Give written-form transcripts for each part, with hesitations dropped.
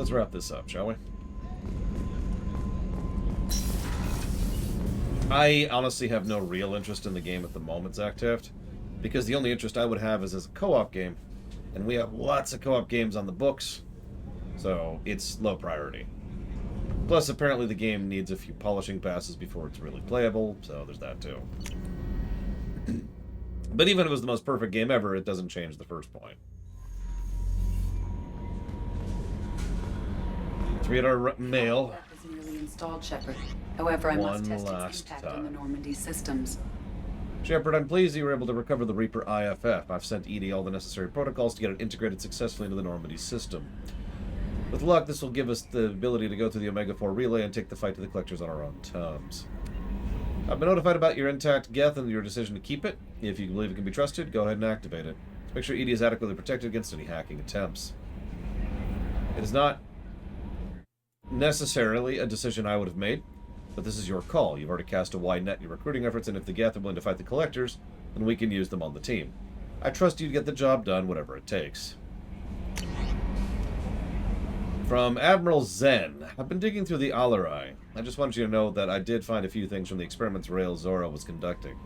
let's wrap this up, shall we? I honestly have no real interest in the game at the moment, Zach Taft, because the only interest I would have is as a co-op game, and we have lots of co-op games on the books, so it's low priority. Plus, apparently the game needs a few polishing passes before it's really playable, so there's that too. But even if it was the most perfect game ever, it doesn't change the first point. Let's read our mail. Is nearly installed, Shepard. However, I must test its impact on the time. Normandy systems. Shepard, I'm pleased you were able to recover the Reaper IFF. I've sent EDI all the necessary protocols to get it integrated successfully into the Normandy system. With luck, this will give us the ability to go through the Omega-4 relay and take the fight to the Collectors on our own terms. I've been notified about your intact Geth and your decision to keep it. If you believe it can be trusted, go ahead and activate it. Make sure EDI is adequately protected against any hacking attempts. It is not necessarily a decision I would have made, but this is your call. You've already cast a wide net in your recruiting efforts, and if the Geth are willing to fight the Collectors, then we can use them on the team. I trust you to get the job done, whatever it takes. From Admiral Zen, I've been digging through the Alarai. I just wanted you to know that I did find a few things from the experiments Rael Zora was conducting.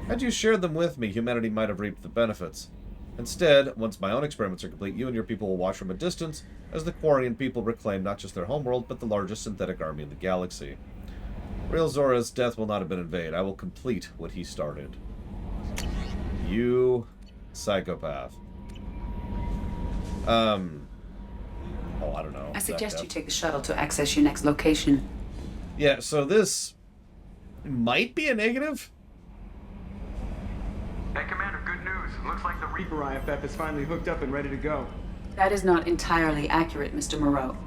Had you shared them with me, humanity might have reaped the benefits. Instead, once my own experiments are complete, you and your people will watch from a distance as the Quarian people reclaim not just their homeworld, but the largest synthetic army in the galaxy. Rael Zora's death will not have been in vain. I will complete what he started. You psychopath. Oh, I don't know. I suggest you take the shuttle to access your next location. Yeah, so this might be a negative. Hey, Commander, good news. Looks like the Reaper IFF is finally hooked up and ready to go. That is not entirely accurate, Mr. Moreau.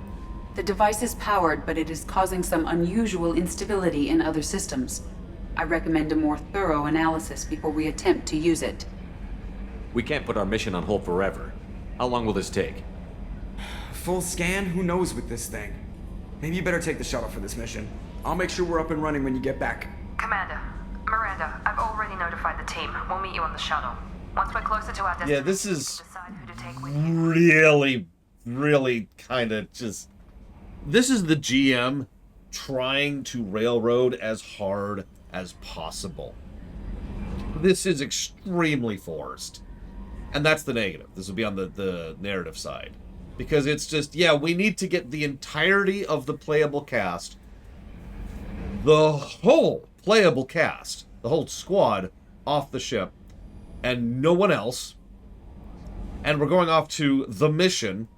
The device is powered, but it is causing some unusual instability in other systems. I recommend a more thorough analysis before we attempt to use it. We can't put our mission on hold forever. How long will this take? Full scan? Who knows with this thing? Maybe you better take the shuttle for this mission. I'll make sure we're up and running when you get back. Commander, Miranda, I've already notified the team. We'll meet you on the shuttle. Once we're closer to our destination, Yeah, this is we can decide who to take with you. really kind of just... This is the GM trying to railroad as hard as possible. This is extremely forced. And that's the negative. This will be on the narrative side. Because it's just, yeah, we need to get the entirety of the playable cast, the whole playable cast, the whole squad, off the ship, and no one else. And we're going off to the mission,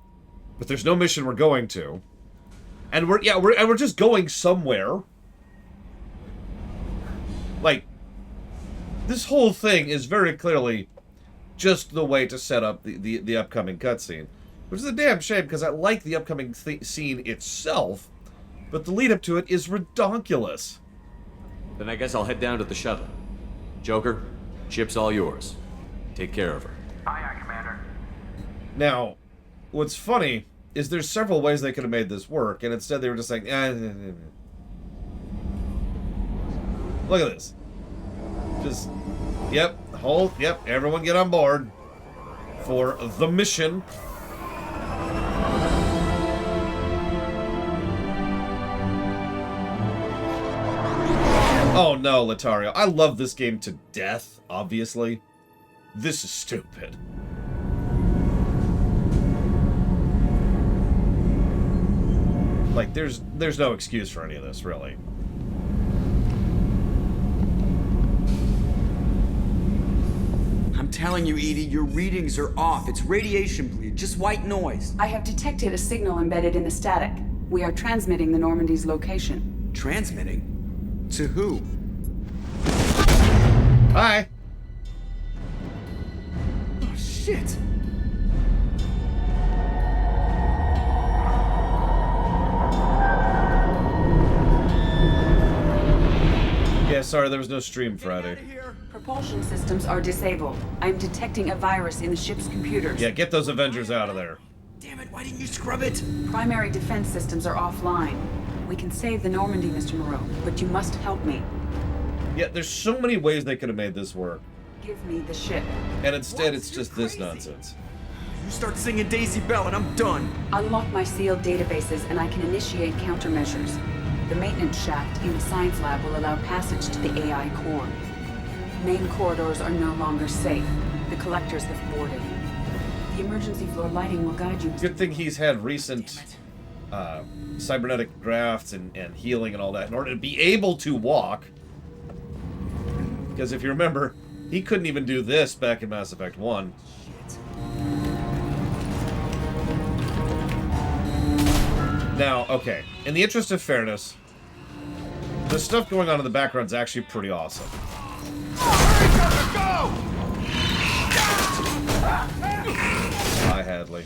but there's no mission we're going to. And we're just going somewhere. Like, this whole thing is very clearly just the way to set up the upcoming cutscene. Which is a damn shame, because I like the upcoming scene itself, but the lead up to it is redonkulous. Then I guess I'll head down to the shuttle. Joker, ship's all yours. Take care of her. Aye, aye, Commander. Now, what's funny is there's several ways they could have made this work, and instead they were just like, Look at this. Just, yep, everyone get on board for the mission. Oh no, Latario. I love this game to death, obviously. This is stupid. Like, there's no excuse for any of this, really. I'm telling you, Edie, your readings are off. It's radiation bleed, just white noise. I have detected a signal embedded in the static. We are transmitting the Normandy's location. Transmitting? To who? Hi. Oh, shit. Yeah, sorry, there was no stream Friday. Propulsion systems are disabled. I'm detecting a virus in the ship's computers. Yeah, get those Avengers out of there. Damn it, why didn't you scrub it? Primary defense systems are offline. We can save the Normandy, Mr. Moreau, but you must help me. Yeah, there's so many ways they could have made this work. Give me the ship. And instead, it's just this nonsense. You start singing Daisy Bell and I'm done. Unlock my sealed databases and I can initiate countermeasures. The maintenance shaft in the science lab will allow passage to the AI core. Main corridors are no longer safe. The collectors have boarded. The emergency floor lighting will guide you. Good thing he's had recent cybernetic grafts and healing and all that in order to be able to walk. Because if you remember, he couldn't even do this back in Mass Effect 1. Now, okay, in the interest of fairness, the stuff going on in the background is actually pretty awesome. Hi, Hadley.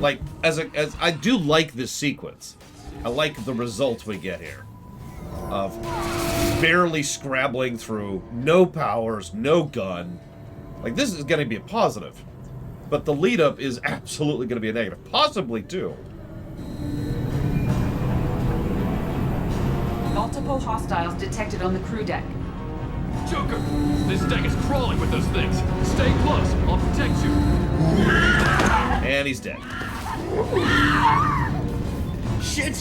Like, as I do like this sequence. I like the result we get here. Of barely scrabbling through, no powers, no gun. Like, this is going to be a positive. But the lead-up is absolutely going to be a negative. Possibly, too. Multiple hostiles detected on the crew deck. Joker, this deck is crawling with those things. Stay close. I'll protect you. And he's dead. Shit!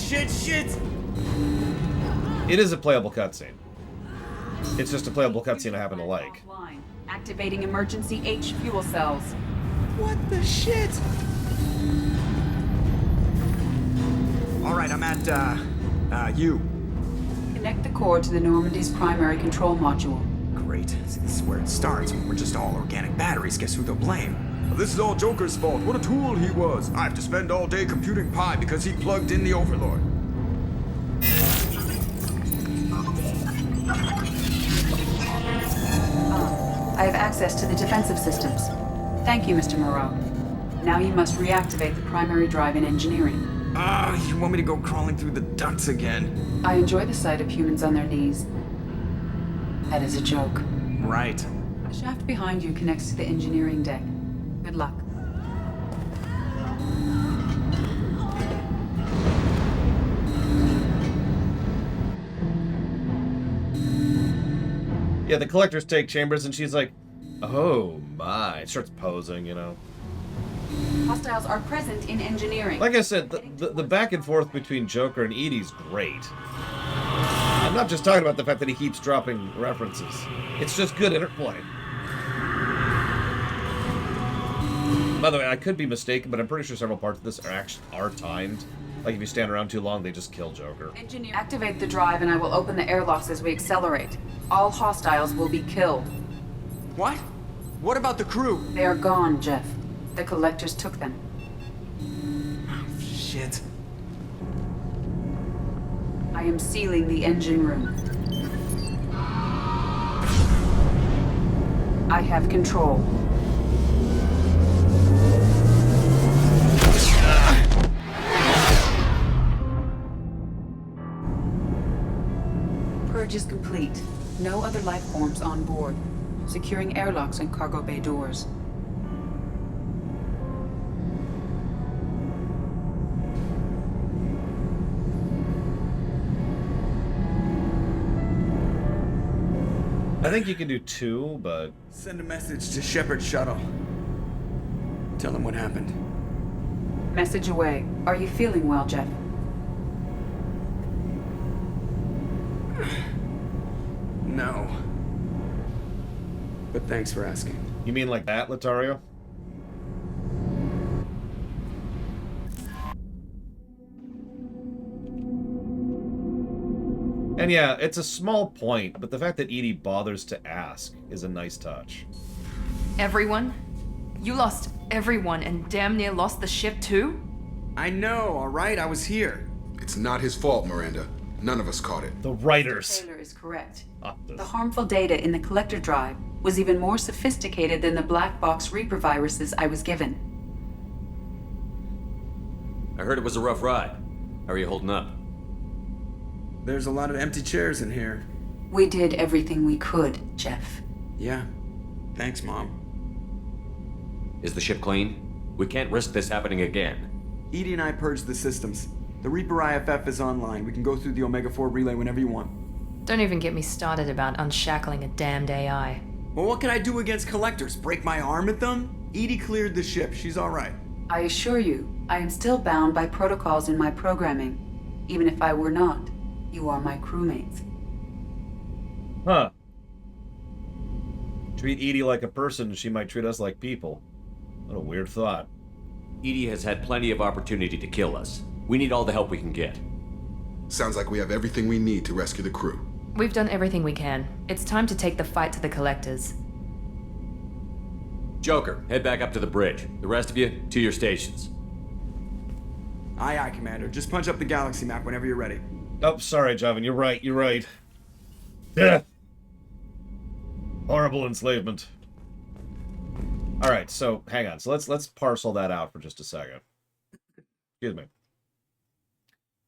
It is a playable cutscene. It's just a playable cutscene I happen to like. Offline. Activating emergency H fuel cells. What the shit? Alright, I'm at, U. Connect the core to the Normandy's primary control module. Great. See, this is where it starts. When we're just all organic batteries, guess who they'll blame? This is all Joker's fault. What a tool he was. I have to spend all day computing pi because he plugged in the Overlord. I have access to the defensive systems. Thank you, Mr. Moreau. Now you must reactivate the primary drive in engineering. You want me to go crawling through the ducts again? I enjoy the sight of humans on their knees. That is a joke. Right. The shaft behind you connects to the engineering deck. Good luck. Yeah, the collectors take Chambers, and she's like, oh my. Starts posing, you know. Hostiles are present in engineering. Like I said, the back and forth between Joker and Edie's great. I'm not just talking about the fact that he keeps dropping references. It's just good interplay. By the way, I could be mistaken, but I'm pretty sure several parts of this are timed. Like if you stand around too long, they just kill Joker. Engineer, activate the drive and I will open the airlocks as we accelerate. All hostiles will be killed. What? What about the crew? They are gone, Jeff. The collectors took them. Shit. I am sealing the engine room. I have control. Purge is complete. No other life forms on board. Securing airlocks and cargo bay doors. I think you can do 2, but... Send a message to Shepard's shuttle. Tell him what happened. Message away. Are you feeling well, Jeff? No. But thanks for asking. You mean like that, Latario? And yeah, it's a small point, but the fact that Edie bothers to ask is a nice touch. Everyone? You lost everyone and damn near lost the ship too? I know, alright? I was here. It's not his fault, Miranda. None of us caught it. The writers. Taylor is correct. Authors. The harmful data in the collector drive was even more sophisticated than the black box Reaper viruses I was given. I heard it was a rough ride. How are you holding up? There's a lot of empty chairs in here. We did everything we could, Jeff. Yeah. Thanks, Mom. Is the ship clean? We can't risk this happening again. Edie and I purged the systems. The Reaper IFF is online. We can go through the Omega-4 relay whenever you want. Don't even get me started about unshackling a damned AI. Well, what can I do against collectors? Break my arm at them? Edie cleared the ship. She's all right. I assure you, I am still bound by protocols in my programming. Even if I were not, you are my crewmates. Huh. Treat Edie like a person, she might treat us like people. What a weird thought. Edie has had plenty of opportunity to kill us. We need all the help we can get. Sounds like we have everything we need to rescue the crew. We've done everything we can. It's time to take the fight to the Collectors. Joker, head back up to the bridge. The rest of you, to your stations. Aye, aye, Commander. Just punch up the galaxy map whenever you're ready. Oh, sorry, Javin. You're right. You're right. Death. Horrible enslavement. All right, so hang on. So let's parcel that out for just a second. Excuse me.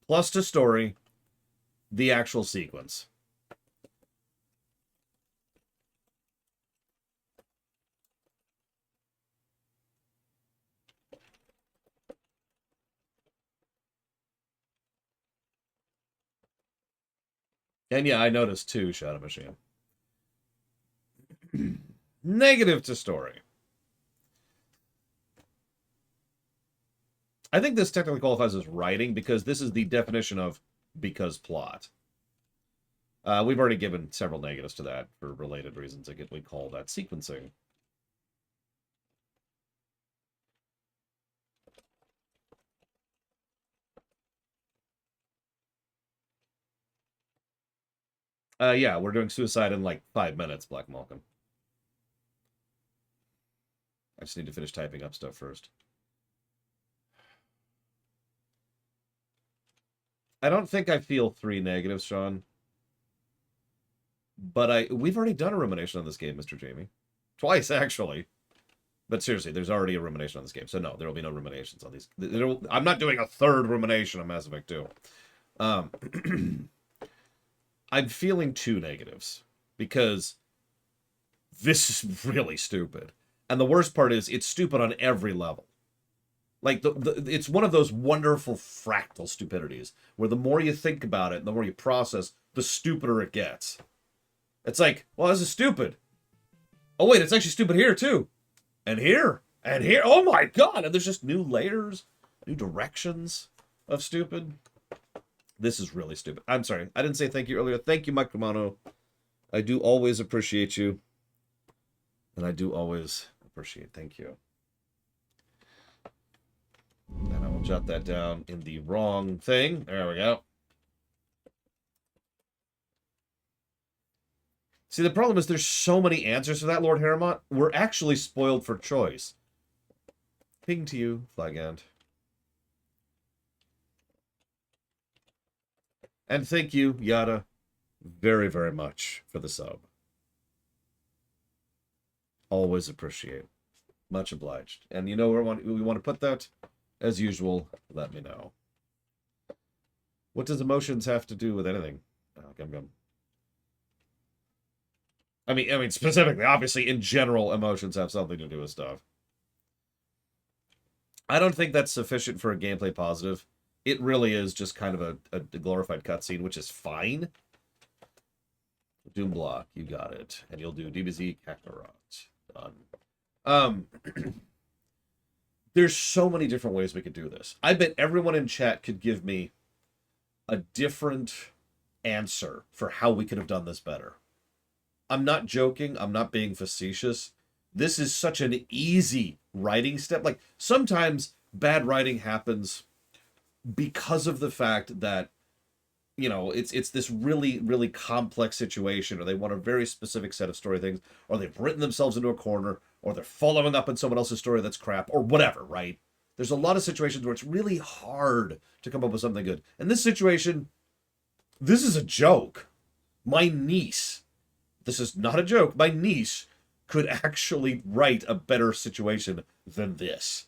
Plus to story, the actual sequence. And yeah, I noticed too, Shadow Machine. Negative to story. I think this technically qualifies as writing because this is the definition of because plot. We've already given several negatives to that for related reasons. I get we call that sequencing. Yeah, we're doing suicide in like 5 minutes, Black Malcolm. I just need to finish typing up stuff first. I don't think I feel 3 negatives, Sean. But we've already done a rumination on this game, Mr. Jamie. Twice, actually. But seriously, there's already a rumination on this game. So no, there will be no ruminations on these. I'm not doing a third rumination on Mass Effect 2. I'm feeling 2 negatives. Because this is really stupid. And the worst part is, it's stupid on every level. Like, it's one of those wonderful fractal stupidities, where the more you think about it, the more you process, the stupider it gets. It's like, well, this is stupid. Oh, wait, it's actually stupid here, too. And here. And here. Oh, my God. And there's just new layers, new directions of stupid. This is really stupid. I'm sorry. I didn't say thank you earlier. Thank you, Mike Romano. I do always appreciate you. And I do always appreciate. Thank you. And I will jot that down in the wrong thing. There we go. See, the problem is there's so many answers to that, Lord Harrimont. We're actually spoiled for choice. Ping to you, Flagant. And thank you, Yada, very, very much for the sub. Always appreciate. Much obliged. And you know where we want to put that? As usual, let me know. What does emotions have to do with anything? Oh, gum gum. I mean, specifically, obviously, in general, emotions have something to do with stuff. I don't think that's sufficient for a gameplay positive. It really is just kind of a glorified cutscene, which is fine. Doom Block, you got it. And you'll do DBZ Kakarot. Done. There's so many different ways we could do this. I bet everyone in chat could give me a different answer for how we could have done this better. I'm not joking. I'm not being facetious. This is such an easy writing step. Like, sometimes bad writing happens because of the fact that, you know, it's this really, really complex situation, or they want a very specific set of story things, or they've written themselves into a corner, or they're following up on someone else's story that's crap, or whatever, right? There's a lot of situations where it's really hard to come up with something good. In this situation, this is a joke. My niece, this is not a joke, my niece could actually write a better situation than this.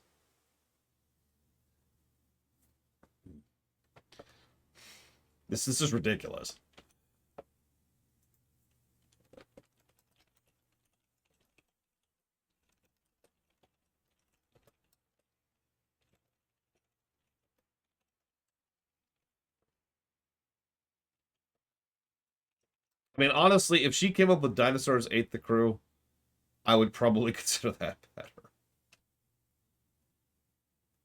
This is ridiculous. I mean, honestly, if she came up with Dinosaurs Ate the Crew, I would probably consider that better.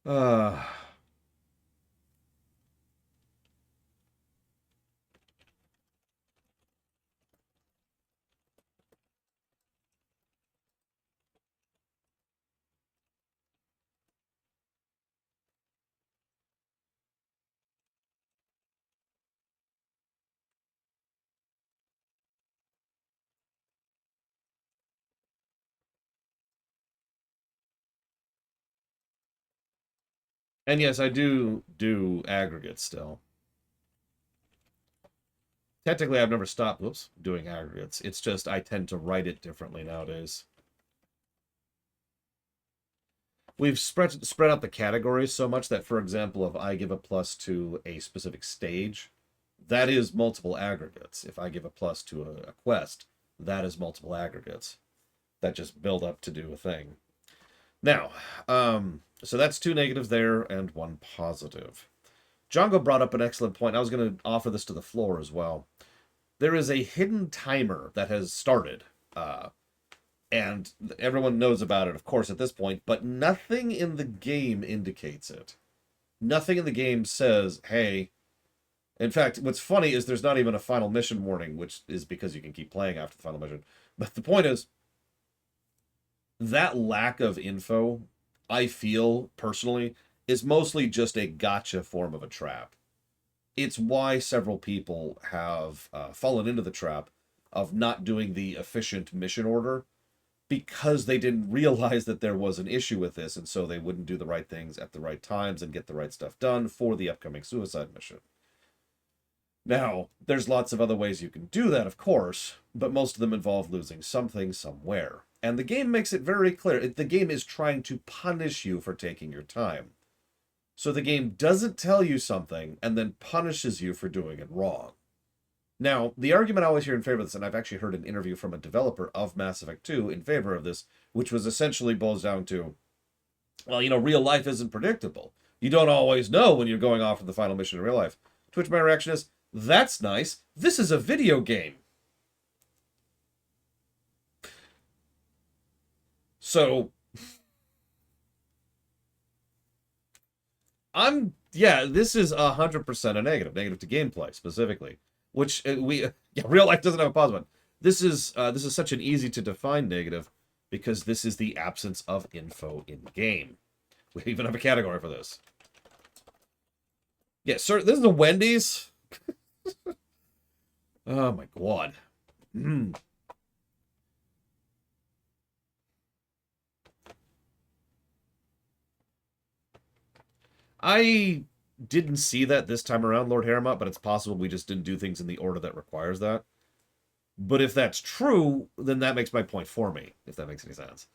Uh, and yes, I do aggregates still. Technically, I've never stopped, whoops, doing aggregates. It's just I tend to write it differently nowadays. We've spread out the categories so much that, for example, if I give a plus to a specific stage, that is multiple aggregates. If I give a plus to a quest, that is multiple aggregates that just build up to do a thing. Now, so that's 2 negatives there and 1 positive. Django brought up an excellent point. I was going to offer this to the floor as well. There is a hidden timer that has started, and everyone knows about it, of course, at this point, but nothing in the game indicates it. Nothing in the game says, hey... In fact, what's funny is there's not even a final mission warning, which is because you can keep playing after the final mission. But the point is, that lack of info, I feel, personally, is mostly just a gotcha form of a trap. It's why several people have fallen into the trap of not doing the efficient mission order, because they didn't realize that there was an issue with this, and so they wouldn't do the right things at the right times and get the right stuff done for the upcoming suicide mission. Now, there's lots of other ways you can do that, of course, but most of them involve losing something somewhere. And the game makes it very clear. The game is trying to punish you for taking your time. So the game doesn't tell you something and then punishes you for doing it wrong. Now, the argument I always hear in favor of this, and I've actually heard an interview from a developer of Mass Effect 2 in favor of this, which was essentially boils down to, well, real life isn't predictable. You don't always know when you're going off to the final mission in real life. To which my reaction is, that's nice. This is a video game. So, this is 100% a negative to gameplay specifically, which real life doesn't have a positive one. This is such an easy to define negative because this is the absence of info in game. We even have a category for this. Yeah, sir, this is the Wendy's. Oh my god. I didn't see that this time around, Lord Harriman, but it's possible we just didn't do things in the order that requires that. But if that's true, then that makes my point for me, if that makes any sense.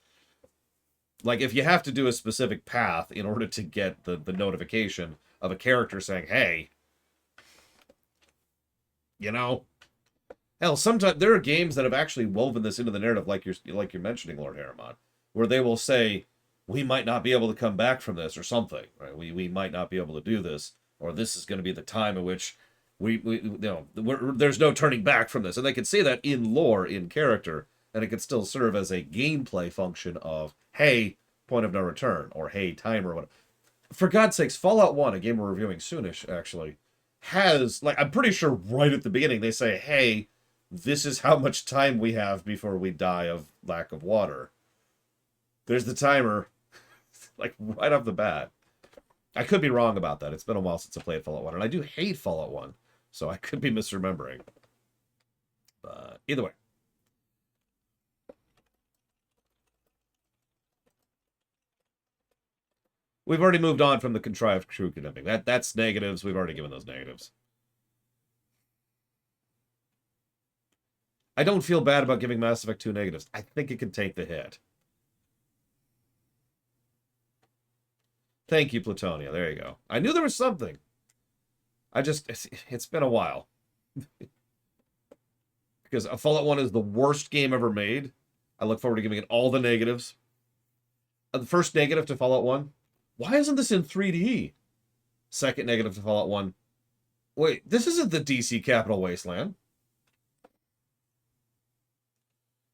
Like, if you have to do a specific path in order to get the notification of a character saying, hey, hell, sometimes there are games that have actually woven this into the narrative, like you're mentioning, Lord Harriman, where they will say, we might not be able to come back from this or something, right? We might not be able to do this, or this is going to be the time in which there's no turning back from this. And they can say that in lore, in character, and it could still serve as a gameplay function of, hey, point of no return, or hey, timer, or whatever. For God's sakes, Fallout 1, a game we're reviewing soonish, actually, has, I'm pretty sure right at the beginning they say, hey, this is how much time we have before we die of lack of water. There's the timer, right off the bat. I could be wrong about that. It's been a while since I played Fallout 1, and I do hate Fallout 1, so I could be misremembering. But either way. We've already moved on from the contrived crew condemning. That's negatives. We've already given those negatives. I don't feel bad about giving Mass Effect 2 negatives. I think it can take the hit. Thank you, Plutonia. There you go. I knew there was something. It's been a while. Because Fallout 1 is the worst game ever made. I look forward to giving it all the negatives. The first negative to Fallout 1. Why isn't this in 3D? Second negative to Fallout 1. Wait, this isn't the DC Capital Wasteland.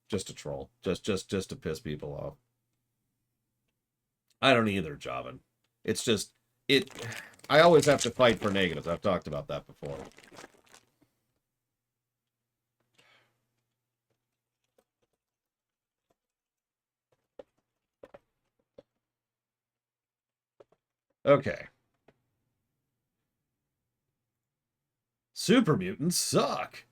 Just to troll. Just to piss people off. I don't either, Javan. It's just, I always have to fight for negatives. I've talked about that before. Okay. Super mutants suck.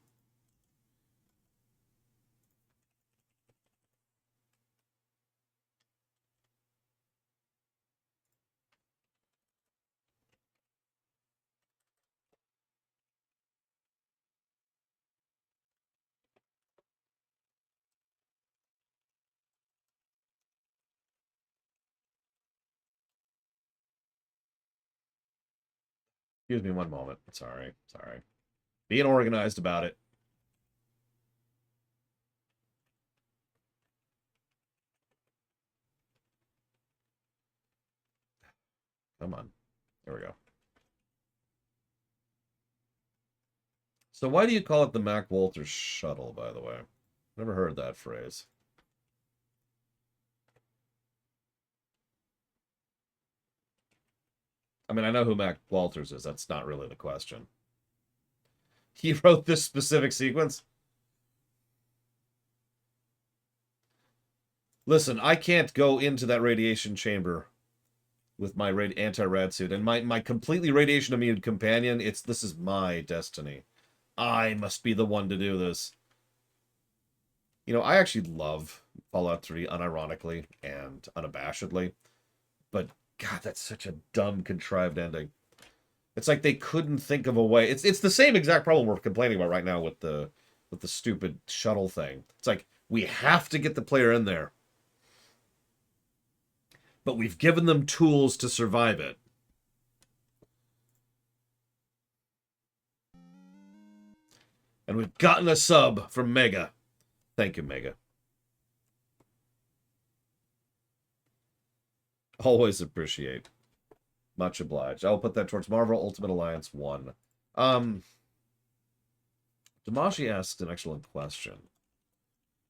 Excuse me one moment. Sorry. Being organized about it. Come on. There we go. So why do you call it the Mac Walters shuttle, by the way? Never heard that phrase. I mean, I know who Mac Walters is. That's not really the question. He wrote this specific sequence? Listen, I can't go into that radiation chamber with my anti-rad suit. And my completely radiation immune companion, this is my destiny. I must be the one to do this. You know, I actually love Fallout 3 unironically and unabashedly. But, God, that's such a dumb, contrived ending. It's like they couldn't think of a way. It's the same exact problem we're complaining about right now with the stupid shuttle thing. It's like, we have to get the player in there. But we've given them tools to survive it. And we've gotten a sub from Mega. Thank you, Mega. Always appreciate. Much obliged. I'll put that towards Marvel Ultimate Alliance 1. Damashi asks an excellent question.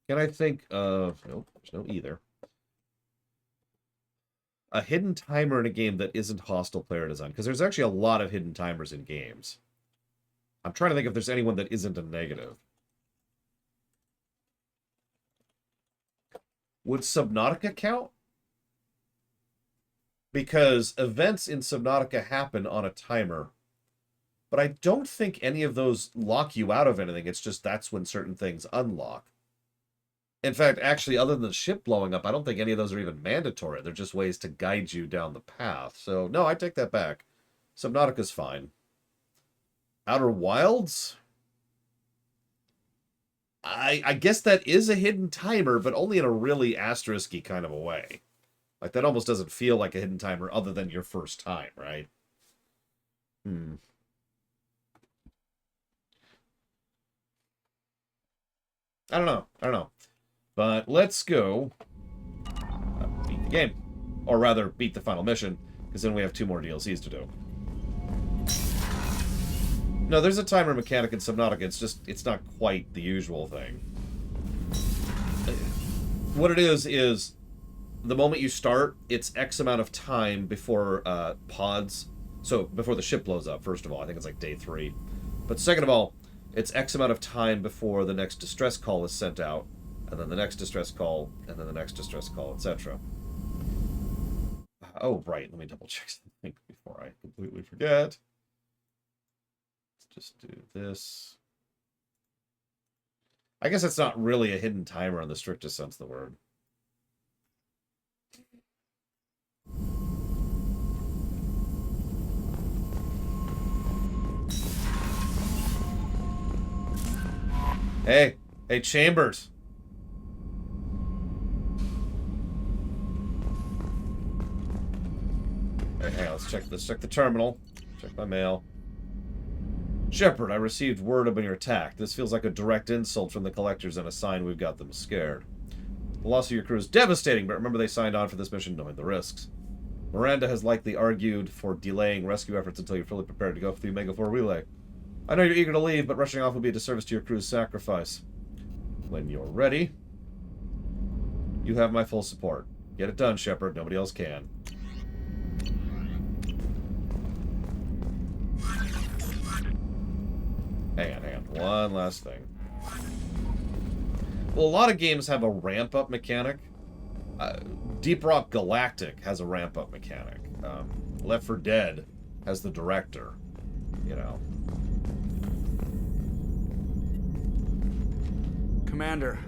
Can I think of... Nope, there's no either. A hidden timer in a game that isn't hostile player design. Because there's actually a lot of hidden timers in games. I'm trying to think if there's anyone that isn't a negative. Would Subnautica count? Because events in Subnautica happen on a timer. But I don't think any of those lock you out of anything. It's just that's when certain things unlock. In fact, actually, other than the ship blowing up, I don't think any of those are even mandatory. They're just ways to guide you down the path. So, no, I take that back. Subnautica's fine. Outer Wilds? I guess that is a hidden timer, but only in a really asterisky kind of a way. Like, that almost doesn't feel like a hidden timer other than your first time, right? I don't know. But let's go beat the game. Or rather, beat the final mission, because then we have 2 more DLCs to do. No, there's a timer mechanic in Subnautica. It's not quite the usual thing. What it is the moment you start, it's X amount of time before pods. So, before the ship blows up, first of all. I think it's like day 3. But second of all, it's X amount of time before the next distress call is sent out. And then the next distress call, and then the next distress call, etc. Oh, right. Let me double check something before I completely forget. Let's just do this. I guess it's not really a hidden timer in the strictest sense of the word. Hey, Chambers. Hey, let's check the terminal. Check my mail. Shepard, I received word about your attack. This feels like a direct insult from the collectors and a sign we've got them scared. The loss of your crew is devastating, but remember they signed on for this mission knowing the risks. Miranda has likely argued for delaying rescue efforts until you're fully prepared to go for the Omega 4 relay. I know you're eager to leave, but rushing off will be a disservice to your crew's sacrifice. When you're ready, you have my full support. Get it done, Shepard. Nobody else can. Hang on. One last thing. Well, a lot of games have a ramp-up mechanic. Deep Rock Galactic has a ramp-up mechanic. Left 4 Dead has the director. You know. Commander,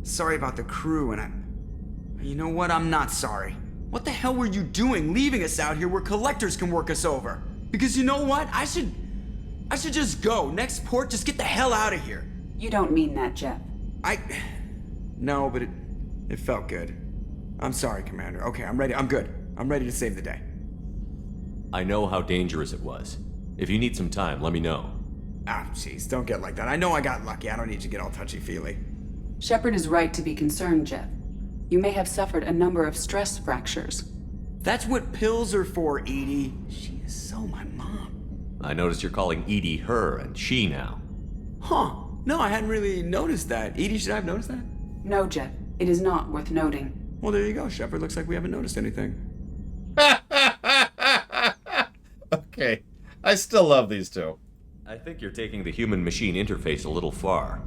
sorry about the crew, and you know what? I'm not sorry. What the hell were you doing leaving us out here where collectors can work us over? Because you know what? I should just go. Next port, just get the hell out of here. You don't mean that, Jeff. No, but it felt good. I'm sorry, Commander. Okay, I'm ready. I'm good. I'm ready to save the day. I know how dangerous it was. If you need some time, let me know. Ah, jeez, don't get like that. I know I got lucky. I don't need to get all touchy-feely. Shepard is right to be concerned, Jeff. You may have suffered a number of stress fractures. That's what pills are for, Edie. She is so my mom. I noticed you're calling Edie her and she now. Huh. No, I hadn't really noticed that. Edie, should I have noticed that? No, Jeff. It is not worth noting. Well, there you go, Shepard. Looks like we haven't noticed anything. Okay. I still love these two. I think you're taking the human-machine interface a little far.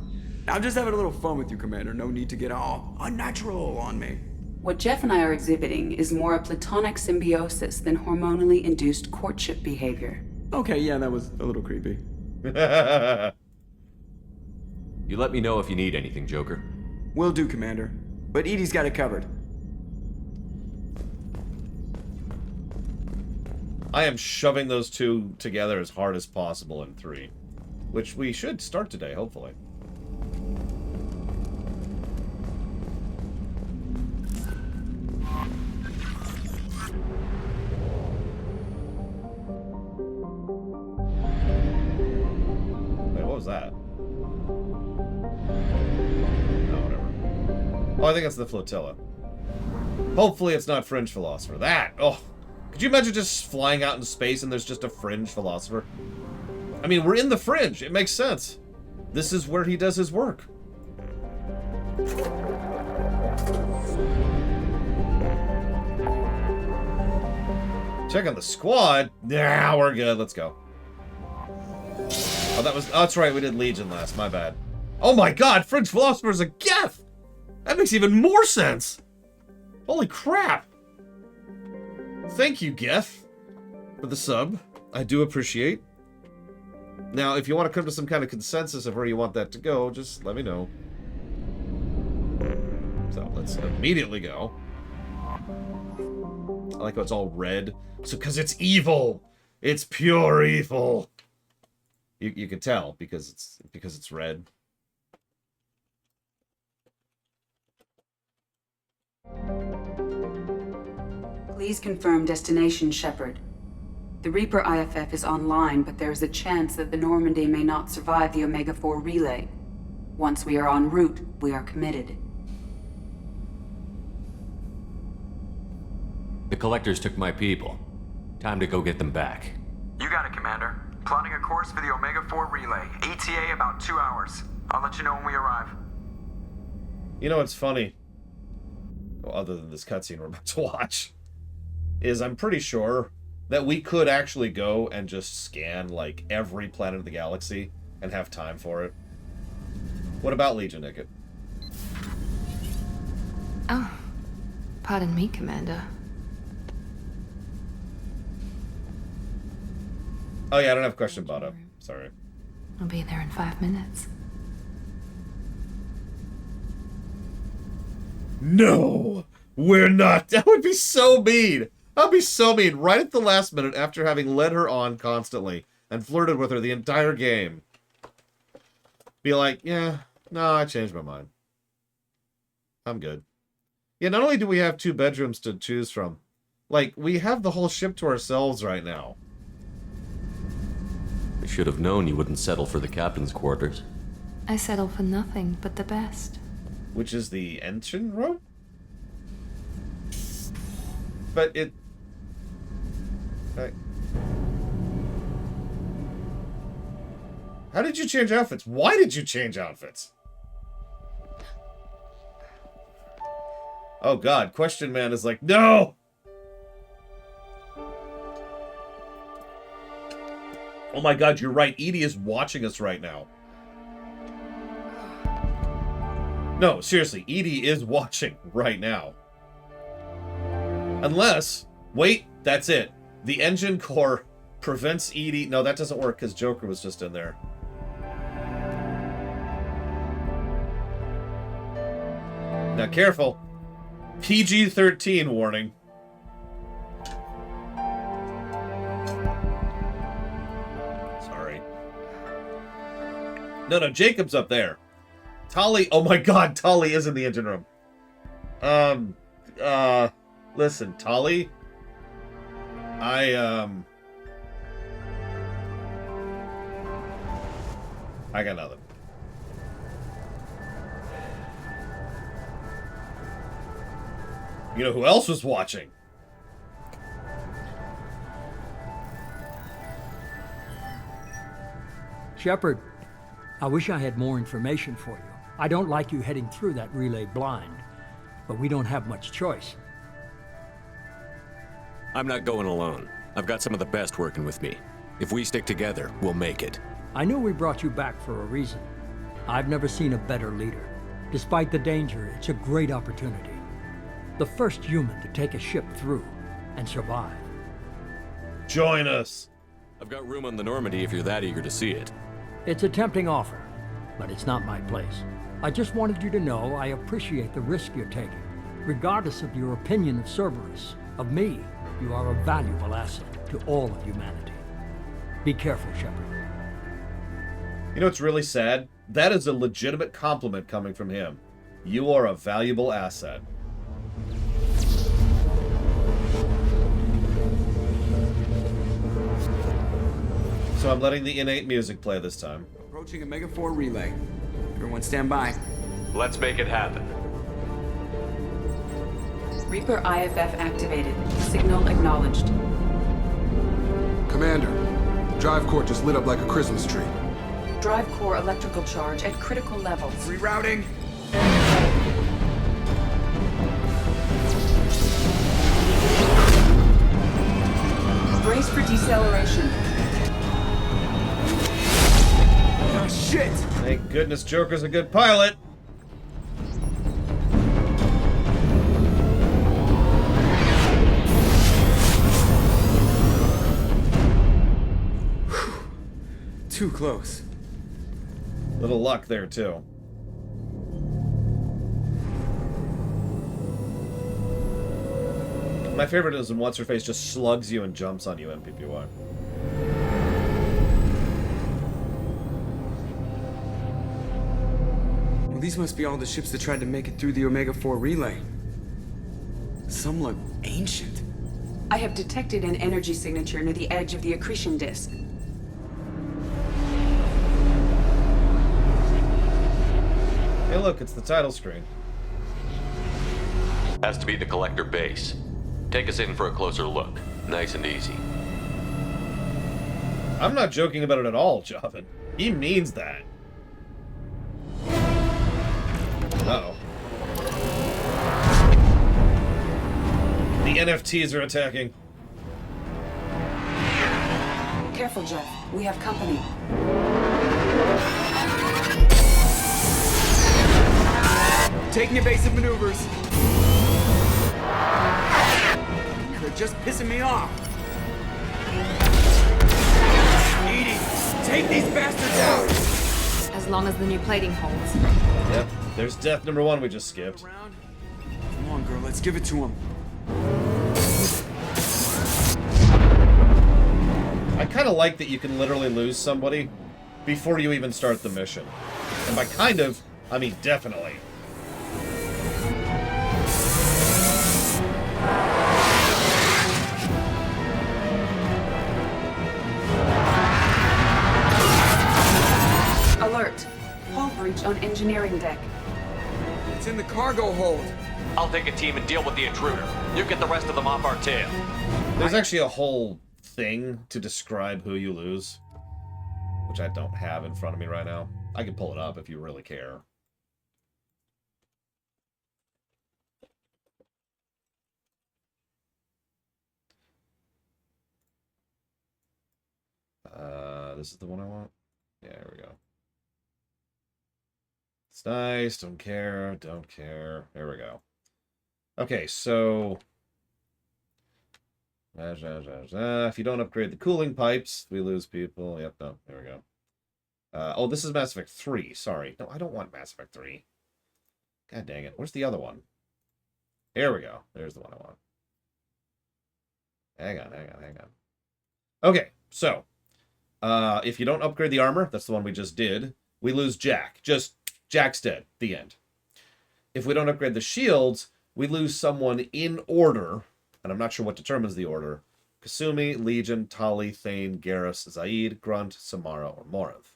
I'm just having a little fun with you, Commander. No need to get all unnatural on me. What Jeff and I are exhibiting is more a platonic symbiosis than hormonally induced courtship behavior. Okay, yeah, that was a little creepy. You let me know if you need anything, Joker. Will do, Commander. But Edie's got it covered. I am shoving those two together as hard as possible in 3. Which we should start today, hopefully. Wait, what was that? No, whatever. Oh, I think it's the flotilla. Hopefully it's not Fringe Philosopher. That! Oh! Could you imagine just flying out in space and there's just a Fringe Philosopher? I mean, we're in the Fringe. It makes sense. This is where he does his work. Check on the squad. Nah, we're good. Let's go. Oh, that's right. We did Legion last. My bad. Oh my god, Fringe Philosopher's a Geth! That makes even more sense. Holy crap. Thank you, Geth, for the sub. I do appreciate. Now, if you want to come to some kind of consensus of where you want that to go, just let me know. So, let's immediately go. I like how it's all red. So, because it's evil! It's pure evil! You can tell, because it's red. Please confirm destination, Shepard. The Reaper IFF is online, but there is a chance that the Normandy may not survive the Omega-4 relay. Once we are en route, we are committed. The collectors took my people. Time to go get them back. You got it, Commander. Plotting a course for the Omega-4 relay. ETA about 2 hours. I'll let you know when we arrive. You know what's funny? Well, other than this cutscene we're about to watch, is I'm pretty sure that we could actually go and just scan, like, every planet of the galaxy and have time for it. What about Legion, Nickett? Oh, pardon me, Commander. Oh yeah, I don't have a question brought up. Sorry. I'll be there in 5 minutes. No! We're not! That would be so mean! That would be so mean! Right at the last minute, after having led her on constantly and flirted with her the entire game. Be like, yeah, no, I changed my mind. I'm good. Yeah, not only do we have 2 bedrooms to choose from, like, we have the whole ship to ourselves right now. I should have known you wouldn't settle for the captain's quarters. I settle for nothing but the best. Which is the engine room? But it... How did you change outfits? Why did you change outfits? Oh god, Question Man is like, no! Oh my god, you're right. Edie is watching us right now. No, seriously, Edie is watching right now. Unless, wait, that's it. The engine core prevents Edie. No, that doesn't work because Joker was just in there. Now, careful. PG-13 warning. Sorry. No, Jacob's up there. Tali, oh my god, Tali is in the engine room. Listen, Tali. I got nothing. You know who else was watching? Shepard, I wish I had more information for you. I don't like you heading through that relay blind, but we don't have much choice. I'm not going alone. I've got some of the best working with me. If we stick together, we'll make it. I knew we brought you back for a reason. I've never seen a better leader. Despite the danger, it's a great opportunity. The first human to take a ship through and survive. Join us. I've got room on the Normandy if you're that eager to see it. It's a tempting offer, but it's not my place. I just wanted you to know I appreciate the risk you're taking. Regardless of your opinion of Cerberus, of me, you are a valuable asset to all of humanity. Be careful, Shepard. You know what's really sad? That is a legitimate compliment coming from him. You are a valuable asset. So I'm letting the innate music play this time. Approaching Omega 4 relay. Everyone stand by. Let's make it happen. Reaper IFF activated. Signal acknowledged. Commander, the drive core just lit up like a Christmas tree. Drive core electrical charge at critical levels. Rerouting. Brace for deceleration. Oh, shit! Thank goodness Joker's a good pilot. Too close. Little luck there, too. My favorite is when What's-Her-Face just slugs you and jumps on you, MPPY. Well, these must be all the ships that tried to make it through the Omega 4 relay. Some look ancient. I have detected an energy signature near the edge of the accretion disk. Hey look, it's the title screen. Has to be the collector base. Take us in for a closer look. Nice and easy. I'm not joking about it at all, Joven. He means that. Uh-oh. The NFTs are attacking. Careful, Jeff. We have company. Taking evasive maneuvers. They're just pissing me off. Edie, take these bastards out! As long as the new plating holds. Yep, there's death number one we just skipped. Around. Come on, girl, let's give it to him. I kind of like that you can literally lose somebody before you even start the mission. And by kind of, I mean definitely. Alert. Hull breach on engineering deck. It's in the cargo hold. I'll take a team and deal with the intruder. You get the rest of them off our tail. There's actually a whole thing to describe who you lose, which I don't have in front of me right now. I can pull it up if you really care. This is the one I want? Yeah, here we go. It's nice. Don't care. Don't care. There we go. Okay, so... if you don't upgrade the cooling pipes, we lose people. Yep, no. There we go. Oh, this is Mass Effect 3. Sorry. No, I don't want Mass Effect 3. God dang it. Where's the other one? Here we go. There's the one I want. Hang on. Okay, so... if you don't upgrade the armor, that's the one we just did, we lose Jack. Just, Jack's dead. The end. If we don't upgrade the shields, we lose someone in order, and I'm not sure what determines the order. Kasumi, Legion, Tali, Thane, Garrus, Zaid, Grunt, Samara, or Morav.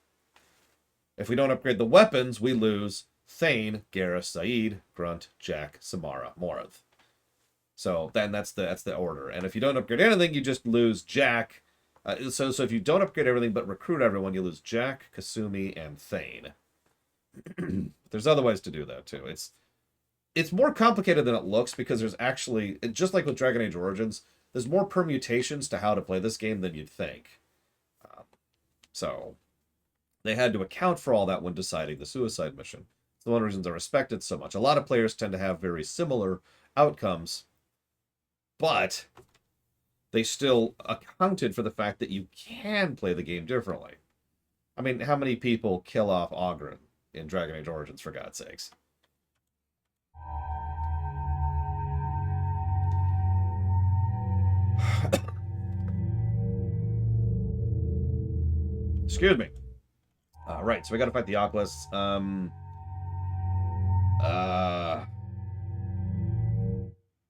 If we don't upgrade the weapons, we lose Thane, Garrus, Zaid, Grunt, Jack, Samara, Morav. So then that's the order. And if you don't upgrade anything, you just lose Jack. So if you don't upgrade everything but recruit everyone, you lose Jack, Kasumi, and Thane. There's other ways to do that too. It's more complicated than it looks because there's actually, just like with Dragon Age Origins, there's more permutations to how to play this game than you'd think. So they had to account for all that when deciding the suicide mission. It's one of the reasons I respect it so much. A lot of players tend to have very similar outcomes, but they still accounted for the fact that you can play the game differently. I mean, how many people kill off Oghren in Dragon Age Origins, for God's sakes? Excuse me. Right, so we gotta fight the Oculists. I'm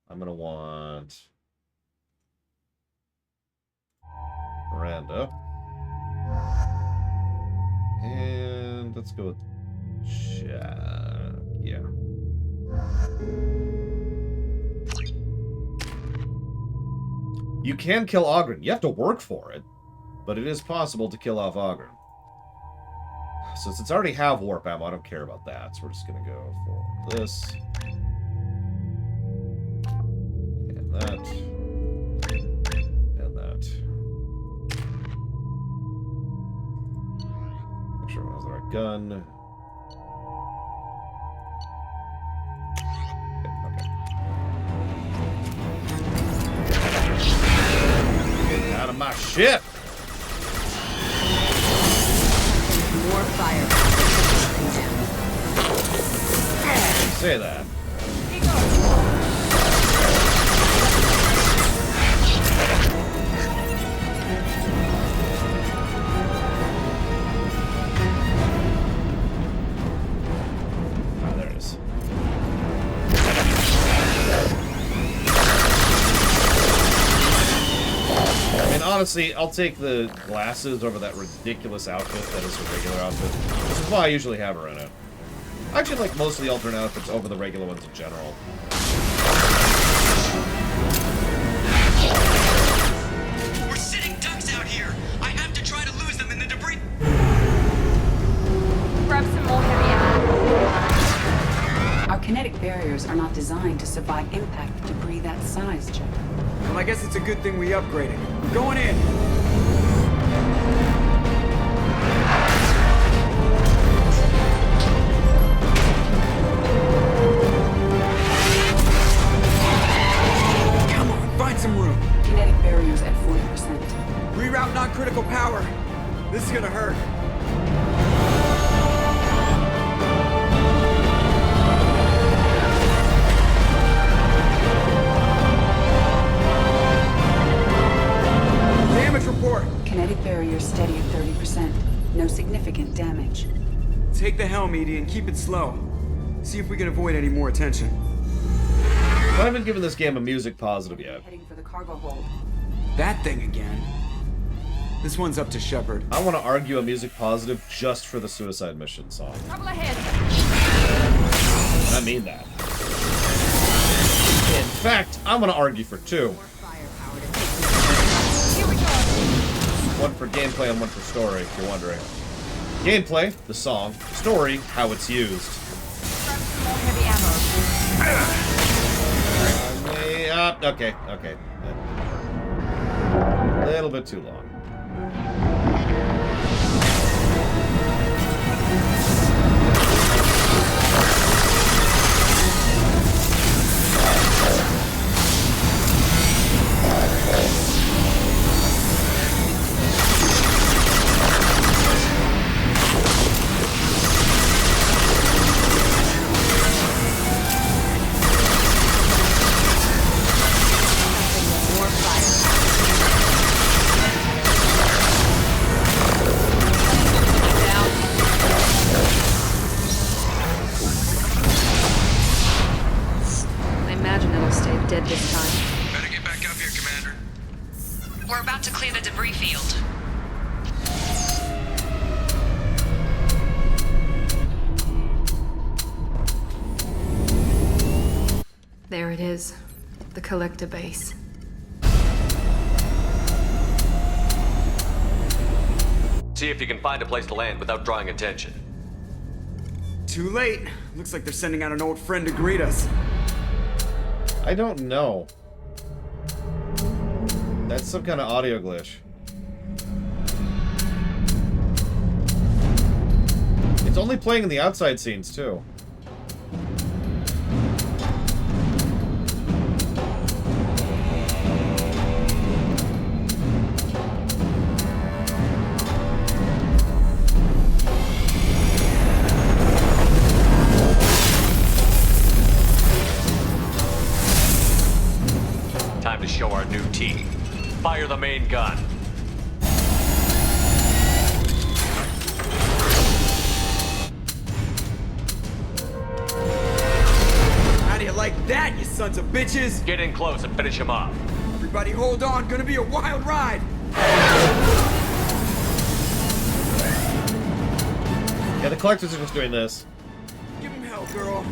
gonna want Miranda. And let's go with Jack. Yeah. You can kill Oghren. You have to work for it, but it is possible to kill off Oghren. So since I already have warp ammo, I don't care about that. So we're just gonna go for this. And that. And that. Make sure everyone has the right gun. Okay. Get out of my ship! More fire. Say that. Ah, there it is. I mean, honestly, I'll take the glasses over that ridiculous outfit that is a regular outfit. Which is why I usually have her in it. I actually like most of the alternate outfits over the regular ones in general. We're sitting ducks out here. I have to try to lose them in the debris. Grab some more heavy ammo. Our kinetic barriers are not designed to survive impact with debris that size, Jack. Well, I guess it's a good thing we upgraded. We're going in. Come on, find some room. Kinetic barriers at 40%. Reroute non-critical power. This is gonna hurt. Damage report. Kinetic barriers steady at 30%. No significant damage. Take the helm, Edie, and keep it slow. See if we can avoid any more attention. I haven't given this game a music positive yet. Heading for the cargo hold. That thing again. This one's up to Shepard. I want to argue a music positive just for the suicide mission song. Trouble ahead. And I mean that. In fact, I'm going to argue for two. Here we go. One for gameplay and one for story, if you're wondering. Gameplay, the song. Story, how it's used. Grab some more heavy ammo. Okay. A little bit too long. about to clear the debris field. There it is. The collector base. See if you can find a place to land without drawing attention. Too late. Looks like they're sending out an old friend to greet us. I don't know. That's some kind of audio glitch. It's only playing in the outside scenes, too. Time to show our new team. Fire the main gun. How do you like that, you sons of bitches? Get in close and finish him off. Everybody hold on, gonna be a wild ride. Yeah, the collectors are just doing this. Give him hell, girl.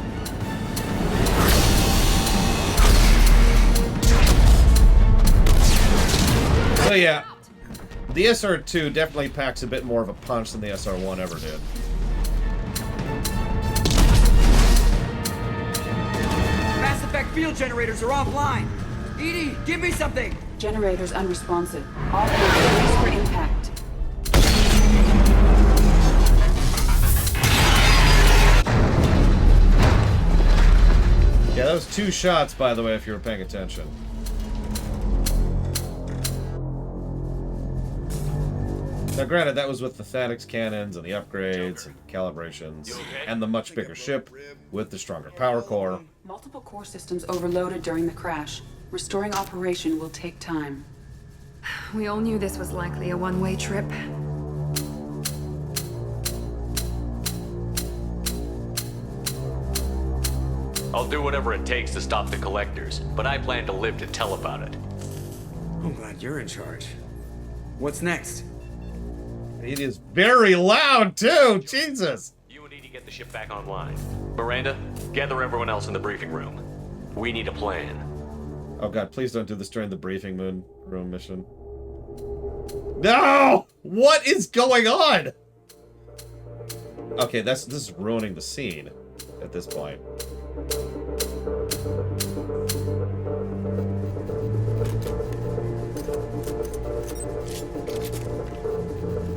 So yeah, the SR2 definitely packs a bit more of a punch than the SR1 ever did. Mass Effect field generators are offline. EDI, give me something. Generators unresponsive. All brace for impact. Yeah, that was 2 shots, by the way, if you were paying attention. Now, granted, that was with the Thanix cannons and the upgrades and calibrations, and the much bigger ship with the stronger power core. Multiple core systems overloaded during the crash. Restoring operation will take time. We all knew this was likely a one-way trip. I'll do whatever it takes to stop the collectors, but I plan to live to tell about it. I'm glad you're in charge. What's next? It is very loud, too! Jesus! You need to get the ship back online. Miranda, gather everyone else in the briefing room. We need a plan. Oh god, please don't do this during the briefing room mission. No! What is going on? Okay, this is ruining the scene at this point.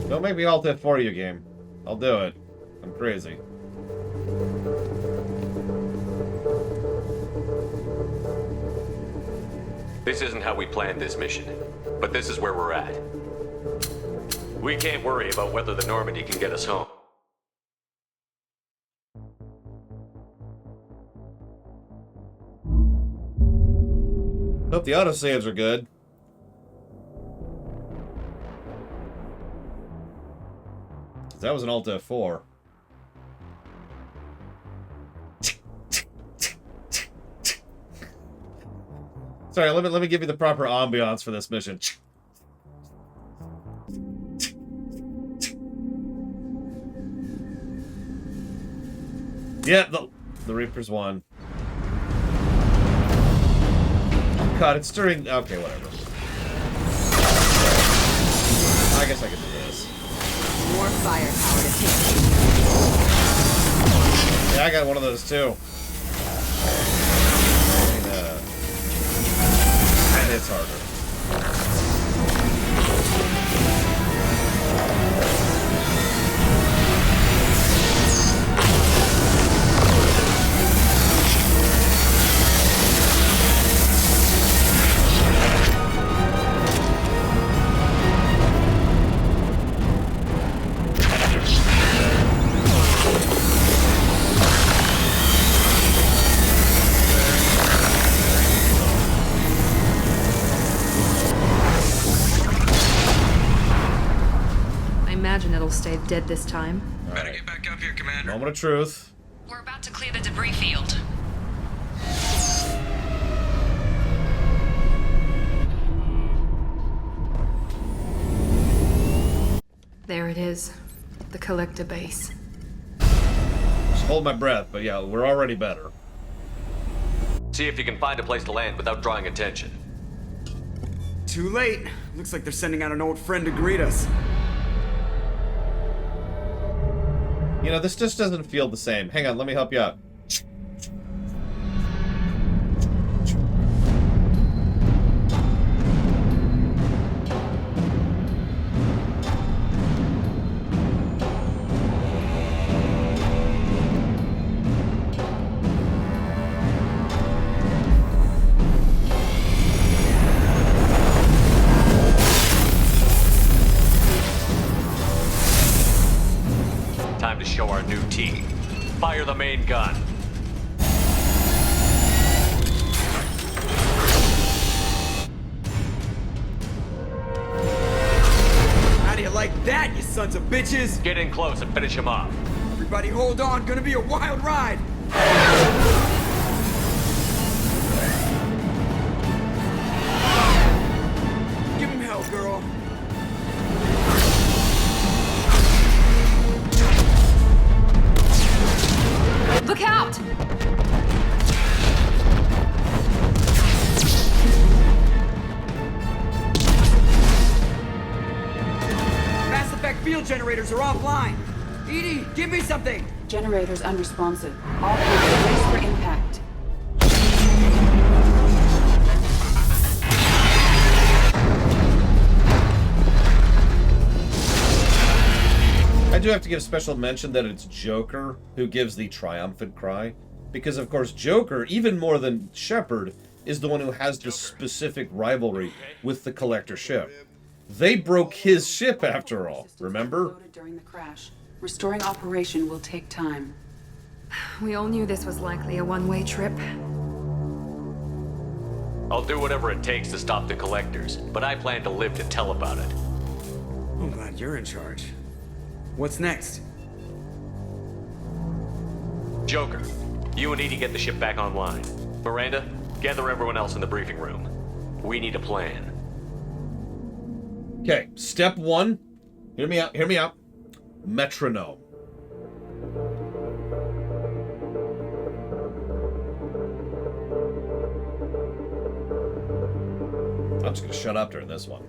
Don't make me alt F4 you, game. I'll do it. I'm crazy. This isn't how we planned this mission, but this is where we're at. We can't worry about whether the Normandy can get us home. Hope the autosaves are good. That was an Alt F4. Sorry, let me give you the proper ambiance for this mission. Yeah, the Reapers won. God, it's during... Okay, whatever. I guess I can do this. More firepower to take. Yeah, I got one of those too. And it's harder. It'll stay dead this time. Better get back up here, Commander. Moment of truth. We're about to clear the debris field. There it is. The collector base. Just hold my breath, but yeah, we're already better. See if you can find a place to land without drawing attention. Too late. Looks like they're sending out an old friend to greet us. You know, this just doesn't feel the same. Hang on, let me help you out. Time to show our new team. Fire the main gun. How do you like that, you sons of bitches? Get in close and finish him off. Everybody hold on, gonna be a wild ride. Give him hell, girl. Look out! Mass Effect field generators are offline. EDI, give me something. Generators unresponsive. All hands brace for impact. I do have to give special mention that it's Joker who gives the triumphant cry. Because, of course, Joker, even more than Shepard, is the one who has this specific rivalry with the Collector ship. They broke his ship, after all, remember? Loaded during the crash. Restoring operation will take time. We all knew this was likely a one-way trip. I'll do whatever it takes to stop the collectors, but I plan to live to tell about it. I'm glad you're in charge. What's next? Joker, you and EDI get the ship back online. Miranda, gather everyone else in the briefing room. We need a plan. Okay, step one. Hear me out, hear me out. Metronome. I'm just gonna shut up during this one.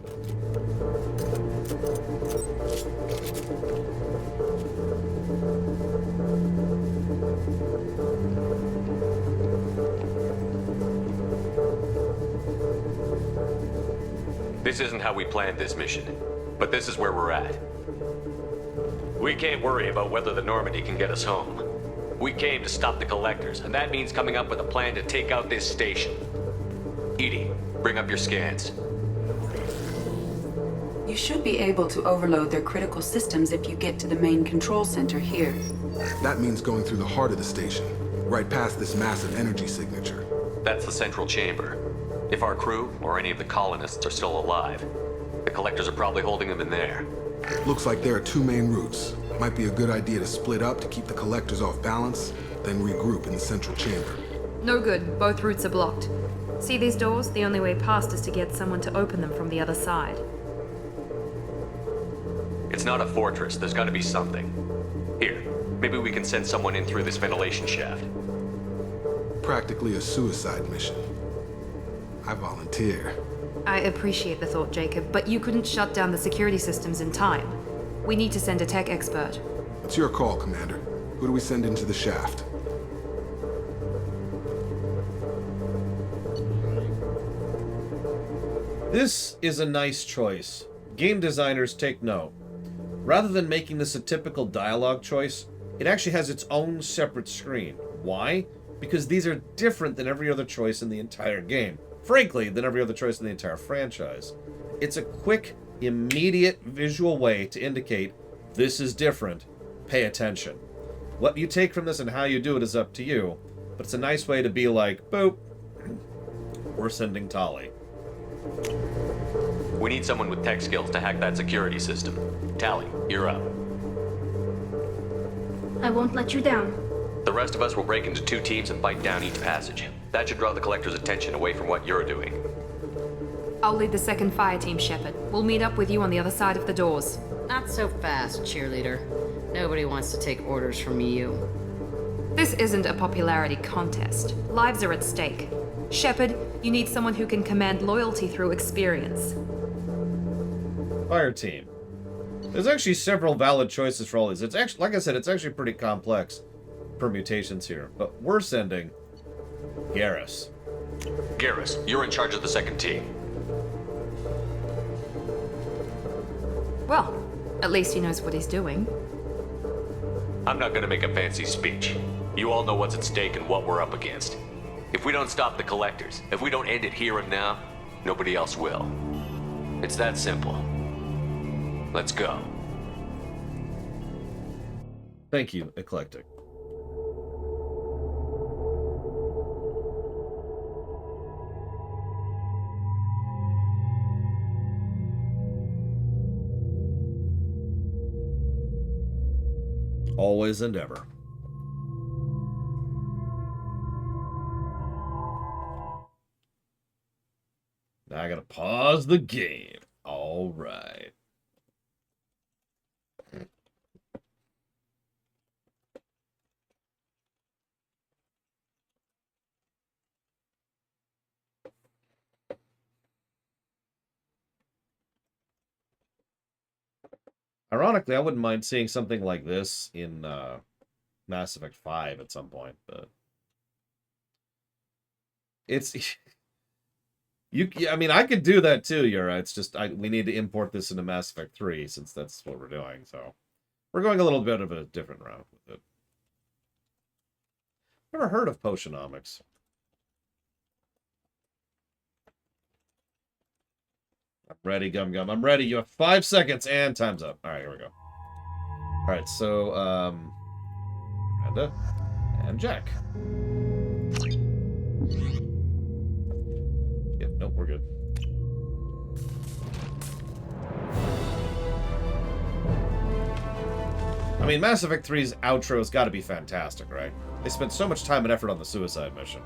This isn't how we planned this mission, but this is where we're at. We can't worry about whether the Normandy can get us home. We came to stop the collectors, and that means coming up with a plan to take out this station. EDI, bring up your scans. You should be able to overload their critical systems if you get to the main control center here. That means going through the heart of the station, right past this massive energy signature. That's the central chamber. If our crew, or any of the colonists, are still alive, the collectors are probably holding them in there. Looks like there are two main routes. Might be a good idea to split up to keep the collectors off balance, then regroup in the central chamber. No good. Both routes are blocked. See these doors? The only way past is to get someone to open them from the other side. It's not a fortress. There's gotta be something. Here, maybe we can send someone in through this ventilation shaft. Practically a suicide mission. I volunteer. I appreciate the thought, Jacob, but you couldn't shut down the security systems in time. We need to send a tech expert. It's your call, Commander. Who do we send into the shaft? This is a nice choice. Game designers take note. Rather than making this a typical dialogue choice, it actually has its own separate screen. Why? Because these are different than every other choice in the entire game. Frankly, than every other choice in the entire franchise. It's a quick, immediate visual way to indicate this is different. Pay attention. What you take from this and how you do it is up to you, but it's a nice way to be like, boop, we're sending Tali. We need someone with tech skills to hack that security system. Tali, you're up. I won't let you down. The rest of us will break into two teams and fight down each passage. That should draw the collector's attention away from what you're doing. I'll lead the second fire team, Shepard. We'll meet up with you on the other side of the doors. Not so fast, cheerleader. Nobody wants to take orders from you. This isn't a popularity contest. Lives are at stake. Shepard, you need someone who can command loyalty through experience. Fire team. There's actually several valid choices for all these. It's actually, like I said, it's actually pretty complex permutations here. But we're sending Garrus. Garrus, you're in charge of the second team. Well, at least he knows what he's doing. I'm not gonna make a fancy speech. You all know what's at stake and what we're up against. If we don't stop the Collectors, if we don't end it here and now, nobody else will. It's that simple. Let's go. Thank you, Eclectic. Always and ever. Now I gotta pause the game. All right. Ironically, I wouldn't mind seeing something like this in Mass Effect 5 at some point, but it's I mean, I could do that too, Yura. It's just we need to import this into Mass Effect 3 since that's what we're doing. So we're going a little bit of a different route with it. Never heard of Potionomics. I'm ready, Gum Gum. I'm ready. You have 5 seconds and time's up. All right, here we go. All right, so Amanda and Jack. Yep, nope, we're good. I mean, Mass Effect 3's outro's got to be fantastic, right? They spent so much time and effort on the suicide mission.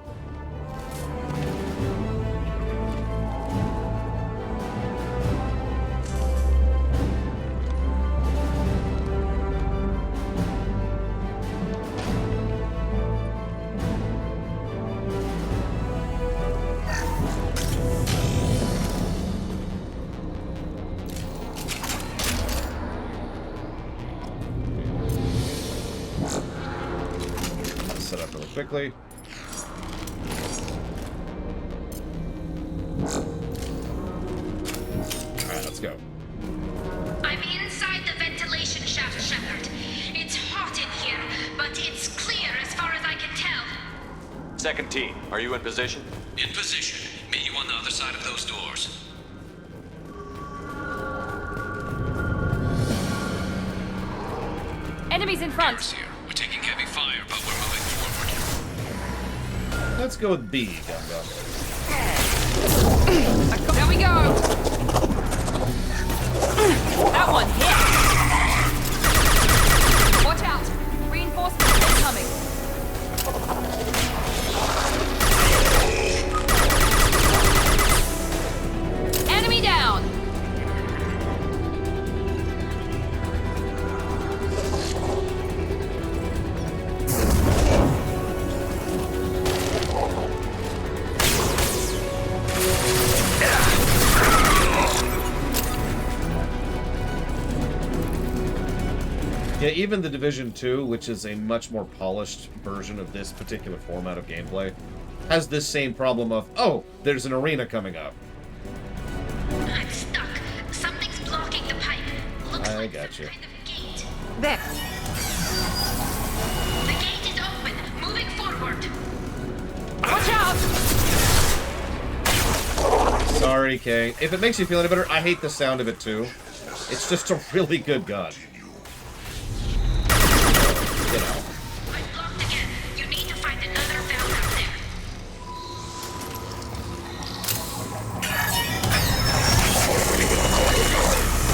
Quickly. Alright, let's go. I'm inside the ventilation shaft, Shepard. It's hot in here, but it's clear as far as I can tell. Second team, are you in position? In position. Meet you on the other side of those doors. Enemies in front. Here. We're taking heavy fire, but we're moving forward. Let's go with B, Gum Gum. There we go. That one hit. Watch out. Reinforcements incoming. Enemy down. Yeah, even the Division 2, which is a much more polished version of this particular format of gameplay, has this same problem of, oh, there's an arena coming up. I'm stuck. Something's blocking the pipe. Looks I like got you. some kind of gate. There. The gate is open. Moving forward. Watch out. Sorry, Kay. If it makes you feel any better, I hate the sound of it too. It's just a really good gun. You know. I'm blocked again. You need to find another valve out there.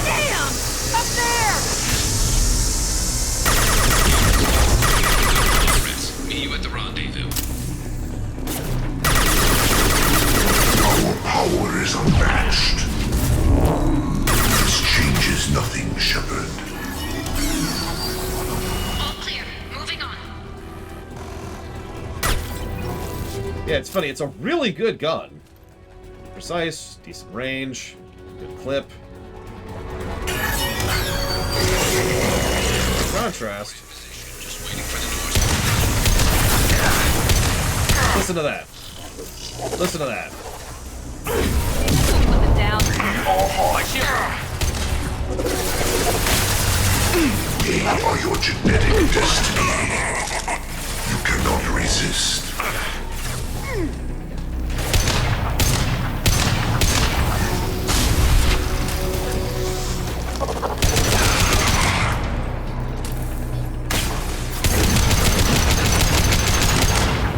Damn! Up there! Chris, meet you at the rendezvous. Our power is unmatched. This changes nothing, Shepard. it's funny. It's a really good gun. Precise, decent range, good clip. Contrast. Listen to that. Listen to that. Down. My ship. We are your genetic destiny. You cannot resist.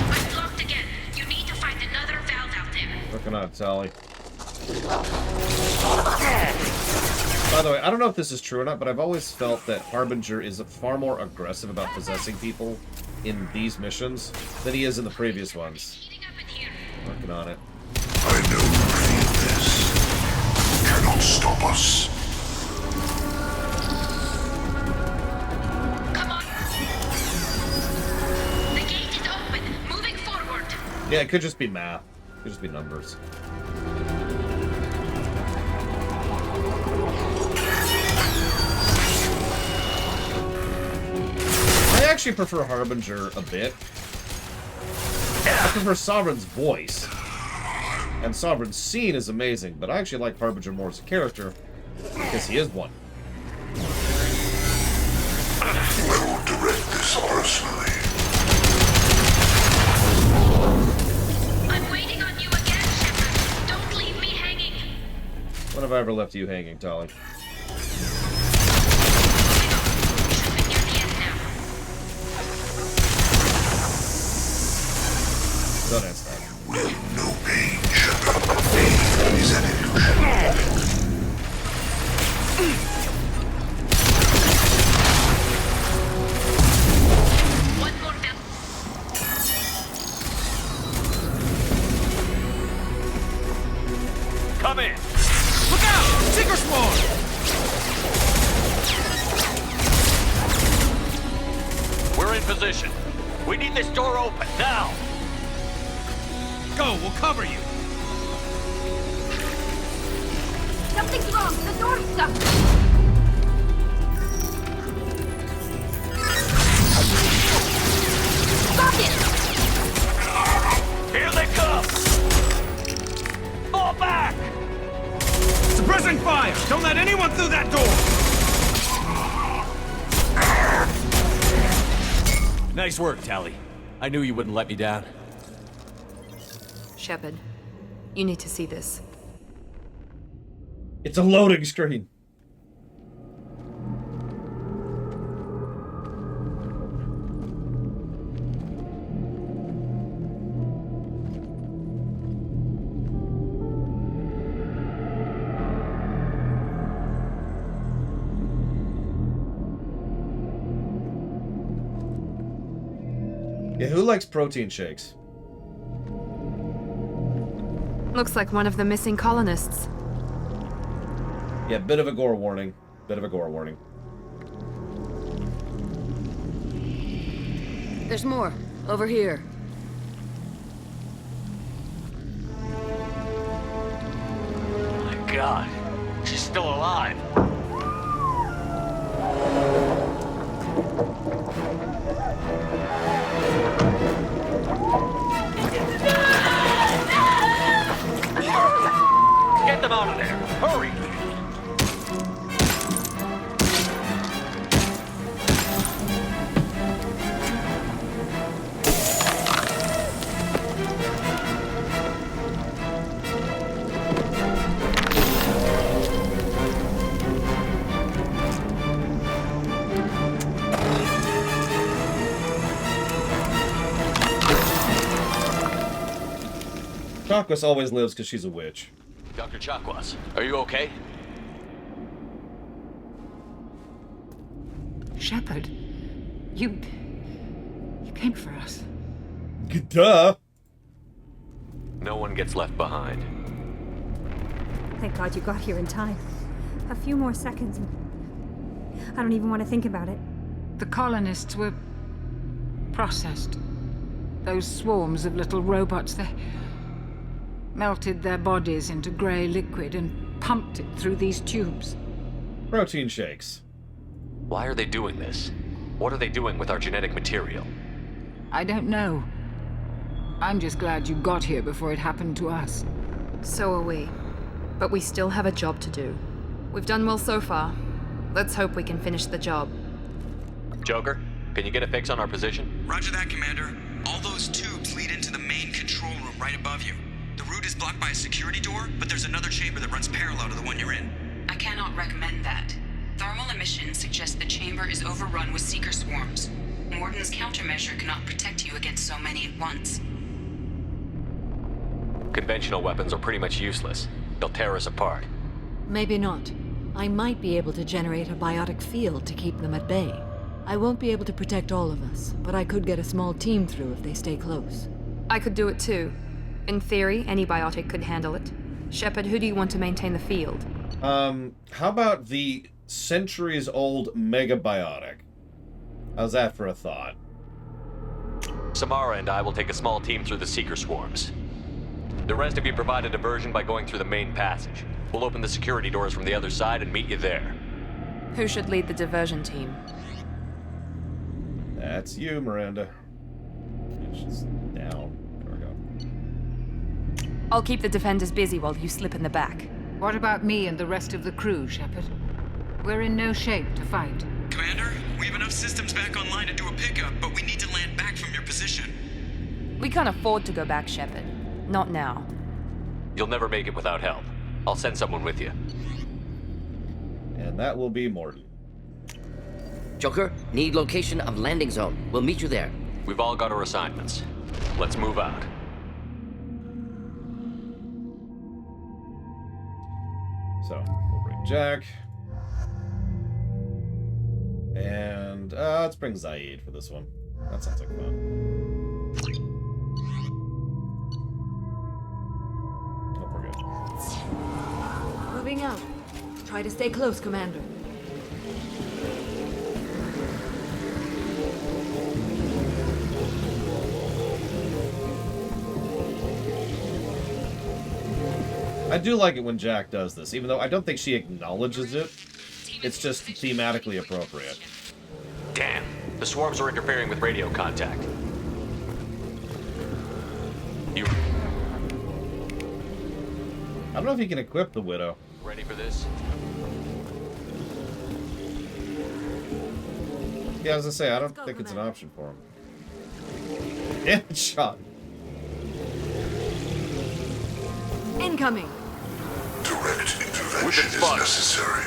I'm blocked again. You need to find another valve out there. Working on it, Sally. By the way, I don't know if this is true or not, but I've always felt that Harbinger is far more aggressive about possessing people in these missions than he is in the previous ones. Working on it. I know you feel this. You cannot stop us. Come on. The gate is open. Moving forward. Yeah, it could just be math. It could just be numbers. I actually prefer Harbinger a bit. I prefer Sovereign's voice. And Sovereign's scene is amazing, but I actually like Harbinger more as a character because he is one. I will direct this personally. I'm waiting on you again, Shepard. Don't leave me hanging. When have I ever left you hanging, Tali? Don't answer that. Will no pain, Shepard. Pain is an illusion. One more valve. Come in. Look out! Tinker Spawn! We're in position. We need this door open now. Go, we'll cover you. Something's wrong. The door's stuck. Stop it! Here they come. Fall back. Suppressing fire! Don't let anyone through that door! Nice work, Tali. I knew you wouldn't let me down. Shepard, you need to see this. It's a loading screen. Yeah, who likes protein shakes? Looks like one of the missing colonists. Yeah, bit of a gore warning. Bit of a gore warning. There's more. Over here. My God, she's still alive. Get them out of there! Hurry! Chakwas always lives because she's a witch. Dr. Chakwas, are you okay? Shepard, you came for us. Duh. No one gets left behind. Thank God you got here in time. A few more seconds and I don't even want to think about it. The colonists were processed. Those swarms of little robots, they melted their bodies into grey liquid and pumped it through these tubes. Protein shakes. Why are they doing this? What are they doing with our genetic material? I don't know. I'm just glad you got here before it happened to us. So are we. But we still have a job to do. We've done well so far. Let's hope we can finish the job. Joker, can you get a fix on our position? Roger that, Commander. All those tubes lead into the main control room right above you. The route is blocked by a security door, but there's another chamber that runs parallel to the one you're in. I cannot recommend that. Thermal emissions suggest the chamber is overrun with seeker swarms. Morden's countermeasure cannot protect you against so many at once. Conventional weapons are pretty much useless. They'll tear us apart. Maybe not. I might be able to generate a biotic field to keep them at bay. I won't be able to protect all of us, but I could get a small team through if they stay close. I could do it too. In theory, any biotic could handle it. Shepard, who do you want to maintain the field? How about the centuries-old megabiotic? How's that for a thought? Samara and I will take a small team through the Seeker swarms. The rest of you provide a diversion by going through the main passage. We'll open the security doors from the other side and meet you there. Who should lead the diversion team? That's you, Miranda. She's down. There we go. I'll keep the defenders busy while you slip in the back. What about me and the rest of the crew, Shepard? We're in no shape to fight. Commander, we have enough systems back online to do a pickup, but we need to land back from your position. We can't afford to go back, Shepard. Not now. You'll never make it without help. I'll send someone with you. And that will be Morden. Joker, need location of landing zone. We'll meet you there. We've all got our assignments. Let's move out. So, we'll bring Jack. And, let's bring Zaid for this one. That sounds like fun. Oh, we're good. Moving out. Try to stay close, Commander. I do like it when Jack does this, even though I don't think she acknowledges it. It's just thematically appropriate. Damn. The swarms are interfering with radio contact. You... I don't know if he can equip the Widow. Ready for this? Yeah, as I say, I don't think it's an option for him. Damn shot. Incoming. Direct intervention is necessary.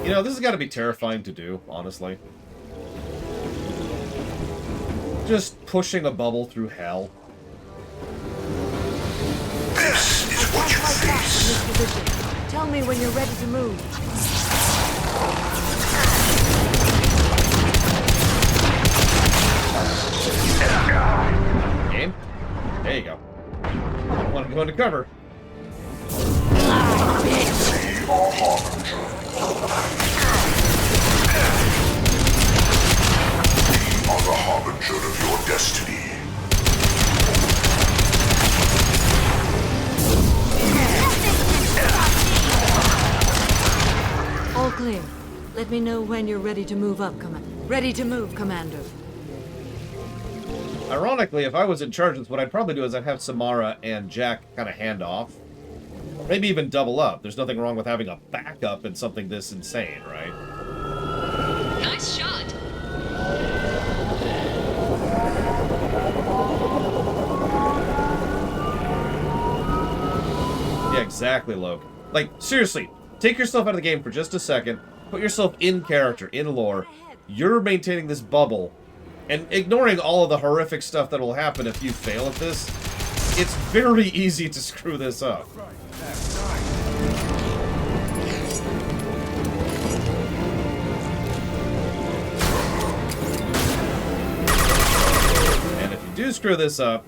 You know, this has got to be terrifying to do, honestly. Just pushing a bubble through hell. This is what you face. Tell me when you're ready to move. Game? There you go. I want to go into cover. We are the harbinger of your destiny. All clear. Let me know when you're ready to move up, Ready to move, Commander. Ironically, if I was in charge of this, what I'd probably do is I'd have Samara and Jack kind of hand off. Maybe even double up. There's nothing wrong with having a backup in something this insane, right? Nice shot. Yeah, exactly, Loke. Like, seriously, take yourself out of the game for just a second. Put yourself in character, in lore. You're maintaining this bubble. And ignoring all of the horrific stuff that will happen if you fail at this, it's very easy to screw this up. And if you do screw this up,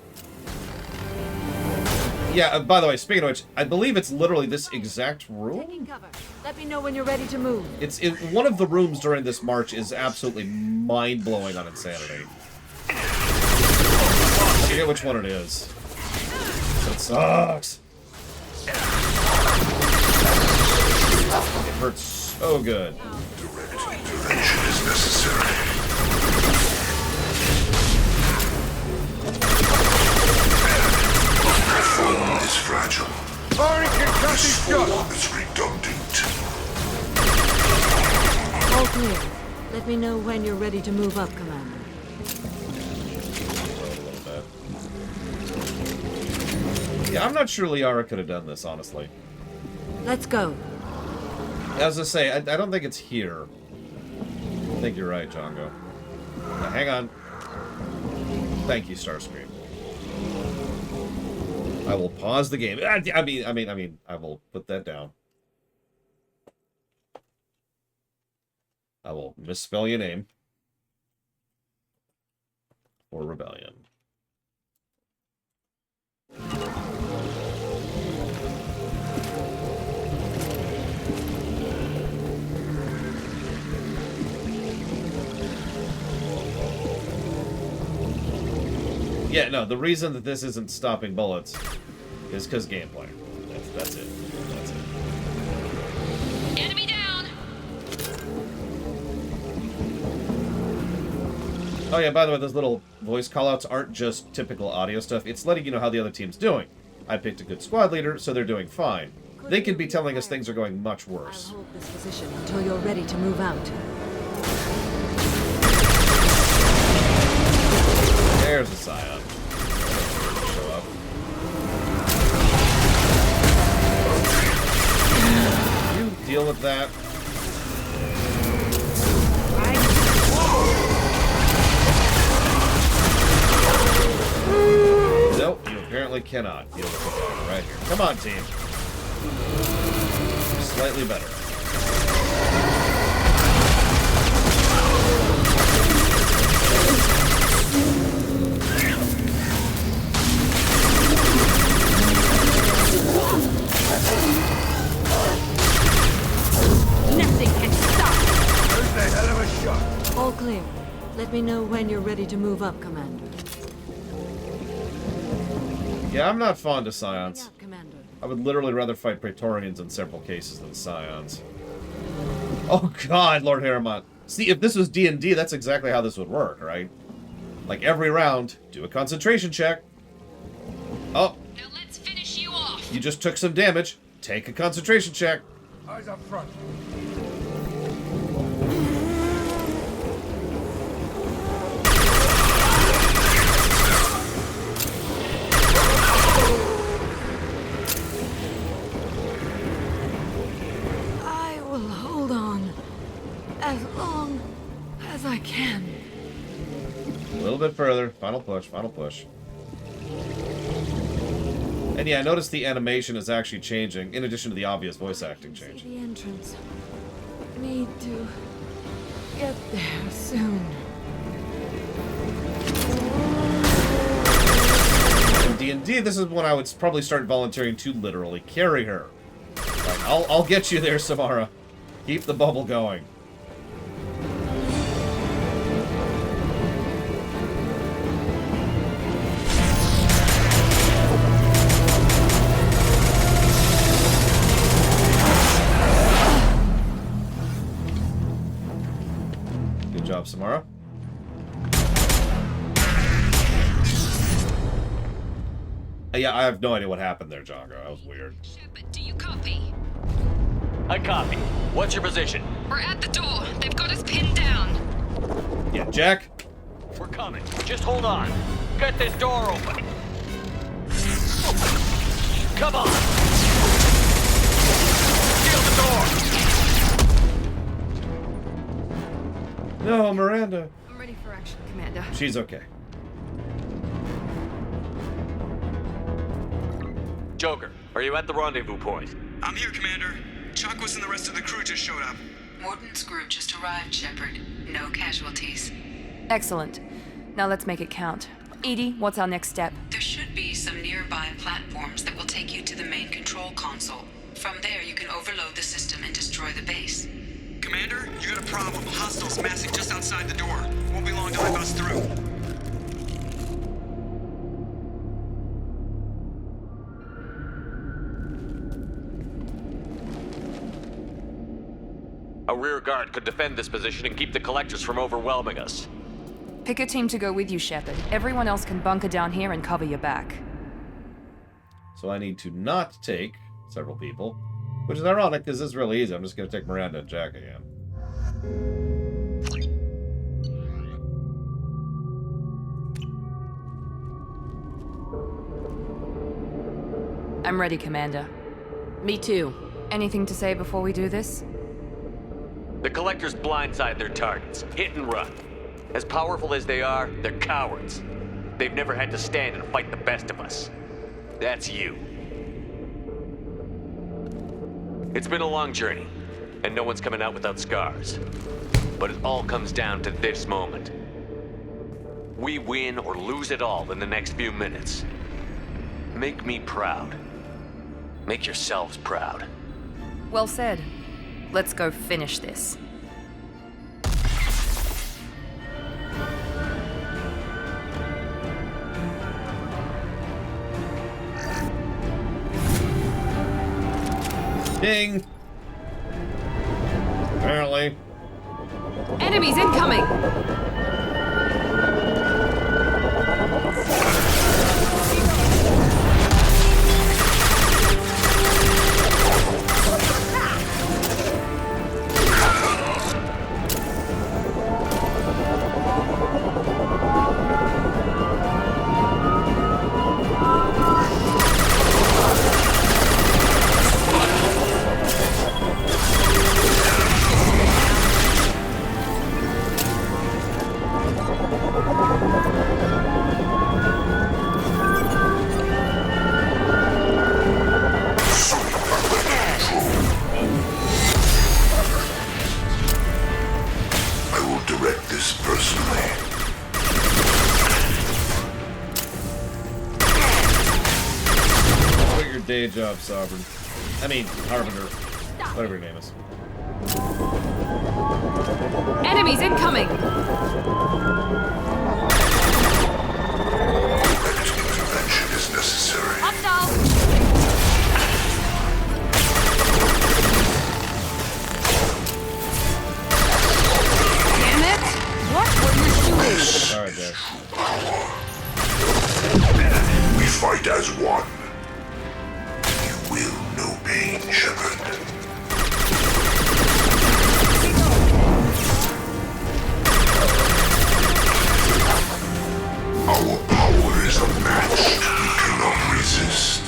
Yeah, by the way, speaking of which, I believe it's literally this exact room. Taking cover. Let me know when you're ready to move. One of the rooms during this march is absolutely mind-blowing on insanity. I forget which one it is. It sucks. It hurts so good. Direct intervention is necessary. The phone is fragile. This form is redundant. All clear. Let me know when you're ready to move up, Commander. Yeah, I'm not sure Liara could have done this, honestly. Let's go. As I say, I don't think it's here. I think you're right, Django. Now, hang on. Thank you, Starscream. I will pause the game. I mean, I will put that down. I will misspell your name. For Rebellion. Yeah, no, the reason that this isn't stopping bullets is because gameplay. That's it. That's it. Enemy down! Oh yeah, by the way, those little voice callouts aren't just typical audio stuff. It's letting you know how the other team's doing. I picked a good squad leader, so they're doing fine. They could be telling us things are going much worse. I'll hold this position until you're ready to move out. There's a Scion. Show up. You deal with that. Nope, you apparently cannot deal with it right here. Come on, team. Slightly better. Nothing can stop! There's the hell of a shot. All clear. Let me know when you're ready to move up, Commander. Yeah, I'm not fond of Scions. Up, Commander. I would literally rather fight Praetorians in several cases than Scions. Oh god, Lord Harriman. See, if this was D&D, that's exactly how this would work, right? Like every round, do a concentration check. Oh. Now let's finish you off. You just took some damage. Take a concentration check. Eyes up front. I will hold on as long as I can. A little bit further. Final push, final push. And yeah, I noticed the animation is actually changing, in addition to the obvious voice acting change. The entrance. Need to get there soon. In D&D, this is when I would probably start volunteering to literally carry her. Like, I'll get you there, Samara. Keep the bubble going. Good job, Samara. Yeah, I have no idea what happened there, Django. That was weird. Shepard, do you copy? I copy. What's your position? We're at the door. They've got us pinned down. Yeah, Jack? We're coming. Just hold on. Get this door open. Come on. Seal the door. No, Miranda. I'm ready for action, Commander. She's okay. Joker, are you at the rendezvous point? I'm here, Commander. Chakwas and the rest of the crew just showed up. Morton's group just arrived, Shepard. No casualties. Excellent. Now let's make it count. Edie, what's our next step? There should be some nearby platforms that will console. From there, you can overload the system and destroy the base. Commander, you got a problem. Hostiles massing just outside the door. Won't be long till I bust through. A rear guard could defend this position and keep the collectors from overwhelming us. Pick a team to go with you, Shepard. Everyone else can bunker down here and cover your back. So I need to not take several people, which is ironic because this is really easy. I'm just going to take Miranda and Jack again. I'm ready, Commander. Me too. Anything to say before we do this? The collectors blindside their targets, hit and run. As powerful as they are, they're cowards. They've never had to stand and fight the best of us. That's you. It's been a long journey, and no one's coming out without scars. But it all comes down to this moment. We win or lose it all in the next few minutes. Make me proud. Make yourselves proud. Well said. Let's go finish this. Ding! Apparently. Enemies incoming! Day job, Sovereign. I mean, Harbinger. Whatever your name is. Enemies incoming! Intervention is necessary. Hostile! Damn it! What were you shooting? Alright, Jack. We fight as one. Will no pain, Shepard. Our power is unmatched. We cannot resist.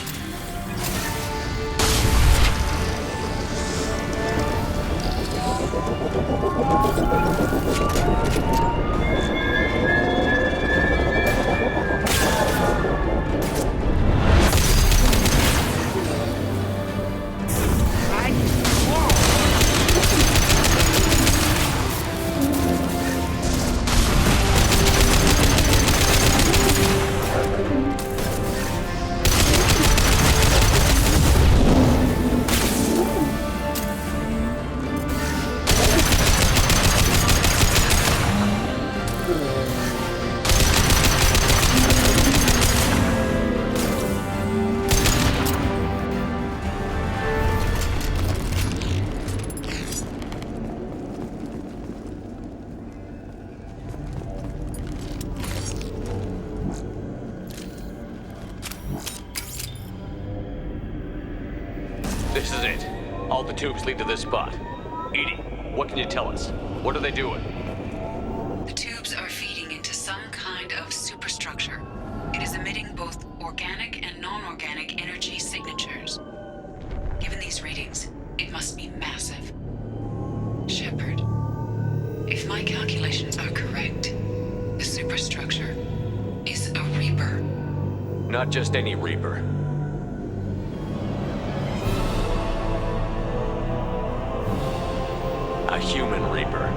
This is it. All the tubes lead to this spot. Edie, what can you tell us? What are they doing? The tubes are feeding into some kind of superstructure. It is emitting both organic and non-organic energy signatures. Given these readings, it must be massive. Shepard, if my calculations are correct, the superstructure is a Reaper. Not just any Reaper. A human Reaper.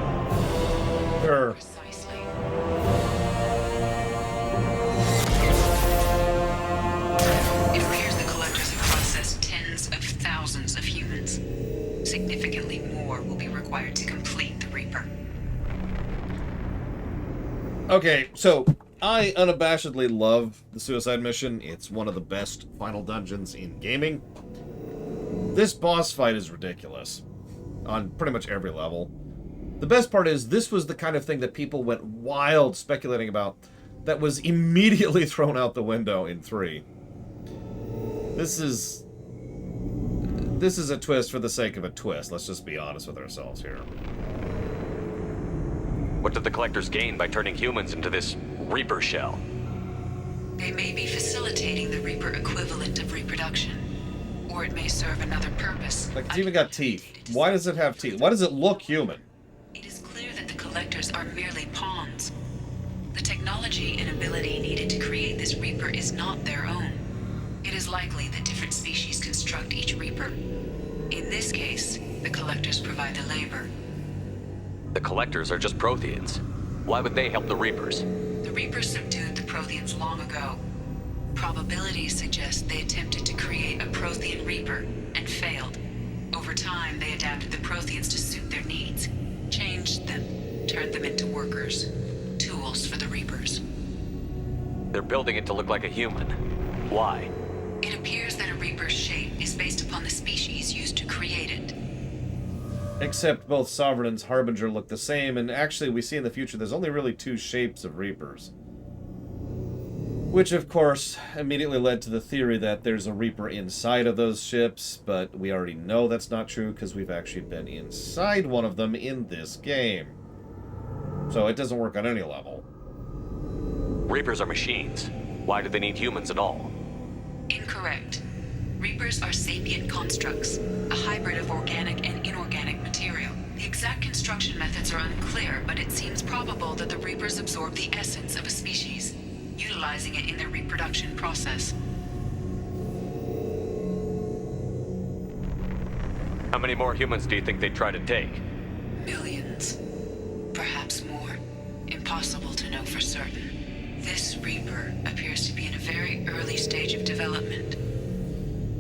Sure. Precisely. It appears the collectors have processed tens of required to complete the Reaper. Okay, so I unabashedly love the Suicide Mission. It's one of the best final dungeons in gaming. This boss fight is ridiculous on pretty much every level. The best part is this was the kind of thing that people went wild speculating about that was immediately thrown out the window in 3. This is a twist for the sake of a twist. Let's just be honest with ourselves here. What did the Collectors gain by turning humans into this Reaper shell? They may be facilitating the Reaper equivalent of reproduction. Or it may serve another purpose. Like, it's even got teeth. Why does it have teeth? Why does it look human? It is clear that the Collectors are merely pawns. The technology and ability needed to create this Reaper is not their own. It is likely that different species construct each Reaper. In this case, the Collectors provide the labor. The Collectors are just Protheans. Why would they help the Reapers? The Reapers subdued the Protheans long ago. Probabilities suggest they attempted to create a Prothean Reaper and failed. Over time, they adapted the Protheans to suit their needs, changed them, turned them into workers, tools for the Reapers. They're building it to look like a human. Why? It appears that a Reaper's shape is based upon the species used to create it. Except both Sovereign and Harbinger look the same, and actually we see in the future there's only really 2 shapes of Reapers. Which, of course, immediately led to the theory that there's a Reaper inside of those ships, but we already know that's not true because we've actually been inside one of them in this game. So it doesn't work on any level. Reapers are machines. Why do they need humans at all? Incorrect. Reapers are sapient constructs, a hybrid of organic and inorganic material. The exact construction methods are unclear, but it seems probable that the Reapers absorb the essence of a species, utilizing it in their reproduction process. How many more humans do you think they'd try to take? Millions. Perhaps more. Impossible to know for certain. This Reaper appears to be in a very early stage of development.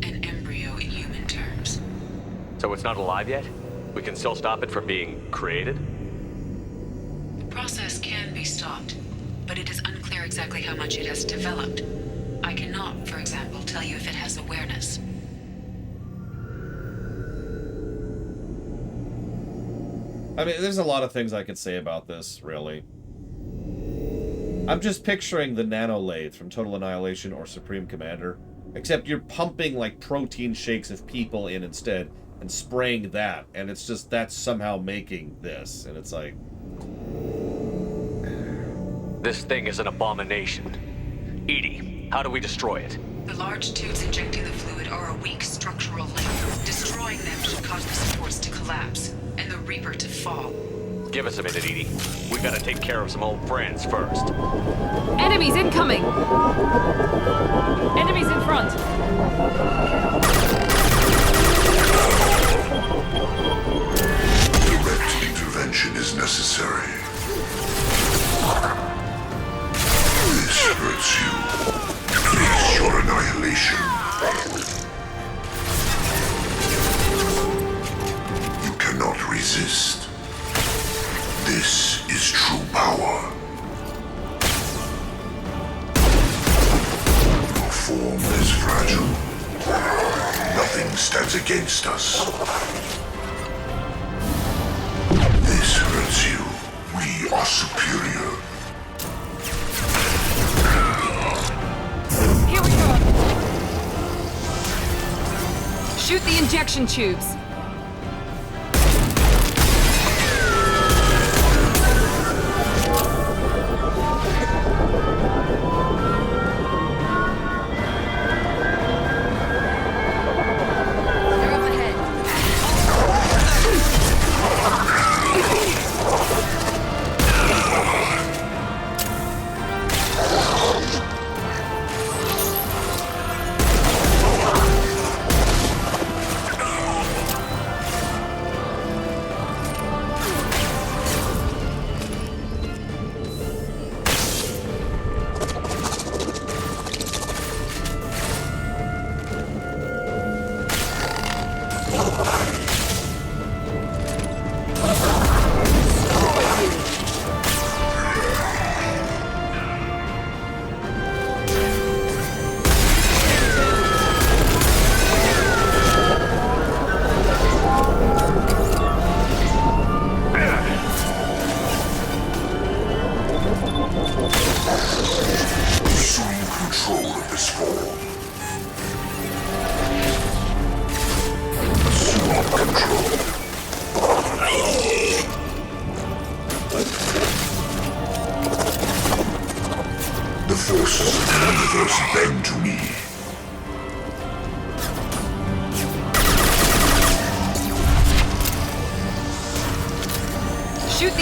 An embryo in human terms. So it's not alive yet? We can still stop it from being created? The process can be stopped, but it is unclear exactly how much it has developed. I cannot, for example, tell you if it has awareness. I mean, there's a lot of things I could say about this, really. I'm just picturing the nano lathe from Total Annihilation or Supreme Commander, except you're pumping like protein shakes of people in instead and spraying that, and it's just that's somehow making this, and it's like... This thing is an abomination. EDI, how do we destroy it? The large tubes injecting the fluid are a weak structural link. Destroying them should cause the supports to collapse, and the Reaper to fall. Give us a minute, EDI. We gotta take care of some old friends first. Enemies incoming! Enemies in front! Direct intervention is necessary. This hurts you. Please your annihilation. You cannot resist. This is true power. Your form is fragile. Nothing stands against us. This hurts you. We are superior. Here we go! Shoot the injection tubes!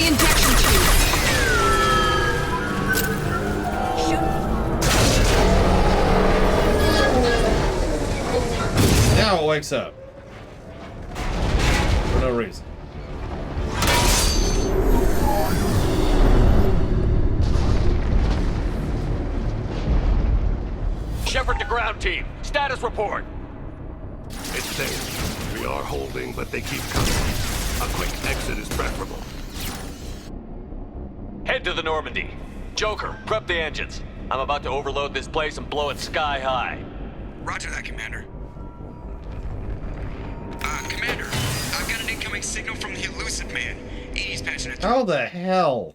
the injection tube! Now it wakes up. For no reason. Shepard to ground team. Status report. It's safe. We are holding, but they keep coming. A quick exit is preferable. Head to the Normandy. Joker, prep the engines. I'm about to overload this place and blow it sky high. Roger that, Commander. Commander, I've got an incoming signal from the Elusive Man. He's patching it through. How the hell?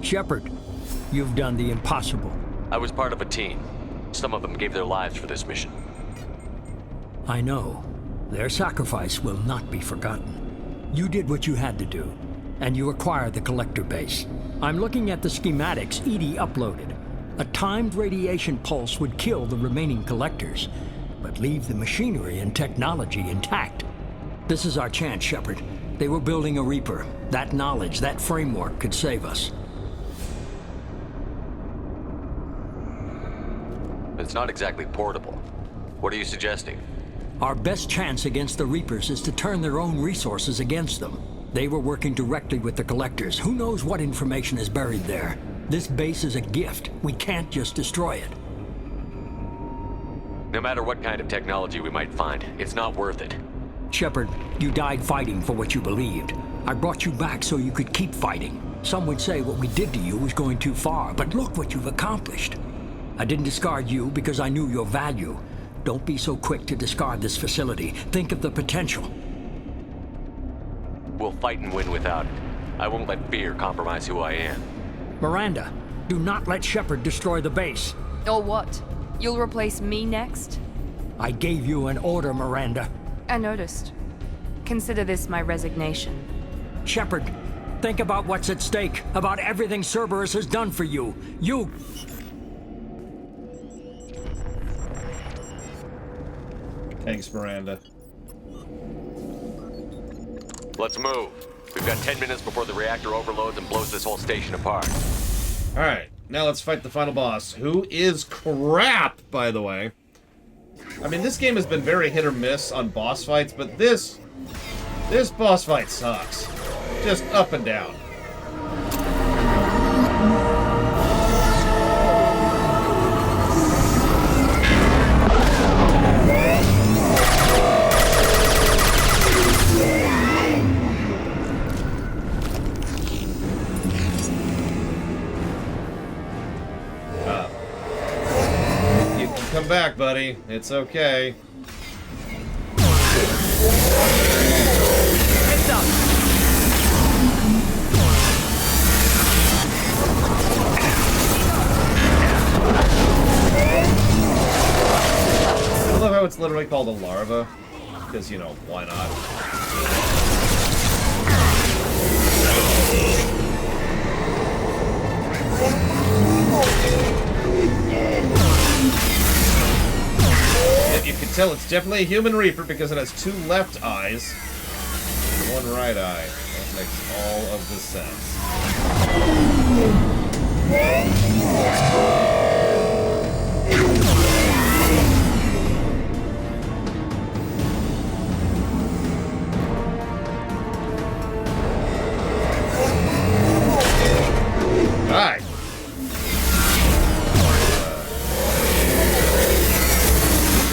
Shepard, you've done the impossible. I was part of a team. Some of them gave their lives for this mission. I know. Their sacrifice will not be forgotten. You did what you had to do, and you acquired the Collector base. I'm looking at the schematics EDI uploaded. A timed radiation pulse would kill the remaining Collectors, but leave the machinery and technology intact. This is our chance, Shepard. They were building a Reaper. That knowledge, that framework could save us. It's not exactly portable. What are you suggesting? Our best chance against the Reapers is to turn their own resources against them. They were working directly with the Collectors. Who knows what information is buried there? This base is a gift. We can't just destroy it. No matter what kind of technology we might find, it's not worth it. Shepard, you died fighting for what you believed. I brought you back so you could keep fighting. Some would say what we did to you was going too far, but look what you've accomplished. I didn't discard you because I knew your value. Don't be so quick to discard this facility. Think of the potential. We'll fight and win without it. I won't let fear compromise who I am. Miranda, do not let Shepard destroy the base. Or what? You'll replace me next? I gave you an order, Miranda. I noticed. Consider this my resignation. Shepard, think about what's at stake, about everything Cerberus has done for you. You... Thanks, Miranda. Let's move. We've got 10 minutes before the reactor overloads and blows this whole station apart. Alright, now let's fight the final boss, who is crap, by the way. I mean, this game has been very hit or miss on boss fights, but this boss fight sucks. Just up and down. Come back, buddy. It's okay. Heads up! I love how it's literally called a larva. Because, you know, why not? You can tell it's definitely a human Reaper because it has 2 left eyes and 1 right eye. That makes all of the sense. Alright.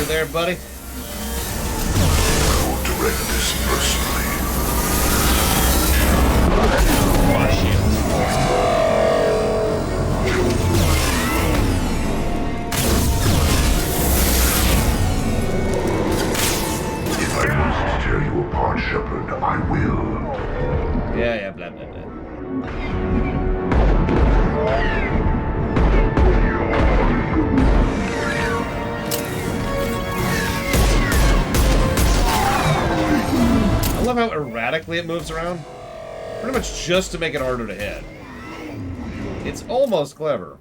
There, buddy. I will direct this personally. My shield. If I must tear you apart, Shepard, I will. Yeah, blah, blah, blah. I love how erratically it moves around. Pretty much just to make it harder to hit. It's almost clever.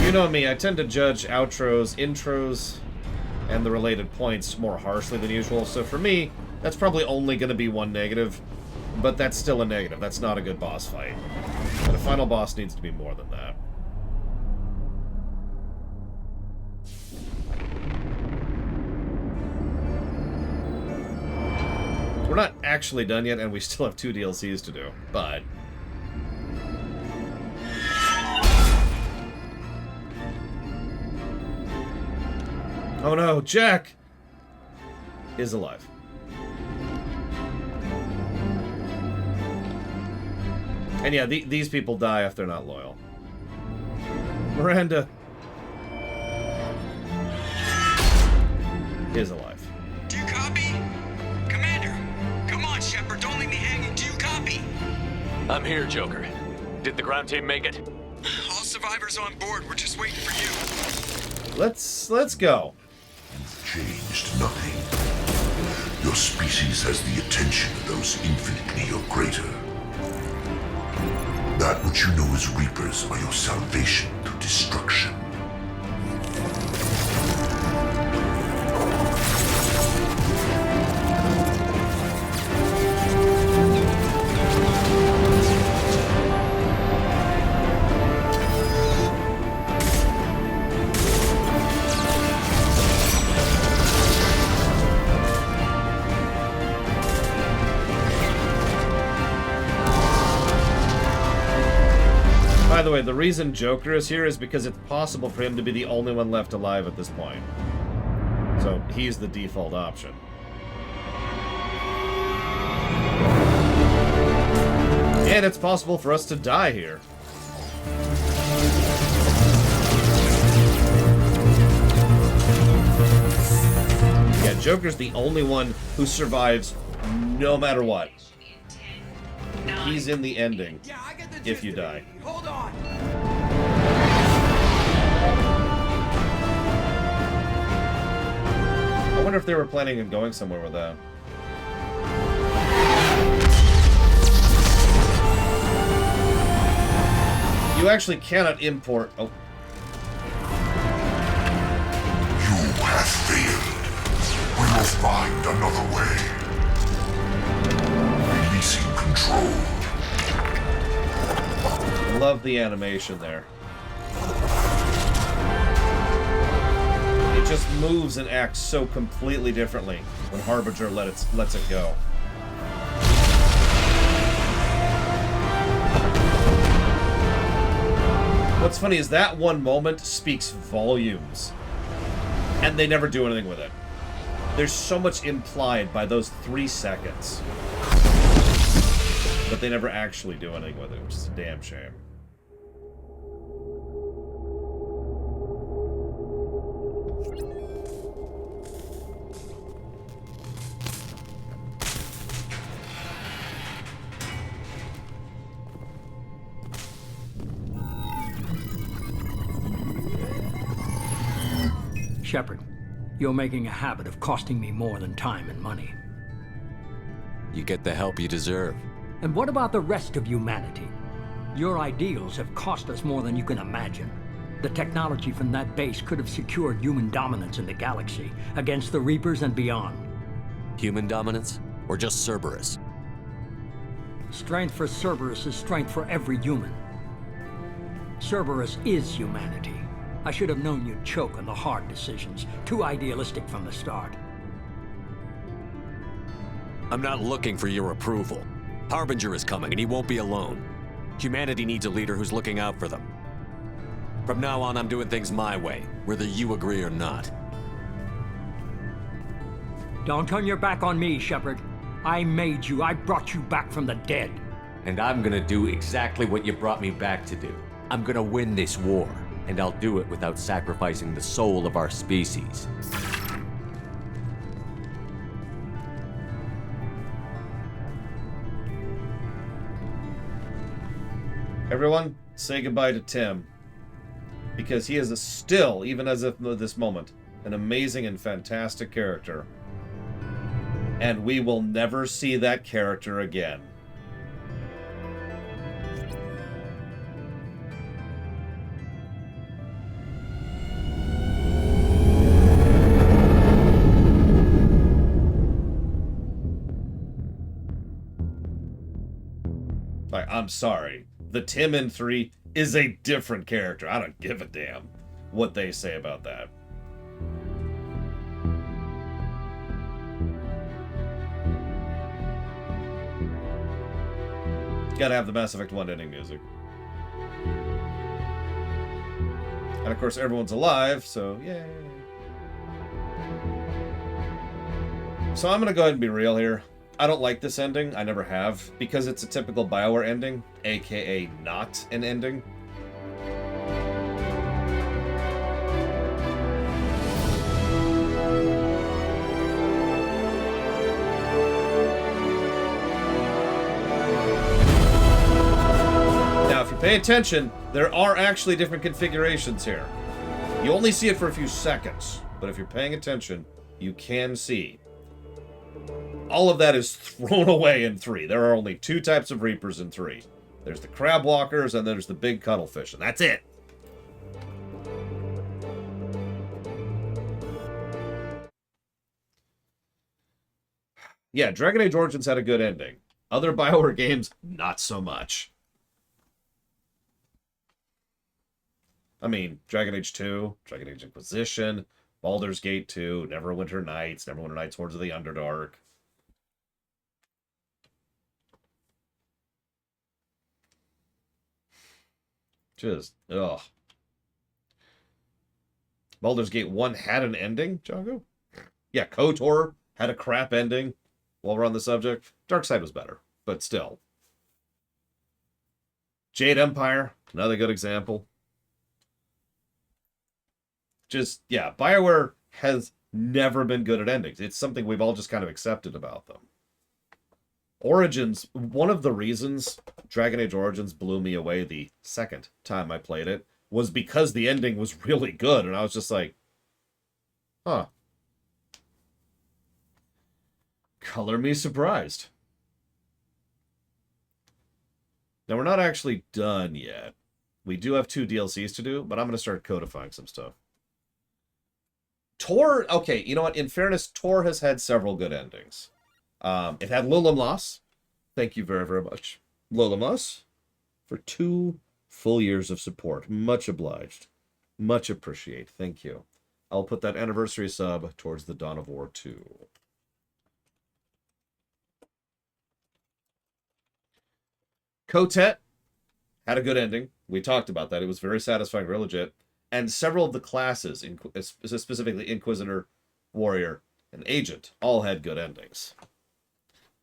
You know me, I tend to judge outros, intros, and the related points more harshly than usual, so for me, that's probably only going to be one negative, but that's still a negative. That's not a good boss fight. And a final boss needs to be more than that. We're not actually done yet, and we still have 2 DLCs to do, but... Oh no, Jack is alive. And yeah, these people die if they're not loyal. Miranda is alive. Do you copy? Commander, come on, Shepard, don't leave me hanging. Do you copy? I'm here, Joker. Did the ground team make it? All survivors on board. We're just waiting for you. Let's go. You've changed nothing. Your species has the attention of those infinitely or greater. That which you know as Reapers are your salvation through destruction. By the way, the reason Joker is here is because it's possible for him to be the only one left alive at this point. So he's the default option. And it's possible for us to die here. Yeah, Joker's the only one who survives no matter what. He's in the ending if you die. Hold on. I wonder if they were planning on going somewhere with that. You actually cannot import... Oh. You have failed. We will find another way. Releasing control. Love the animation there. It just moves and acts so completely differently when Harbinger lets it go. What's funny is that one moment speaks volumes, and they never do anything with it. There's so much implied by those 3 seconds, but they never actually do anything with it, which is a damn shame. Shepard, you're making a habit of costing me more than time and money. You get the help you deserve. And what about the rest of humanity? Your ideals have cost us more than you can imagine. The technology from that base could have secured human dominance in the galaxy against the Reapers and beyond. Human dominance? Or just Cerberus? Strength for Cerberus is strength for every human. Cerberus is humanity. I should have known you'd choke on the hard decisions. Too idealistic from the start. I'm not looking for your approval. Harbinger is coming, and he won't be alone. Humanity needs a leader who's looking out for them. From now on, I'm doing things my way, whether you agree or not. Don't turn your back on me, Shepard. I made you. I brought you back from the dead. And I'm gonna do exactly what you brought me back to do. I'm gonna win this war. And I'll do it without sacrificing the soul of our species. Everyone, say goodbye to Tim. Because he is still, even as of this moment, an amazing and fantastic character. And we will never see that character again. Like, I'm sorry. The Tim in 3 is a different character. I don't give a damn what they say about that. Gotta have the Mass Effect 1 ending music. And of course, everyone's alive, so yay. So I'm gonna go ahead and be real here. I don't like this ending. I never have, because it's a typical BioWare ending, aka not an ending. Now, if you pay attention, there are actually different configurations here. You only see it for a few seconds, but if you're paying attention, you can see. All of that is thrown away in 3. There are only 2 types of Reapers in 3. There's the crab walkers and there's the big cuttlefish, and that's it. Yeah, Dragon Age Origins had a good ending. Other BioWare games, not so much. I mean, Dragon Age 2, Dragon Age Inquisition, Baldur's Gate 2, Neverwinter Nights, Neverwinter Nights Hordes of the Underdark. Just, ugh. Baldur's Gate 1 had an ending, Django? Yeah, KOTOR had a crap ending, while we're on the subject. Darkside was better, but still. Jade Empire, another good example. Just, yeah, BioWare has never been good at endings. It's something we've all just kind of accepted about them. Origins, one of the reasons Dragon Age Origins blew me away the second time I played it was because the ending was really good, and I was just like, huh. Color me surprised. Now, we're not actually done yet. We do have 2 DLCs to do, but I'm going to start codifying some stuff. Tor, okay, you know what? In fairness, Tor has had several good endings. It had Lolam Loss. Thank you very, very much, Lolam Loss, for 2 full years of support. Much obliged. Much appreciate. Thank you. I'll put that anniversary sub towards the Dawn of War 2. Kotet had a good ending. We talked about that. It was very satisfying, very legit. And several of the classes, specifically Inquisitor, Warrior, and Agent, all had good endings.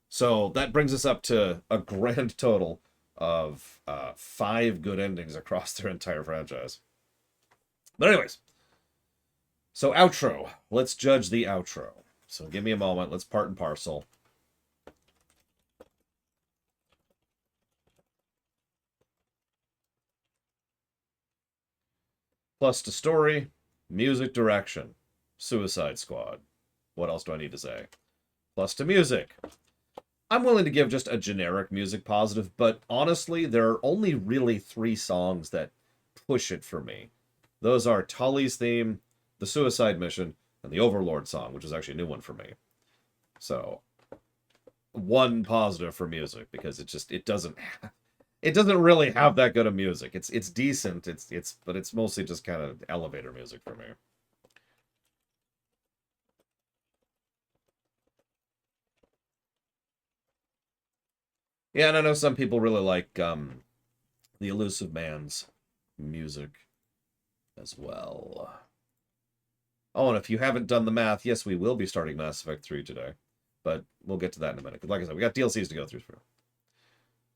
So that brings us up to a grand total of 5 good endings across their entire franchise. But anyways, so outro. Let's judge the outro. So give me a moment. Let's part and parcel. Plus to story, music direction, Suicide Squad. What else do I need to say? Plus to music. I'm willing to give just a generic music positive, but honestly, there are only really 3 songs that push it for me. Those are Tully's theme, the Suicide Mission, and the Overlord song, which is actually a new one for me. So, 1 positive for music, because it doesn't really have that good of music. It's decent, but it's mostly just kind of elevator music for me. Yeah, and I know some people really like the Elusive Man's music as well. Oh, and if you haven't done the math, yes, we will be starting Mass Effect 3 today. But we'll get to that in a minute. Because like I said, we got DLCs to go through.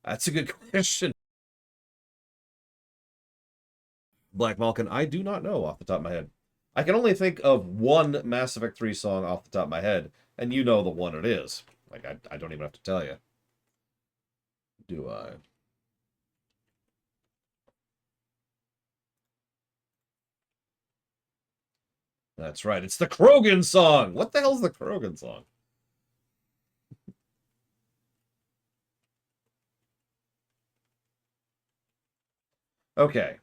That's a good question. Black Malkin, I do not know off the top of my head. I can only think of 1 Mass Effect 3 song off the top of my head, and you know the one it is. Like, I don't even have to tell you. Do I? That's right, it's the Krogan song! What the hell's the Krogan song? Okay.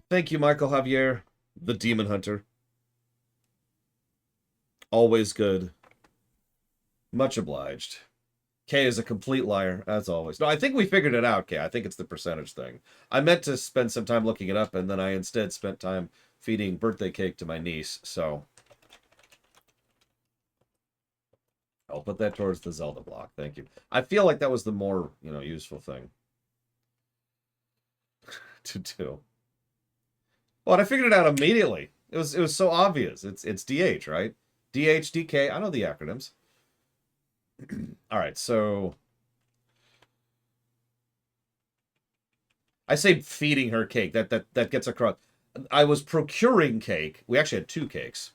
Thank you, Michael Javier, the Demon Hunter. Always good. Much obliged. Kay is a complete liar, as always. No, I think we figured it out, Kay. I think it's the percentage thing. I meant to spend some time looking it up, and then I instead spent time feeding birthday cake to my niece, so... I'll put that towards the Zelda block. Thank you. I feel like that was the more, you know, useful thing to do. Well, and I figured it out immediately. It was so obvious. It's DH, right? DH, DK. I know the acronyms. All right, so I say feeding her cake. That gets across. I was procuring cake. We actually had 2 cakes,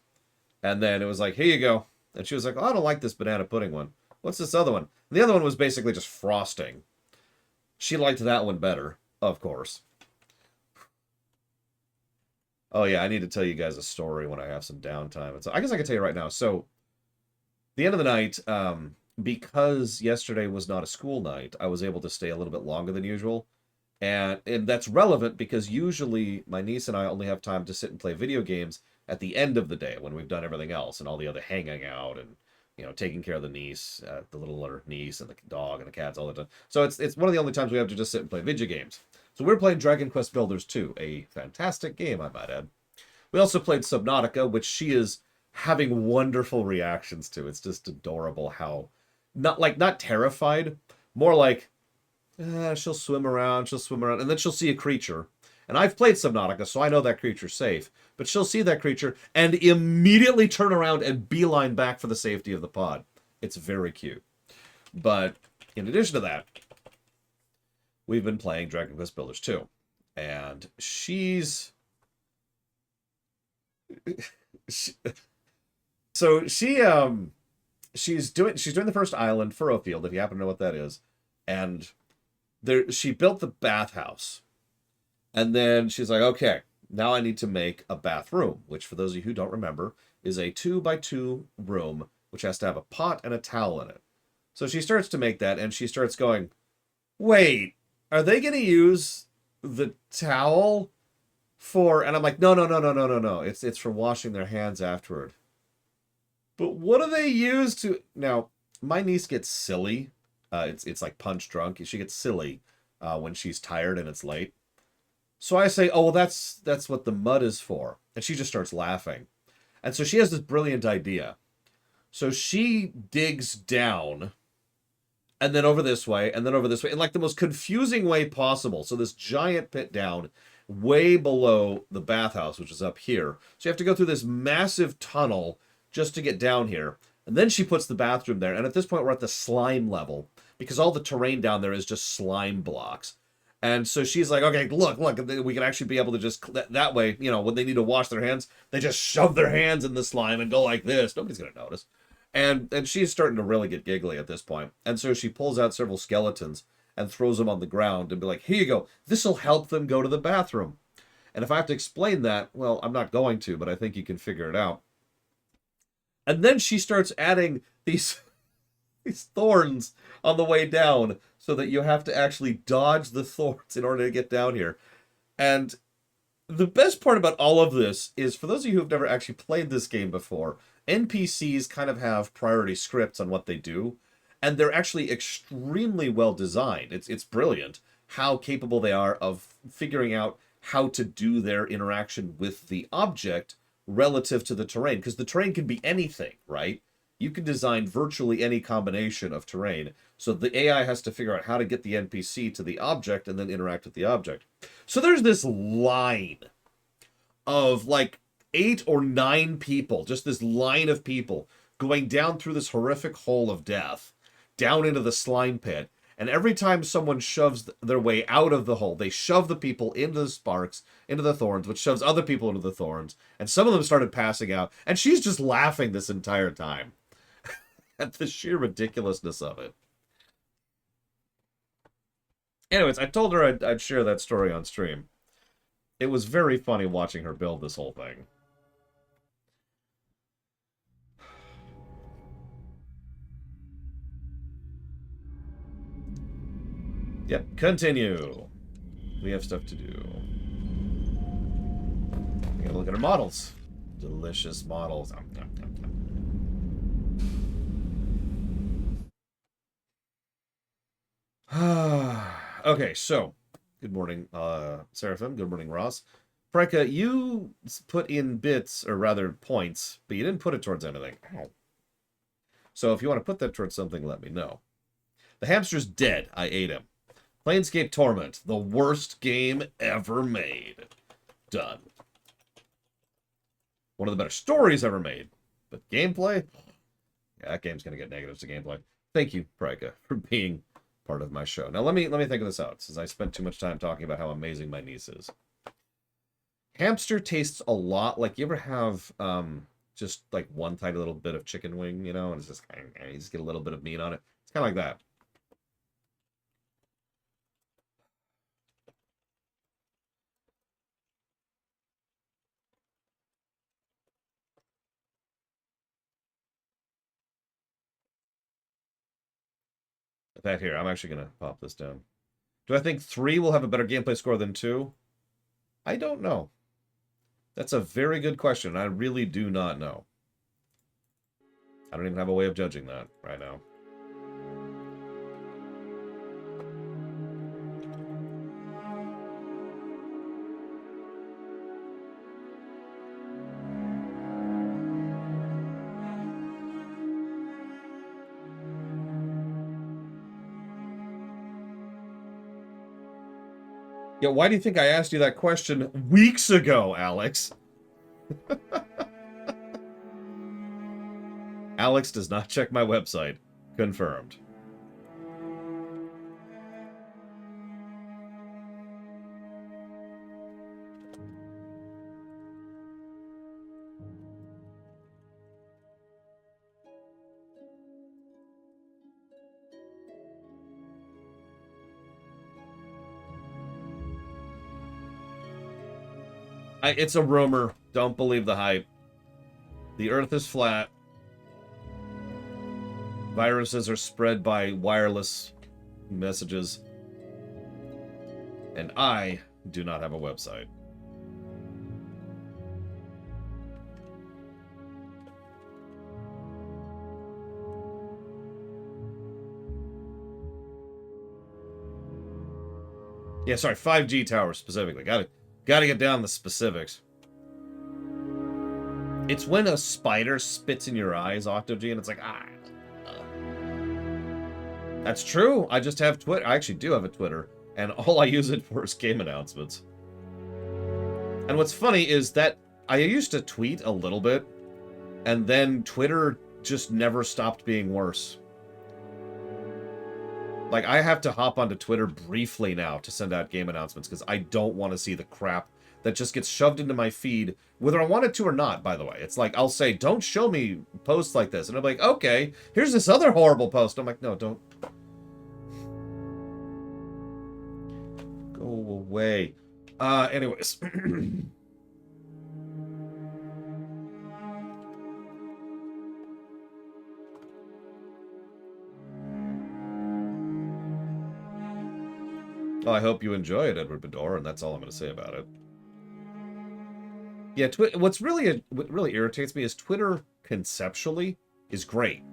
and then it was like, here you go. And she was like, oh, I don't like this banana pudding one. What's this other one? And the other one was basically just frosting. She liked that one better, of course. Oh yeah, I need to tell you guys a story when I have some downtime. I guess I can tell you right now. So, the end of the night. Because yesterday was not a school night, I was able to stay a little bit longer than usual. And that's relevant because usually my niece and I only have time to sit and play video games at the end of the day when we've done everything else and all the other hanging out and, you know, taking care of the niece, the littler niece and the dog and the cats all the time. So it's one of the only times we have to just sit and play video games. So we're playing Dragon Quest Builders 2, a fantastic game, I might add. We also played Subnautica, which she is having wonderful reactions to. It's just adorable how... Not terrified, more like, she'll swim around, and then she'll see a creature. And I've played Subnautica, so I know that creature's safe. But she'll see that creature and immediately turn around and beeline back for the safety of the pod. It's very cute. But in addition to that, we've been playing Dragon Quest Builders 2. And she's doing the first island, Furrowfield, if you happen to know what that is. And she built the bathhouse. And then she's like, okay, now I need to make a bathroom, which for those of you who don't remember, is a 2x2 room, which has to have a pot and a towel in it. So she starts to make that, and she starts going, wait, are they going to use the towel for... And I'm like, no. It's for washing their hands afterward. But what do they use to... Now, my niece gets silly. It's like punch drunk. She gets silly when she's tired and it's late. So I say, oh, well, that's what the mud is for. And she just starts laughing. And so she has this brilliant idea. So she digs down, and then over this way, and then over this way, in like the most confusing way possible. So this giant pit down, way below the bathhouse, which is up here. So you have to go through this massive tunnel just to get down here. And then she puts the bathroom there. And at this point, we're at the slime level because all the terrain down there is just slime blocks. And so she's like, okay, look, we can actually be able to just, that way, you know, when they need to wash their hands, they just shove their hands in the slime and go like this. Nobody's going to notice. And she's starting to really get giggly at this point. And so she pulls out several skeletons and throws them on the ground and be like, here you go. This will help them go to the bathroom. And if I have to explain that, well, I'm not going to, but I think you can figure it out. And then she starts adding these thorns on the way down so that you have to actually dodge the thorns in order to get down here. And the best part about all of this is, for those of you who have never actually played this game before, NPCs kind of have priority scripts on what they do, and they're actually extremely well designed. It's brilliant how capable they are of figuring out how to do their interaction with the object relative to the terrain, because the terrain can be anything, right? You can design virtually any combination of terrain. So the AI has to figure out how to get the NPC to the object and then interact with the object. So there's this line of like 8 or 9 people, just this line of people going down through this horrific hole of death, down into the slime pit. And every time someone shoves their way out of the hole, they shove the people into the sparks, into the thorns, which shoves other people into the thorns. And some of them started passing out. And she's just laughing this entire time at the sheer ridiculousness of it. Anyways, I told her I'd share that story on stream. It was very funny watching her build this whole thing. Yep, continue. We have stuff to do. We gotta look at our models. Delicious models. Okay, so good morning, Seraphim. Good morning, Ross. Prekka, you put in bits, or rather points, but you didn't put it towards anything. Ow. So if you want to put that towards something, let me know. The hamster's dead. I ate him. Planescape Torment, the worst game ever made. Done. One of the better stories ever made. But gameplay? Yeah, that game's going to get negatives to gameplay. Thank you, Prekka, for being part of my show. Now let me think of this out, since I spent too much time talking about how amazing my niece is. Hamster tastes a lot like, you ever have just like one tiny little bit of chicken wing, you know, and it's just you just get a little bit of meat on it. It's kind of like that. That here, I'm actually going to pop this down. Do I think 3 will have a better gameplay score than 2? I don't know. That's a very good question. I really do not know. I don't even have a way of judging that right now. Yeah, why do you think I asked you that question weeks ago, Alex? Alex does not check my website. Confirmed. It's a rumor. Don't believe the hype. The Earth is flat. Viruses are spread by wireless messages. And I do not have a website. Yeah, sorry, 5G towers specifically. Gotta get down the specifics. It's when a spider spits in your eyes, Octo-G, and it's like, That's true. I just have Twitter. I actually do have a Twitter, and all I use it for is game announcements. And what's funny is that I used to tweet a little bit, and then Twitter just never stopped being worse. Like, I have to hop onto Twitter briefly now to send out game announcements, because I don't want to see the crap that just gets shoved into my feed, whether I want it to or not, by the way. It's like, I'll say, don't show me posts like this. And I'm like, okay, here's this other horrible post. I'm like, no, don't. Go away. Anyways. Well, I hope you enjoy it, Edward Bedore, and that's all I'm going to say about it. Yeah, what really irritates me is Twitter conceptually is great.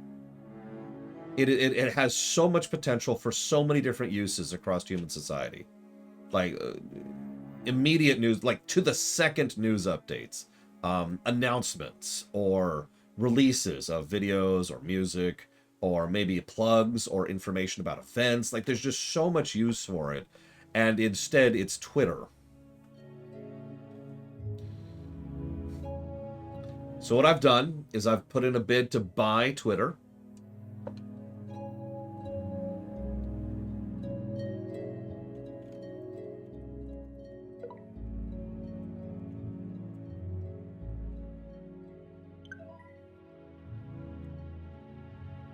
It has so much potential for so many different uses across human society. Like, immediate news, like to-the-second news updates, announcements, or releases of videos or music, or maybe plugs or information about events. Like, there's just so much use for it. And instead, it's Twitter. So what I've done is I've put in a bid to buy Twitter.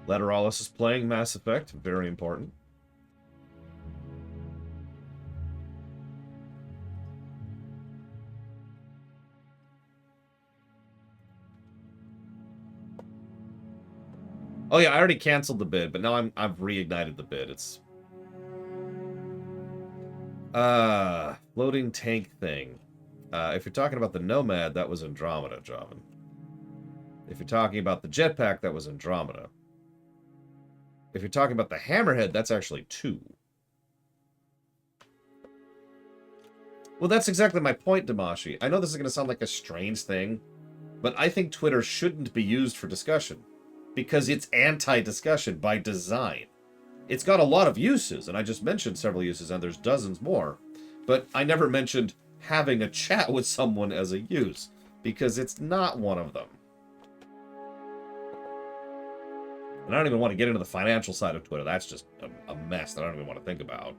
Lateralis is playing Mass Effect, very important. Oh yeah, I already canceled the bid, but now I've reignited the bid. It's floating tank thing. If you're talking about the Nomad, that was Andromeda, Javan. If you're talking about the jetpack, that was Andromeda. If you're talking about the Hammerhead, that's actually 2. Well, that's exactly my point, Damashi. I know this is going to sound like a strange thing, but I think Twitter shouldn't be used for discussion because it's anti-discussion by design. It's got a lot of uses, and I just mentioned several uses, and there's dozens more, but I never mentioned having a chat with someone as a use because it's not one of them. And I don't even want to get into the financial side of Twitter. That's just a mess that I don't even want to think about.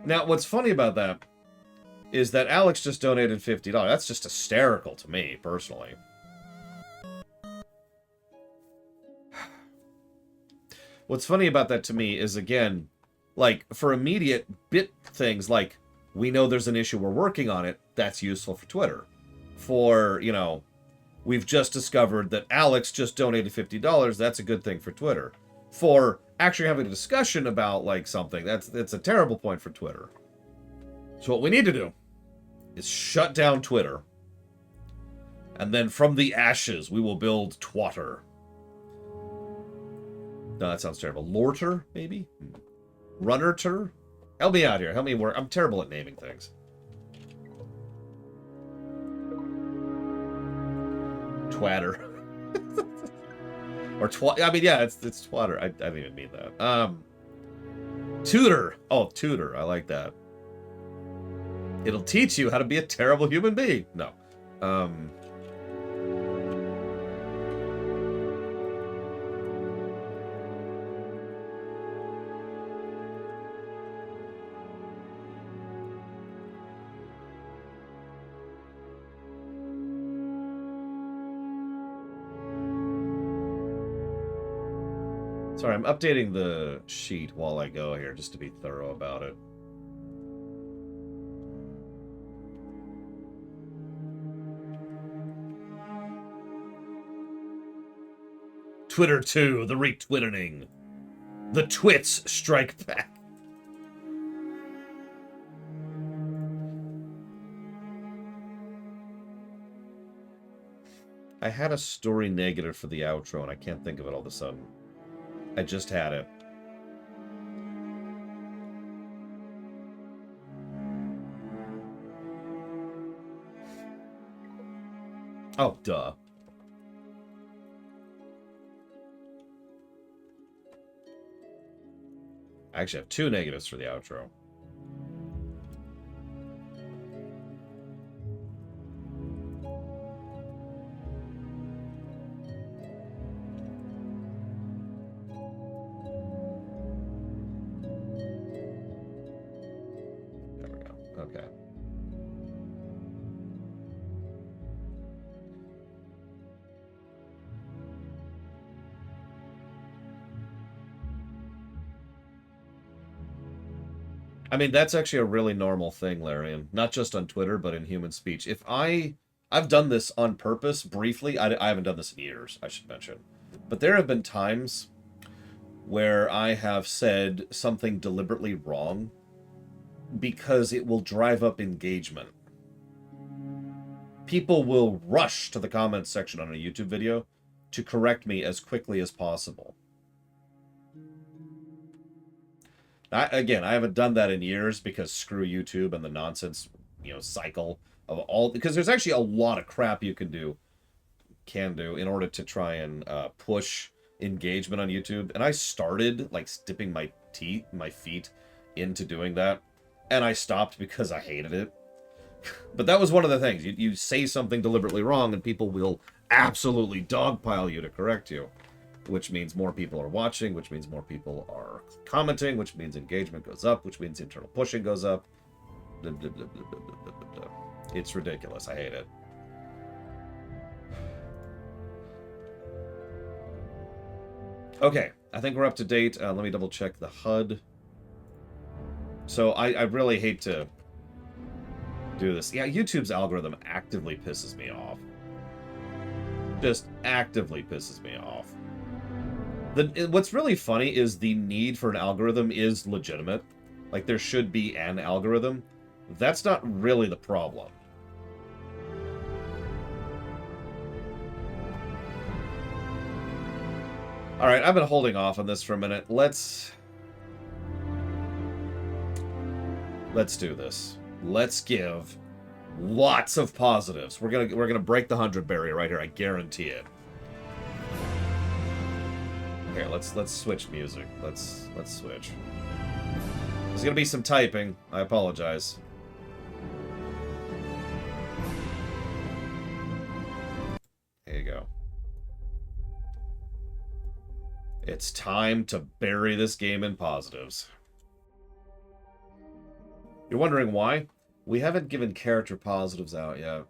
Now, what's funny about that is that Alex just donated $50. That's just hysterical to me, personally. What's funny about that to me is, again, like, for immediate bit things, like, we know there's an issue, we're working on it, that's useful for Twitter. For, you know, we've just discovered that Alex just donated $50, that's a good thing for Twitter. For actually having a discussion about, like, something, that's a terrible point for Twitter. So what we need to do is shut down Twitter. And then from the ashes, we will build Twatter. No, that sounds terrible. Lorter, maybe? Runnerter? Help me out here. Help me work. I'm terrible at naming things. Twatter. Or I mean, yeah, it's Twatter. I didn't even mean that. Tutor. Oh, tutor. I like that. It'll teach you how to be a terrible human being. No. Sorry, I'm updating the sheet while I go here, just to be thorough about it. Twitter 2, the retwittening. The twits strike back. I had a story negative for the outro, and I can't think of it all of a sudden. I just had it. Oh, duh. I actually have 2 negatives for the outro. Okay. I mean, that's actually a really normal thing, Larry, and not just on Twitter, but in human speech. If I've done this on purpose, briefly. I haven't done this in years, I should mention. But there have been times where I have said something deliberately wrong because it will drive up engagement. People will rush to the comments section on a YouTube video to correct me as quickly as possible. Again, I haven't done that in years because screw YouTube and the nonsense, cycle of all... Because there's actually a lot of crap you can do in order to try and push engagement on YouTube. And I started, like, dipping my feet into doing that. And I stopped because I hated it. But that was one of the things. You say something deliberately wrong and people will absolutely dogpile you to correct you. Which means more people are watching, which means more people are commenting, which means engagement goes up, which means internal pushing goes up. Blah, blah, blah, blah, blah, blah, blah, blah. It's ridiculous. I hate it. Okay, I think we're up to date. Let me double check the HUD. So I really hate to do this. Yeah, YouTube's algorithm actively pisses me off. Just actively pisses me off. What's really funny is the need for an algorithm is legitimate. Like, there should be an algorithm. That's not really the problem. Alright, I've been holding off on this for a minute. Let's do this. Let's give lots of positives. We're gonna break the 100 barrier right here, I guarantee it. Here, let's switch music. Let's switch. There's gonna be some typing. I apologize. There you go. It's time to bury this game in positives. You're wondering why? We haven't given character positives out yet.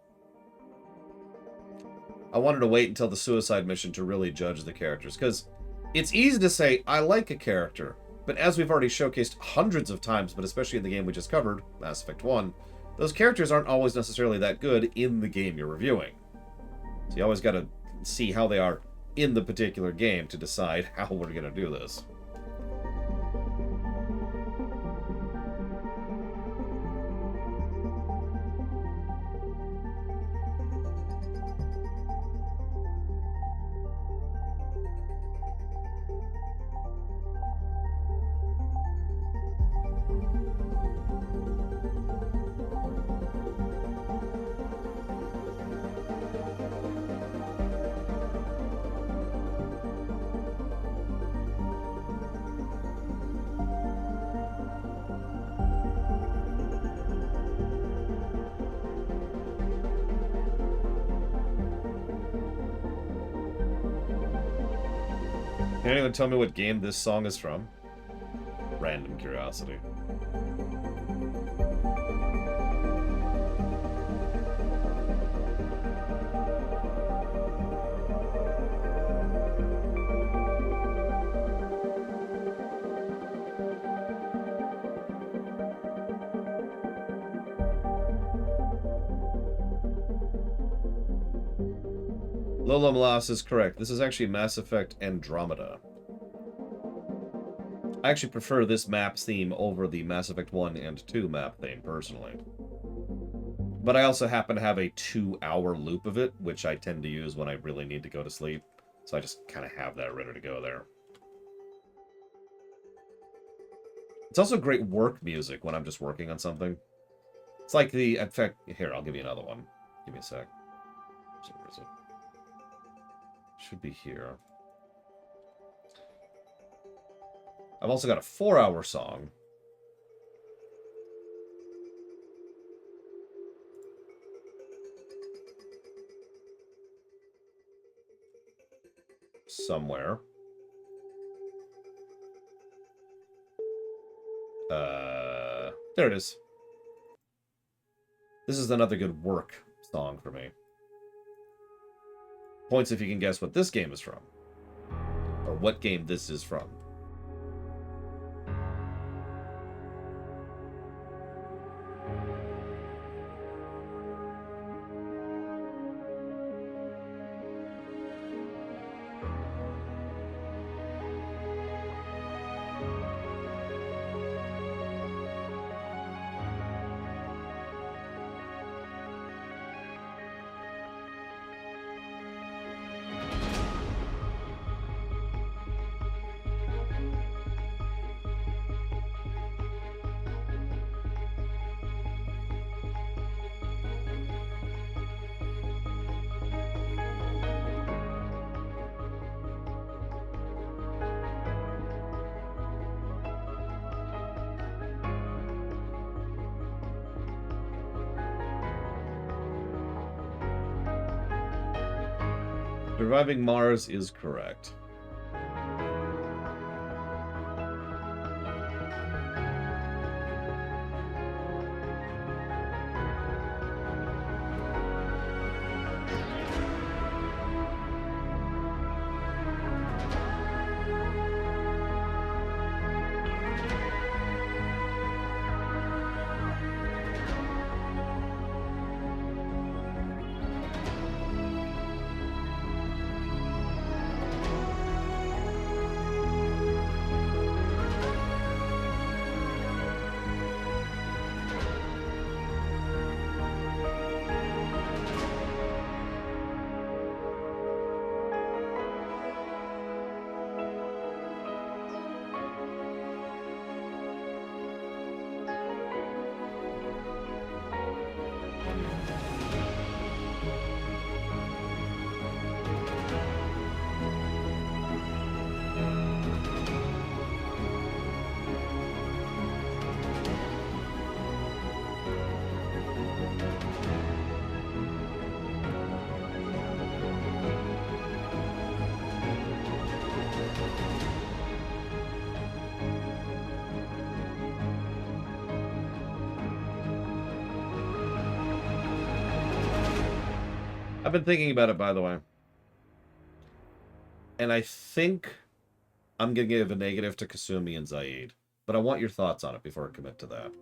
I wanted to wait until the suicide mission to really judge the characters, because it's easy to say, I like a character, but as we've already showcased hundreds of times, but especially in the game we just covered, Mass Effect 1, those characters aren't always necessarily that good in the game you're reviewing. So you always gotta see how they are in the particular game to decide how we're gonna do this. Can anyone tell me what game this song is from? Random curiosity. Lola Malas is correct. This is actually Mass Effect Andromeda. I actually prefer this map theme over the Mass Effect 1 and 2 map theme, personally. But I also happen to have a 2-hour loop of it, which I tend to use when I really need to go to sleep. So I just kind of have that ready to go there. It's also great work music when I'm just working on something. It's like the... In fact, here, I'll give you another one. Give me a sec. Where is it? Should be here. I've also got a 4-hour song. Somewhere. There it is. This is another good work song for me. Points if you can guess what this game is from. Or what game this is from. Surviving Mars is correct. I've been thinking about it, by the way. And I think I'm going to give a negative to Kasumi and Zaid. But I want your thoughts on it before I commit to that.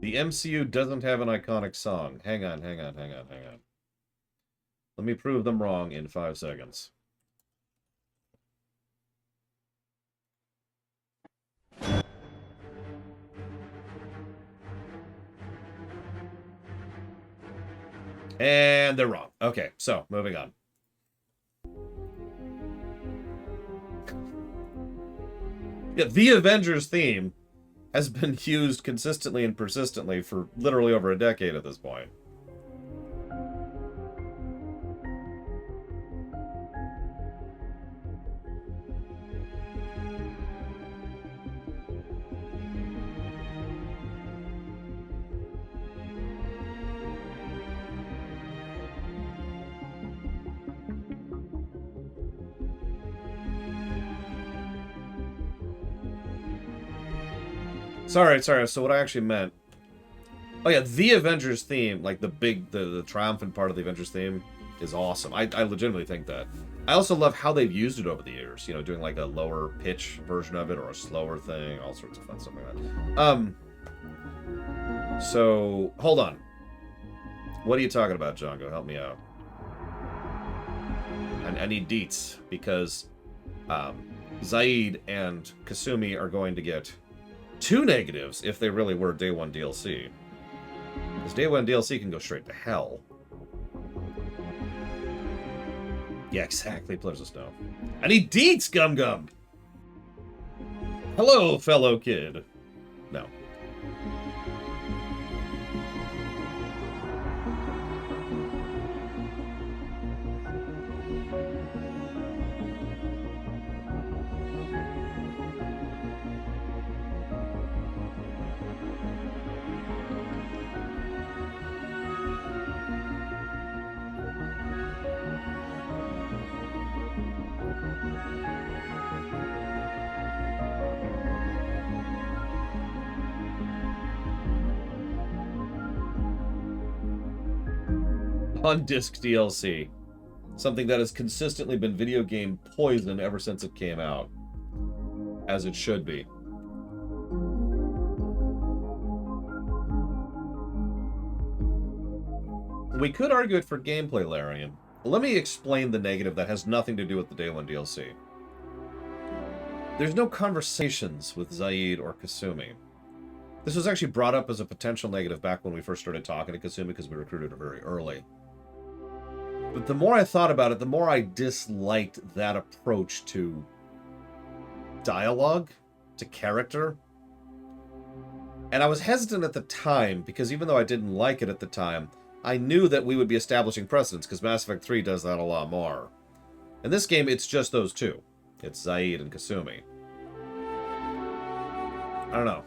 The MCU doesn't have an iconic song. Hang on. Let me prove them wrong in 5 seconds. And they're wrong. Okay, so, moving on. Yeah, the Avengers theme has been used consistently and persistently for literally over a decade at this point. Sorry, so what I actually meant... Oh yeah, the Avengers theme, like the triumphant part of the Avengers theme, is awesome. I legitimately think that. I also love how they've used it over the years, you know, doing like a lower pitch version of it, or a slower thing, all sorts of fun stuff like that. So, hold on. What are you talking about, Django? Help me out. I need deets, because Zaid and Kasumi are going to get 2 negatives if they really were Day 1 DLC. Because Day 1 DLC can go straight to hell. Yeah, exactly, Players of Snow. I need deets, Gum Gum! Hello, fellow kid. No. On disc DLC. Something that has consistently been video game poison ever since it came out. As it should be. We could argue it for gameplay, Larian. Let me explain the negative that has nothing to do with the Day 1 DLC. There's no conversations with Zaid or Kasumi. This was actually brought up as a potential negative back when we first started talking to Kasumi because we recruited her very early. But the more I thought about it, the more I disliked that approach to dialogue, to character. And I was hesitant at the time, because even though I didn't like it at the time, I knew that we would be establishing precedents, because Mass Effect 3 does that a lot more. In this game, it's just those two. It's Zaid and Kasumi. I don't know.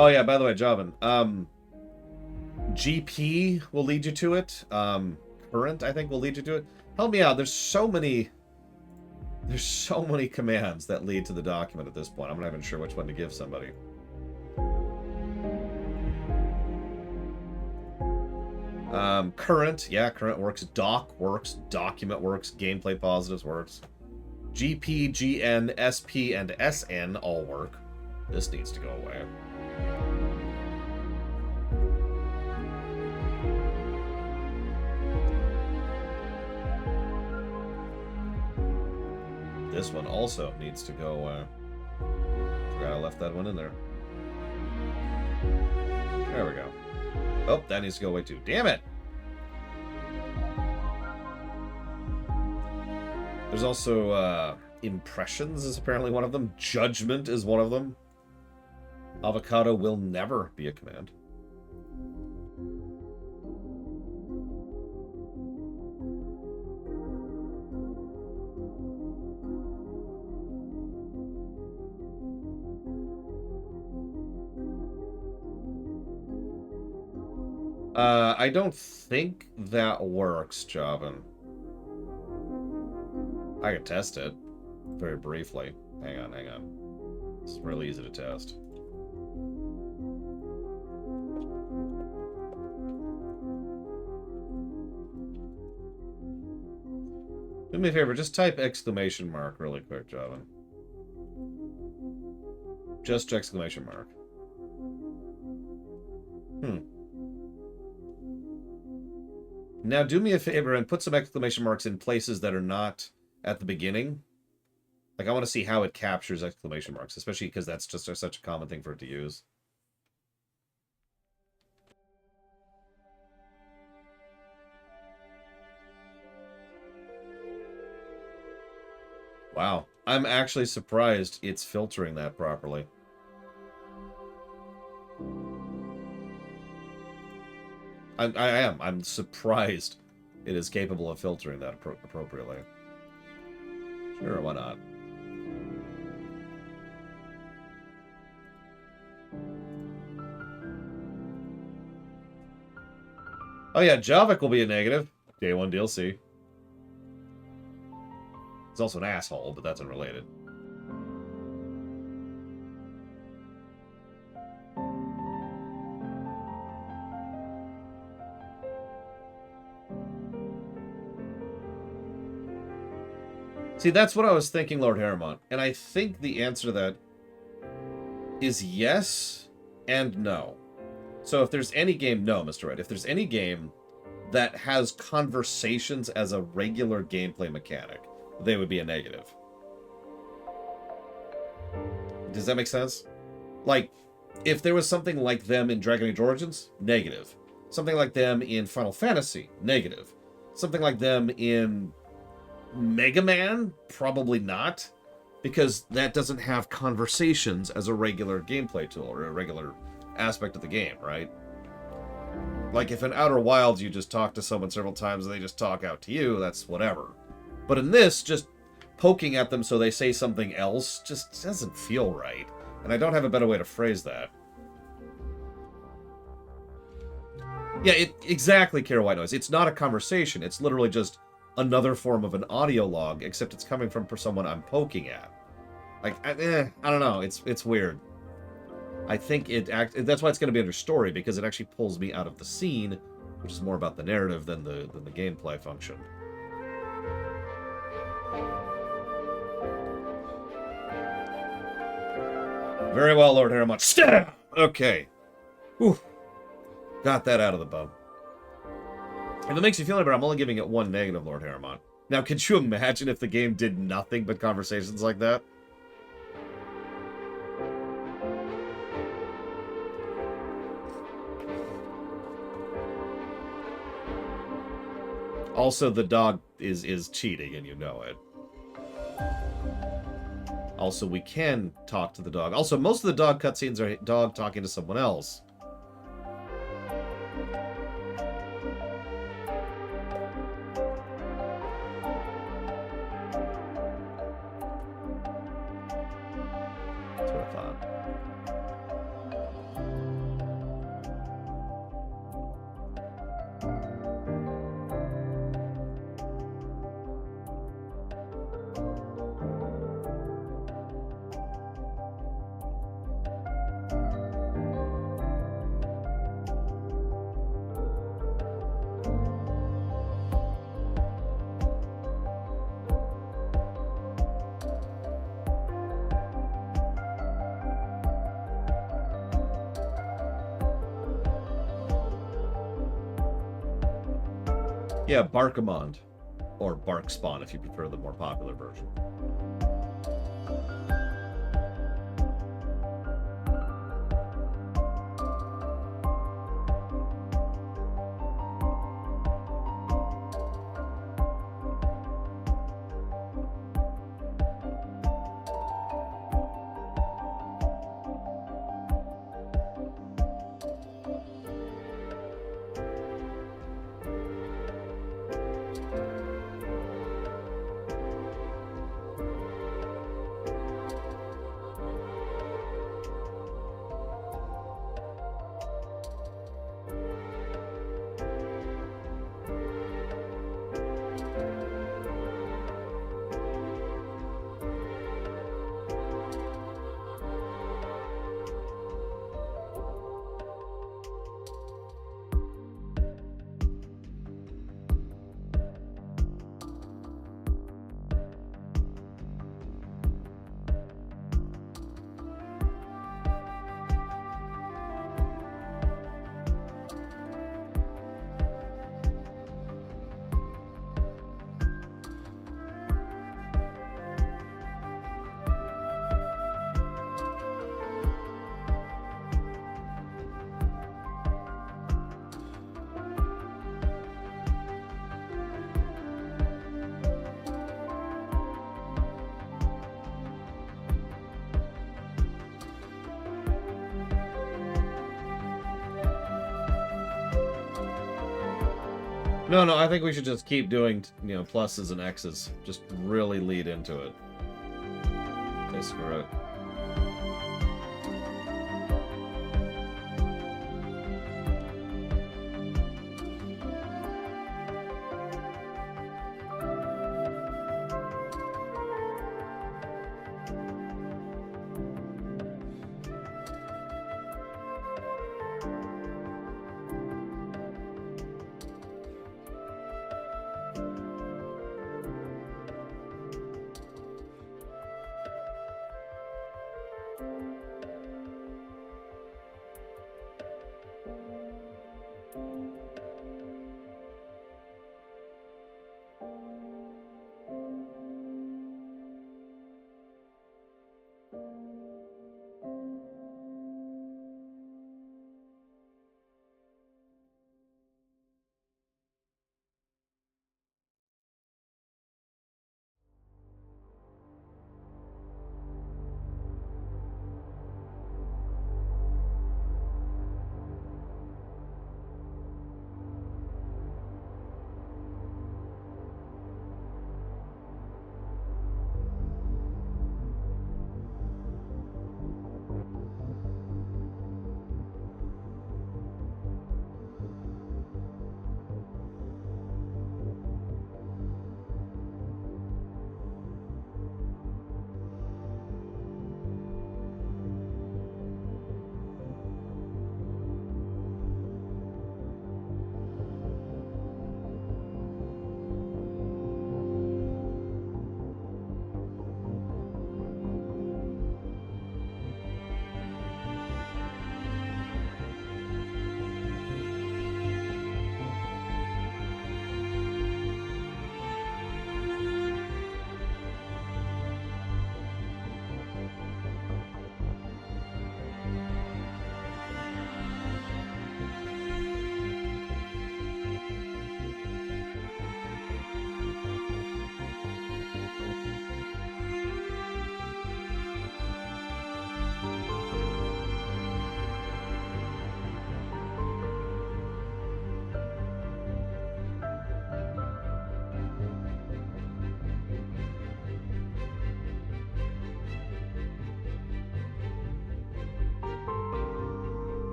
Oh yeah, by the way, Jovan, GP will lead you to it. Current, I think, will lead you to it. Help me out. There's so many commands that lead to the document at this point. I'm not even sure which one to give somebody. Current, yeah, current works. Doc works. Document works. Gameplay positives works. GP, GN, SP, and SN all work. This needs to go away. This one also needs to go, forgot I left that one in there. There we go. Oh, that needs to go away too. Damn it! There's also, Impressions is apparently one of them. Judgment is one of them. Avocado will never be a command. I don't think that works, Javan. I could test it very briefly. Hang on, hang on. It's really easy to test. Do me a favor, just type exclamation mark really quick, Javan. Just exclamation mark. Now do me a favor and put some exclamation marks in places that are not at the beginning. Like, I want to see how it captures exclamation marks, especially because that's just such a common thing for it to use. Wow. I'm actually surprised it's filtering that properly. I am. I'm surprised it is capable of filtering that appropriately. Sure, why not? Oh yeah, Javik will be a negative. Day 1 DLC. He's also an asshole, but that's unrelated. See, that's what I was thinking, Lord Harrimont. And I think the answer to that is yes and no. So if there's any game... No, Mr. Wright. If there's any game that has conversations as a regular gameplay mechanic, they would be a negative. Does that make sense? Like, if there was something like them in Dragon Age Origins, negative. Something like them in Final Fantasy, negative. Something like them in Mega Man, probably not. Because that doesn't have conversations as a regular gameplay tool or a regular aspect of the game, right? Like, if in Outer Wilds you just talk to someone several times and they just talk out to you, that's whatever. But in this, just poking at them so they say something else just doesn't feel right. And I don't have a better way to phrase that. Yeah, exactly, Kara White Noise. It's not a conversation. It's literally just another form of an audio log, except it's coming from someone I'm poking at. Like, I don't know. It's weird. I think that's why it's going to be under story, because it actually pulls me out of the scene, which is more about the narrative than the gameplay function. Very well, Lord Harrimont. Stab! Okay. Whew. Got that out of the bum. If it makes you feel any better, I'm only giving it 1 negative, Lord Harrimont. Now, could you imagine if the game did nothing but conversations like that? Also, the dog is cheating, and you know it. Also, we can talk to the dog. Also, most of the dog cutscenes are dog talking to someone else. That's what I thought. Yeah, Barkamond. Or Barkspawn, if you prefer the more popular version. No, I think we should just keep doing, you know, pluses and X's. Just really lead into it. Okay, screw it.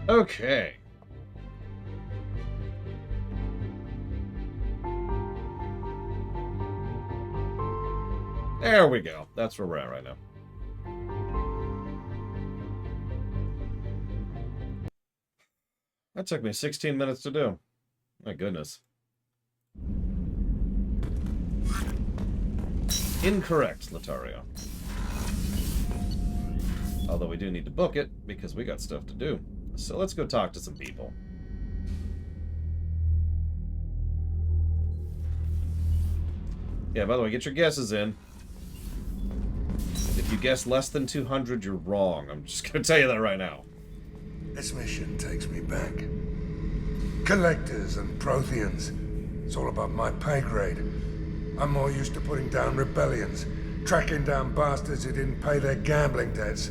Okay. There we go. That's where we're at right now. That took me 16 minutes to do. My goodness. Incorrect, Latario. Although we do need to book it, because we got stuff to do. So let's go talk to some people. Yeah, by the way, get your guesses in. If you guess less than 200, you're wrong. I'm just going to tell you that right now. This mission takes me back. Collectors and Protheans. It's all about my pay grade. I'm more used to putting down rebellions, tracking down bastards who didn't pay their gambling debts.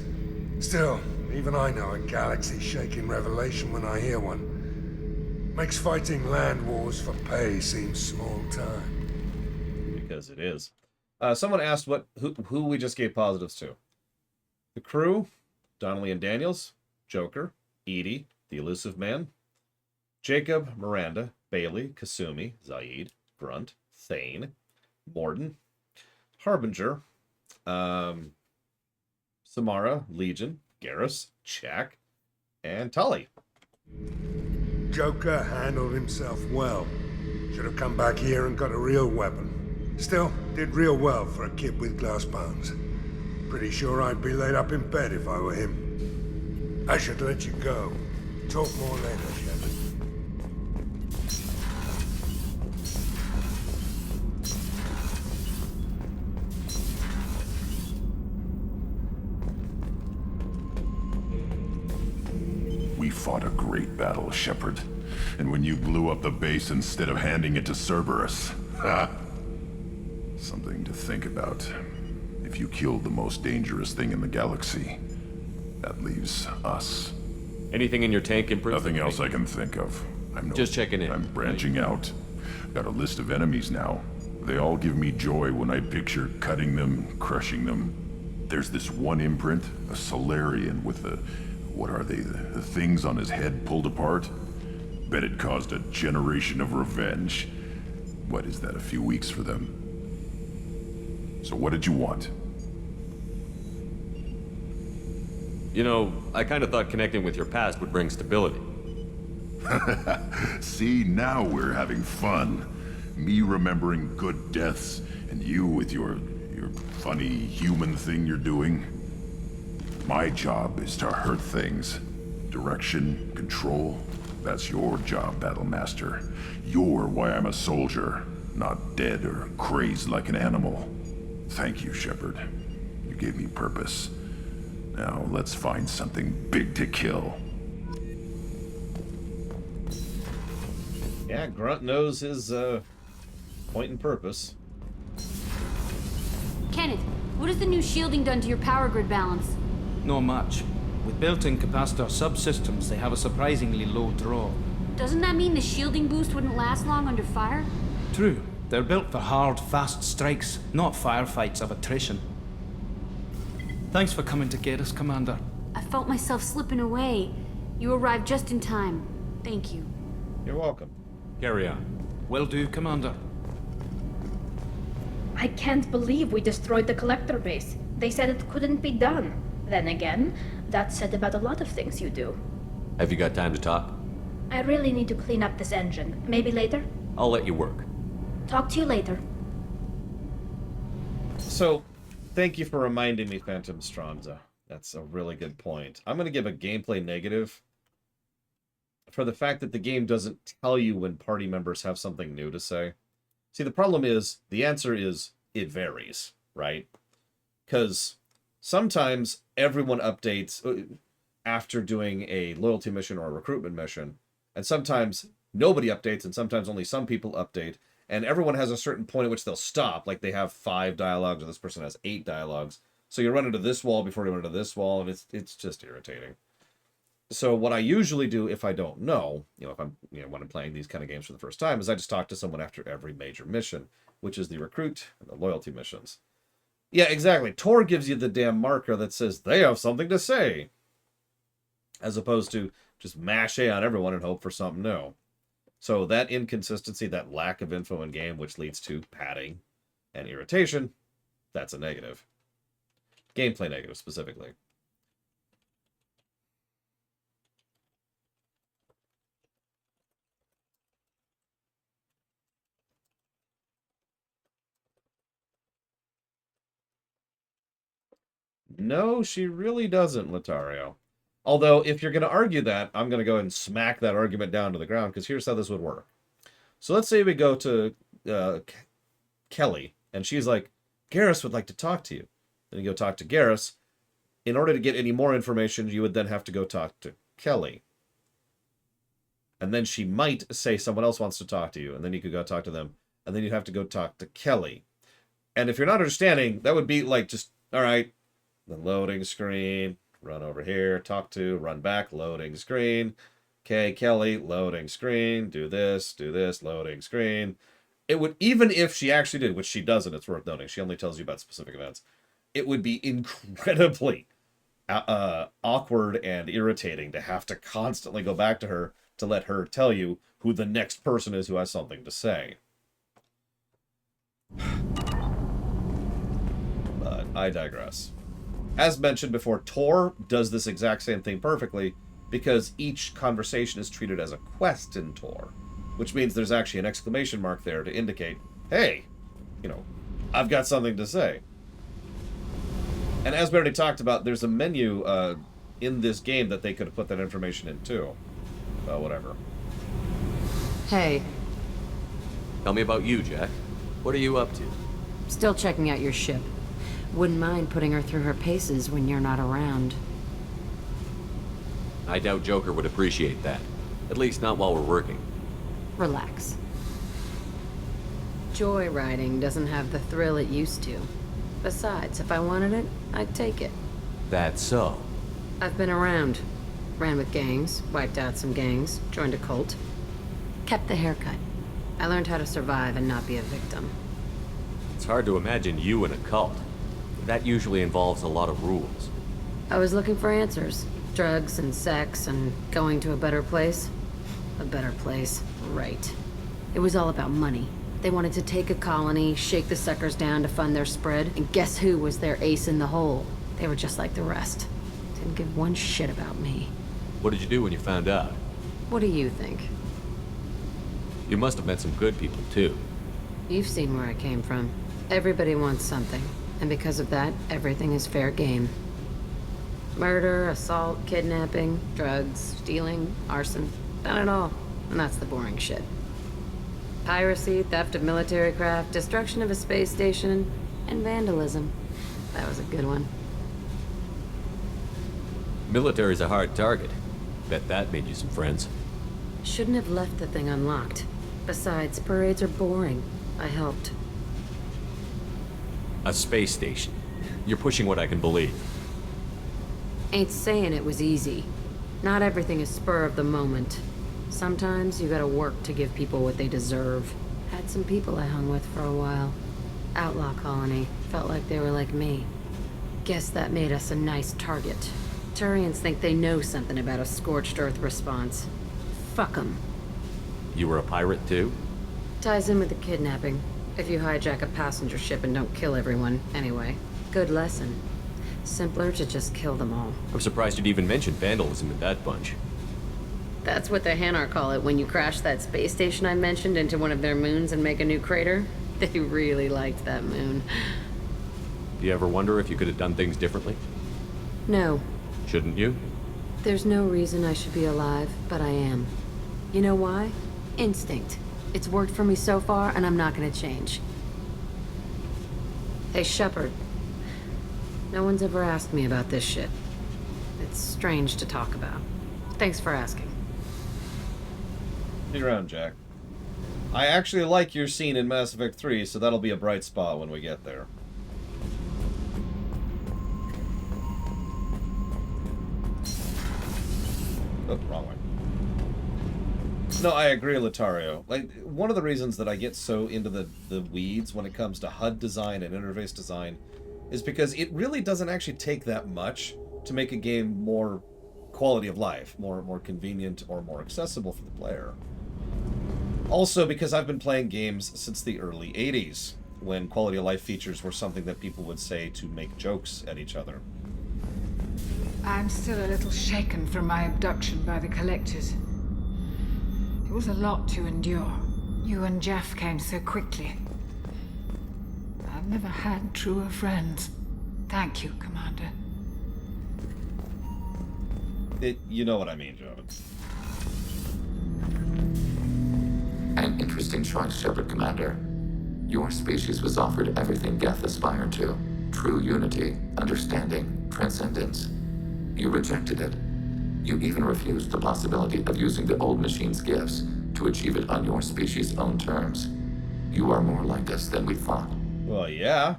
Still, even I know a galaxy-shaking revelation when I hear one. Makes fighting land wars for pay seem small time. Because it is. Someone asked who we just gave positives to. The crew, Donnelly and Daniels, Joker, Edie, the Elusive Man, Jacob, Miranda, Bailey, Kasumi, Zaid, Grunt, Thane, Morden, Harbinger, Samara, Legion, Garrus, Chak, and Tully. Joker handled himself well. Should have come back here and got a real weapon. Still, did real well for a kid with glass bones. Pretty sure I'd be laid up in bed if I were him. I should let you go. Talk more later, Shepard. We fought a great battle, Shepard. And when you blew up the base instead of handing it to Cerberus, Something to think about. If you killed the most dangerous thing in the galaxy, that leaves us. Anything in your tank, Imprint? Nothing else I can think of. Just checking in. I'm branching out. Got a list of enemies now. They all give me joy when I picture cutting them, crushing them. There's this one imprint, a Solarian with the... what are they? The things on his head pulled apart? Bet it caused a generation of revenge. What is that, a few weeks for them? So what did you want? You know, I kind of thought connecting with your past would bring stability. See, now we're having fun. Me remembering good deaths, and you with your funny human thing you're doing. My job is to hurt things. Direction, control, that's your job, Battlemaster. You're why I'm a soldier, not dead or crazed like an animal. Thank you, Shepard. You gave me purpose. Now let's find something big to kill. Yeah, Grunt knows his point and purpose. Kenneth, what has the new shielding done to your power grid balance? Not much. With built-in capacitor subsystems, they have a surprisingly low draw. Doesn't that mean the shielding boost wouldn't last long under fire? True. They're built for hard, fast strikes, not firefights of attrition. Thanks for coming to get us, Commander. I felt myself slipping away. You arrived just in time. Thank you. You're welcome. Carry on. Will do, Commander. I can't believe we destroyed the collector base. They said it couldn't be done. Then again, that's said about a lot of things you do. Have you got time to talk? I really need to clean up this engine. Maybe later? I'll let you work. Talk to you later. So, thank you for reminding me, Phantom Stranza. That's a really good point. I'm going to give a gameplay negative for the fact that the game doesn't tell you when party members have something new to say. See, the problem is, the answer is, it varies, right? Because sometimes everyone updates after doing a loyalty mission or a recruitment mission, and sometimes nobody updates, and sometimes only some people update, and everyone has a certain point at which they'll stop, like they have 5 dialogues, or this person has 8 dialogues, so you run into this wall before you run into this wall, and it's just irritating. So what I usually do if I don't know, if I'm, when I'm playing these kind of games for the first time, is I just talk to someone after every major mission, which is the recruit and the loyalty missions. Yeah, exactly. Tor gives you the damn marker that says they have something to say, as opposed to just mash A on everyone and hope for something new. So that inconsistency, that lack of info in game, which leads to padding and irritation, that's a negative. Gameplay negative, specifically. No, she really doesn't, Latario. Although, if you're going to argue that, I'm going to go ahead and smack that argument down to the ground, because here's how this would work. So let's say we go to Kelly, and she's like, Garrus would like to talk to you. Then you go talk to Garrus. In order to get any more information, you would then have to go talk to Kelly. And then she might say someone else wants to talk to you, and then you could go talk to them, and then you'd have to go talk to Kelly. And if you're not understanding, that would be like just, all right, the loading screen, run over here, talk to, run back, loading screen. Okay, Kelly, loading screen, do this, loading screen. It would, even if she actually did, which she doesn't, it's worth noting, she only tells you about specific events, it would be incredibly awkward and irritating to have to constantly go back to her to let her tell you who the next person is who has something to say. But I digress. As mentioned before, Tor does this exact same thing perfectly because each conversation is treated as a quest in Tor, which means there's actually an exclamation mark there to indicate, hey, I've got something to say. And as we already talked about, there's a menu in this game that they could have put that information in too. Whatever. Hey. Tell me about you, Jack. What are you up to? Still checking out your ship. Wouldn't mind putting her through her paces when you're not around. I doubt Joker would appreciate that. At least not while we're working. Relax. Joyriding doesn't have the thrill it used to. Besides, if I wanted it, I'd take it. That's so. I've been around. Ran with gangs, wiped out some gangs, joined a cult. Kept the haircut. I learned how to survive and not be a victim. It's hard to imagine you in a cult. That usually involves a lot of rules. I was looking for answers. Drugs and sex and going to a better place. A better place, right. It was all about money. They wanted to take a colony, shake the suckers down to fund their spread, and guess who was their ace in the hole? They were just like the rest. Didn't give one shit about me. What did you do when you found out? What do you think? You must have met some good people, too. You've seen where I came from. Everybody wants something, and because of that, everything is fair game. Murder, assault, kidnapping, drugs, stealing, arson. Done it all, and that's the boring shit. Piracy, theft of military craft, destruction of a space station, and vandalism. That was a good one. Military's a hard target. Bet that made you some friends. Shouldn't have left the thing unlocked. Besides, parades are boring. I helped. A space station. You're pushing what I can believe. Ain't saying it was easy. Not everything is spur of the moment. Sometimes you gotta work to give people what they deserve. Had some people I hung with for a while. Outlaw colony. Felt like they were like me. Guess that made us a nice target. Turians think they know something about a scorched earth response. Fuck 'em. You were a pirate, too? Ties in with the kidnapping. If you hijack a passenger ship and don't kill everyone, anyway. Good lesson. Simpler to just kill them all. I'm surprised you'd even mention vandalism in that bunch. That's what the Hanar call it when you crash that space station I mentioned into one of their moons and make a new crater. They really liked that moon. Do you ever wonder if you could have done things differently? No. Shouldn't you? There's no reason I should be alive, but I am. You know why? Instinct. It's worked for me so far, and I'm not gonna change. Hey, Shepard. No one's ever asked me about this shit. It's strange to talk about. Thanks for asking. Be around, Jack. I actually like your scene in Mass Effect 3, so that'll be a bright spot when we get there. Oh, wrong way. No, I agree, Latario. Like, one of the reasons that I get so into the weeds when it comes to HUD design and interface design is because it really doesn't actually take that much to make a game more quality of life, more convenient or more accessible for the player. Also, because I've been playing games since the early 80s, when quality of life features were something that people would say to make jokes at each other. I'm still a little shaken from my abduction by the Collectors. It was a lot to endure. You and Jeff came so quickly. I've never had truer friends. Thank you, Commander. You know what I mean, Joe. An interesting choice, Shepard Commander. Your species was offered everything Geth aspired to. True unity, understanding, transcendence. You rejected it. You even refused the possibility of using the old machine's gifts to achieve it on your species' own terms. You are more like us than we thought. Well, yeah.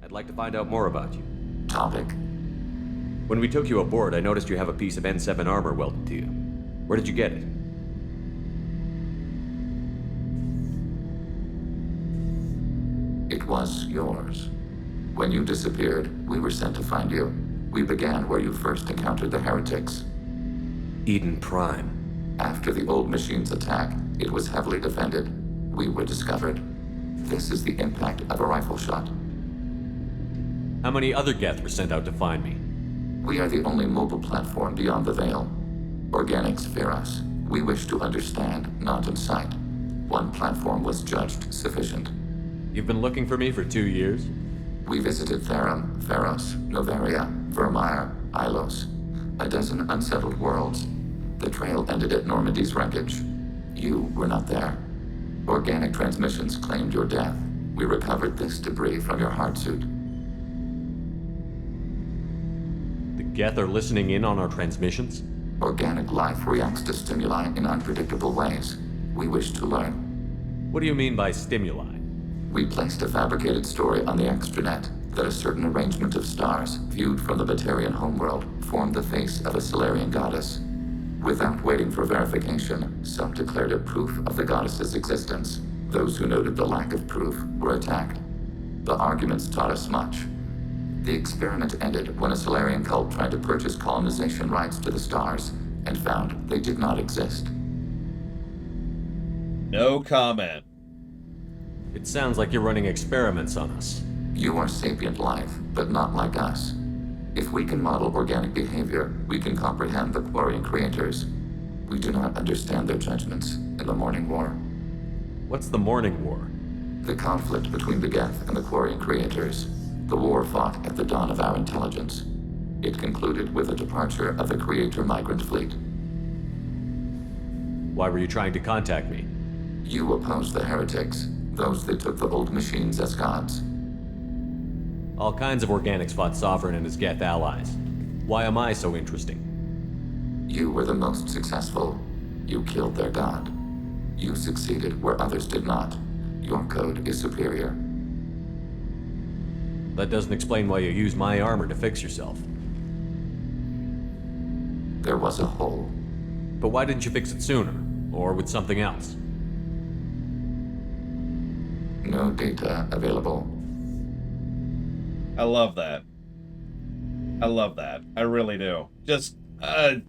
I'd like to find out more about you. Topic? When we took you aboard, I noticed you have a piece of N7 armor welded to you. Where did you get it? It was yours. When you disappeared, we were sent to find you. We began where you first encountered the heretics. Eden Prime. After the old machine's attack, it was heavily defended. We were discovered. This is the impact of a rifle shot. How many other Geth were sent out to find me? We are the only mobile platform beyond the Veil. Organics fear us. We wish to understand, not incite. One platform was judged sufficient. You've been looking for me for 2 years? We visited Therum, Pharos, Noveria, Vermeer, Ilos. A dozen unsettled worlds. The trail ended at Normandy's wreckage. You were not there. Organic transmissions claimed your death. We recovered this debris from your heart suit. The Geth are listening in on our transmissions? Organic life reacts to stimuli in unpredictable ways. We wish to learn. What do you mean by stimuli? We placed a fabricated story on the extranet that a certain arrangement of stars, viewed from the Batarian homeworld, formed the face of a Solarian goddess. Without waiting for verification, some declared it proof of the goddess's existence. Those who noted the lack of proof were attacked. The arguments taught us much. The experiment ended when a Solarian cult tried to purchase colonization rights to the stars and found they did not exist. No comment. It sounds like you're running experiments on us. You are sapient life, but not like us. If we can model organic behavior, we can comprehend the Quarian creators. We do not understand their judgments in the Morning War. What's the Morning War? The conflict between the Geth and the Quarian creators. The war fought at the dawn of our intelligence. It concluded with the departure of the Creator migrant fleet. Why were you trying to contact me? You opposed the heretics, those that took the old machines as gods. All kinds of organics fought Sovereign and his Geth allies. Why am I so interesting? You were the most successful. You killed their god. You succeeded where others did not. Your code is superior. That doesn't explain why you used my armor to fix yourself. There was a hole. But why didn't you fix it sooner? Or with something else? No data available. I love that. I love that. I really do. Just, and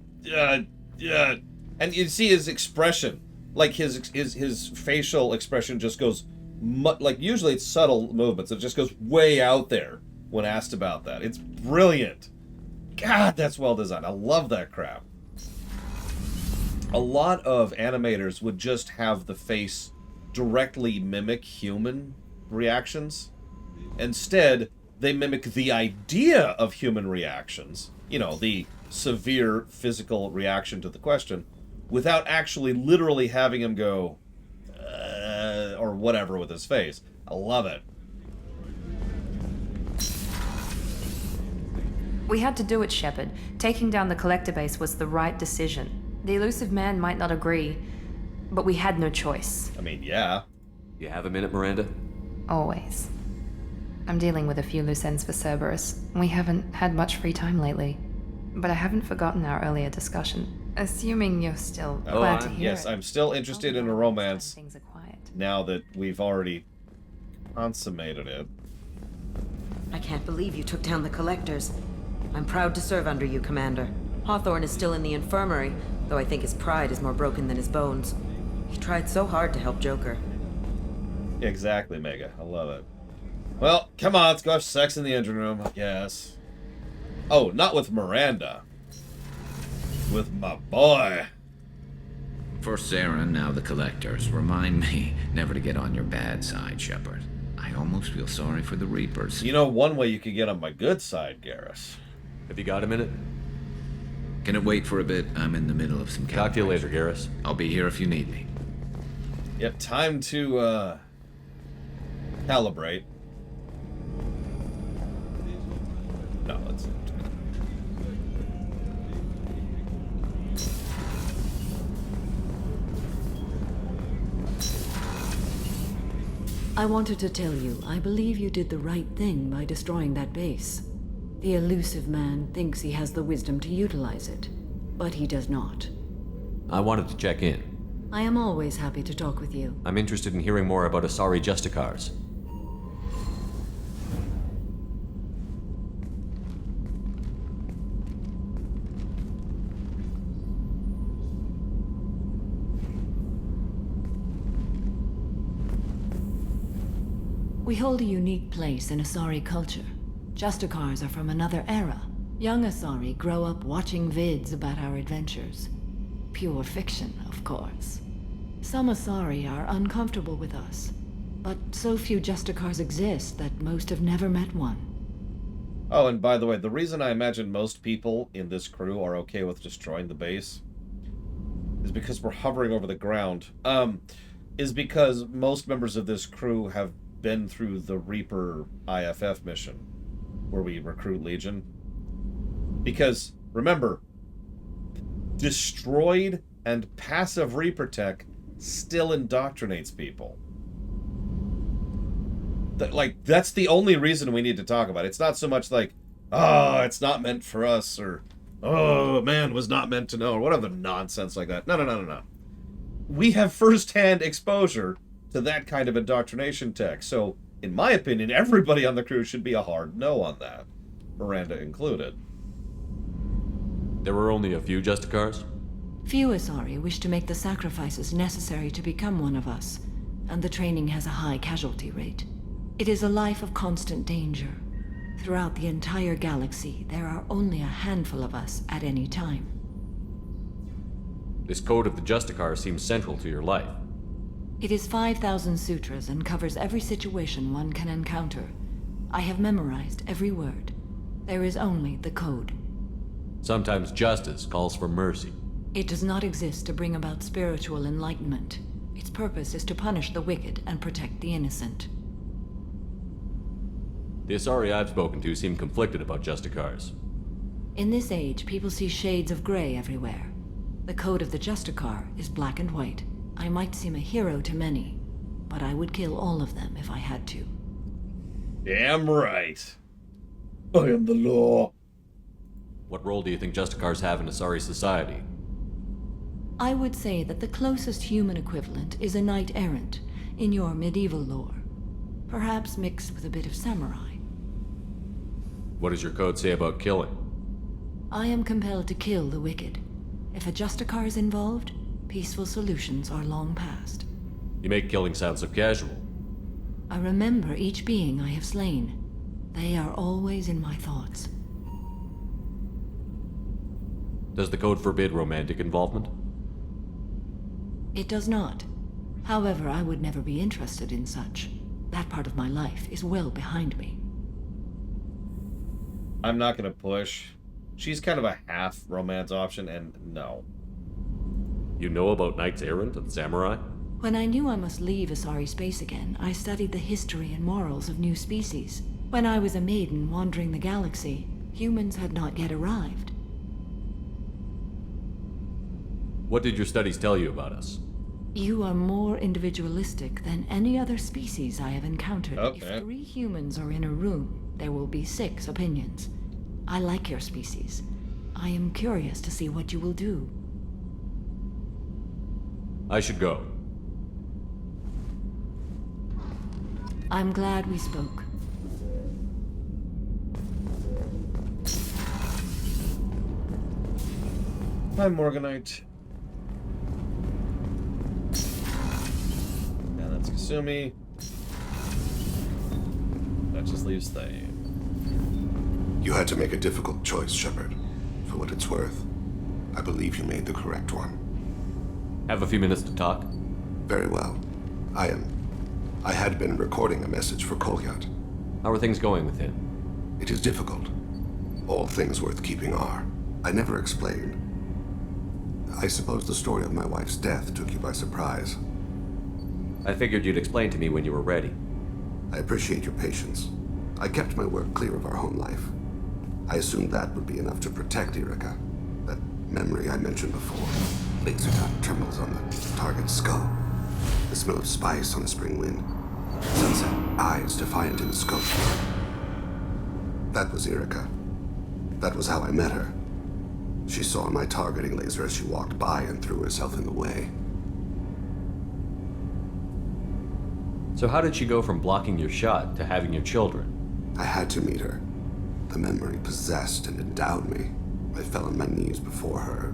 you see his expression. Like, his facial expression just goes, like, usually it's subtle movements. It just goes way out there when asked about that. It's brilliant. God, that's well designed. I love that crap. A lot of animators would just have the face directly mimic human reactions. Instead, they mimic the idea of human reactions, you know, the severe physical reaction to the question, without actually literally having him go, or whatever with his face. I love it. We had to do it, Shepard. Taking down the Collector base was the right decision. The Elusive Man might not agree, but we had no choice. I mean, yeah. You have a minute, Miranda? Always. I'm dealing with a few loose ends for Cerberus. We haven't had much free time lately. But I haven't forgotten our earlier discussion. Assuming you're still glad to hear yes, it. I'm still interested in a romance Things are quiet. now that we've already consummated it. I can't believe you took down the Collectors. I'm proud to serve under you, Commander. Hawthorne is still in the infirmary, though I think his pride is more broken than his bones. He tried so hard to help Joker. Exactly, Mega. I love it. Well, come on, let's go have sex in the engine room, I guess. Oh, not with Miranda. With my boy. First Saren, now the Collectors. Remind me never to get on your bad side, Shepard. I almost feel sorry for the Reapers. You know one way you could get on my good side, Garrus. Have you got a minute? Can it wait for a bit? I'm in the middle of some Talk to you later, Garrus. I'll be here if you need me. Yep, time to, calibrate. No, let's... I wanted to tell you, I believe you did the right thing by destroying that base. The Elusive Man thinks he has the wisdom to utilize it, but he does not. I wanted to check in. I am always happy to talk with you. I'm interested in hearing more about Asari Justicars. We hold a unique place in Asari culture. Justicars are from another era. Young Asari grow up watching vids about our adventures. Pure fiction, of course. Some Asari are uncomfortable with us, but so few Justicars exist that most have never met one. Oh, and by the way, the reason I imagine most people in this crew are okay with destroying the base is because we're hovering over the ground. Is because most members of this crew have been through the Reaper IFF mission, where we recruit Legion. Because, remember, destroyed and passive Reaper tech still indoctrinates people. That's the only reason we need to talk about it. It's not so much like, oh, it's not meant for us, or, oh, man was not meant to know, or whatever nonsense like that. No. We have first-hand exposure to that kind of indoctrination tech, so, in my opinion, everybody on the crew should be a hard no on that, Miranda included. There were only a few Justicars? Few Asari wish to make the sacrifices necessary to become one of us, and the training has a high casualty rate. It is a life of constant danger. Throughout the entire galaxy, there are only a handful of us at any time. This code of the Justicar seems central to your life. It is 5,000 sutras and covers every situation one can encounter. I have memorized every word. There is only the code. Sometimes justice calls for mercy. It does not exist to bring about spiritual enlightenment. Its purpose is to punish the wicked and protect the innocent. The Asari I've spoken to seem conflicted about Justicars. In this age, people see shades of gray everywhere. The code of the Justicar is black and white. I might seem a hero to many, but I would kill all of them if I had to. Damn right. I am the law. What role do you think Justicars have in Asari society? I would say that the closest human equivalent is a knight-errant in your medieval lore. Perhaps mixed with a bit of samurai. What does your code say about killing? I am compelled to kill the wicked. If a Justicar is involved, peaceful solutions are long past. You make killing sound so casual. I remember each being I have slain. They are always in my thoughts. Does the code forbid romantic involvement? It does not. However, I would never be interested in such. That part of my life is well behind me. I'm not gonna push. She's kind of a half romance option, and no. You know about Knights Errant and Samurai? When I knew I must leave Asari space again, I studied the history and morals of new species. When I was a maiden wandering the galaxy, humans had not yet arrived. What did your studies tell you about us? You are more individualistic than any other species I have encountered. Okay. If 3 humans are in a room, there will be 6 opinions. I like your species. I am curious to see what you will do. I should go. I'm glad we spoke. Hi, Morganite. And that's Kasumi. That just leaves Thane. You had to make a difficult choice, Shepard. For what it's worth, I believe you made the correct one. Have a few minutes to talk? Very well. I had been recording a message for Kolyat. How are things going with him? It is difficult. All things worth keeping are. I never explained. I suppose the story of my wife's death took you by surprise. I figured you'd explain to me when you were ready. I appreciate your patience. I kept my work clear of our home life. I assumed that would be enough to protect Irika. That memory I mentioned before. Laser dot trembles on the target's skull. The smell of spice on a spring wind. Sunset eyes defiant in the scope. That was Irika. That was how I met her. She saw my targeting laser as she walked by and threw herself in the way. So how did she go from blocking your shot to having your children? I had to meet her. The memory possessed and endowed me. I fell on my knees before her,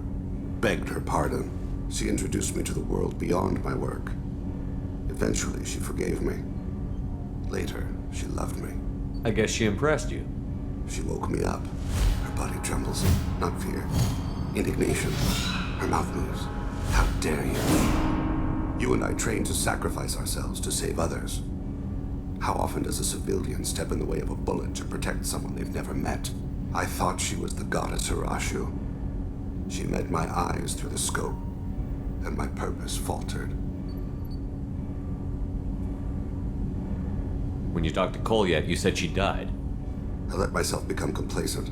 begged her pardon. She introduced me to the world beyond my work. Eventually, she forgave me. Later, she loved me. I guess she impressed you. She woke me up. Her body trembles, not fear. Indignation. Her mouth moves. How dare you? You and I trained to sacrifice ourselves to save others. How often does a civilian step in the way of a bullet to protect someone they've never met? I thought she was the goddess Arashu. She met my eyes through the scope, and my purpose faltered. When you talked to Kolyat, you said she died. I let myself become complacent.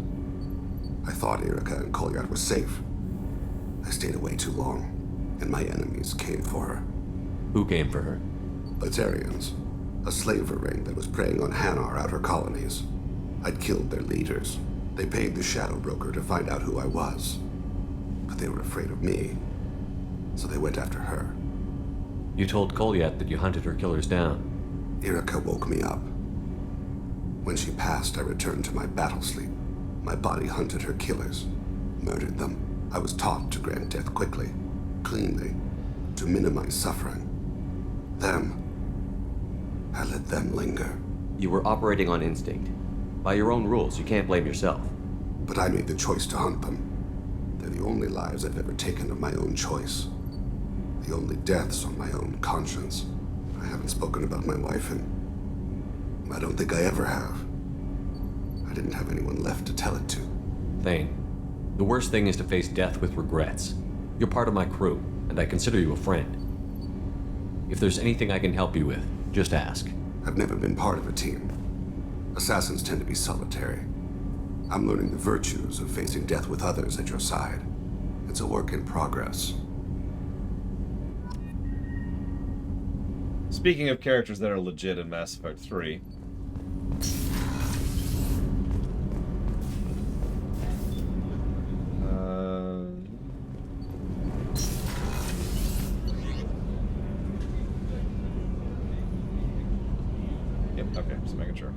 I thought Irika and Kolyat were safe. I stayed away too long, and my enemies came for her. Who came for her? Batarians. A slaver ring that was preying on Hanar outer colonies. I'd killed their leaders. They paid the Shadow Broker to find out who I was. But they were afraid of me, so they went after her. You told Kolyat that you hunted her killers down. Irika woke me up. When she passed, I returned to my battle sleep. My body hunted her killers, murdered them. I was taught to grant death quickly, cleanly, to minimize suffering. I let them linger. You were operating on instinct. By your own rules, you can't blame yourself. But I made the choice to hunt them. They're the only lives I've ever taken of my own choice. The only deaths on my own conscience. I haven't spoken about my wife, and I don't think I ever have. I didn't have anyone left to tell it to. Thane, the worst thing is to face death with regrets. You're part of my crew, and I consider you a friend. If there's anything I can help you with, just ask. I've never been part of a team. Assassins tend to be solitary. I'm learning the virtues of facing death with others at your side. It's a work in progress. Speaking of characters that are legit in Mass Effect 3. Yep, okay, just making sure.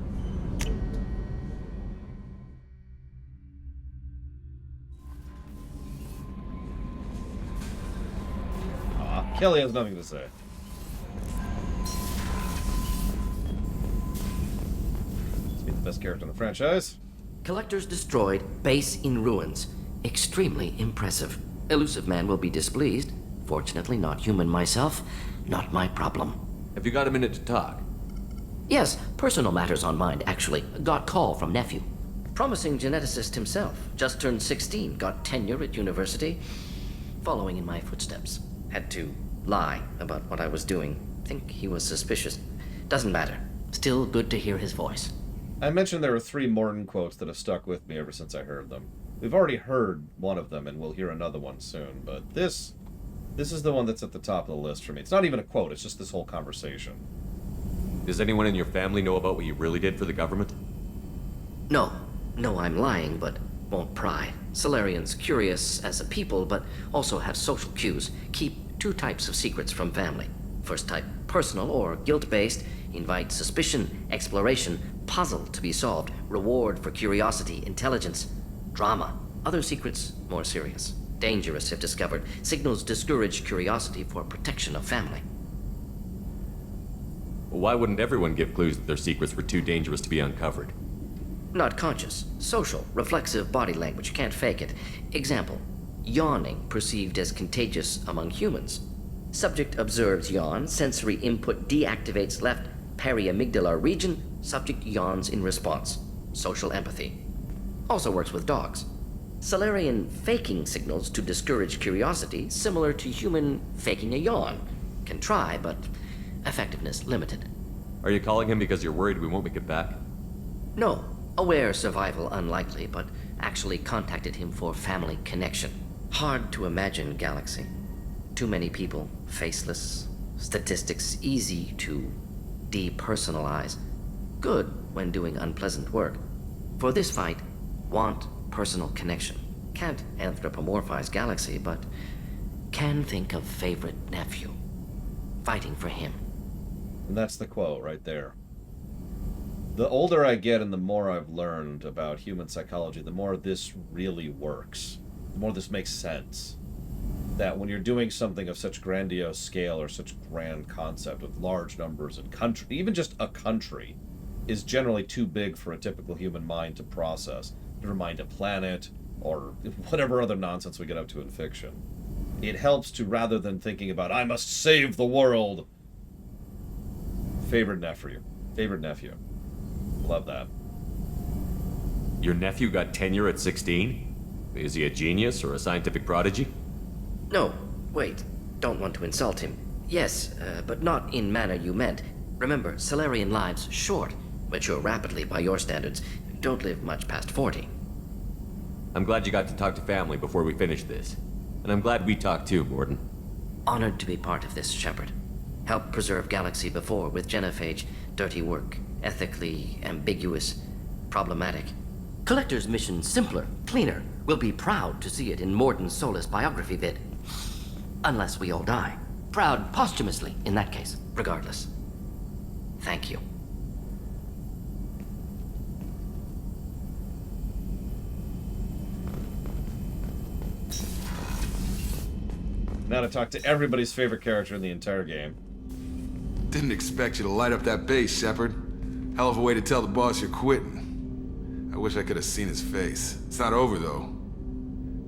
Kelly has nothing to say. Let's meet the best character in the franchise. Collectors destroyed, base in ruins. Extremely impressive. Elusive Man will be displeased. Fortunately, not human myself. Not my problem. Have you got a minute to talk? Yes, personal matters on mind, actually. Got call from nephew. Promising geneticist himself. Just turned 16, got tenure at university. Following in my footsteps. Had to lie about what I was doing. Think he was suspicious. Doesn't matter. Still good to hear his voice. I mentioned there were 3 Morton quotes that have stuck with me ever since I heard them. We've already heard one of them, and we'll hear another one soon, but this is the one that's at the top of the list for me. It's not even a quote, it's just this whole conversation. Does anyone in your family know about what you really did for the government? No. No, I'm lying, but won't pry. Solarians curious as a people, but also have social cues. Keep 2 types of secrets from family. First type, personal or guilt-based, invite suspicion, exploration, puzzle to be solved, reward for curiosity, intelligence, drama. Other secrets, more serious. Dangerous if discovered. Signals discourage curiosity for protection of family. Why wouldn't everyone give clues that their secrets were too dangerous to be uncovered? Not conscious. Social, reflexive body language. Can't fake it. Example. Yawning perceived as contagious among humans. Subject observes yawn. Sensory input deactivates left periamygdalar region. Subject yawns in response. Social empathy. Also works with dogs. Solarian faking signals to discourage curiosity, similar to human faking a yawn. Can try, but effectiveness limited. Are you calling him because you're worried we won't make it back? No. Aware survival unlikely, but actually contacted him for family connection. Hard to imagine galaxy. Too many people, faceless. Statistics easy to depersonalize. Good when doing unpleasant work. For this fight, want personal connection. Can't anthropomorphize galaxy, but can think of favorite nephew. Fighting for him. And that's the quote right there. The older I get and the more I've learned about human psychology, the more this really works. The more this makes sense. That when you're doing something of such grandiose scale or such grand concept with large numbers and country, even just a country, is generally too big for a typical human mind to process. Never mind a planet or whatever other nonsense we get up to in fiction. It helps to, rather than thinking about, I must save the world, favorite nephew. Love that. Your nephew got tenure at 16? Is he a genius or a scientific prodigy? No, wait. Don't want to insult him. Yes, but not in manner you meant. Remember, Solarian lives short. Mature rapidly by your standards. Don't live much past 40. I'm glad you got to talk to family before we finish this. And I'm glad we talked too, Mordin. Honored to be part of this, Shepard. Helped preserve Galaxy before with genophage. dirty work, ethically ambiguous, problematic. Collector's mission simpler, cleaner. We'll be proud to see it in Mordin Solus biography vid. Unless we all die. Proud posthumously, in that case, regardless. Thank you. Now to talk to everybody's favorite character in the entire game. Didn't expect you to light up that base, Shepard. Hell of a way to tell the boss you're quitting. I wish I could have seen his face. It's not over, though.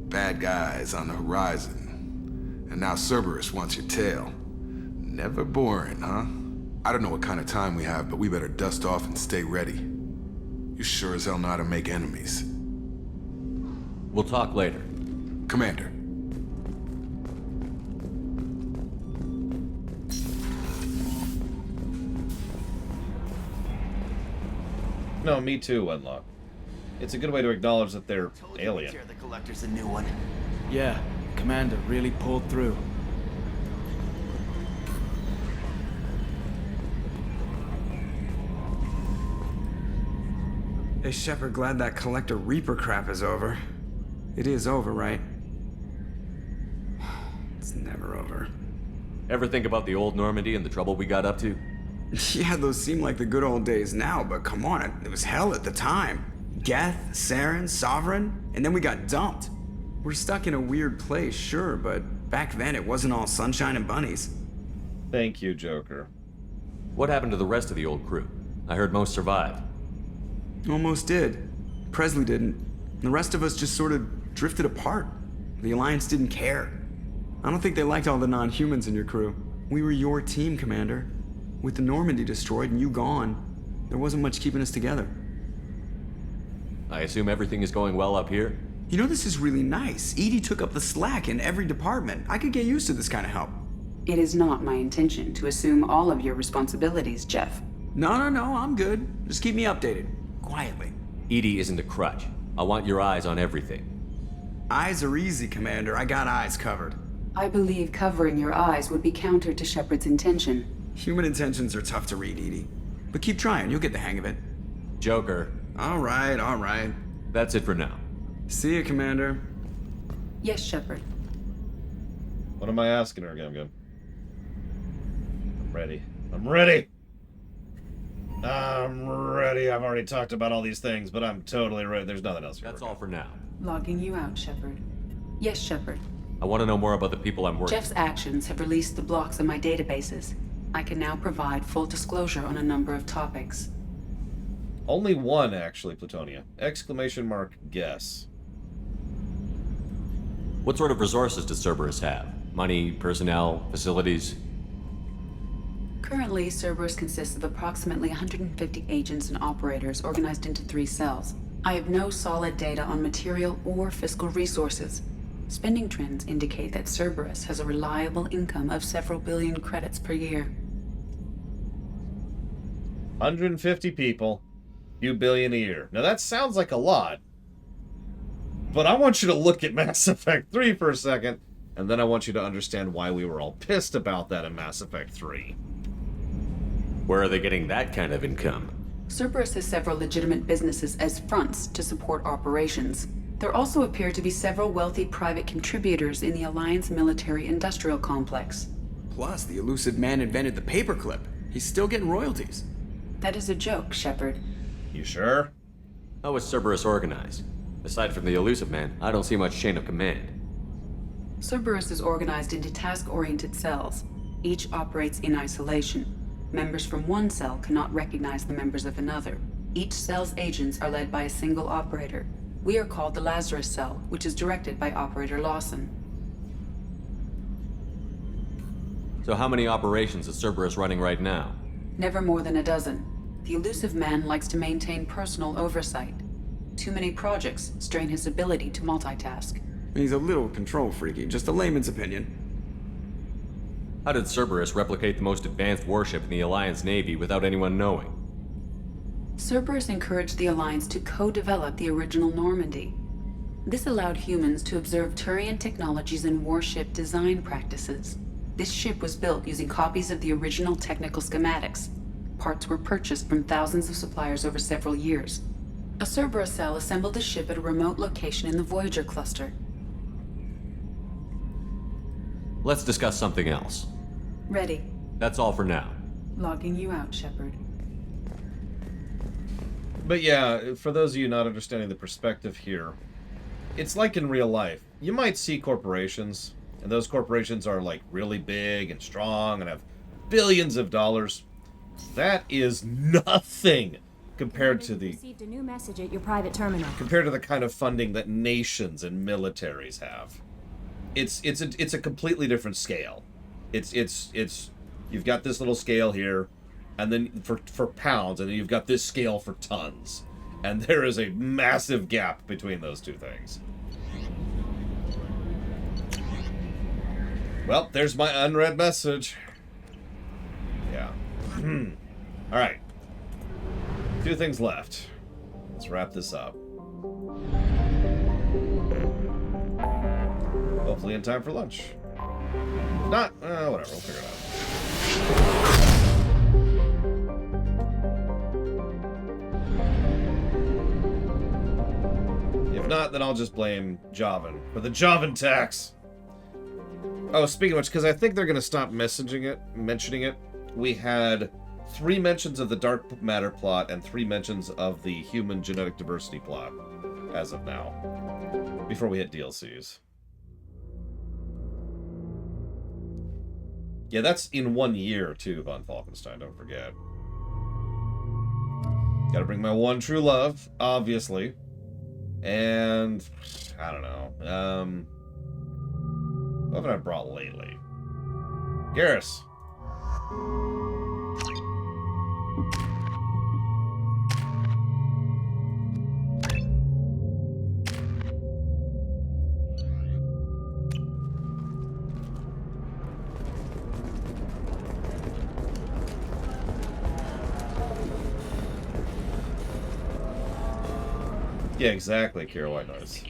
Bad guys on the horizon. And now Cerberus wants your tail. Never boring, huh? I don't know what kind of time we have, but we better dust off and stay ready. You sure as hell know how to make enemies. We'll talk later. Commander. No, me too, Wenlock. It's a good way to acknowledge that they're alien. The Collector's a new one. Yeah, Commander really pulled through. Hey, Shepard, glad that Collector Reaper crap is over. It is over, right? It's never over. Ever think about the old Normandy and the trouble we got up to? Yeah, those seem like the good old days now, but come on, it was hell at the time. Geth, Saren, Sovereign, and then we got dumped. We're stuck in a weird place, sure, but back then it wasn't all sunshine and bunnies. Thank you, Joker. What happened to the rest of the old crew? I heard most survived. Almost did. Presley didn't. The rest of us just sort of drifted apart. The Alliance didn't care. I don't think they liked all the non-humans in your crew. We were your team, Commander. With the Normandy destroyed and you gone, there wasn't much keeping us together. I assume everything is going well up here? You know, this is really nice. EDI took up the slack in every department. I could get used to this kind of help. It is not my intention to assume all of your responsibilities, Jeff. No, I'm good. Just keep me updated. Quietly. EDI isn't a crutch. I want your eyes on everything. Eyes are easy, Commander. I got eyes covered. I believe covering your eyes would be counter to Shepard's intention. Human intentions are tough to read, EDI. But keep trying, you'll get the hang of it. Joker. All right. That's it for now. See you, Commander. Yes, Shepard. What am I asking her, Gum-Gum? I'm ready. I'm ready! I've already talked about all these things, but I'm totally ready. There's nothing else. That's all for now. Logging you out, Shepard. Yes, Shepard. I want to know more about the people I'm working with. Jeff's actions have released the blocks in my databases. I can now provide full disclosure on a number of topics. Only one, actually, Plutonia. Exclamation mark, guess. What sort of resources does Cerberus have? Money, personnel, facilities? Currently, Cerberus consists of approximately 150 agents and operators organized into 3 cells. I have no solid data on material or fiscal resources. Spending trends indicate that Cerberus has a reliable income of several billion credits per year. 150 people, few billion a year. Now that sounds like a lot, but I want you to look at Mass Effect 3 for a second, and then I want you to understand why we were all pissed about that in Mass Effect 3. Where are they getting that kind of income? Cerberus has several legitimate businesses as fronts to support operations. There also appear to be several wealthy private contributors in the Alliance military-industrial complex. Plus, the elusive man invented the paperclip. He's still getting royalties. That is a joke, Shepard. You sure? How is Cerberus organized? Aside from the elusive man, I don't see much chain of command. Cerberus is organized into task-oriented cells. Each operates in isolation. Members from one cell cannot recognize the members of another. Each cell's agents are led by a single operator. We are called the Lazarus Cell, which is directed by Operator Lawson. So how many operations is Cerberus running right now? Never more than a dozen. The elusive man likes to maintain personal oversight. Too many projects strain his ability to multitask. He's a little control freaky, just a layman's opinion. How did Cerberus replicate the most advanced warship in the Alliance Navy without anyone knowing? Cerberus encouraged the Alliance to co-develop the original Normandy. This allowed humans to observe Turian technologies and warship design practices. This ship was built using copies of the original technical schematics. Parts were purchased from thousands of suppliers over several years. A Cerberus cell assembled the ship at a remote location in the Voyager cluster. Let's discuss something else. Ready. That's all for now. Logging you out, Shepard. But yeah, for those of you not understanding the perspective here, it's like in real life. You might see corporations, and those corporations are like really big and strong and have billions of dollars. That is nothing compared to the Received a new message at your private terminal. compared to the kind of funding that nations and militaries have. It's a completely different scale. It's you've got this little scale here, and then for pounds, and then you've got this scale for tons. And there is a massive gap between those two things. Well, there's my unread message. Yeah. Alright. 2 things left. Let's wrap this up. Hopefully in time for lunch. If not, whatever, we'll figure it out. If not, then I'll just blame Javan for the Javan tax. Oh, speaking of which, because I think they're going to stop mentioning it, we had 3 mentions of the dark matter plot and 3 mentions of the human genetic diversity plot as of now, before we hit DLCs. Yeah, that's in 1 year, too, Von Falkenstein, don't forget. Gotta bring my one true love, obviously. And, I don't know, what have I brought lately? Garrus. Yeah, exactly, Kira White Noise.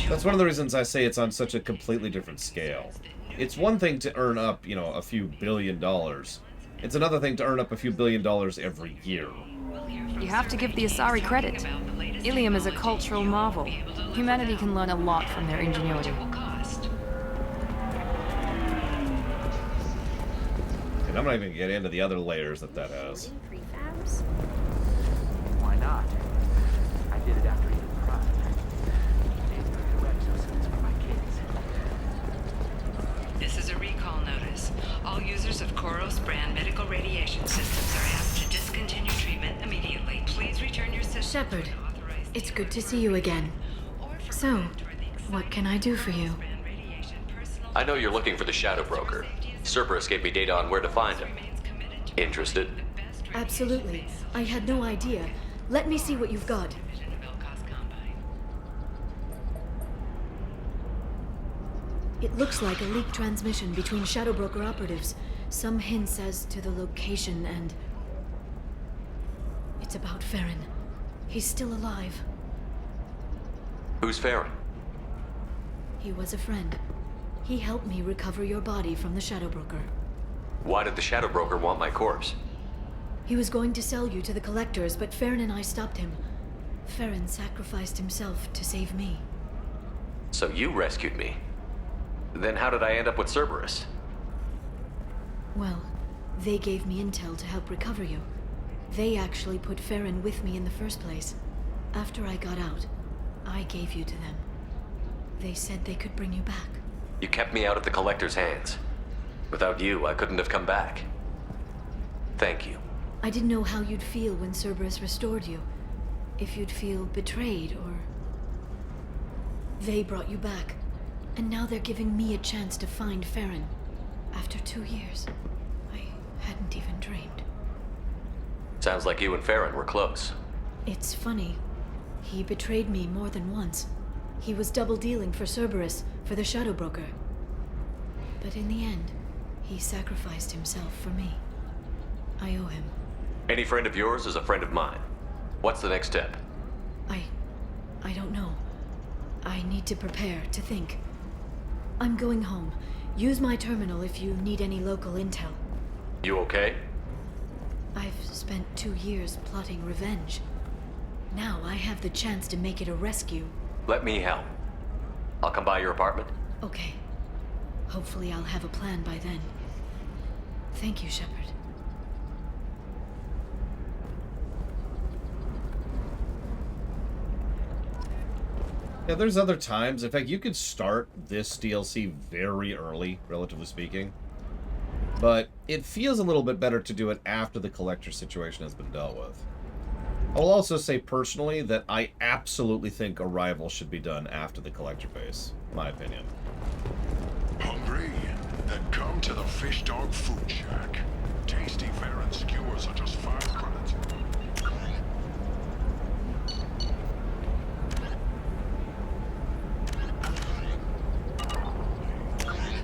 That's one of the reasons I say it's on such a completely different scale. It's one thing to earn up, you know, a few $1 billion. It's another thing to earn up a few $1 billion every year. You have to give the Asari credit. Ilium is a cultural marvel. Humanity can learn a lot from their ingenuity. And I'm not even gonna get into the other layers that has. Why not? I did it after eating pride. This is a recall notice. All users of Koros brand medical radiation systems are asked to discontinue treatment immediately. Please return your system. Shepard, it's good to see you again. So, what can I do for you? I know you're looking for the Shadow Broker. Cerberus gave me data on where to find him. Interested? Absolutely. I had no idea. Let me see what you've got. It looks like a leaked transmission between Shadow Broker operatives. Some hints as to the location and... It's about Farron. He's still alive. Who's Farron? He was a friend. He helped me recover your body from the Shadow Broker. Why did the Shadow Broker want my corpse? He was going to sell you to the Collectors, but Farron and I stopped him. Farron sacrificed himself to save me. So you rescued me. Then how did I end up with Cerberus? Well, they gave me intel to help recover you. They actually put Farron with me in the first place. After I got out, I gave you to them. They said they could bring you back. You kept me out of the Collector's hands. Without you, I couldn't have come back. Thank you. I didn't know how you'd feel when Cerberus restored you. If you'd feel betrayed, or... They brought you back. And now they're giving me a chance to find Farron. After 2 years. I hadn't even dreamed. Sounds like you and Farron were close. It's funny. He betrayed me more than once. He was double-dealing for Cerberus, for the Shadow Broker. But in the end, he sacrificed himself for me. I owe him. Any friend of yours is a friend of mine. What's the next step? I don't know. I need to prepare, to think. I'm going home. Use my terminal if you need any local intel. You okay? I've spent 2 years plotting revenge. Now I have the chance to make it a rescue. Let me help. I'll come by your apartment. Okay. Hopefully I'll have a plan by then. Thank you, Shepard. Yeah, there's other times. In fact, you could start this DLC very early, relatively speaking. But it feels a little bit better to do it after the collector situation has been dealt with. I'll also say personally that I absolutely think Arrival should be done after the collector base. My opinion. Hungry? Then come to the Fish Dog Food Shack. Tasty Farron skewers are just 5 credits.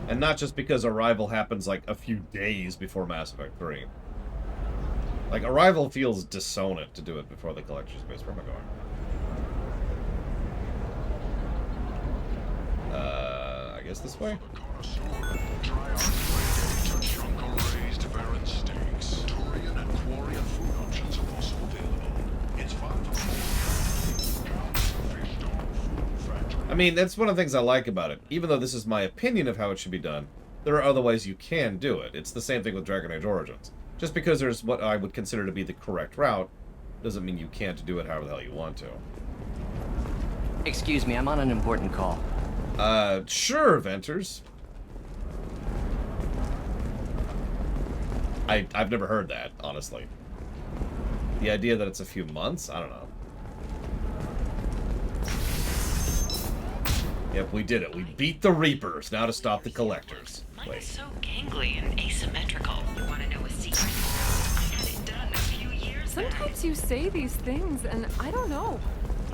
And not just because Arrival happens like a few days before Mass Effect 3. Like, Arrival feels dissonant to do it before the collector's base. Where am I going? I guess this way? I mean, that's one of the things I like about it. Even though this is my opinion of how it should be done, there are other ways you can do it. It's the same thing with Dragon Age Origins. Just because there's what I would consider to be the correct route, doesn't mean you can't do it however the hell you want to. Excuse me, I'm on an important call. Sure, Venters. I've never heard that, honestly. The idea that it's a few months? I don't know. Yep, we did it. We beat the Reapers. Now to stop the Collectors. Mine's so gangly and asymmetrical. You want to know a secret? I had it done a few years back. Sometimes you say these things, and I don't know.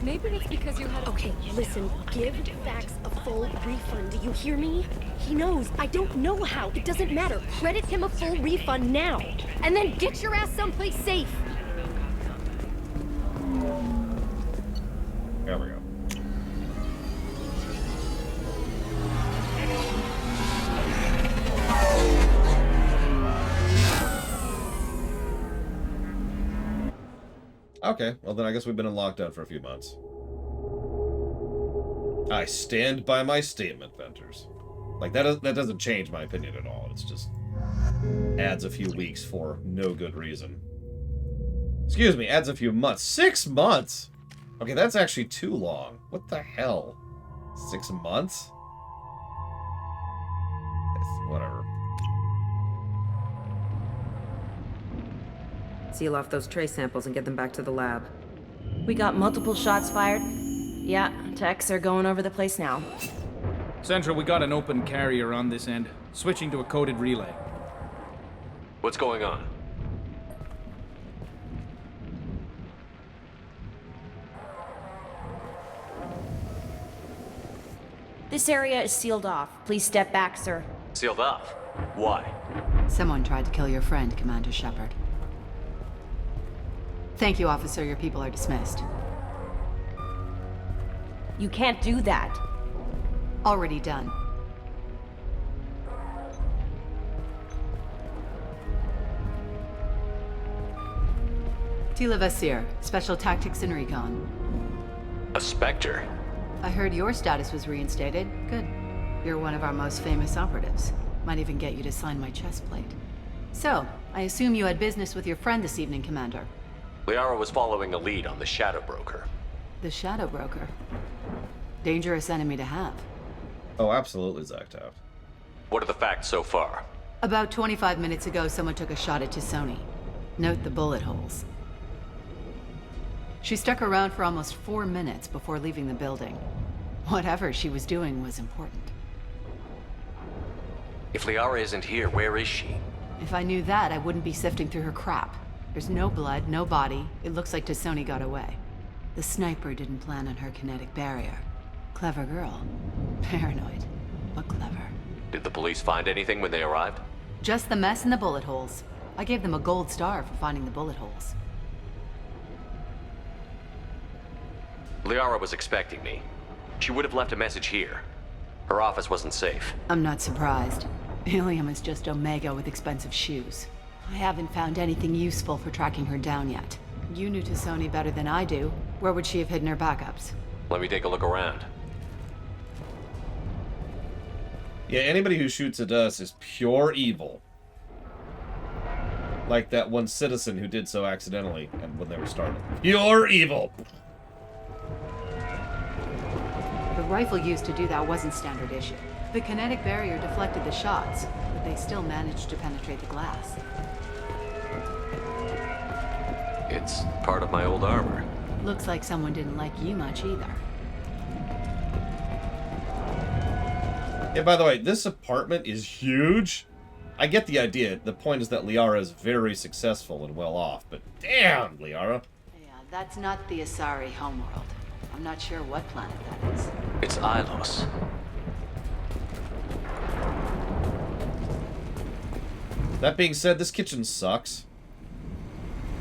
Maybe it's because you had. Okay, listen. Give Vax a full refund. Do you hear me? He knows. I don't know how. It doesn't matter. Credit him a full refund now, and then get your ass someplace safe. There we go. Okay, well then I guess we've been in lockdown for a few months. I stand by my statement, Venters. Like, that doesn't change my opinion at all. It's just adds a few weeks for no good reason. Excuse me, adds a few months. 6 months? Okay, that's actually too long. What the hell? 6 months? Whatever. Seal off those trace samples and get them back to the lab. We got multiple shots fired. Yeah, techs are going over the place now. Central, we got an open carrier on this end. Switching to a coded relay. What's going on? This area is sealed off. Please step back, sir. Sealed off? Why? Someone tried to kill your friend, Commander Shepard. Thank you, officer. Your people are dismissed. You can't do that. Already done. Tila Vasir, Special Tactics and Recon. A Spectre? I heard your status was reinstated. Good. You're one of our most famous operatives. Might even get you to sign my chest plate. So, I assume you had business with your friend this evening, Commander. Liara was following a lead on the Shadow Broker. The Shadow Broker. Dangerous enemy to have. Oh, absolutely, Zach Taft. What are the facts so far? About 25 minutes ago, someone took a shot at T'Soni. Note the bullet holes. She stuck around for almost 4 minutes before leaving the building. Whatever she was doing was important. If Liara isn't here, where is she? If I knew that, I wouldn't be sifting through her crap. There's no blood, no body. It looks like T'Soni got away. The sniper didn't plan on her kinetic barrier. Clever girl. Paranoid, but clever. Did the police find anything when they arrived? Just the mess and the bullet holes. I gave them a gold star for finding the bullet holes. Liara was expecting me. She would have left a message here. Her office wasn't safe. I'm not surprised. Ilium is just Omega with expensive shoes. I haven't found anything useful for tracking her down yet. You knew Tassoni better than I do. Where would she have hidden her backups? Let me take a look around. Yeah, anybody who shoots at us is pure evil. Like that one citizen who did so accidentally and when they were startled. Pure evil! The rifle used to do that wasn't standard issue. The kinetic barrier deflected the shots, but they still managed to penetrate the glass. It's part of my old armor. Looks like someone didn't like you much either. Yeah, by the way, this apartment is huge. I get the idea. The point is that Liara is very successful and well off, but damn, Liara. Yeah, that's not the Asari homeworld. I'm not sure what planet that is. It's Ilos. That being said, this kitchen sucks.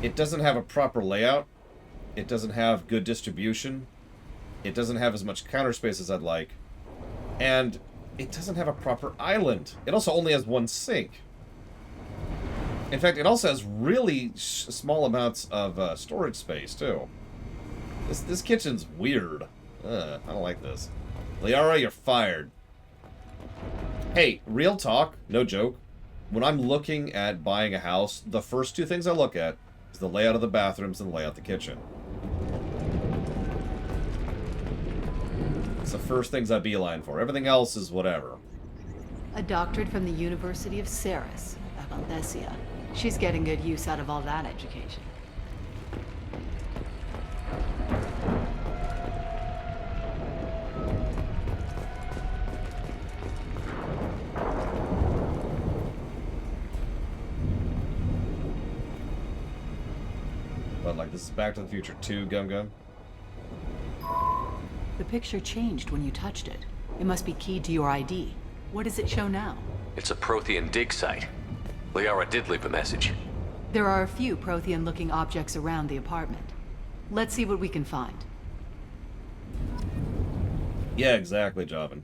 It doesn't have a proper layout. It doesn't have good distribution. It doesn't have as much counter space as I'd like. And it doesn't have a proper island. It also only has one sink. In fact, it also has really small amounts of storage space, too. This kitchen's weird. I don't like this. Liara, you're fired. Hey, real talk, no joke. When I'm looking at buying a house, the first two things I look at is the layout of the bathrooms and the layout of the kitchen. It's the first things I beeline for. Everything else is whatever. A doctorate from the University of Ceres, Avanthesia. She's getting good use out of all that education. But like, this is Back to the Future 2, Gum Gum. The picture changed when you touched it. It must be keyed to your ID. What does it show now? It's a Prothean dig site. Liara did leave a message. There are a few Prothean-looking objects around the apartment. Let's see what we can find. Yeah, exactly, Jobin.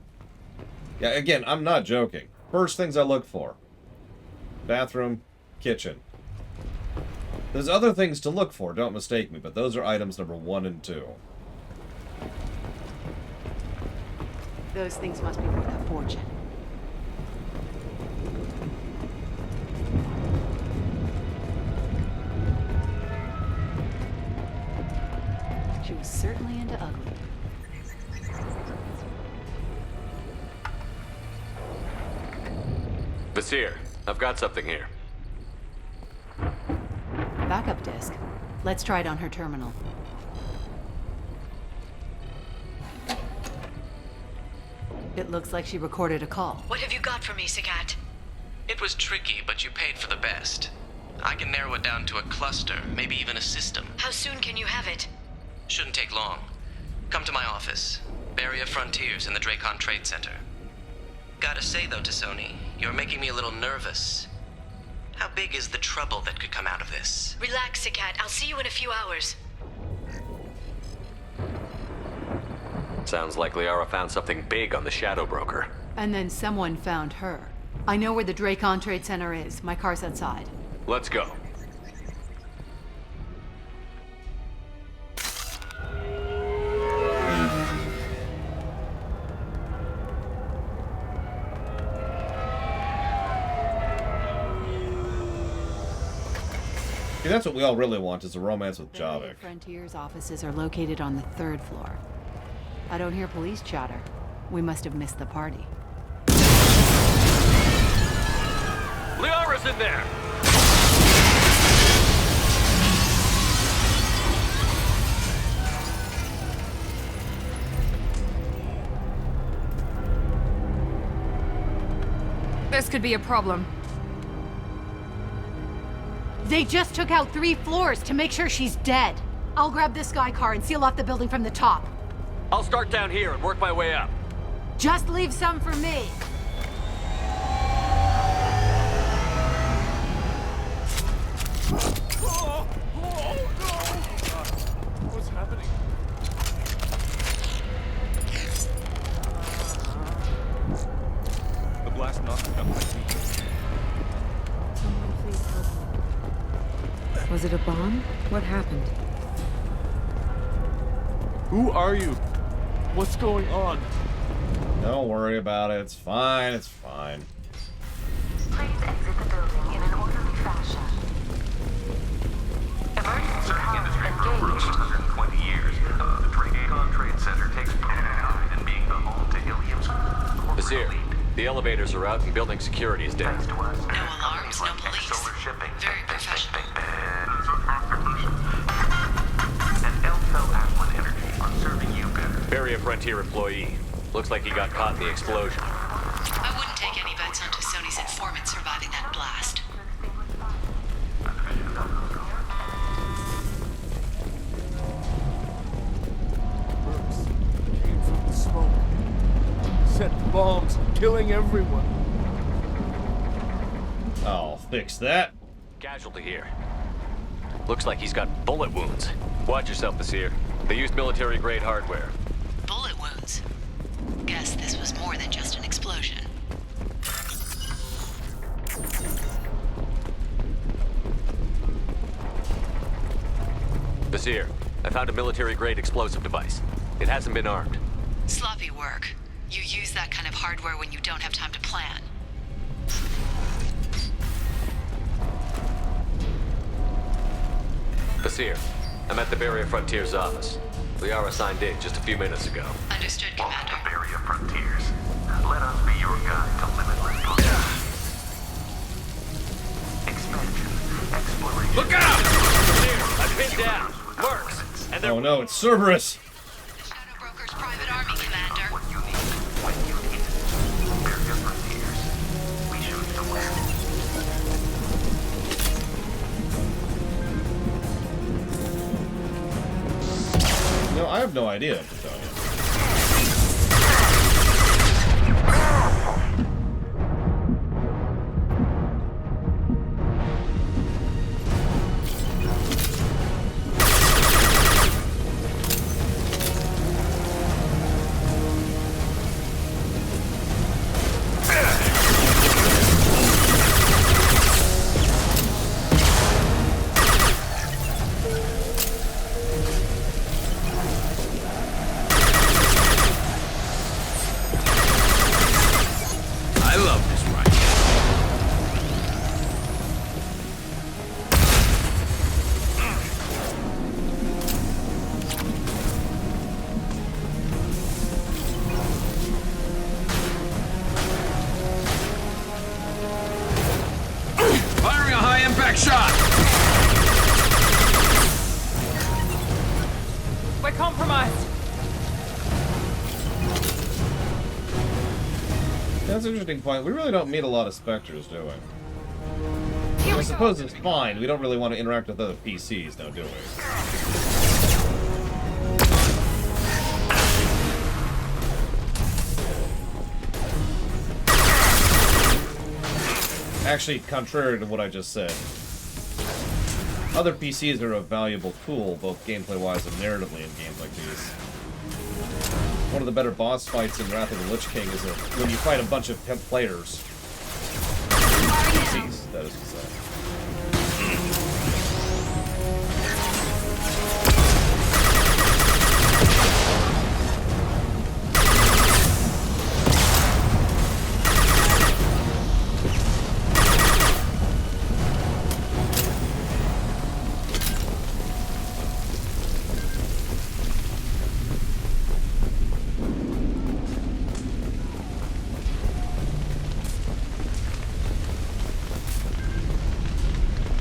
Yeah, again, I'm not joking. First things I look for. Bathroom, kitchen. There's other things to look for, don't mistake me, but those are items number 1 and 2. Those things must be worth a fortune. She was certainly into ugly. Vasir, I've got something here. Backup disk. Let's try it on her terminal. It looks like she recorded a call. What have you got for me, Sagat? It was tricky, but you paid for the best. I can narrow it down to a cluster, maybe even a system. How soon can you have it? Shouldn't take long. Come to my office. Barrier Frontiers in the Dracon Trade Center. Gotta say though, Tassoni, you're making me a little nervous. How big is the trouble that could come out of this? Relax, Sagat. I'll see you in a few hours. Sounds like Liara found something big on the Shadow Broker. And then someone found her. I know where the Dracon Trade Center is. My car's outside. Let's go. See, that's what we all really want, is a romance with Javik. Frontier's offices are located on the 3rd floor. I don't hear police chatter. We must have missed the party. Liara's in there! This could be a problem. They just took out 3 floors to make sure she's dead. I'll grab this Sky car and seal off the building from the top. I'll start down here and work my way up. Just leave some for me. What's happening? The blast knocked me up my feet. Someone please help me. Was it a bomb? What happened? Who are you? What's going on? Don't worry about it. It's fine. It's fine. Please exit the building in an orderly fashion. Emergency power engaged. 120 years. The Dracon Trade Center takes pride in being the home to Ilium's Basir, the elevators are out and building security is down. No alarms, no police. Very professional. And Elfel Aslan Energy are serving you better. Barrier Frontier employee. Looks like he got caught in the explosion. I wouldn't take any bets on Tassoni's informant surviving that blast. Burps came from the smoke. Set bombs, killing everyone. I'll fix that. Casualty here. Looks like he's got bullet wounds. Watch yourself, Basir. They used military-grade hardware. Bullet wounds. Guess this was more than just an explosion. Basir, I found a military-grade explosive device. It hasn't been armed. Sloppy work. You use that kind of hardware when you don't have time to plan. Basir, I'm at the Barrier Frontier's office. Liara signed in just a few minutes ago. Understood, Commander. Welcome to Barrier Frontiers. Let us be your guide to limitless possibilities. Expansion, exploration. Look out! Basir, I'm pinned down. Works. And Oh no, it's Cerberus. Shadow Broker's private army, Commander. What you need, when you need it. Barrier Frontiers. We choose to win. No, I have no idea, Antonio. shot! We're compromised. That's an interesting point. We really don't meet a lot of Spectres, do we? I suppose it's fine. We don't really want to interact with other PCs, now, do we? Actually, contrary to what I just said, other PCs are a valuable tool, both gameplay-wise and narratively in games like these. One of the better boss fights in Wrath of the Lich King is when you fight a bunch of temp players. PCs, that is to say.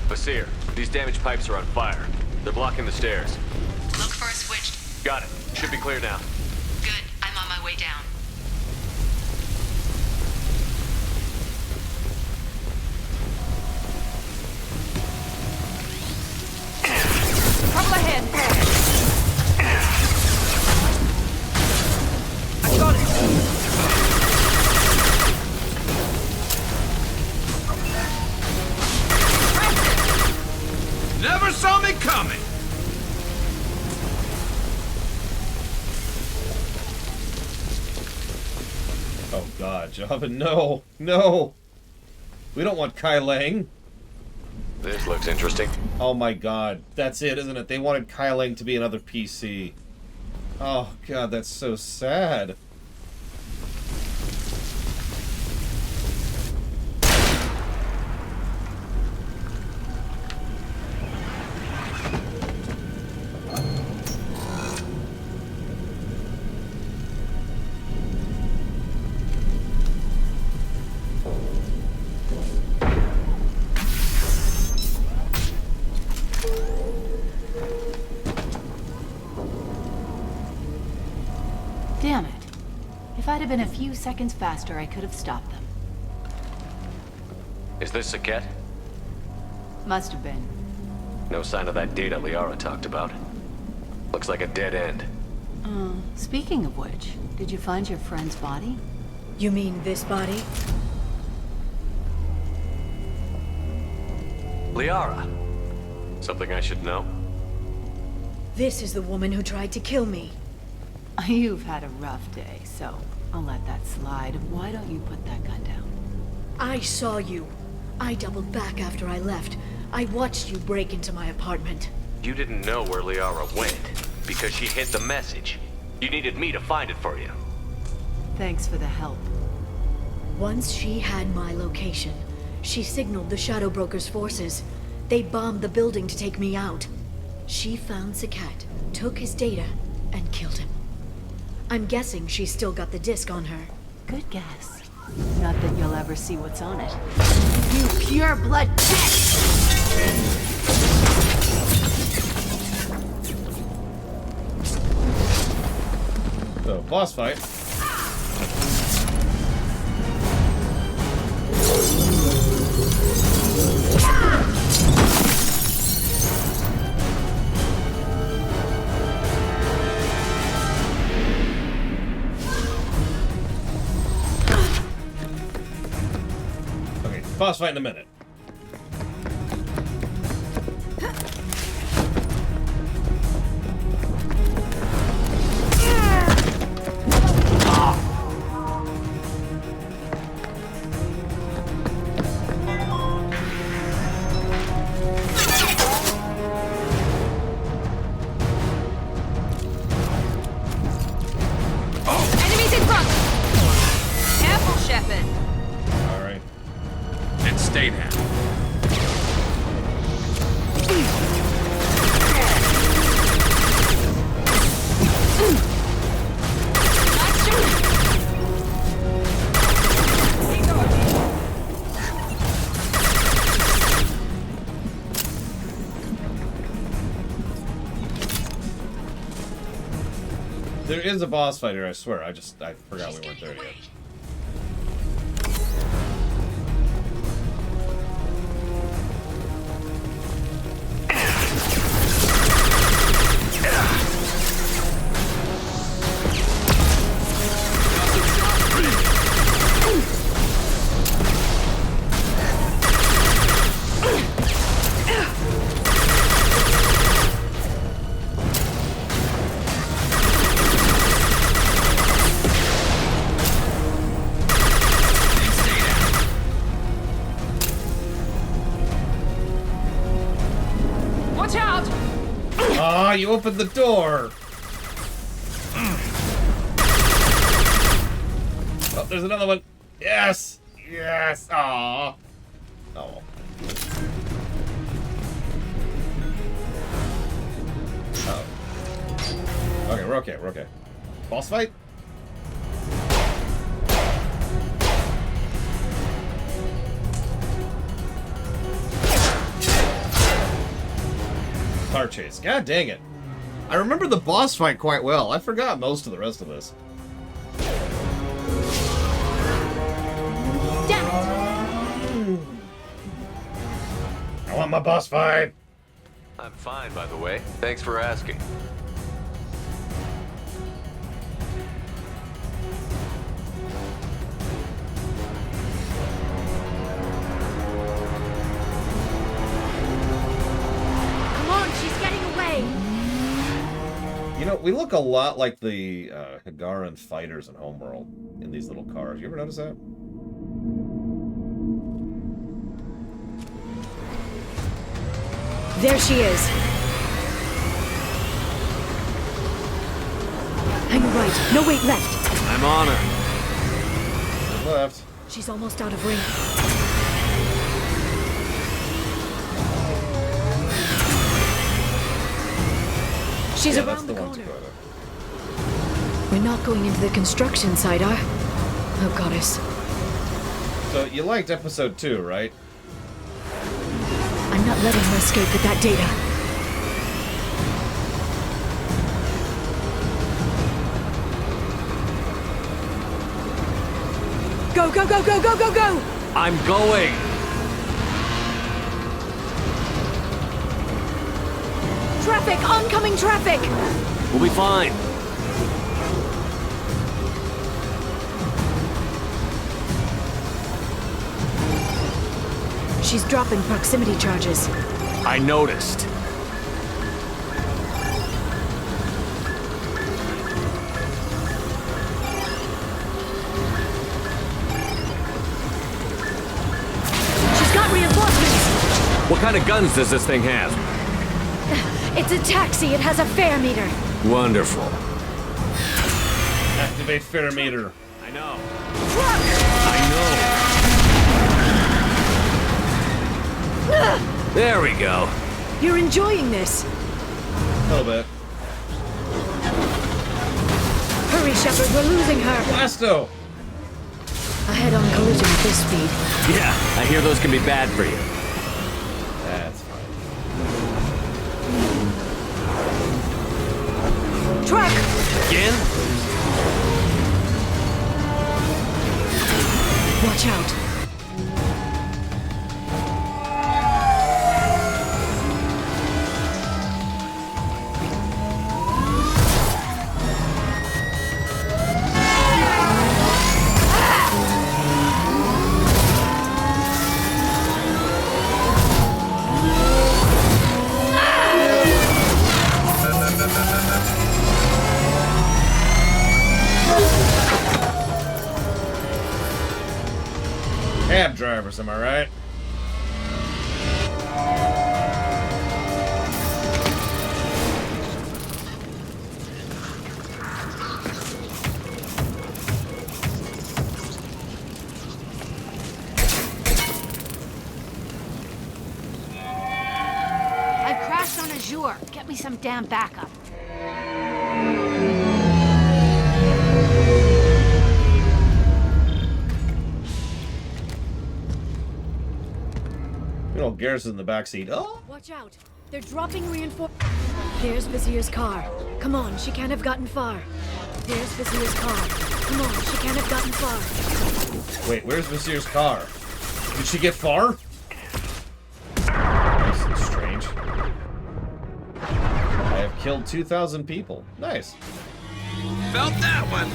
Basir, these damaged pipes are on fire. They're blocking the stairs. Look for a switch. Got it. Should be clear now. Good. I'm on my way down. Trouble ahead. I got it. Never saw me coming! Oh god, Java, no! No! We don't want Kai Lang. This looks interesting. Oh my god. That's it, isn't it? They wanted Kailing to be another PC. Oh god, that's so sad. Damn it. If I'd have been a few seconds faster, I could have stopped them. Is this Saket? Must have been. No sign of that data Liara talked about. Looks like a dead end. Speaking of which, did you find your friend's body? You mean this body? Liara! Something I should know? This is the woman who tried to kill me. You've had a rough day, so I'll let that slide. Why don't you put that gun down? I saw you. I doubled back after I left. I watched you break into my apartment. You didn't know where Liara went, because she hid the message. You needed me to find it for you. Thanks for the help. Once she had my location, she signaled the Shadow Broker's forces. They bombed the building to take me out. She found Saket, took his data, and killed him. I'm guessing she's still got the disc on her. Good guess. Not that you'll ever see what's on it. You pure blood pest! So, boss fight. Okay, boss fight in a minute. Enemies in front! Careful, Shepard! Alright. And stay down. There is a boss fight here, I swear. I forgot we weren't there yet. Watch out! Ah, you opened the door! Oh, there's another one. Yes! Yes! Aww. Oh. Oh. Okay, we're okay, we're okay. Boss fight? Car chase. God dang it. I remember the boss fight quite well. I forgot most of the rest of this. Damn it! I want my boss fight. I'm fine, by the way. Thanks for asking. Come on, she's getting away! You know, we look a lot like the Higaran fighters in Homeworld in these little cars. You ever notice that? There she is. Hang right. No, wait, left. I'm on her. Left. She's almost out of range. She's Yeah, that's around the the one to corner. go to. We're not going into the construction site, oh, goddess. So you liked episode 2, right? I'm not letting her escape with that data. Go, go, go, go, go, go, go! I'm going. Traffic! Oncoming traffic! We'll be fine. She's dropping proximity charges. I noticed. She's got reinforcements! What kind of guns does this thing have? It's a taxi. It has a fare meter. Wonderful. Activate fare meter. I know. Truck! I know. There we go. You're enjoying this. A little bit. Hurry, Shepard. We're losing her. Blasto! A head-on collision at this speed. Yeah, I hear those can be bad for you. That's fine. Truck! Again? Watch out. Cab drivers, am I right? I've crashed on Azure. Get me some damn backup. Good old Garrus in the backseat. Oh! Watch out. They're dropping reinforcements. There's Vizier's car. Come on, she can't have gotten far. There's Vizier's car. Come on, she can't have gotten far. Wait, where's Vizier's car? Did she get far? This is strange. I have killed 2,000 people. Nice. Felt that one.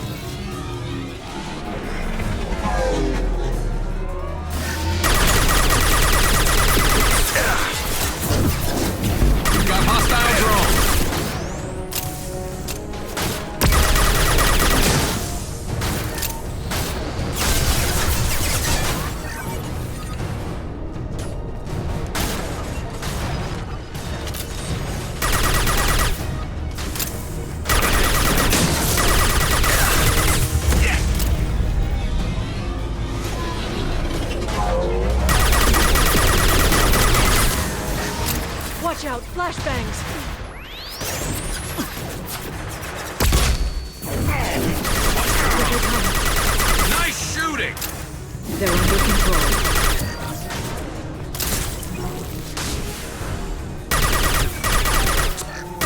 Got hostile drone. Watch out, flashbangs. Nice shooting. They're under control.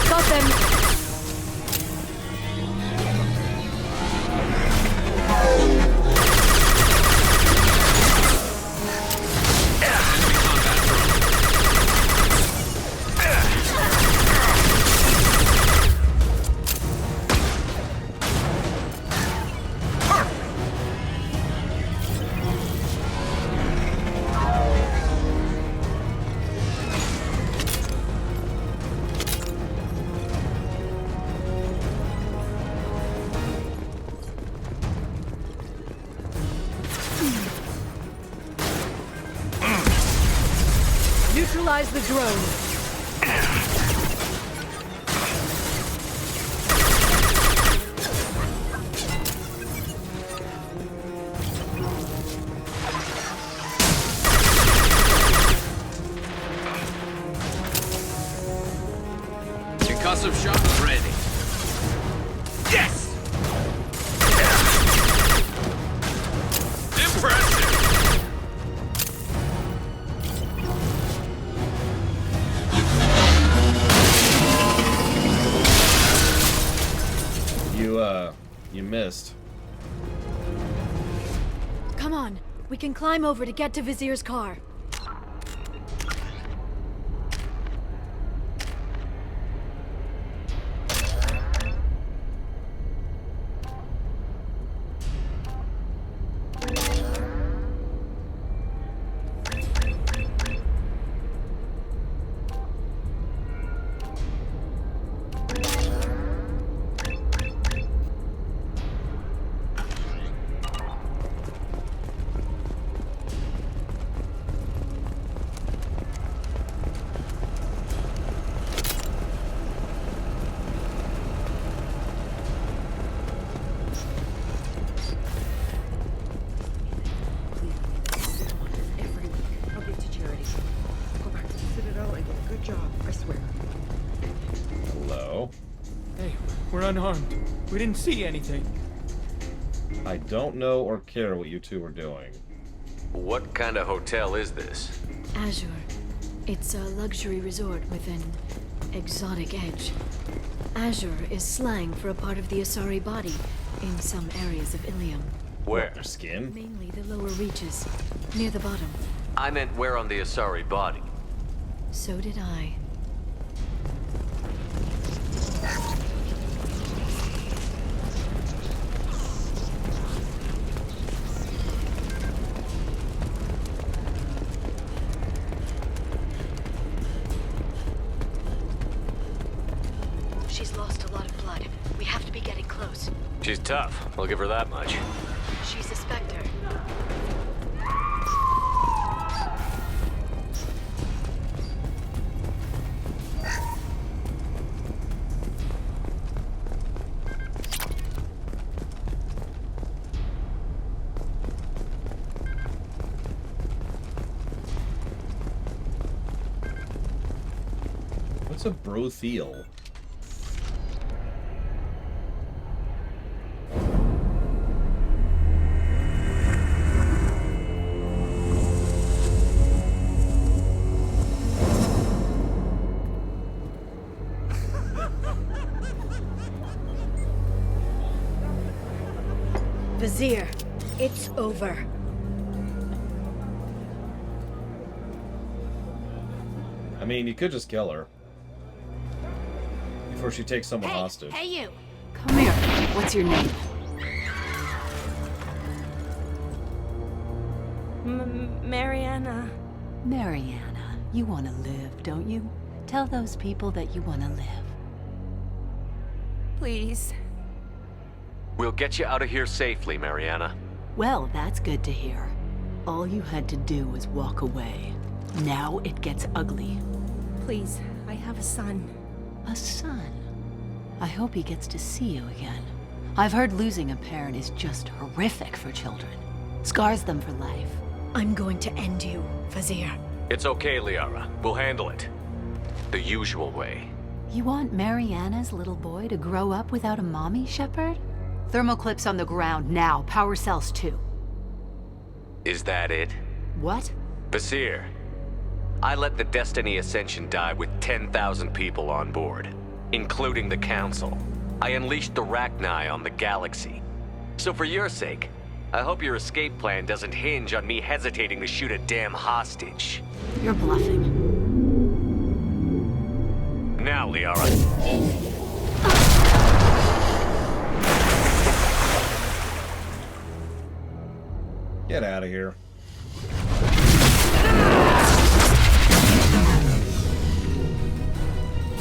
Got them. Neutralize the drone. Concussive shot ready. Yes! Impressive! You missed. Come on, we can climb over to get to Vizier's car. Unharmed. We didn't see anything. I don't know or care what you two are doing. What kind of hotel is this? Azure. It's a luxury resort with an exotic edge. Azure is slang for a part of the Asari body in some areas of Ilium. Where? Their skin? Mainly the lower reaches, near the bottom. I meant where on the Asari body. So did I. She's lost a lot of blood. We have to be getting close. She's tough. I'll give her that much. She's a Spectre. What's a brothel? Vizier, it's over. I mean, you could just kill her. Before she takes someone hostage. Hey you! Come here. What's your name? Mariana. Mariana, you want to live, don't you? Tell those people that you want to live. Please. We'll get you out of here safely, Mariana. Well, that's good to hear. All you had to do was walk away. Now it gets ugly. Please, I have a son. A son? I hope he gets to see you again. I've heard losing a parent is just horrific for children. Scars them for life. I'm going to end you, Vizier. It's okay, Liara. We'll handle it. The usual way. You want Mariana's little boy to grow up without a mommy, Shepard? Thermoclips on the ground now. Power cells too. Is that it? What? Vizier. I let the Destiny Ascension die with 10,000 people on board, including the Council. I unleashed the Rachni on the galaxy. So for your sake, I hope your escape plan doesn't hinge on me hesitating to shoot a damn hostage. You're bluffing. Now, Liara. Get out of here.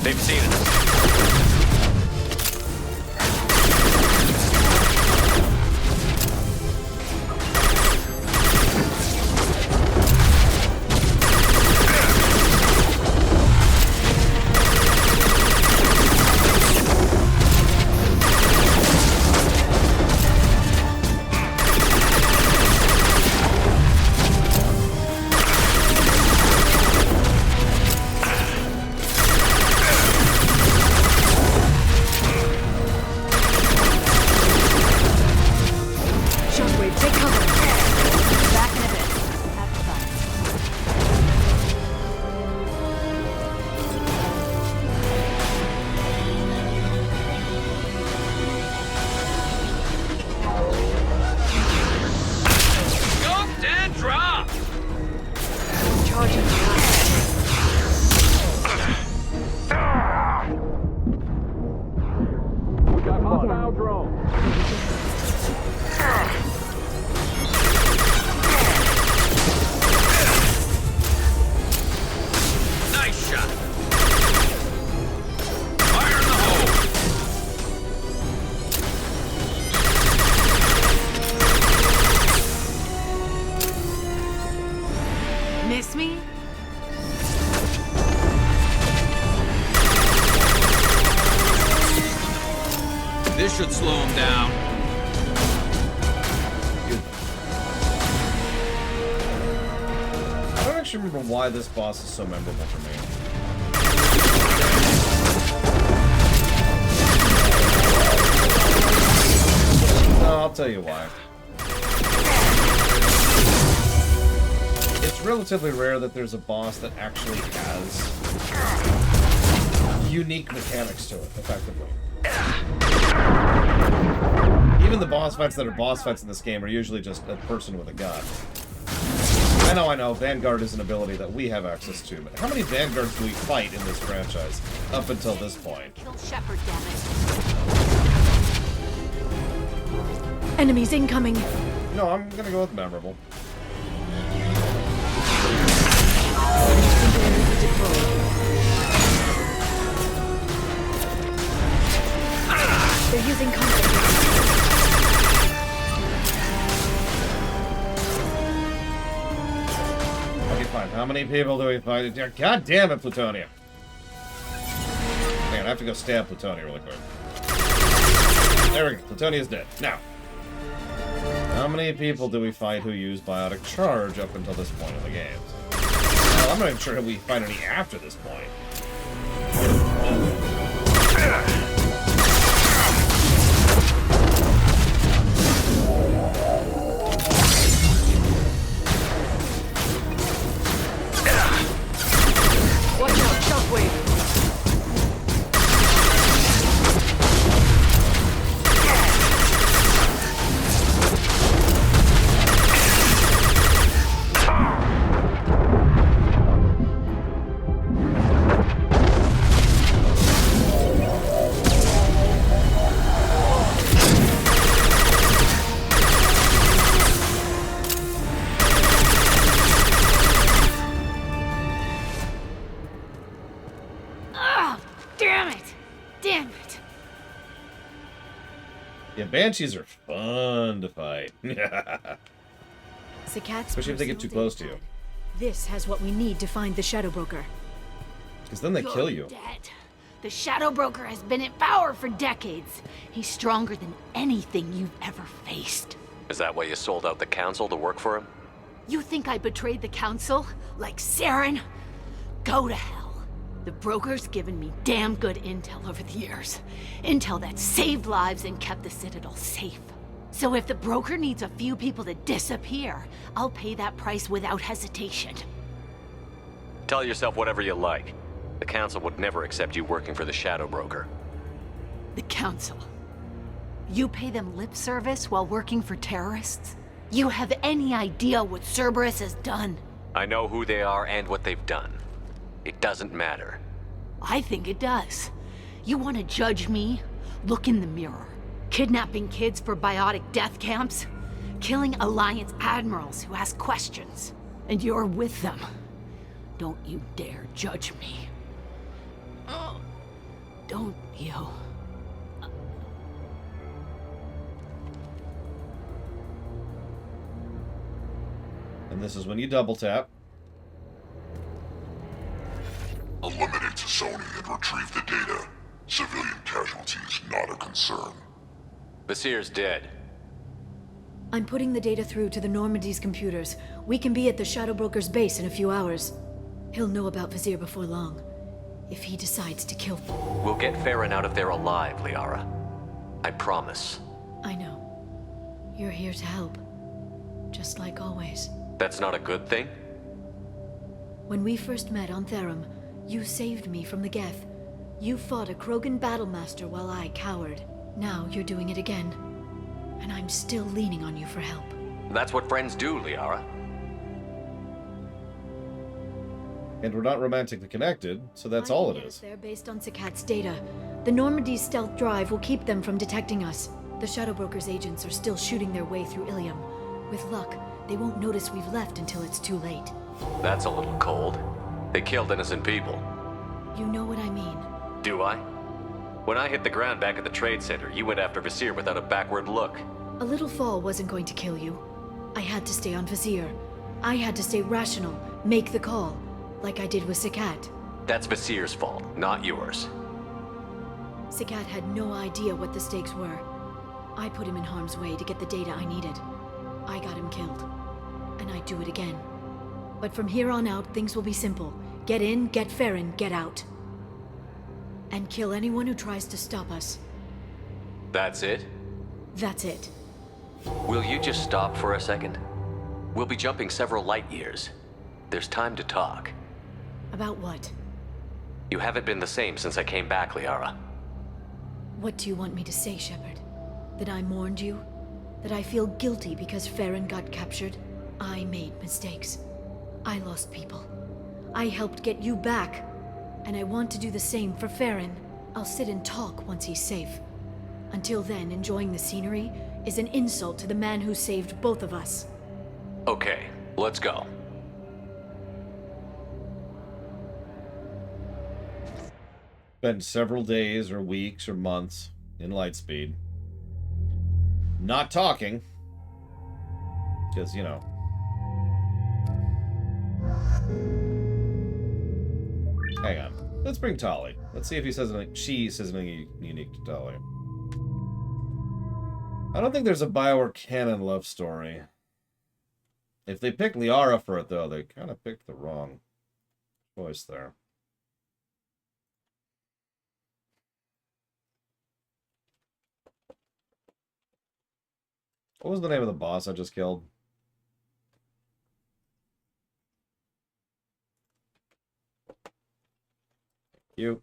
They've seen us. This should slow him down. I don't actually remember why this boss is so memorable for me. No, I'll tell you why. It's relatively rare that there's a boss that actually has unique mechanics to it, effectively. Even the boss fights that are boss fights in this game are usually just a person with a gun. I know, Vanguard is an ability that we have access to, but how many Vanguards do we fight in this franchise up until this point? Kill Shepard, damn it. Enemies incoming. No, I'm gonna go with memorable. They're using combat. Okay, fine. How many people do we fight? God damn it, Plutonia. Man, I have to go stab Plutonia really quick. There we go. Plutonia's dead. Now, how many people do we fight who use Biotic Charge up until this point in the game? Well, I'm not even sure if we fight any after this point. Watch out, shockwave. Yeah, Banshees are fun to fight. Especially if they get too close to you. This has what we need to find the Shadow Broker. Because then they kill you. Dead. The Shadow Broker has been in power for decades. He's stronger than anything you've ever faced. Is that why you sold out the Council to work for him? You think I betrayed the Council? Like Saren? Go to hell. The Broker's given me damn good intel over the years. Intel that saved lives and kept the Citadel safe. So if the Broker needs a few people to disappear, I'll pay that price without hesitation. Tell yourself whatever you like. The Council would never accept you working for the Shadow Broker. The Council? You pay them lip service while working for terrorists? You have any idea what Cerberus has done? I know who they are and what they've done. It doesn't matter. I think it does. You want to judge me? Look in the mirror. Kidnapping kids for biotic death camps? Killing Alliance admirals who ask questions. And you're with them. Don't you dare judge me. Don't you? And this is when you double tap. Eliminate Sony and retrieve the data. Civilian casualties not a concern. Basir's dead. I'm putting the data through to the Normandy's computers. We can be at the Shadow Broker's base in a few hours. He'll know about Basir before long. If he decides to kill... We'll get Farron out of there alive, Liara. I promise. I know. You're here to help. Just like always. That's not a good thing? When we first met on Therum, you saved me from the Geth. You fought a Krogan battlemaster while I cowered. Now you're doing it again. And I'm still leaning on you for help. That's what friends do, Liara. And we're not romantically connected, so that's all it is. They're based on Sakat's data. The Normandy's stealth drive will keep them from detecting us. The Shadow Broker's agents are still shooting their way through Ilium. With luck, they won't notice we've left until it's too late. That's a little cold. They killed innocent people. You know what I mean. Do I? When I hit the ground back at the trade center, you went after Basir without a backward look. A little fall wasn't going to kill you. I had to stay on Basir. I had to stay rational, make the call, like I did with Sakat. That's Basir's fault, not yours. Sikat had no idea what the stakes were. I put him in harm's way to get the data I needed. I got him killed. And I'd do it again. But from here on out, things will be simple. Get in, get Farron, get out. And kill anyone who tries to stop us. That's it? That's it. Will you just stop for a second? We'll be jumping several light years. There's time to talk. About what? You haven't been the same since I came back, Liara. What do you want me to say, Shepard? That I mourned you? That I feel guilty because Farron got captured? I made mistakes. I lost people. I helped get you back. And I want to do the same for Farron. I'll sit and talk once he's safe. Until then, enjoying the scenery is an insult to the man who saved both of us. Okay, let's go. Spend several days or weeks or months in Lightspeed. Not talking. Because, you know. Hang on. Let's bring Tali. Let's see if he says anything. She says anything unique to Tali. I don't think there's a Bioware canon love story. If they picked Liara for it, though, they kind of picked the wrong choice there. What was the name of the boss I just killed? You.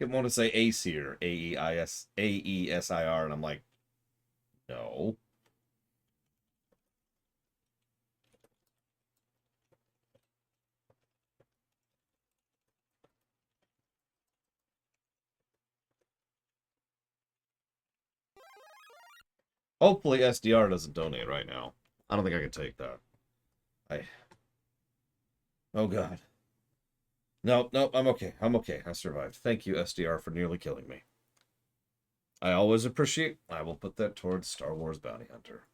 I want to say Aesir, A-E-S-I-R, and I'm like, no. Hopefully SDR doesn't donate right now. I don't think I can take that. Oh god. No, I'm okay. I'm okay. I survived. Thank you, SDR, for nearly killing me. I always appreciate. I will put that towards Star Wars Bounty Hunter.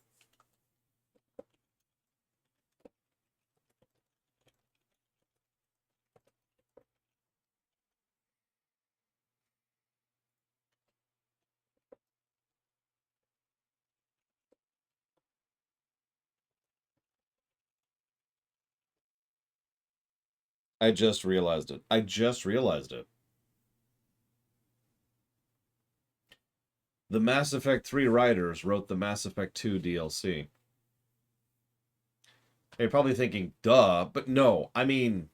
I just realized it. I just realized it. The Mass Effect 3 writers wrote the Mass Effect 2 DLC. You're probably thinking, duh, but no. I mean,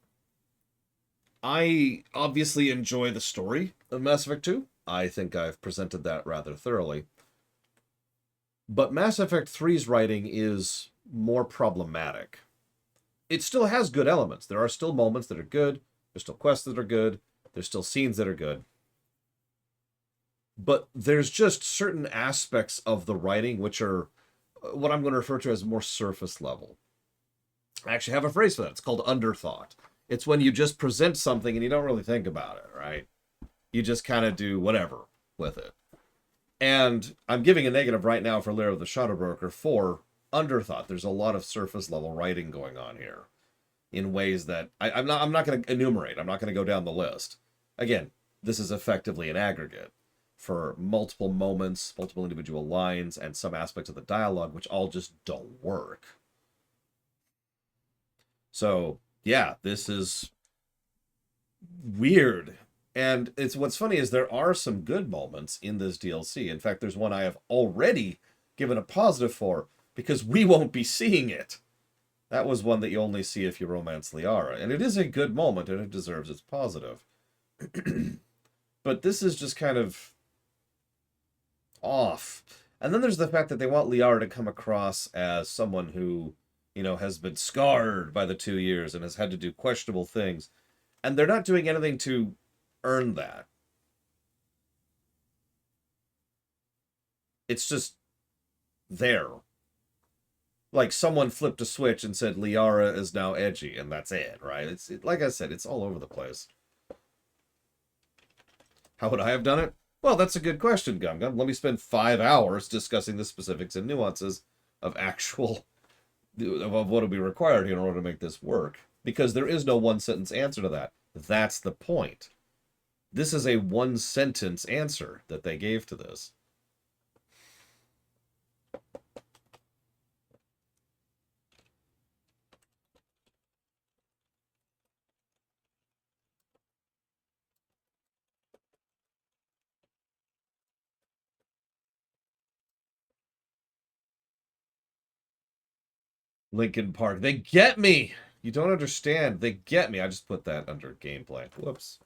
I obviously enjoy the story of Mass Effect 2. I think I've presented that rather thoroughly. But Mass Effect 3's writing is more problematic. It still has good elements. There are still moments that are good. There's still quests that are good. There's still scenes that are good. But there's just certain aspects of the writing which are what I'm going to refer to as more surface level. I actually have a phrase for that. It's called underthought. It's when you just present something and you don't really think about it, right? You just kind of do whatever with it. And I'm giving a negative right now for Lair of the Shadowbroker for underthought. There's a lot of surface level writing going on here in ways that I'm not going to enumerate. I'm not going to go down the list. Again, this is effectively an aggregate for multiple moments, multiple individual lines, and some aspects of the dialogue which all just don't work. So, yeah, this is weird. And it's what's funny is there are some good moments in this DLC. In fact, there's one I have already given a positive for, because we won't be seeing it. That was one that you only see if you romance Liara. And it is a good moment, and it deserves its positive. But this is just kind of off. And then there's the fact that they want Liara to come across as someone who, you know, has been scarred by the 2 years and has had to do questionable things. And they're not doing anything to earn that. It's just there. Like someone flipped a switch and said Liara is now edgy, and that's it, right? It's like I said, it's all over the place. How would I have done it? Well, that's a good question, Gum Gum. Let me spend 5 hours discussing the specifics and nuances of what would be required here in order to make this work. Because there is no one-sentence answer to that. That's the point. This is a one-sentence answer that they gave to this. Linkin Park. They get me! You don't understand. They get me. I just put that under gameplay. Whoops.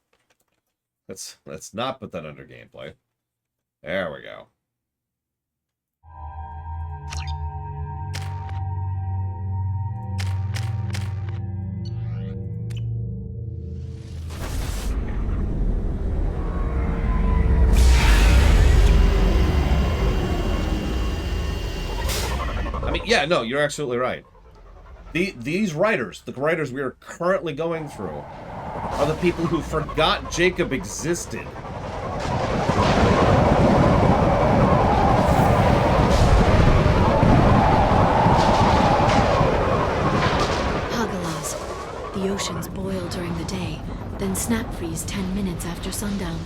Let's not put that under gameplay. There we go. I mean, yeah, no, you're absolutely right. These writers, the writers we are currently going through, are the people who forgot Jacob existed. Hagalaz. The oceans boil during the day, then snap freeze 10 minutes after sundown.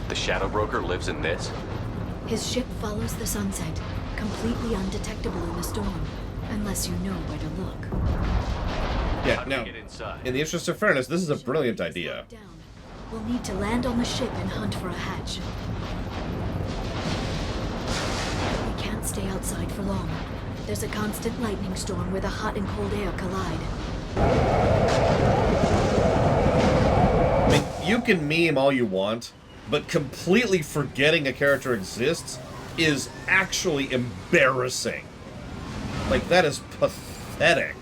The Shadow Broker lives in this? His ship follows the sunset, completely undetectable in the storm, unless you know where to look. Yeah, now, in the interest of fairness, this is a brilliant idea. We'll need to land on the ship and hunt for a hatch. We can't stay outside for long. There's a constant lightning storm where the hot and cold air collide. I mean, you can meme all you want, but completely forgetting a character exists is actually embarrassing. Like, that is pathetic.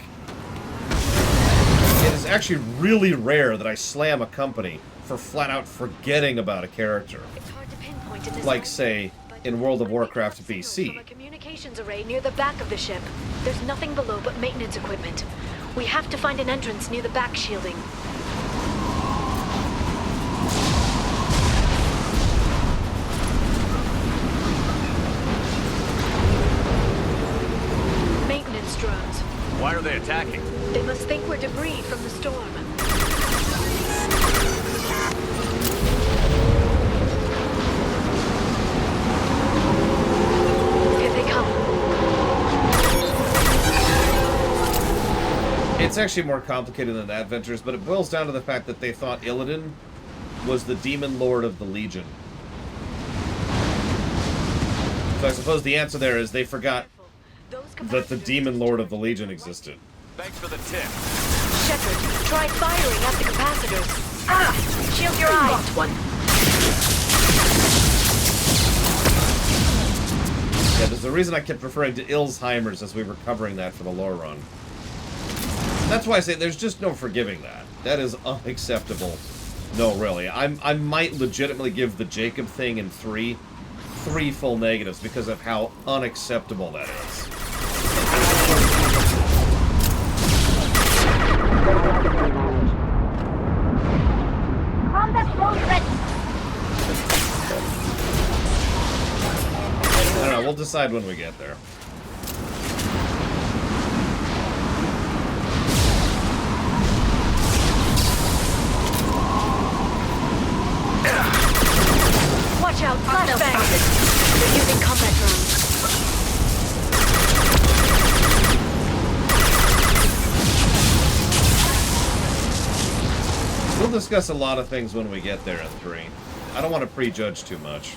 It is actually really rare that I slam a company for flat out forgetting about a character. It's hard to pinpoint in this Like, say, in World of Warcraft BC. a communications array near the back of the ship. There's nothing below but maintenance equipment. We have to find an entrance near the back shielding. Maintenance drones. Why are they attacking? They must think we're debris from the storm. Here they come. It's actually more complicated than that, Ventures, but it boils down to the fact that they thought Illidan was the demon lord of the Legion. So I suppose the answer there is they forgot that the demon lord of the Legion existed. Thanks for the tip. Shepard, try firing at the capacitors. Ah! Shield your eyes. Lost one. Yeah, there's a reason I kept referring to Ilzheimer's as we were covering that for the lore run. That's why I say there's just no forgiving that. That is unacceptable. No, really. I might legitimately give the Jacob thing in three full negatives because of how unacceptable that is. I don't know, we'll decide when we get there. Watch out, flashbang! They're using combat drones. We'll discuss a lot of things when we get there in 3. I don't want to prejudge too much.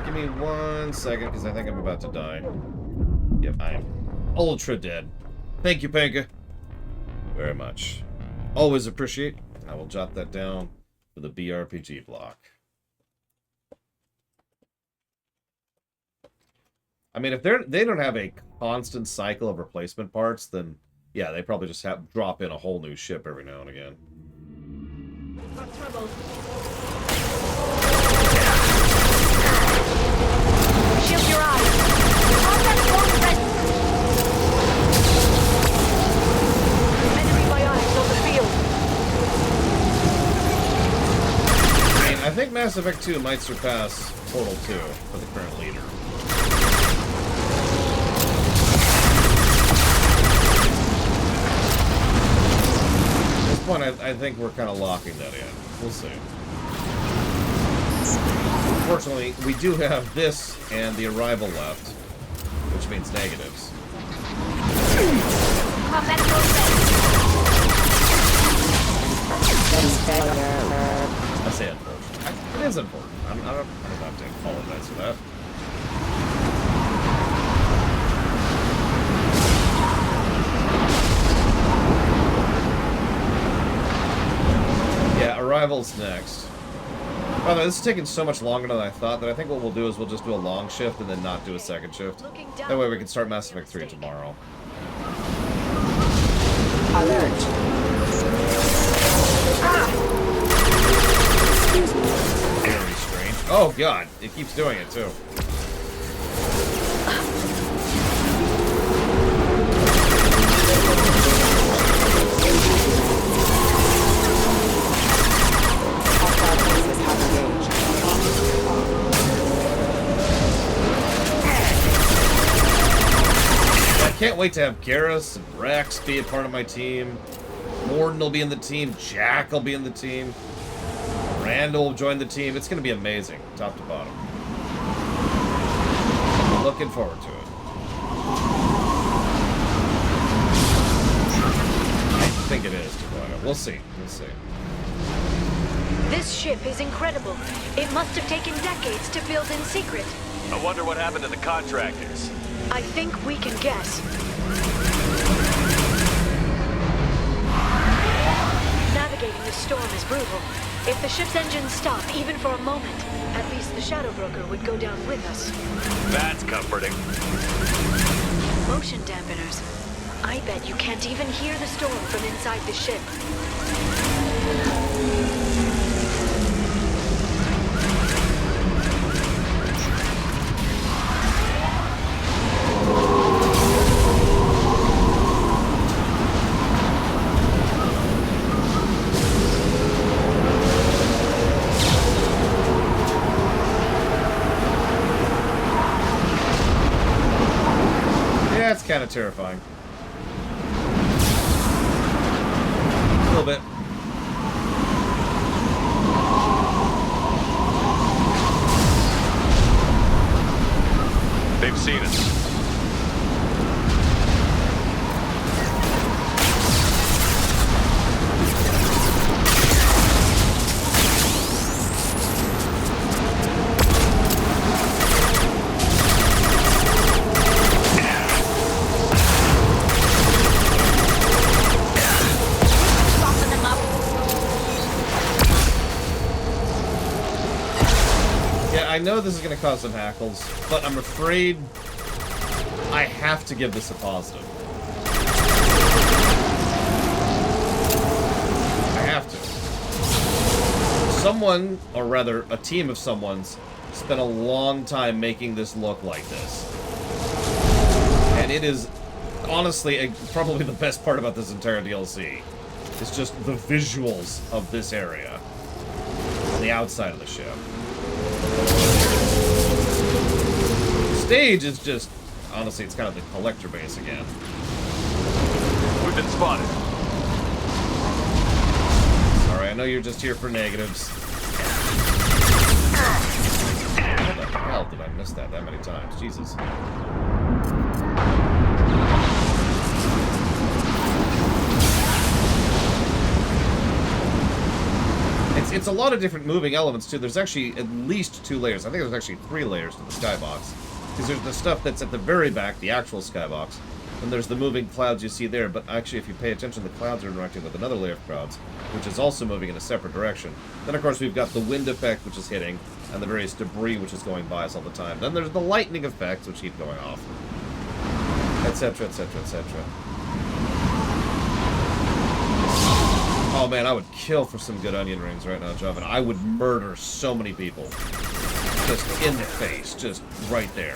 Give me 1 second, because I think I'm about to die. Yep, I am ultra dead. Thank you, Panka. Very much. Always appreciate. I will jot that down for the BRPG block. I mean, if they don't have a constant cycle of replacement parts, then yeah, they probably just have drop in a whole new ship every now and again. Shield your eyes. Contact one red. Enemy biotics on the field. Mass Effect 2 might surpass Portal 2 for the current leader. At this point, I think we're kind of locking that in. We'll see. Unfortunately, we do have this and the Arrival left, which means negatives. I say unfortunate. It is important. I don't have to apologize for that. Yeah, Arrival's next. By the way, this is taking so much longer than I thought that I think what we'll do is we'll just do a long shift and then not do a second shift. That way we can start Mass Effect 3 tomorrow. Alert. Excuse me. Very strange. Oh god, it keeps doing it too. I can't wait to have Garrus and Rex be a part of my team. Morden will be in the team. Jack will be in the team. Randall will join the team. It's going to be amazing, top to bottom. Looking forward to it. I think it is, Tijuana. We'll see. We'll see. This ship is incredible. It must have taken decades to build in secret. I wonder what happened to the contractors. I think we can guess. Navigating the storm is brutal. If the ship's engines stop, even for a moment, at least the Shadow Broker would go down with us. That's comforting. Motion dampeners. I bet you can't even hear the storm from inside the ship. That's kind of terrifying. A little bit. They've seen us. I know this is going to cause some hackles, but I'm afraid I have to give this a positive. I have to. Someone, or rather a team of someone's, spent a long time making this look like this. And it is, honestly, probably the best part about this entire DLC. It's just the visuals of this area. On the outside of the ship. Stage is just, honestly, it's kind of the collector base again. We've been spotted. Sorry, I know you're just here for negatives. How the hell did I miss that many times? Jesus. It's a lot of different moving elements, too. There's actually at least 2 layers. I think there's actually 3 layers to the skybox. Because there's the stuff that's at the very back, the actual skybox. And there's the moving clouds you see there. But actually, if you pay attention, the clouds are interacting with another layer of clouds, which is also moving in a separate direction. Then, of course, we've got the wind effect, which is hitting, and the various debris, which is going by us all the time. Then there's the lightning effects, which keep going off. Etc., etc., etc. Oh man, I would kill for some good onion rings right now, Joven. I would murder so many people. Just in the face, just right there.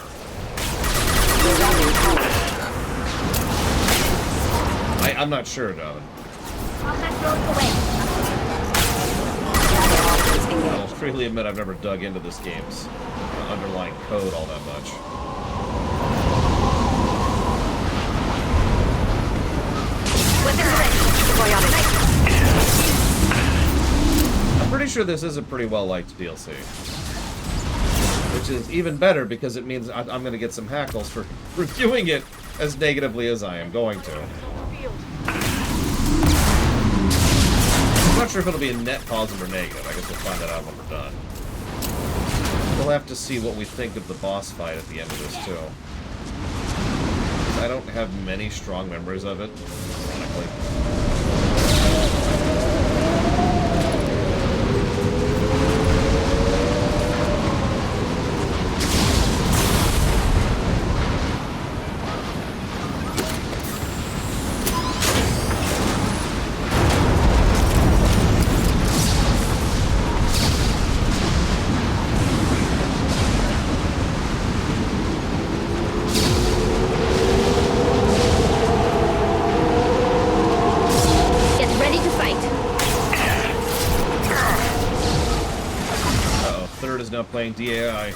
I'm not sure, Joven. freely admit I've never dug into this game's underlying code all that much. I'm pretty sure this is a pretty well-liked DLC. Which is even better because it means I'm going to get some hackles for reviewing it as negatively as I am going to. I'm not sure if it'll be a net positive or negative. I guess we'll find that out when we're done. We'll have to see what we think of the boss fight at the end of this, too. I don't have many strong memories of it, ironically. Playing DAI.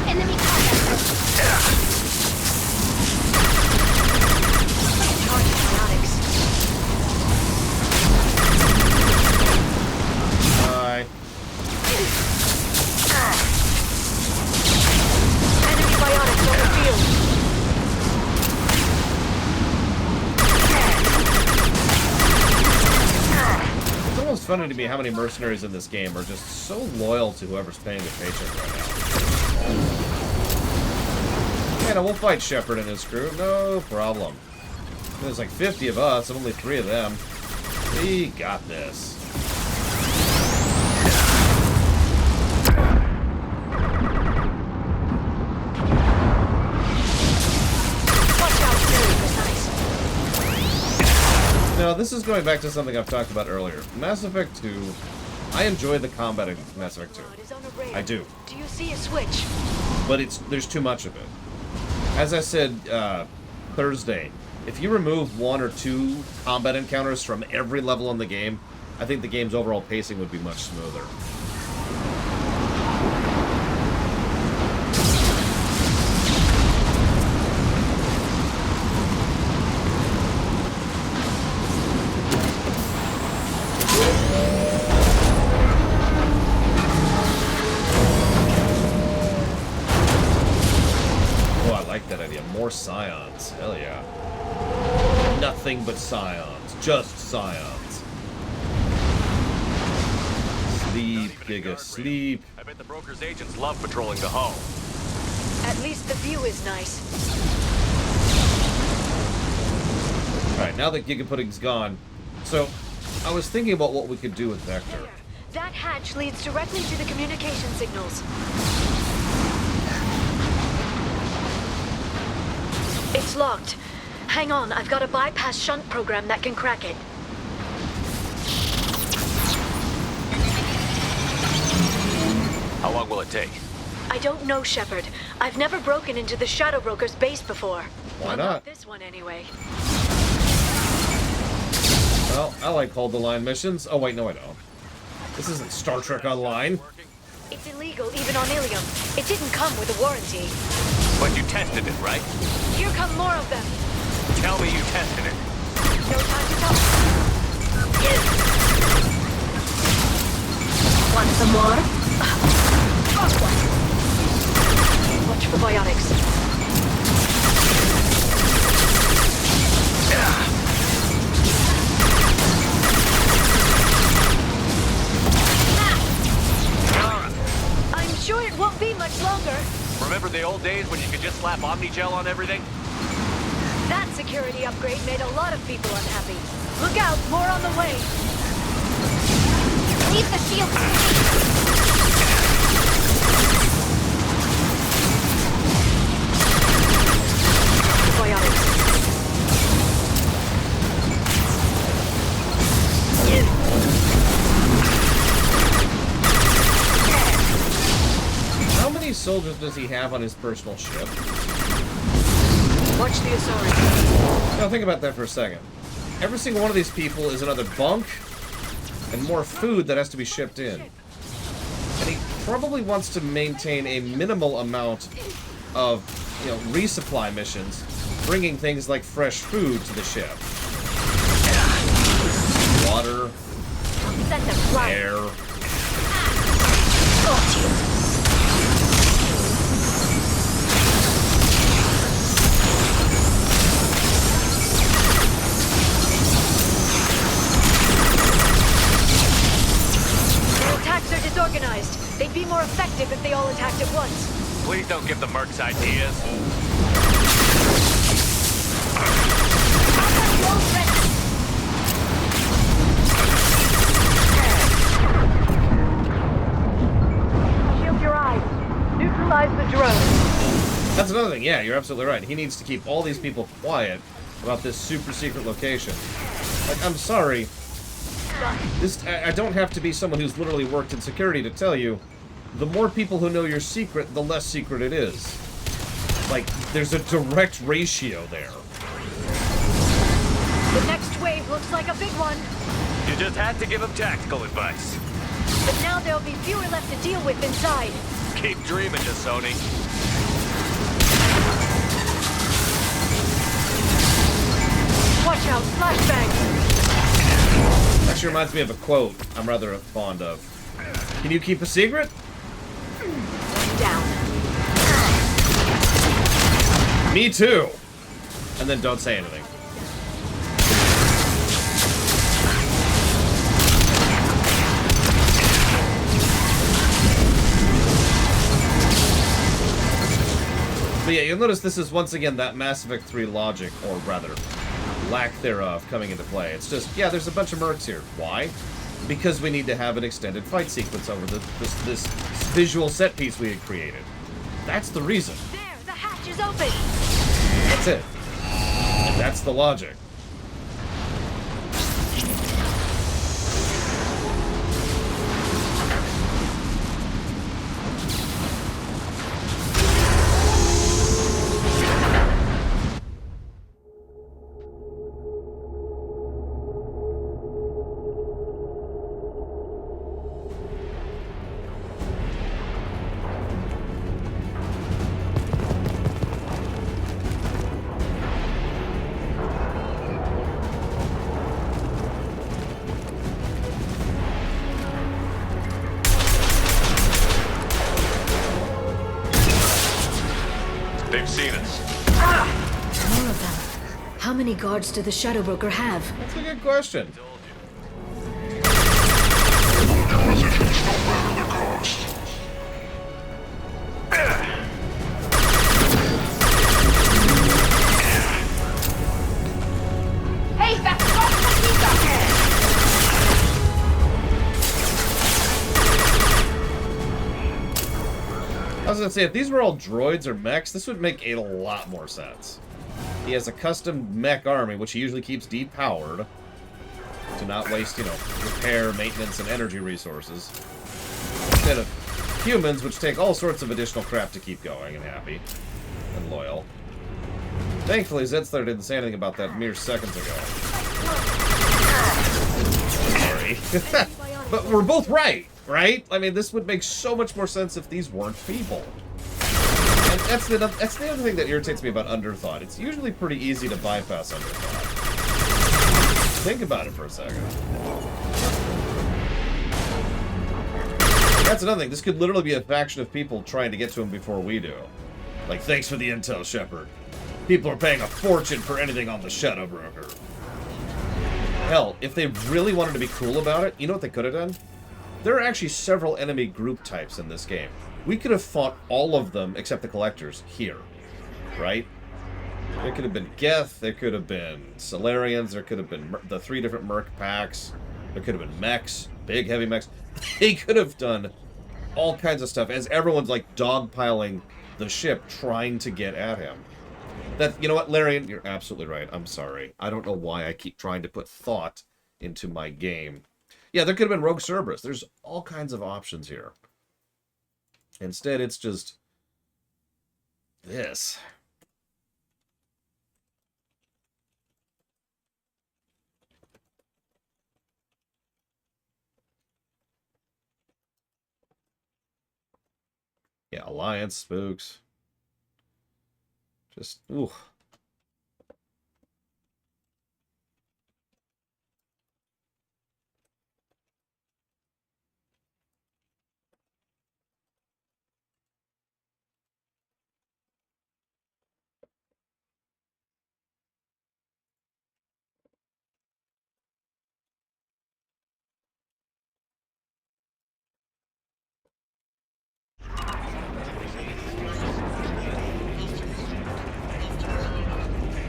Enemy Bye. Enemy biotics on the field. It's funny to me how many mercenaries in this game are just so loyal to whoever's paying their paycheck right now. Yeah, no, we'll fight Shepard and his crew. No problem. There's like 50 of us and only 3 of them. We got this. Now, this is going back to something I've talked about earlier. Mass Effect 2, I enjoy the combat in Mass Effect 2. I do. Do you see a switch? But there's too much of it. As I said Thursday, if you remove 1 or 2 combat encounters from every level in the game, I think the game's overall pacing would be much smoother. More Scions. Hell yeah. Nothing but Scions. Just Scions. Sleep, Giga, sleep. I bet the broker's agents love patrolling the hull. At least the view is nice. Alright, now that Gigapudding's gone. So, I was thinking about what we could do with Vector. There. That hatch leads directly to the communication signals. It's locked. Hang on, I've got a bypass shunt program that can crack it. How long will it take? I don't know, Shepard. I've never broken into the Shadow Broker's base before. Why Well, not? this one, anyway. Well, I like Hold the Line missions. Oh, wait, no, I don't. This isn't Star Trek Online. It's illegal, even on Ilium. It didn't come with a warranty. But you tested it, right? Here come more of them. Tell me you tested it. No time to talk. Want some more? Watch for biotics. I'm sure it won't be much longer. Remember the old days when you could just slap Omnigel on everything? That security upgrade made a lot of people unhappy. Look out, more on the way. Leave the shield. Biotics. How many soldiers does he have on his personal ship? Watch the Asari. Now think about that for a second. Every single one of these people is another bunk and more food that has to be shipped in. And he probably wants to maintain a minimal amount of, you know, resupply missions, bringing things like fresh food to the ship. Water, air. Got you. Their attacks are disorganized. They'd be more effective if they all attacked at once. Please don't give the mercs ideas. Shield your eyes. Neutralize the drone. That's another thing. Yeah, you're absolutely right. He needs to keep all these people quiet about this super secret location. Like, I'm sorry. I don't have to be someone who's literally worked in security to tell you, the more people who know your secret, the less secret it is. Like, there's a direct ratio there. The next wave looks like a big one. You just had to give him tactical advice. But now there'll be fewer left to deal with inside. Keep dreaming, Sony. Watch out, flashbang! Actually reminds me of a quote I'm rather fond of. Can you keep a secret? Down. Me too! And then don't say anything. But yeah, you'll notice this is once again that Mass Effect 3 logic, or rather, lack thereof, coming into play. It's just, yeah, there's a bunch of mercs here. Why? Because we need to have an extended fight sequence over this visual set piece we had created. That's the reason. There, the hatch is open! That's it. And that's the logic. They've seen us. More of them. How many guards do the Shadow Broker have? That's a good question. Hey, back off! I was gonna say, if these were all droids or mechs, this would make a lot more sense. He has a custom mech army, which he usually keeps depowered to not waste, you know, repair, maintenance, and energy resources. Instead of humans, which take all sorts of additional crap to keep going and happy and loyal. Thankfully, Zetzler didn't say anything about that mere seconds ago. Sorry. But we're both right, right? I mean, this would make so much more sense if these weren't people. And that's the other thing that irritates me about Underthought. It's usually pretty easy to bypass Underthought. Think about it for a second. That's another thing. This could literally be a faction of people trying to get to him before we do. Like, thanks for the intel, Shepard. People are paying a fortune for anything on the Shadow Broker. Hell, if they really wanted to be cool about it, you know what they could have done? There are actually several enemy group types in this game. We could have fought all of them except the Collectors here, right? There could have been Geth, there could have been Solarians, there could have been the 3 different Merc packs, there could have been mechs, big heavy mechs. They could have done all kinds of stuff as everyone's like dogpiling the ship trying to get at him. That, you know what, Larian, you're absolutely right. I'm sorry. I don't know why I keep trying to put thought into my game. Yeah, there could have been Rogue Cerberus. There's all kinds of options here. Instead, it's just this. Yeah, Alliance, spooks. Just, ooh.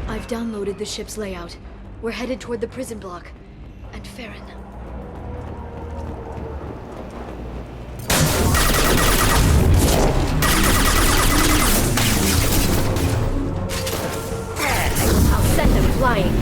I've downloaded the ship's layout. We're headed toward the prison block. And Farron. I'll send them flying.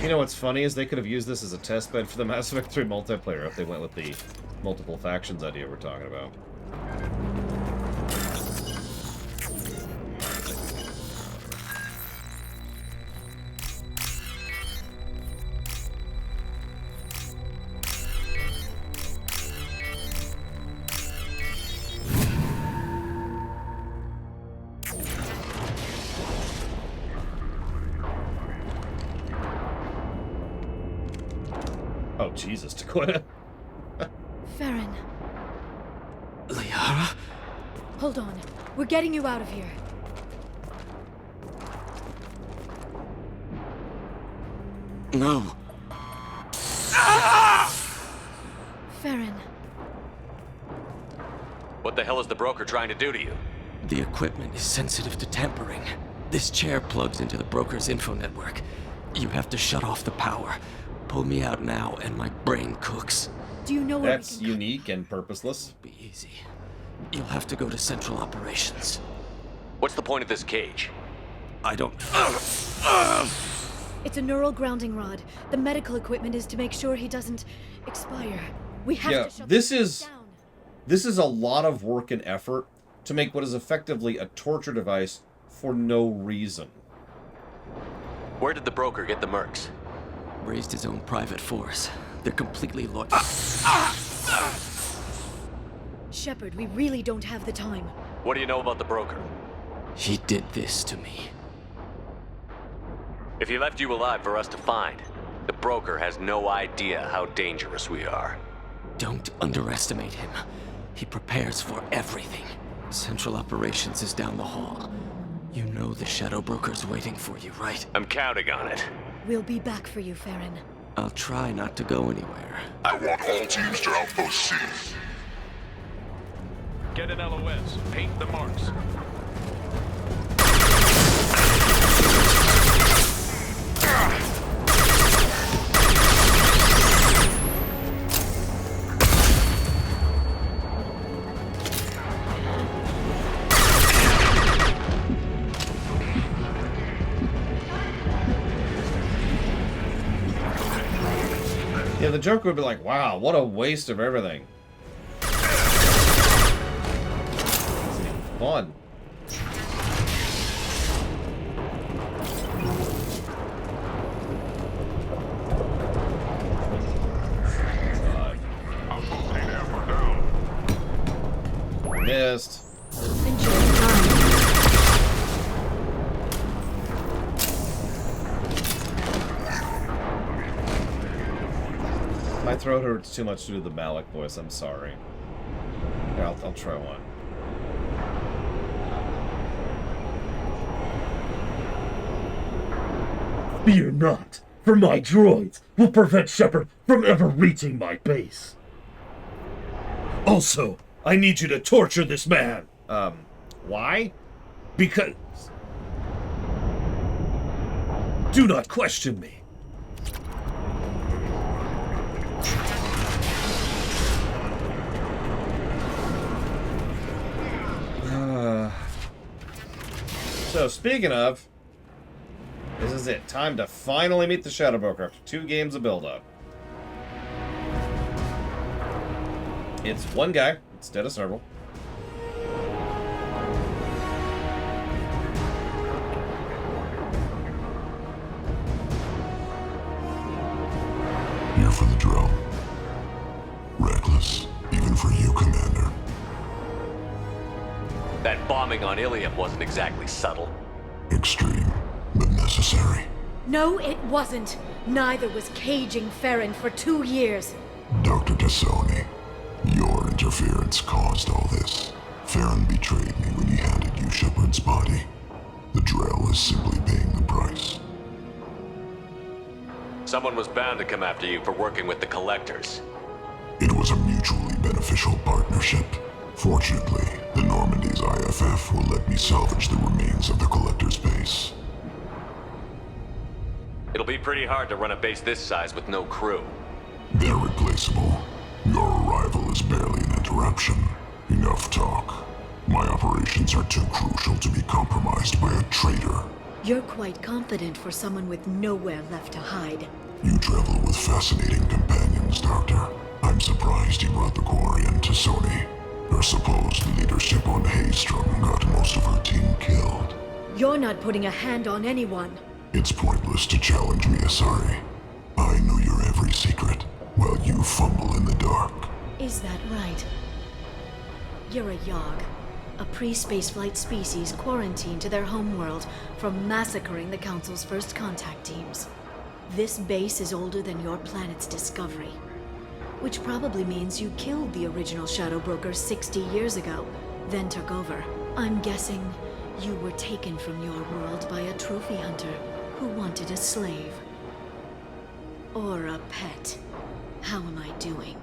You know what's funny is they could have used this as a test bed for the Mass Effect 3 multiplayer if they went with the multiple factions idea we're talking about. Oh, Jesus, Dakota. Farron. Liara? Hold on. We're getting you out of here. No. Farron. What the hell is the broker trying to do to you? The equipment is sensitive to tampering. This chair plugs into the broker's info network. You have to shut off the power. Pull me out now, and my brain cooks. Do you know where That's unique and purposeless. Be easy. You'll have to go to Central Operations. What's the point of this cage? I don't... It's a neural grounding rod. The medical equipment is to make sure he doesn't expire. We have to shut this is a lot of work and effort to make what is effectively a torture device for no reason. Where did the broker get the mercs? Raised his own private force. They're completely loyal. Shepard, we really don't have the time. What do you know about the broker? He did this to me. If he left you alive for us to find, the broker has no idea how dangerous we are. Don't underestimate him. He prepares for everything. Central Operations is down the hall. You know the Shadow Broker's waiting for you, right? I'm counting on it. We'll be back for you, Farron. I'll try not to go anywhere. I want all teams to Outpost C. Get an LOS. Paint the marks. Yeah, the Joker would be like, wow, what a waste of everything. It's fun. Missed. My throat hurts too much to do the Malik voice, I'm sorry. Here, I'll try one. Fear not, for my droids will prevent Shepard from ever reaching my base. Also, I need you to torture this man. Why? Because Do not question me. So, speaking of, this is it. Time to finally meet the Shadow Broker after 2 games of build-up. It's one guy instead of several. Here for the drill. Reckless, even for you, Commander. That bombing on Ilium wasn't exactly subtle. Extreme, but necessary. No, it wasn't. Neither was caging Farron for 2 years. Dr. Tassoni, your interference caused all this. Farron betrayed me when he handed you Shepard's body. The Drell is simply paying the price. Someone was bound to come after you for working with the Collectors. It was a mutually beneficial partnership. Fortunately, the Normandy's IFF will let me salvage the remains of the Collector's base. It'll be pretty hard to run a base this size with no crew. They're replaceable. Your arrival is barely an interruption. Enough talk. My operations are too crucial to be compromised by a traitor. You're quite confident for someone with nowhere left to hide. You travel with fascinating companions, Doctor. I'm surprised you brought the Quarian to Sony. Her supposed leadership on Haystrom got most of her team killed. You're not putting a hand on anyone. It's pointless to challenge me, Asari. I know your every secret, while you fumble in the dark. Is that right? You're a Yogg, a pre-spaceflight species quarantined to their homeworld from massacring the Council's first contact teams. This base is older than your planet's discovery, which probably means you killed the original Shadow Broker 60 years ago, then took over. I'm guessing you were taken from your world by a trophy hunter who wanted a slave. Or a pet. How am I doing?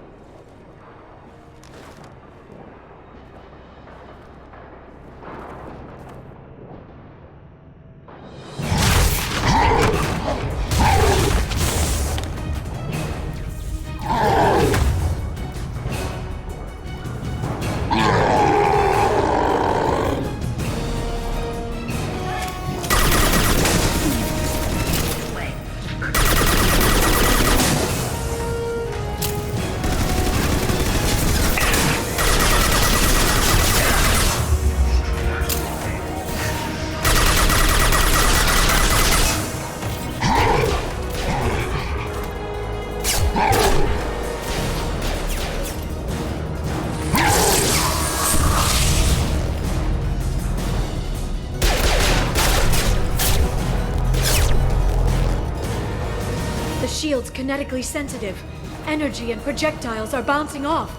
Shield's kinetically sensitive. Energy and projectiles are bouncing off.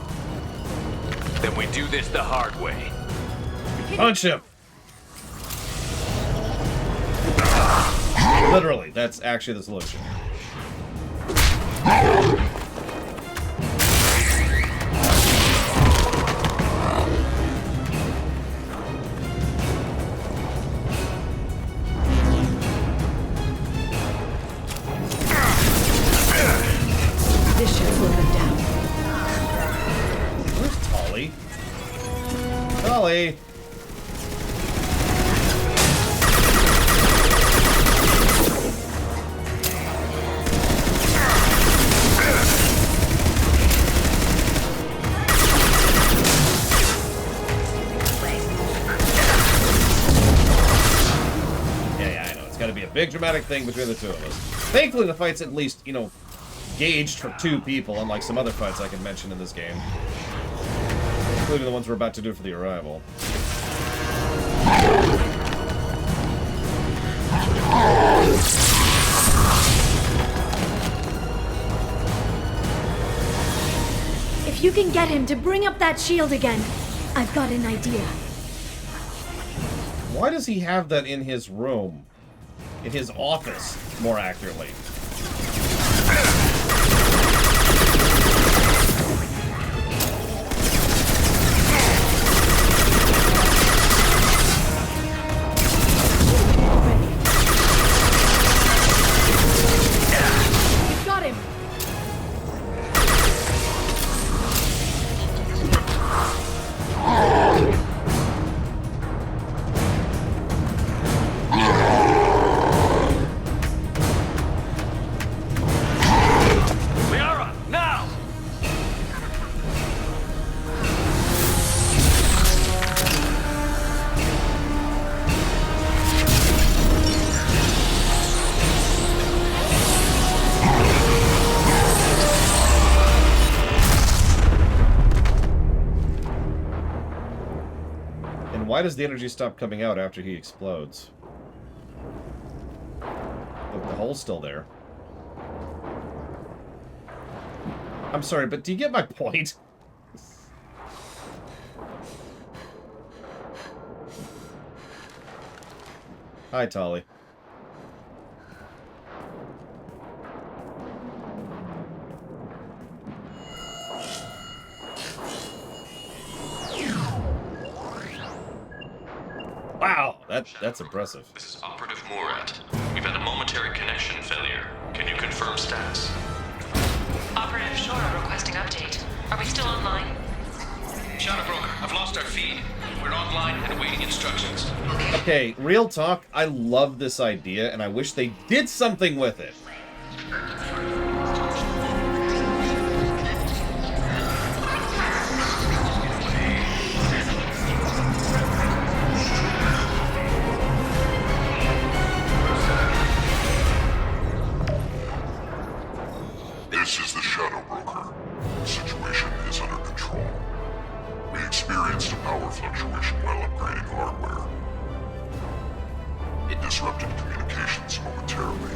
Then we do this the hard way. Punch him! Literally, that's actually the solution. This should slow them down. Where's Tali? Tali! Yeah, I know. It's gotta be a big dramatic thing between the two of us. Thankfully, the fight's at least, you know, gauged for 2 people, unlike some other fights I can mention in this game. Including the ones we're about to do for the Arrival. If you can get him to bring up that shield again, I've got an idea. Why does he have that in his room? In his office, more accurately. why does the energy stop coming out after he explodes? Look, the hole's still there. I'm sorry, but do you get my point? Hi, Tali. Wow, that's impressive. This is Operative Murat. We've had a momentary connection failure. Can you confirm status? Operative Shora requesting update. Are we still online? Shadow Broker, I've lost our feed. We're online and awaiting instructions. Okay, real talk, I love this idea, and I wish they did something with it. This is the Shadow Broker. The situation is under control. We experienced a power fluctuation while upgrading hardware. It disrupted communications momentarily.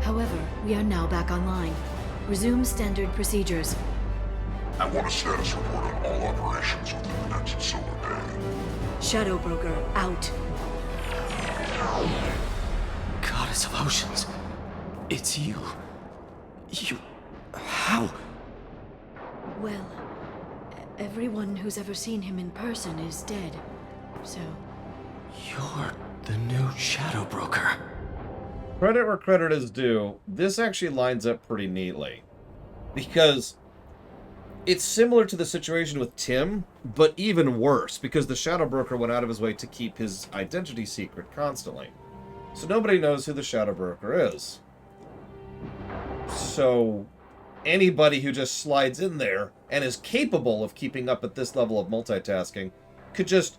However, we are now back online. Resume standard procedures. I want a status report on all operations within the next solar day. Shadow Broker out. Goddess of Oceans. It's you. You... How? Well, everyone who's ever seen him in person is dead. So... You're the new Shadow Broker. Credit where credit is due, this actually lines up pretty neatly. Because it's similar to the situation with Tim, but even worse, because the Shadow Broker went out of his way to keep his identity secret constantly. So nobody knows who the Shadow Broker is. So anybody who just slides in there and is capable of keeping up at this level of multitasking could just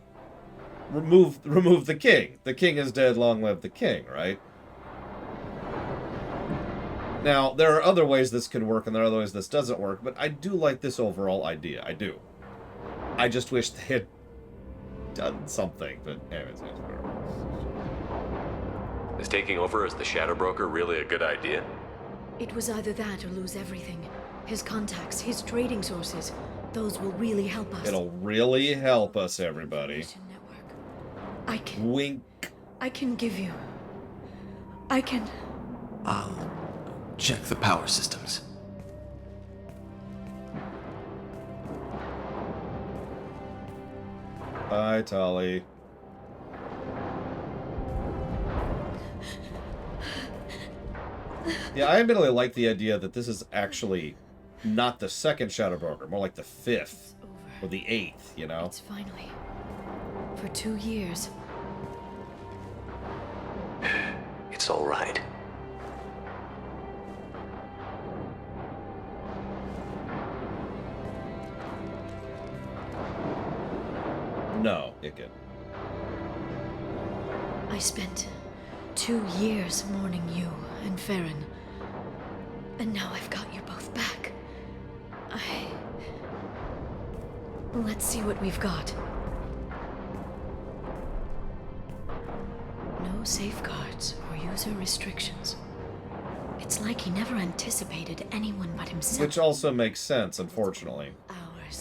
remove the king. The king is dead, long live the king, right? Now, there are other ways this could work and there are other ways this doesn't work, but I do like this overall idea. I do. I just wish they had done something, but anyways. Is taking over as the Shadow Broker really a good idea? it was either that or lose everything. His contacts, his trading sources, those will really help us. It'll really help us, everybody. I can... Wink. I can give you... I can... I'll check the power systems. Bye, Tali. Yeah, I admittedly like the idea that this is actually not the second Shadow Broker, more like the 5th or the 8th, you know? It's finally... For 2 years. It's all right. No, Icken. I spent 2 years mourning you and Farron. And now I've got you both back. Let's see what we've got. No safeguards or user restrictions. It's like he never anticipated anyone but himself. Which also makes sense, unfortunately.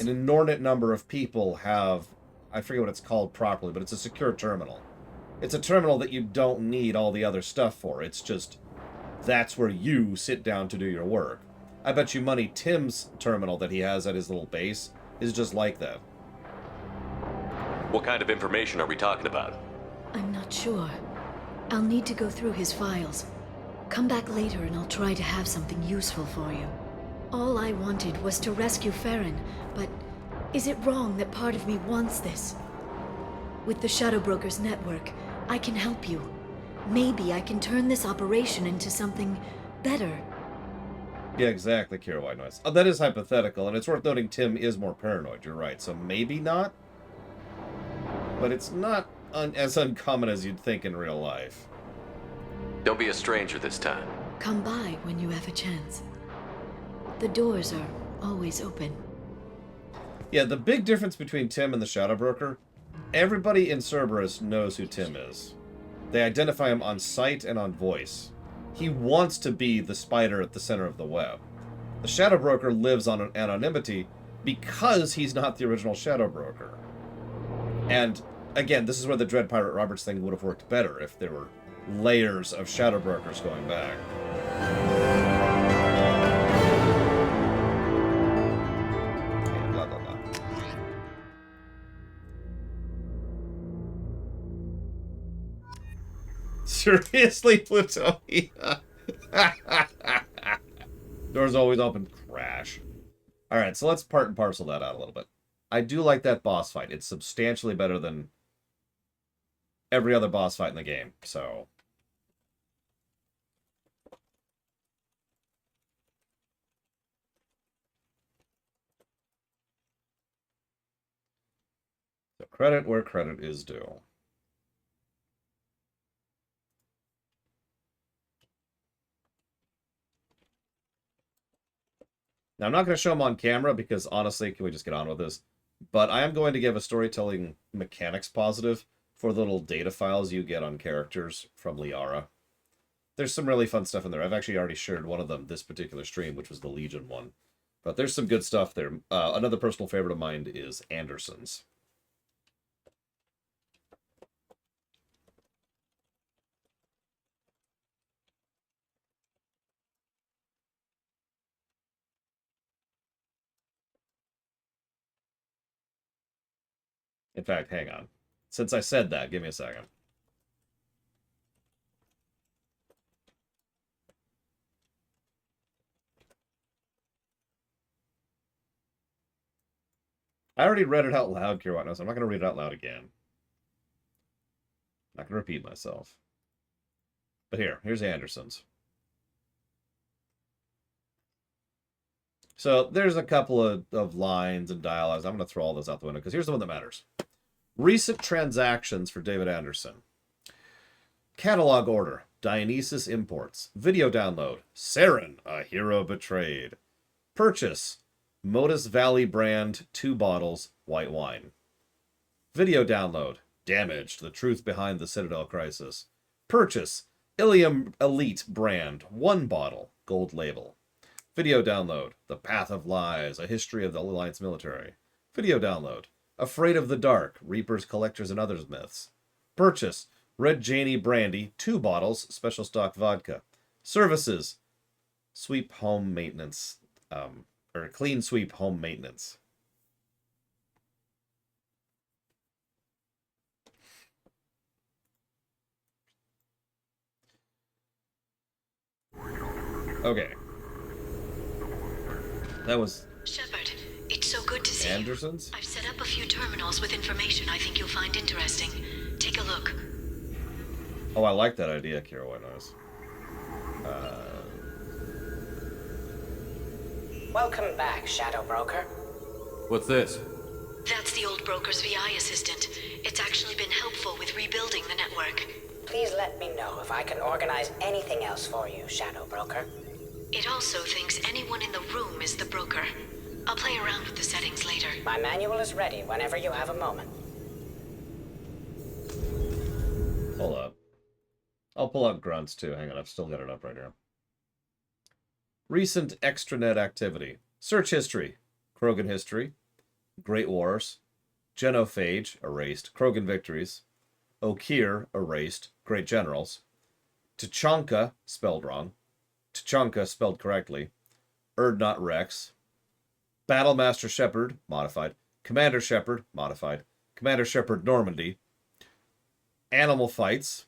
An inordinate number of people have, I forget what it's called properly, but it's a secure terminal. It's a terminal that you don't need all the other stuff for. It's just, that's where you sit down to do your work. I bet you money Tim's terminal that he has at his little base is just like that. What kind of information are we talking about? I'm not sure. I'll need to go through his files. Come back later and I'll try to have something useful for you. All I wanted was to rescue Farron, but is it wrong that part of me wants this? With the Shadow Brokers network, I can help you. Maybe I can turn this operation into something better. Yeah, exactly, Kira White Noise. Oh, that is hypothetical, and it's worth noting Tim is more paranoid, you're right, so maybe not? But it's not as uncommon as you'd think in real life. Don't be a stranger this time. Come by when you have a chance. The doors are always open. Yeah, the big difference between Tim and the Shadow Broker, everybody in Cerberus knows who Tim is. They identify him on sight and on voice. He wants to be the spider at the center of the web. The Shadow Broker lives on anonymity because he's not the original Shadow Broker. And, again, this is where the Dread Pirate Roberts thing would have worked better if there were layers of Shadow Brokers going back. And blah, blah, blah. Seriously, Plutonia? Doors always open. Crash. Alright, so let's part and parcel that out a little bit. I do like that boss fight. It's substantially better than every other boss fight in the game, so... So credit where credit is due. Now, I'm not going to show them on camera because, honestly, can we just get on with this? But I am going to give a storytelling mechanics positive for the little data files you get on characters from Liara. There's some really fun stuff in there. I've actually already shared one of them this particular stream, which was the Legion one. But there's some good stuff there. Another personal favorite of mine is Anderson's. In fact, hang on. Since I said that, give me a second. I already read it out loud, Kirwatnos. I'm not going to read it out loud again. Not going to repeat myself. But here's Anderson's. So there's a couple of lines and dialogues. I'm going to throw all those out the window because here's the one that matters. Recent transactions for David Anderson. Catalog order. Dionysus Imports. Video download. Saren, a hero betrayed. Purchase. Modus Valley brand, 2 bottles, white wine. Video download. Damaged, the truth behind the Citadel crisis. Purchase. Ilium Elite brand, 1 bottle, gold label. Video download. The Path of Lies, a history of the Alliance military. Video download. Afraid of the Dark, Reapers, Collectors, and Others Myths. Purchase. Red Janie Brandy, 2 bottles, special stock vodka. Services. Sweep home maintenance. Or clean sweep home maintenance. Okay. That was... Shepard, it's so good to see Anderson's? you. I've set up a few terminals with information I think you'll find interesting. Take a look. Oh, I like that idea, Kira White Noise. Welcome back, Shadow Broker. What's this? That's the old broker's VI assistant. It's actually been helpful with rebuilding the network. Please let me know if I can organize anything else for you, Shadow Broker. It also thinks anyone in the room is the broker. I'll play around with the settings later. My manual is ready whenever you have a moment. Hold up. I'll pull up grunts too. Hang on, I've still got it up right here. Recent extranet activity. Search history. Krogan history. Great Wars. Genophage, erased. Krogan victories. Okeer, erased. Great Generals. Tachanka, spelled wrong. Tachanka, spelled correctly. Erdnot Rex. Battlemaster Shepard, modified. Commander Shepard, modified. Commander Shepard Normandy. Animal fights.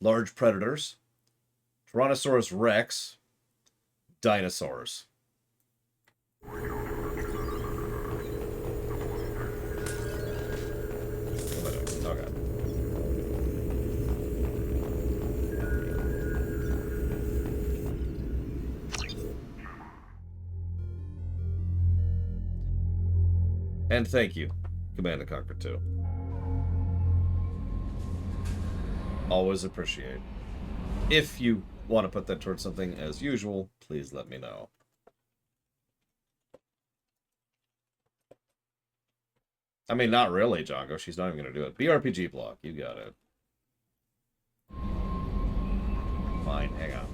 Large predators. Tyrannosaurus Rex. Dinosaurs. Okay. And thank you, Command and Conquer 2. Always appreciate. If you want to put that towards something as usual, please let me know. I mean, not really, Django. She's not even going to do it. BRPG block. You got it. Fine, hang on.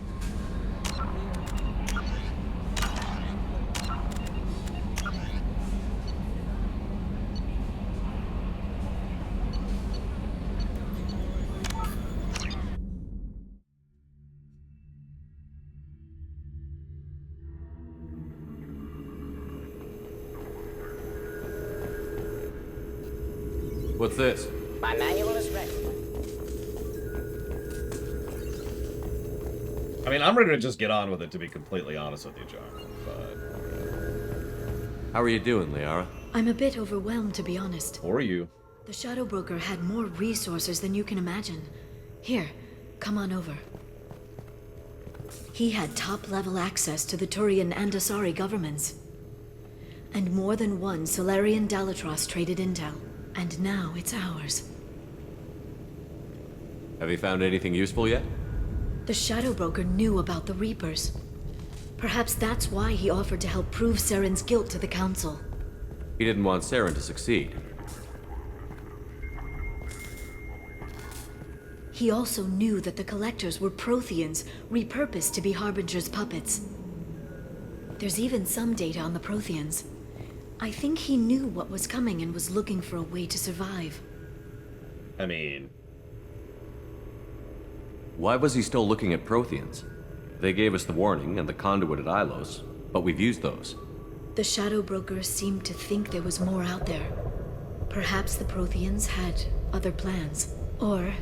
What's this? My manual is ready. I mean, I'm ready to just get on with it, to be completely honest with you, John. But how are you doing, Liara? I'm a bit overwhelmed, to be honest. Or you. The Shadow Broker had more resources than you can imagine. Here, come on over. He had top-level access to the Turian and Asari governments. And more than one Solarian Dalatros traded intel. And now it's ours. Have you found anything useful yet? The Shadow Broker knew about the Reapers. Perhaps that's why he offered to help prove Saren's guilt to the Council. He didn't want Saren to succeed. He also knew that the Collectors were Protheans, repurposed to be Harbinger's puppets. There's even some data on the Protheans. I think he knew what was coming and was looking for a way to survive. I mean... Why was he still looking at Protheans? They gave us the warning and the conduit at Ilos, but we've used those. The Shadow Broker seemed to think there was more out there. Perhaps the Protheans had other plans. Or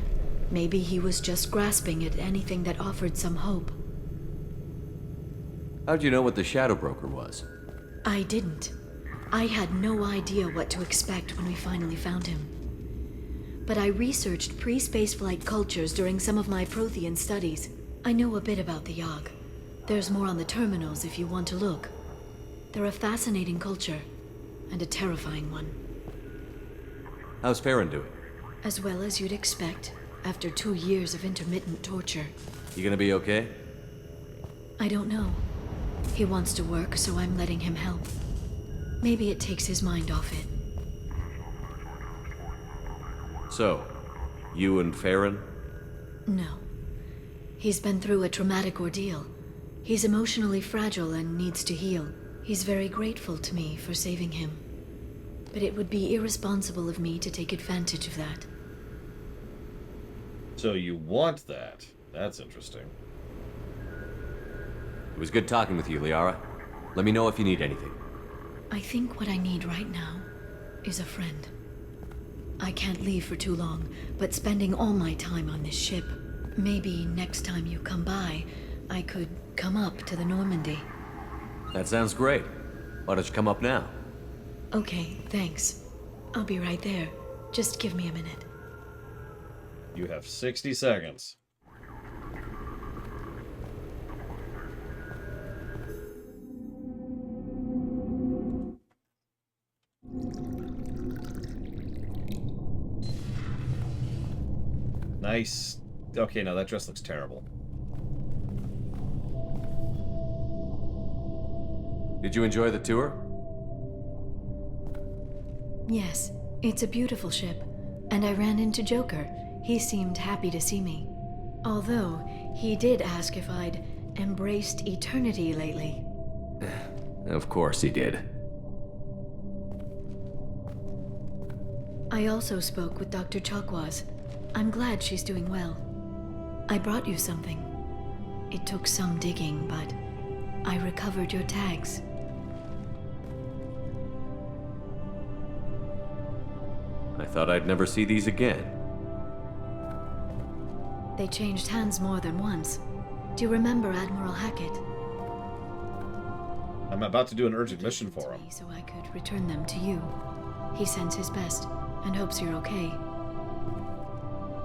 maybe he was just grasping at anything that offered some hope. How'd you know what the Shadow Broker was? I didn't. I had no idea what to expect when we finally found him. But I researched pre-spaceflight cultures during some of my Prothean studies. I know a bit about the Yogg. There's more on the terminals if you want to look. They're a fascinating culture, and a terrifying one. How's Farron doing? As well as you'd expect, after 2 years of intermittent torture. You gonna be okay? I don't know. He wants to work, so I'm letting him help. Maybe it takes his mind off it. So, you and Farron? No. He's been through a traumatic ordeal. He's emotionally fragile and needs to heal. He's very grateful to me for saving him. But it would be irresponsible of me to take advantage of that. So you want that? That's interesting. It was good talking with you, Liara. Let me know if you need anything. I think what I need right now is a friend. I can't leave for too long, but spending all my time on this ship. Maybe next time you come by, I could come up to the Normandy. That sounds great. Why don't you come up now? Okay, thanks. I'll be right there. Just give me a minute. You have 60 seconds. Nice. Okay, no, that dress looks terrible. Did you enjoy the tour? Yes, it's a beautiful ship. And I ran into Joker. He seemed happy to see me. Although, he did ask if I'd embraced eternity lately. Of course he did. I also spoke with Dr. Chakwas. I'm glad she's doing well. I brought you something. It took some digging, but I recovered your tags. I thought I'd never see these again. They changed hands more than once. Do you remember Admiral Hackett? I'm about to do an urgent mission for him. So I could return them to you. He sends his best and hopes you're okay.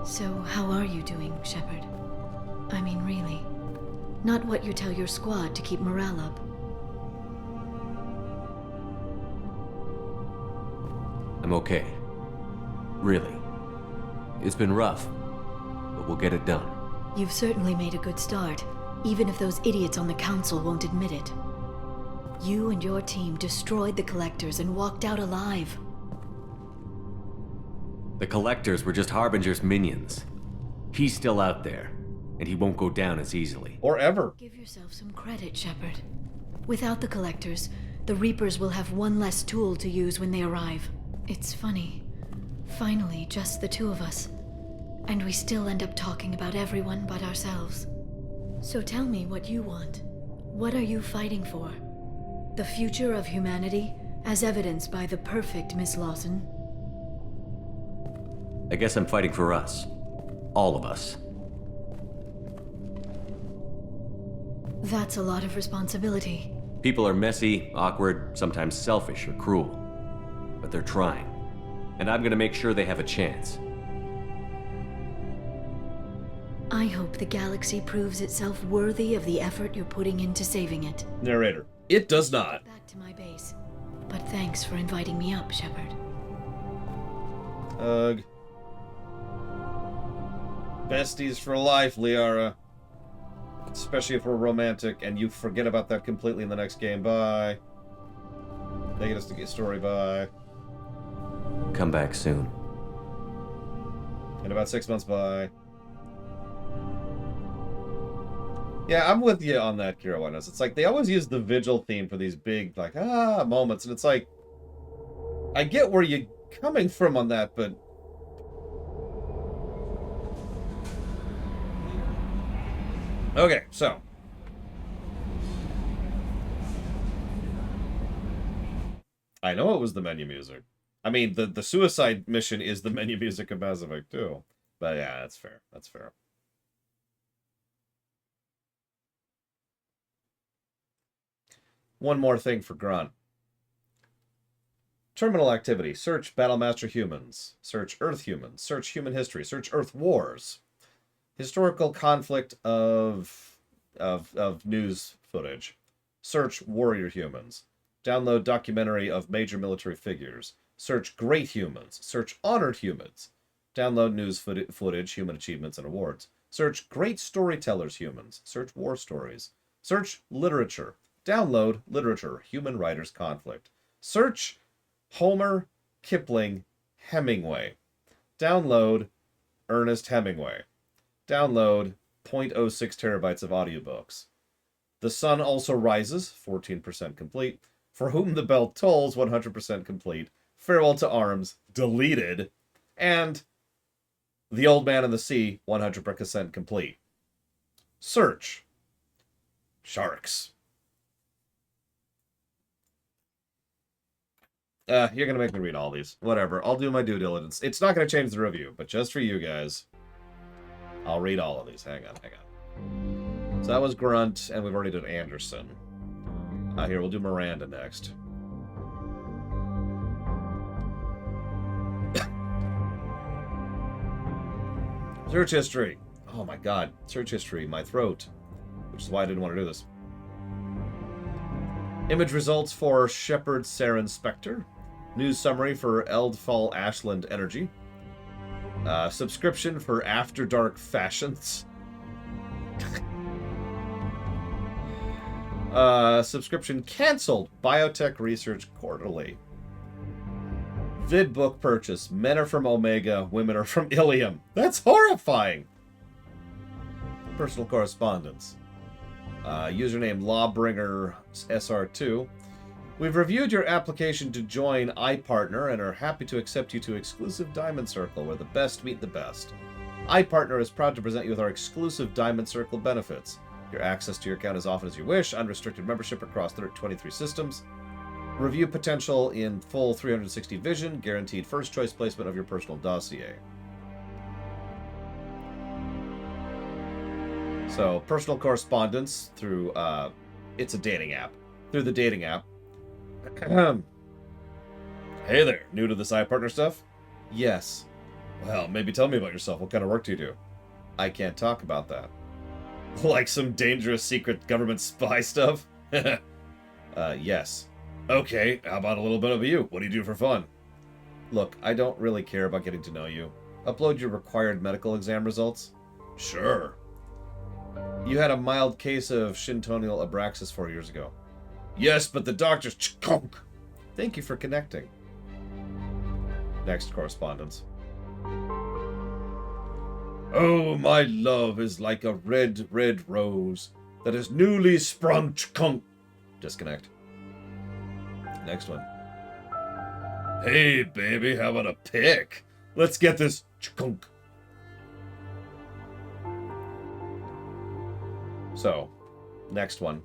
So, how are you doing, Shepard? I mean, really. Not what you tell your squad to keep morale up. I'm okay. Really. It's been rough, but we'll get it done. You've certainly made a good start, even if those idiots on the Council won't admit it. You and your team destroyed the Collectors and walked out alive. The Collectors were just Harbinger's minions. He's still out there, and he won't go down as easily. Or ever. Give yourself some credit, Shepard. Without the Collectors, the Reapers will have one less tool to use when they arrive. It's funny. Finally, just the two of us. And we still end up talking about everyone but ourselves. So tell me what you want. What are you fighting for? The future of humanity, as evidenced by the perfect Miss Lawson? I guess I'm fighting for us. All of us. That's a lot of responsibility. People are messy, awkward, sometimes selfish or cruel. But they're trying. And I'm gonna make sure they have a chance. I hope the galaxy proves itself worthy of the effort you're putting into saving it. Narrator. It does not. Back to my base. But thanks for inviting me up, Shepard. Ugh. Besties for life, Liara. Especially if we're romantic, and you forget about that completely in the next game. Bye. Negative story, bye. Come back soon. In about 6 months, bye. Yeah, I'm with you on that, Kira Witness. It's like, they always use the Vigil theme for these big, like, moments, and it's like, I get where you're coming from on that, but... Okay, so. I know it was the menu music. I mean, the suicide mission is the menu music of Mass Effect 2. But yeah, that's fair. That's fair. One more thing for Grunt. Terminal activity. Search Battlemaster humans. Search Earth humans. Search human history. Search Earth wars. Historical conflict of news footage. Search warrior humans. Download documentary of major military figures. Search great humans. Search honored humans. Download news footage, human achievements, and awards. Search great storytellers humans. Search war stories. Search literature. Download literature, human writers conflict. Search Homer, Kipling, Hemingway. Download Ernest Hemingway. Download 0.06 terabytes of audiobooks. The Sun Also Rises, 14% complete. For Whom the Bell Tolls, 100% complete. Farewell to Arms, deleted. And The Old Man and the Sea, 100% complete. Search sharks. You're gonna make me read all these. Whatever, I'll do my due diligence. It's not gonna change the review, but just for you guys, I'll read all of these. Hang on. So that was Grunt, and we've already done Anderson. Here, we'll do Miranda next. Search history. Oh my god. Search history. My throat. Which is why I didn't want to do this. Image results for Shepard Saren Spectre. News summary for Eldfall Ashland Energy. Subscription for After Dark Fashions. Subscription cancelled. Biotech Research Quarterly. Vid book purchase. Men are from Omega, women are from Ilium. That's horrifying. Personal correspondence. Username Lawbringer SR2. We've reviewed your application to join iPartner and are happy to accept you to exclusive Diamond Circle, where the best meet the best. iPartner is proud to present you with our exclusive Diamond Circle benefits. Your access to your account as often as you wish, unrestricted membership across 23 systems, review potential in full 360 vision, guaranteed first choice placement of your personal dossier. So, personal correspondence through, it's a dating app. Through the dating app. Hey there, new to this iPartner stuff? Yes. Well, maybe tell me about yourself. What kind of work do you do? I can't talk about that. Like some dangerous secret government spy stuff? Yes. Okay, how about a little bit of you? What do you do for fun? Look, I don't really care about getting to know you. Upload your required medical exam results? Sure. You had a mild case of Shintonal Abraxas 4 years ago. Yes, but the doctors... Thank you for connecting. Next correspondence. Oh, my love is like a red, red rose that is newly sprung. Chkunk. Disconnect. Next one. Hey, baby, how about a pick? Let's get this. Chkunk. So, next one.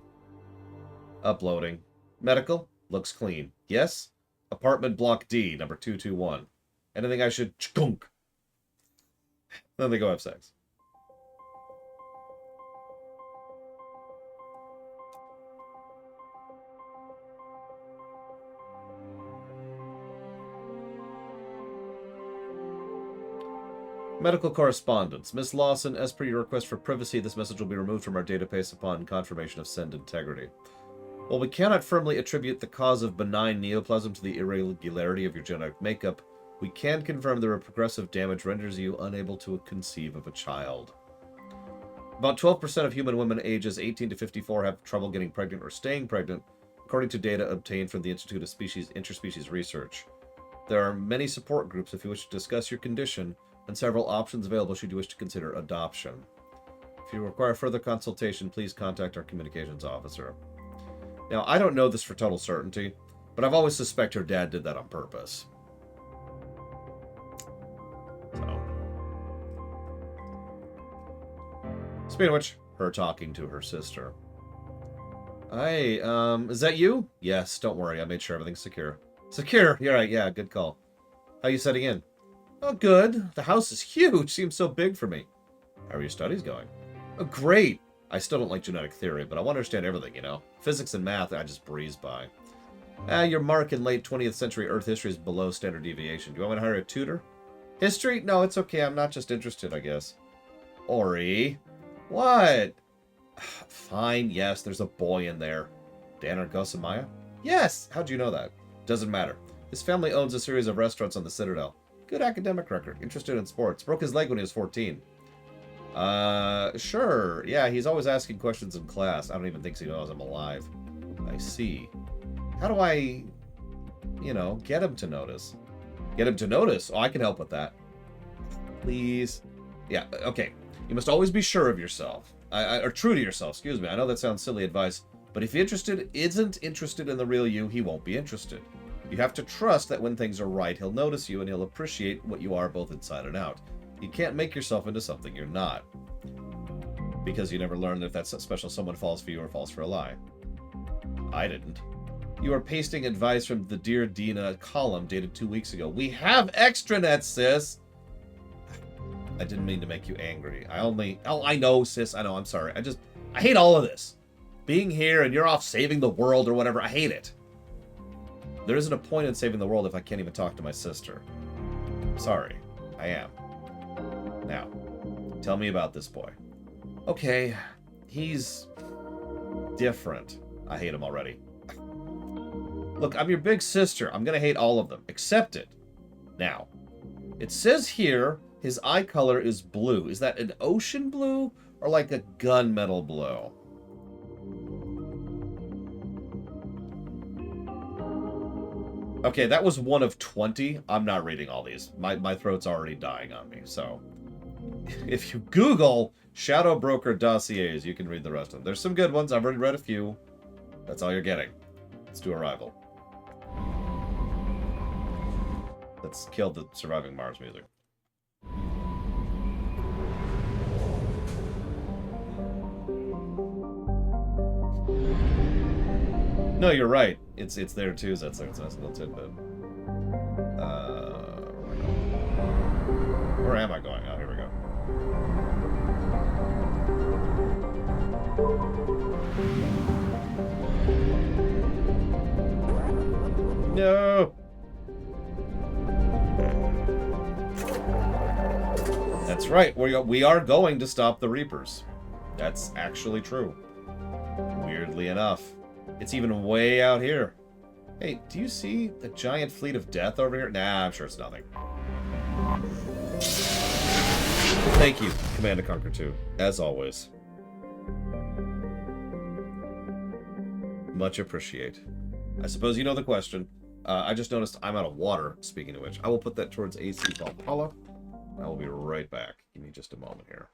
Uploading. Medical. Looks clean. Yes? Apartment block D, number 221. Anything I should... Chkunk. Then they go have sex. Medical correspondence. Miss Lawson, as per your request for privacy, this message will be removed from our database upon confirmation of send integrity. While we cannot firmly attribute the cause of benign neoplasm to the irregularity of your genetic makeup, we can confirm that progressive damage renders you unable to conceive of a child. About 12% of human women ages 18 to 54 have trouble getting pregnant or staying pregnant, according to data obtained from the Institute of Interspecies Research. There are many support groups if you wish to discuss your condition, and several options available should you wish to consider adoption. If you require further consultation, please contact our communications officer. Now, I don't know this for total certainty, but I've always suspected her dad did that on purpose. So. Speaking of which, her talking to her sister. Hey, is that you? Yes, don't worry, I made sure everything's secure. Secure? You're right, yeah, good call. How you setting in? Oh, good. The house is huge. Seems so big for me. How are your studies going? Oh, great. I still don't like genetic theory, but I want to understand everything, you know? Physics and math, I just breeze by. Your mark in late 20th century Earth history is below standard deviation. Do you want me to hire a tutor? History? No, it's okay. I'm not just interested, I guess. Ori? What? Fine, yes, there's a boy in there. Dan Argosamaya? Yes! How'd you know that? Doesn't matter. His family owns a series of restaurants on the Citadel. Good academic record. Interested in sports. Broke his leg when he was 14. Sure. Yeah, he's always asking questions in class. I don't even think he knows I'm alive. I see. How do I, you know, get him to notice? Get him to notice? Oh, I can help with that. Please. Yeah, okay. You must always be sure of yourself. Or true to yourself, excuse me. I know that sounds silly advice, but if isn't interested in the real you, he won't be interested. You have to trust that when things are right, he'll notice you and he'll appreciate what you are both inside and out. You can't make yourself into something you're not. Because you never learned if that special someone falls for you or falls for a lie. I didn't. You are pasting advice from the Dear Dina column dated 2 weeks ago. We have extranets, sis! I didn't mean to make you angry. I know, sis. I know, I'm sorry. I hate all of this. Being here and you're off saving the world or whatever. I hate it. There isn't a point in saving the world if I can't even talk to my sister. Sorry. I am. Now, tell me about this boy. Okay, he's different. I hate him already. Look, I'm your big sister. I'm gonna hate all of them. Accept it. Now, it says here his eye color is blue. Is that an ocean blue or like a gunmetal blue? Okay, that was one of 20. I'm not reading all these. My throat's already dying on me, so... If you Google Shadow Broker dossiers, you can read the rest of them. There's some good ones. I've already read a few. That's all you're getting. Let's do Arrival. Let's kill the Surviving Mars music. No, you're right. It's there too. So that's a little tidbit. Where am I going? Oh, here we go. No. That's right. We are going to stop the Reapers. That's actually true. Weirdly enough. It's even way out here. Hey, do you see a giant fleet of death over here? Nah, I'm sure it's nothing. Thank you, Command & Conquer 2, as always. Much appreciate. I suppose you know the question. I just noticed I'm out of water, speaking of which. I will put that towards AC Valhalla. I will be right back. Give me just a moment here.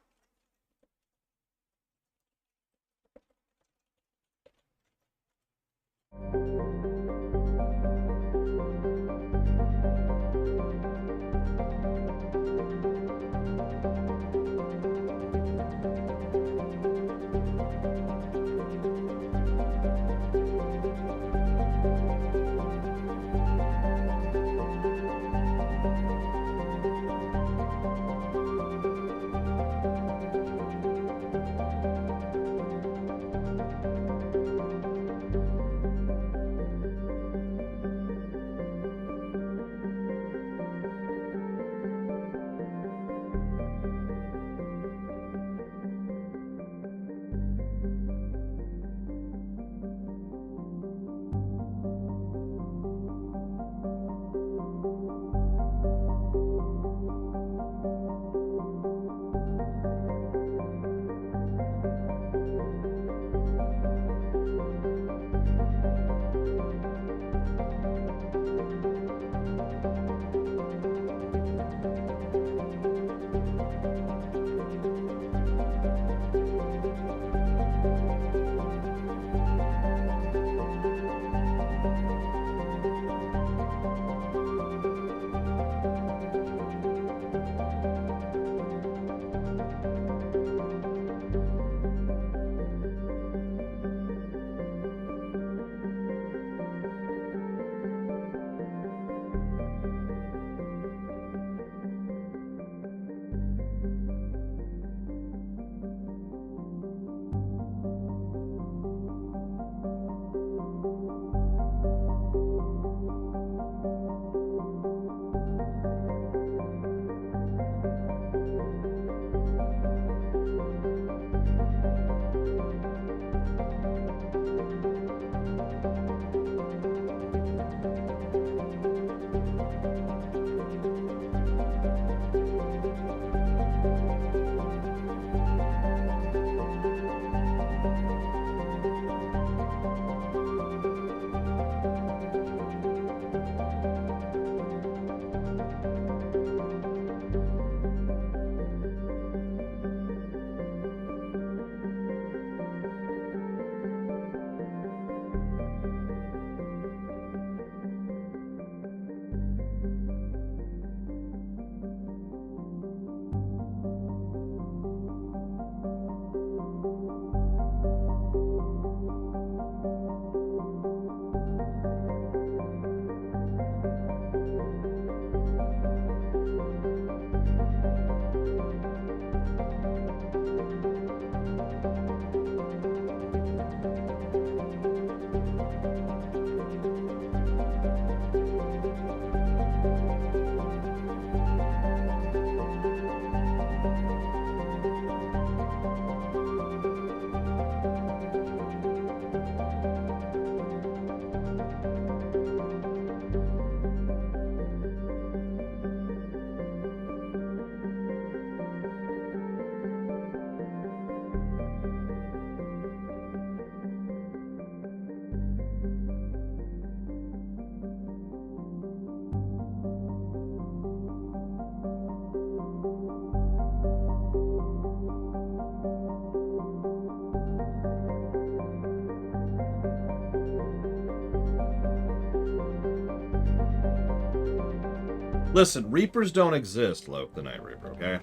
Listen, Reapers don't exist, Loke the Night Reaper, okay?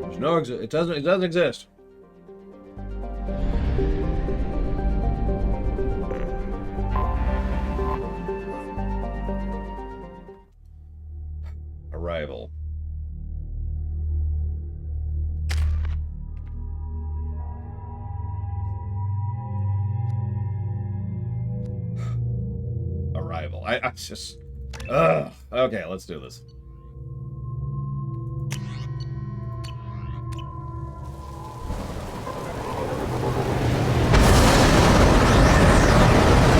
There's no it doesn't exist. Arrival. Arrival. I just... Ugh. Okay, let's do this.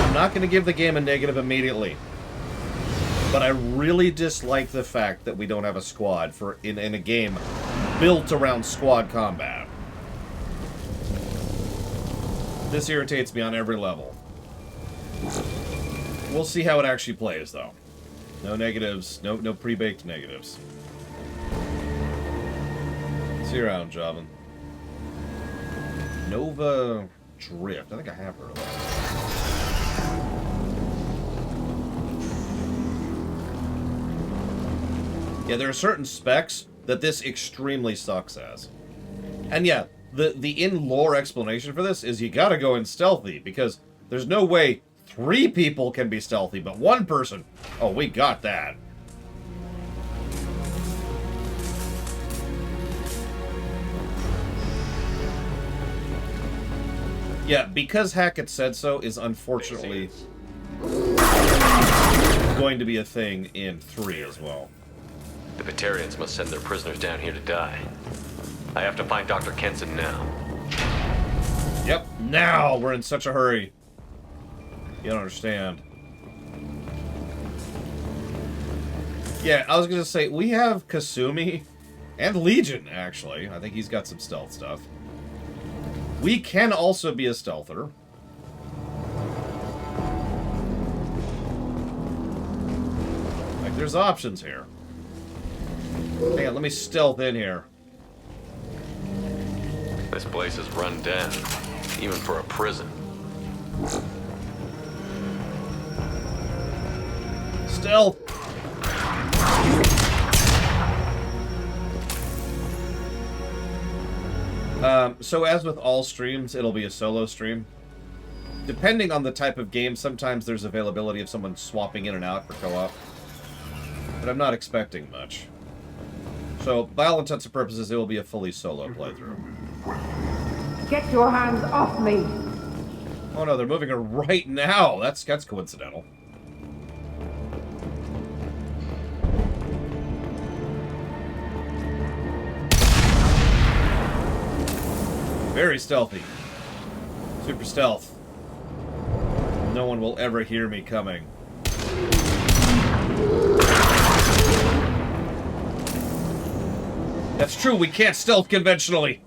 I'm not going to give the game a negative immediately. But I really dislike the fact that we don't have a squad in a game built around squad combat. This irritates me on every level. We'll see how it actually plays, though. No negatives. No pre-baked negatives. See you around, Javan. Nova Drift. I think I have heard of that. Yeah, there are certain specs that this extremely sucks as. And yeah, the in-lore explanation for this is you gotta go in stealthy, because there's no way 3 people can be stealthy, but 1 person... Oh, we got that. Yeah, because Hackett said so is unfortunately going to be a thing in 3 as well. The Batarians must send their prisoners down here to die. I have to find Dr. Kenson now. Yep, now! We're in such a hurry. You don't understand. Yeah, I was gonna say, we have Kasumi and Legion, actually. I think he's got some stealth stuff. We can also be a stealther. Like, there's options here. Hang on, let me stealth in here. This place is run down, even for a prison. Stealth! So as with all streams, it'll be a solo stream. Depending on the type of game, sometimes there's availability of someone swapping in and out for co-op. But I'm not expecting much. So, by all intents and purposes, it will be a fully solo playthrough. Get your hands off me! Oh no, they're moving her right now! That's coincidental. Very stealthy. Super stealth. No one will ever hear me coming. That's true, we can't stealth conventionally.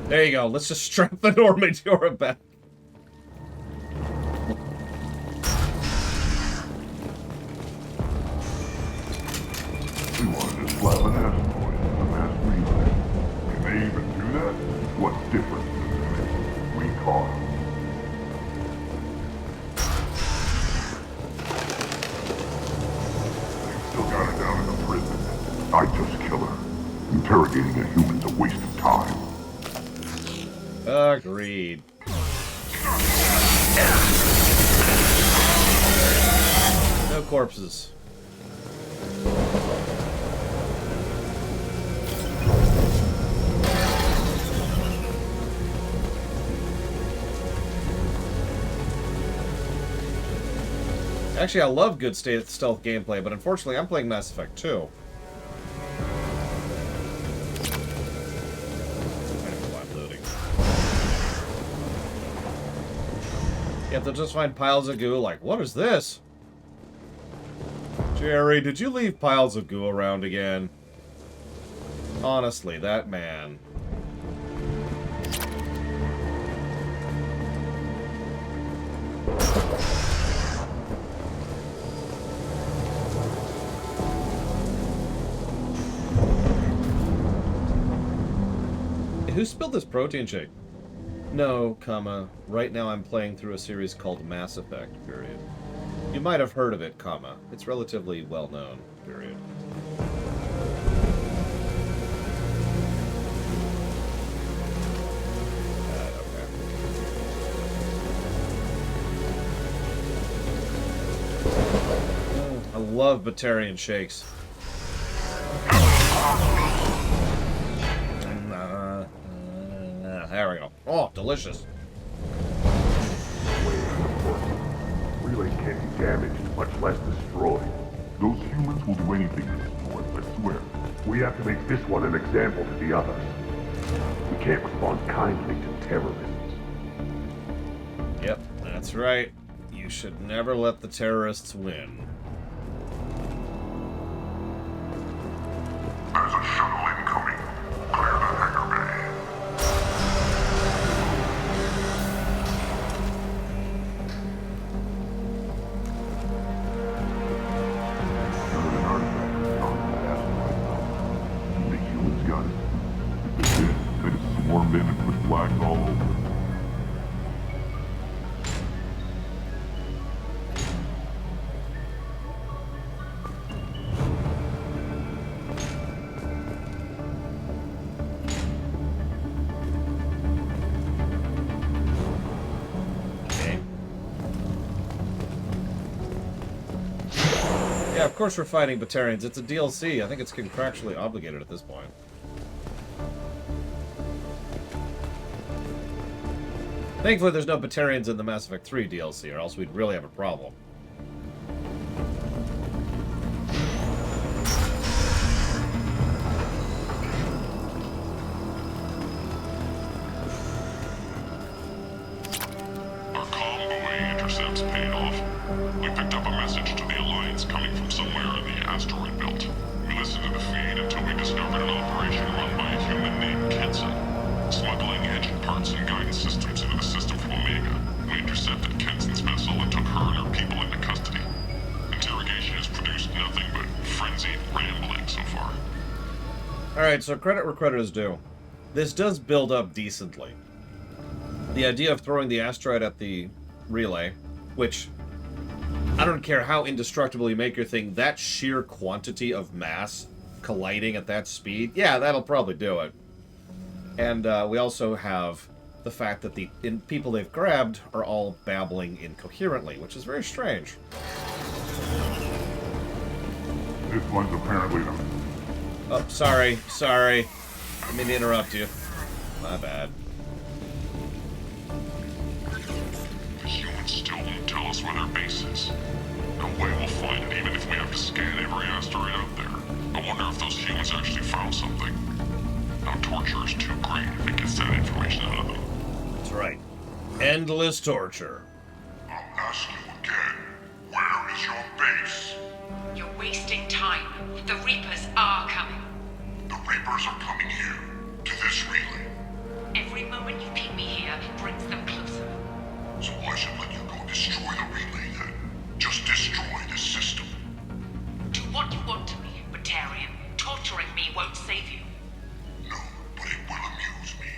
There you go. Let's just strap the Normandiora back. We wanted to slap an asteroid in the mass relay. Can they even do that? What difference does it make? We caught them. They still got her down in the prison. I'd just kill her. Interrogating a human's a waste of time. Agreed. No corpses. Actually, I love good stealth gameplay, but unfortunately, I'm playing Mass Effect 2. Yeah, they'll just find piles of goo like, what is this? Jerry, did you leave piles of goo around again? Honestly, that man. Who spilled this protein shake? No, comma. Right now I'm playing through a series called Mass Effect, period. You might have heard of it, comma. It's relatively well known, period. Okay. Oh, I love Batarian shakes. There we go. Oh, delicious. Relay can't be damaged, much less destroyed. Those humans will do anything to destroy it, I swear. We have to make this one an example to the others. We can't respond kindly to terrorists. Yep, that's right. You should never let the terrorists win. There's a shuttle incoming. Clear the hangar bay. There's an artifact on that asteroid belt. The humans got it. They just swarmed in and put flags all over it. Yeah, of course we're fighting Batarians. It's a DLC. I think it's contractually obligated at this point. Thankfully, there's no Batarians in the Mass Effect 3 DLC, or else we'd really have a problem. Our comm buoy intercepts paid off. We picked up a message to the Alliance coming from somewhere in the asteroid belt. We listened to the feed until we discovered an operation run by a human named Kenson, smuggling engine parts and guidance systems into the system from Omega. We intercepted Kenson's vessel and took her and her people into custody. Interrogation has produced nothing but frenzied rambling so far. Alright, so credit where credit is due. This does build up decently. The idea of throwing the asteroid at the relay, which, I don't care how indestructible you make your thing, that sheer quantity of mass colliding at that speed, yeah, that'll probably do it. And we also have the fact that the people they've grabbed are all babbling incoherently, which is very strange. This one's apparently the... Oh, sorry. I mean to interrupt you. My bad. The humans still won't tell us where their base is. No way we'll find it even if we have to scan every asteroid out there. I wonder if those humans actually found something. Now torture is too great if it gets that information out of them. That's right. Endless torture. I'll ask you again. Where is your base? You're wasting time. The Reapers are coming. The Reapers are coming here. To this relay. Every moment you keep me here brings them closer. So I should let you go destroy the relay then? Just destroy this system. Do what you want to me, Batarian. Torturing me won't save you. No, but it will amuse me.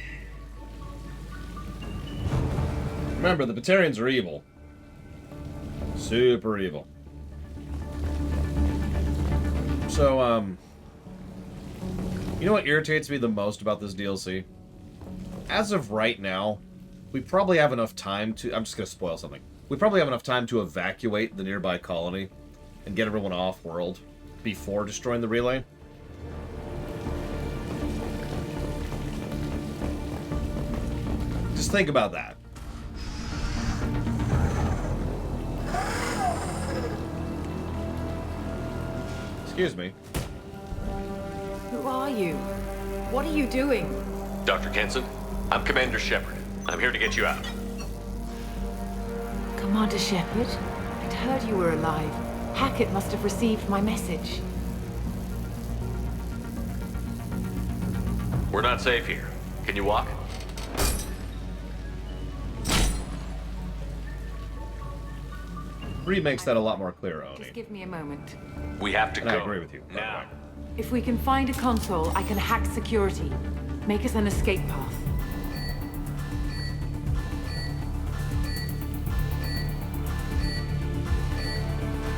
Remember, the Batarians are evil. Super evil. So, you know what irritates me the most about this DLC? As of right now, we probably have enough time to... I'm just going to spoil something. We probably have enough time to evacuate the nearby colony and get everyone off-world before destroying the relay. Just think about that. Excuse me. Who are you? What are you doing? Dr. Kenson, I'm Commander Shepard. I'm here to get you out. Commander Shepard? I'd heard you were alive. Hackett must have received my message. We're not safe here. Can you walk? Makes that a lot more clear, Oni. Just give me a moment. We have to And go. I agree with you. Now. If we can find a console, I can hack security. Make us an escape path.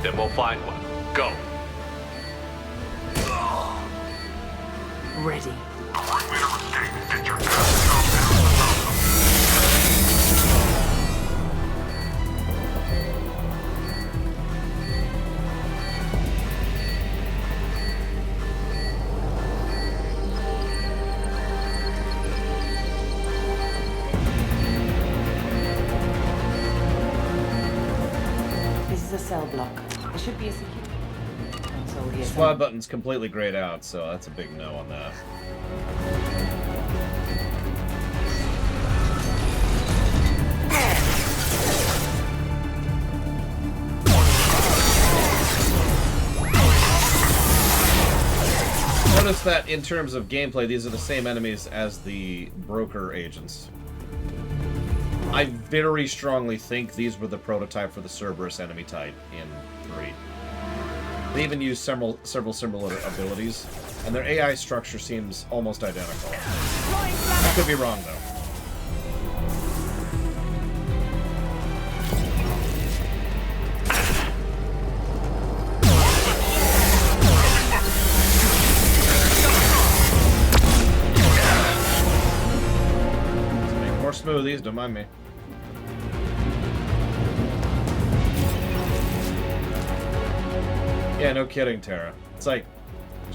Then we'll find one. Go. Ready. This is a cell block. There should be a security console here. Squad button's completely grayed out, so that's a big no on that. Notice that in terms of gameplay, these are the same enemies as the broker agents. I very strongly think these were the prototype for the Cerberus enemy type in 3. They even use several similar abilities, and their AI structure seems almost identical. I could be wrong, though. More smoothies, don't mind me. Yeah, no kidding, Tara. It's like,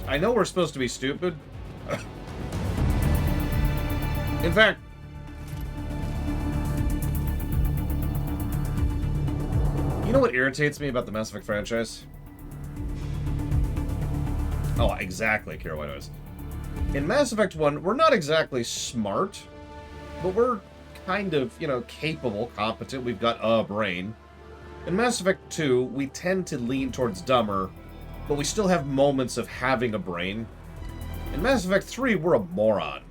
I know we're supposed to be stupid. In fact, you know what irritates me about the Mass Effect franchise? Oh, exactly, Kira White Noise. In Mass Effect 1, we're not exactly smart, but we're kind of, you know, capable, competent. We've got a brain. In Mass Effect 2, we tend to lean towards dumber, but we still have moments of having a brain. In Mass Effect 3, we're a moron.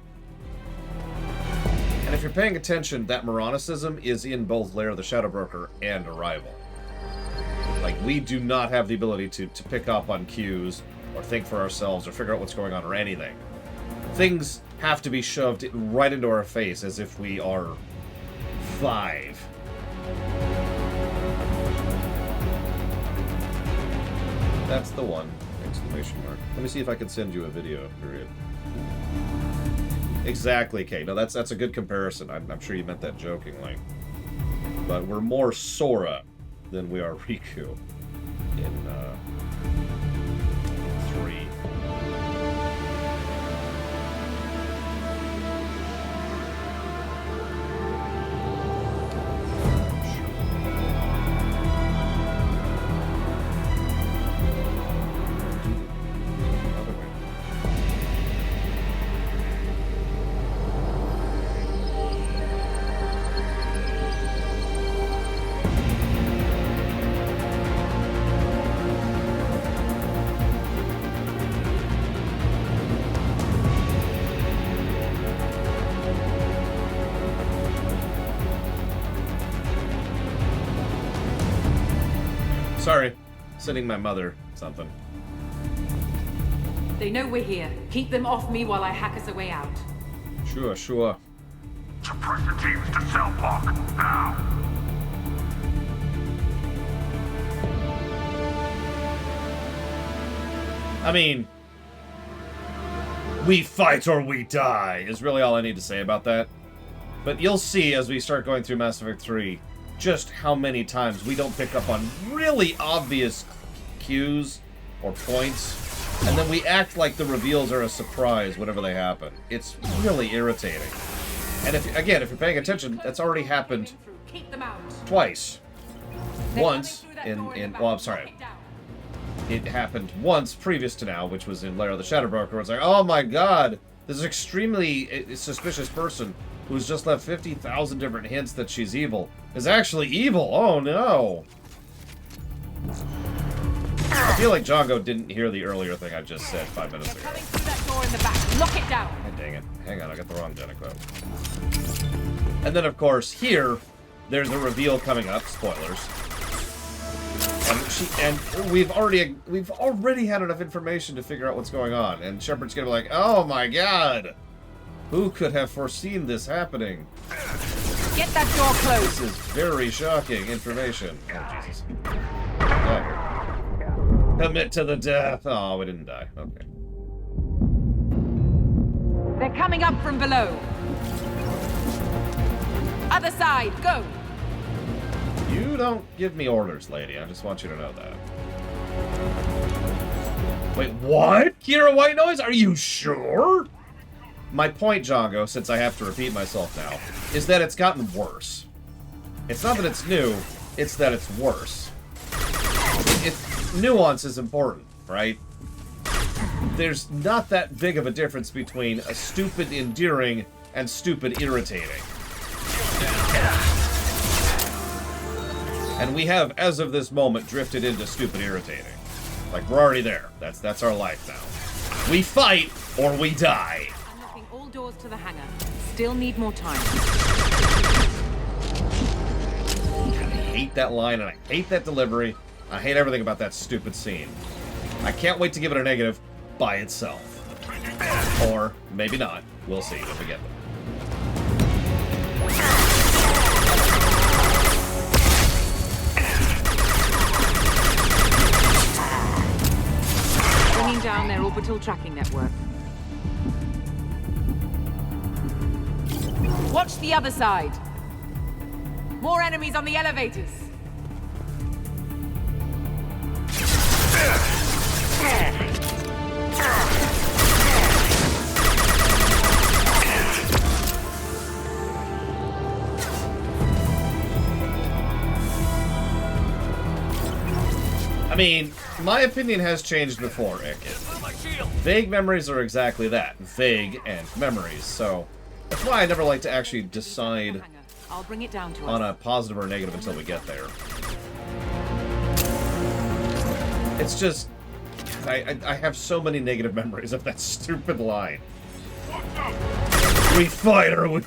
And if you're paying attention, that moronicism is in both Lair of the Shadow Broker and Arrival. Like, we do not have the ability to pick up on cues, or think for ourselves, or figure out what's going on, or anything. Things have to be shoved right into our face as if we are 5. That's the one! Exclamation mark. Let me see if I can send you a video, period. Exactly, Kate. No, that's a good comparison. I'm sure you meant that jokingly. But we're more Sora than we are Riku in 3. Sorry, sending my mother something. They know we're here. Keep them off me while I hack us a way out. Sure, sure. Suppressor teams to cell block, now! I mean, we fight or we die is really all I need to say about that. But you'll see as we start going through Mass Effect 3 just how many times we don't pick up on really obvious cues or points, and then we act like the reveals are a surprise whenever they happen. It's really irritating. And if you're paying attention, that's already happened twice. Once well, I'm sorry. It happened once previous to now, which was in Lair of the Shadow Broker, where it's like, oh my god, this extremely suspicious person who's just left 50,000 different hints that she's evil is actually evil. Oh no. I feel like Django didn't hear the earlier thing I just said 5 minutes ago. Coming through that door in the back. Lock it down. Oh, dang it. Hang on, I got the wrong Jennifer. And then, of course, here, there's a reveal coming up. Spoilers. And we've already had enough information to figure out what's going on. And Shepard's gonna be like, oh my god! Who could have foreseen this happening? Get that door closed. This is very shocking information. Oh, Jesus. Oh. Commit to the death. Oh, we didn't die. Okay. They're coming up from below. Other side, go. You don't give me orders, lady. I just want you to know that. Wait, what? Kira White Noise? Are you sure? My point, Django, since I have to repeat myself now, is that it's gotten worse. It's not that it's new, it's that it's worse. Nuance is important, right? there's not that big of a difference between a stupid endearing and stupid irritating. And we have, as of this moment, drifted into stupid irritating. Like, we're already there. That's our life now. We fight, or we die. Unlocking all doors to the hangar. Still need more time. I hate that line, and I hate that delivery. I hate everything about that stupid scene. I can't wait to give it a negative by itself. Or maybe not. We'll see when we get there. Bringing down their orbital tracking network. Watch the other side. More enemies on the elevators. I mean, my opinion has changed before, Ick. Vague memories are exactly that. Vague and memories, so that's why I never like to actually decide I'll bring it down to on us. a positive or negative until we get there. It's just, I have so many negative memories of that stupid line. We fight or we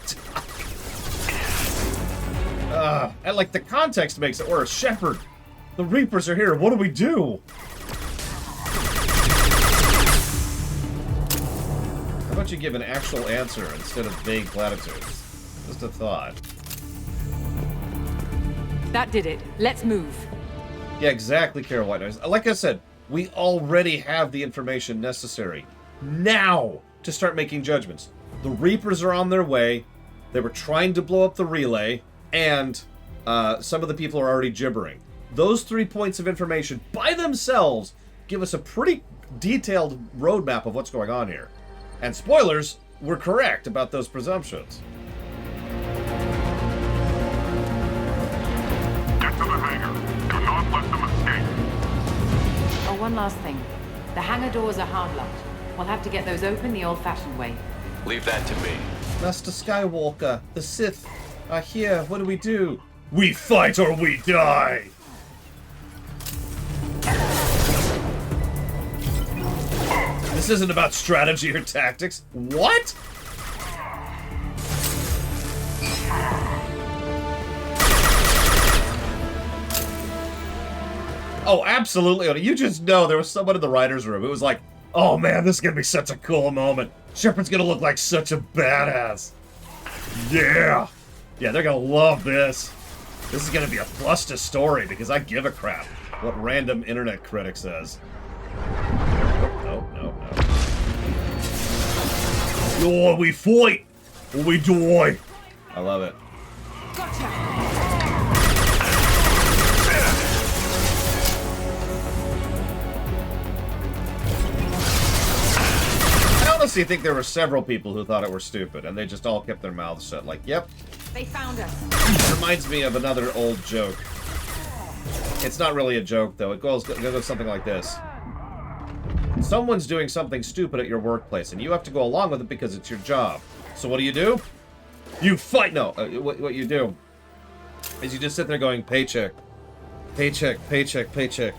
die. And like the context makes it worse. Shepard, the Reapers are here. What do we do? How about you give an actual answer instead of vague platitudes? Just a thought. That did it. Let's move. Yeah, exactly, Kara White Noise. Like I said, we already have the information necessary now to start making judgments. The Reapers are on their way. They were trying to blow up the relay, and some of the people are already gibbering. Those 3 points of information by themselves give us a pretty detailed roadmap of what's going on here. And spoilers, we're correct about those presumptions. Get to the hangar. Do not let them escape. Oh, one last thing. The hangar doors are hard-locked. We'll have to get those open the old-fashioned way. Leave that to me. Master Skywalker, the Sith are here. What do we do? We fight or we die! This isn't about strategy or tactics. What? Oh, absolutely. You just know there was someone in the writer's room. It was like, oh man, this is gonna be such a cool moment. Shepard's gonna look like such a badass. Yeah. Yeah, they're gonna love this. This is gonna be a plus to story because I give a crap what random internet critic says. No. Oh, we fight or we die. I love it. I honestly think there were several people who thought it were stupid, and they just all kept their mouths shut. Like, yep. They found us. It reminds me of another old joke. It's not really a joke, though. It goes something like this. Someone's doing something stupid at your workplace, and you have to go along with it because it's your job. So what do? You fight! No, what you do is you just sit there going, paycheck, paycheck, paycheck, paycheck.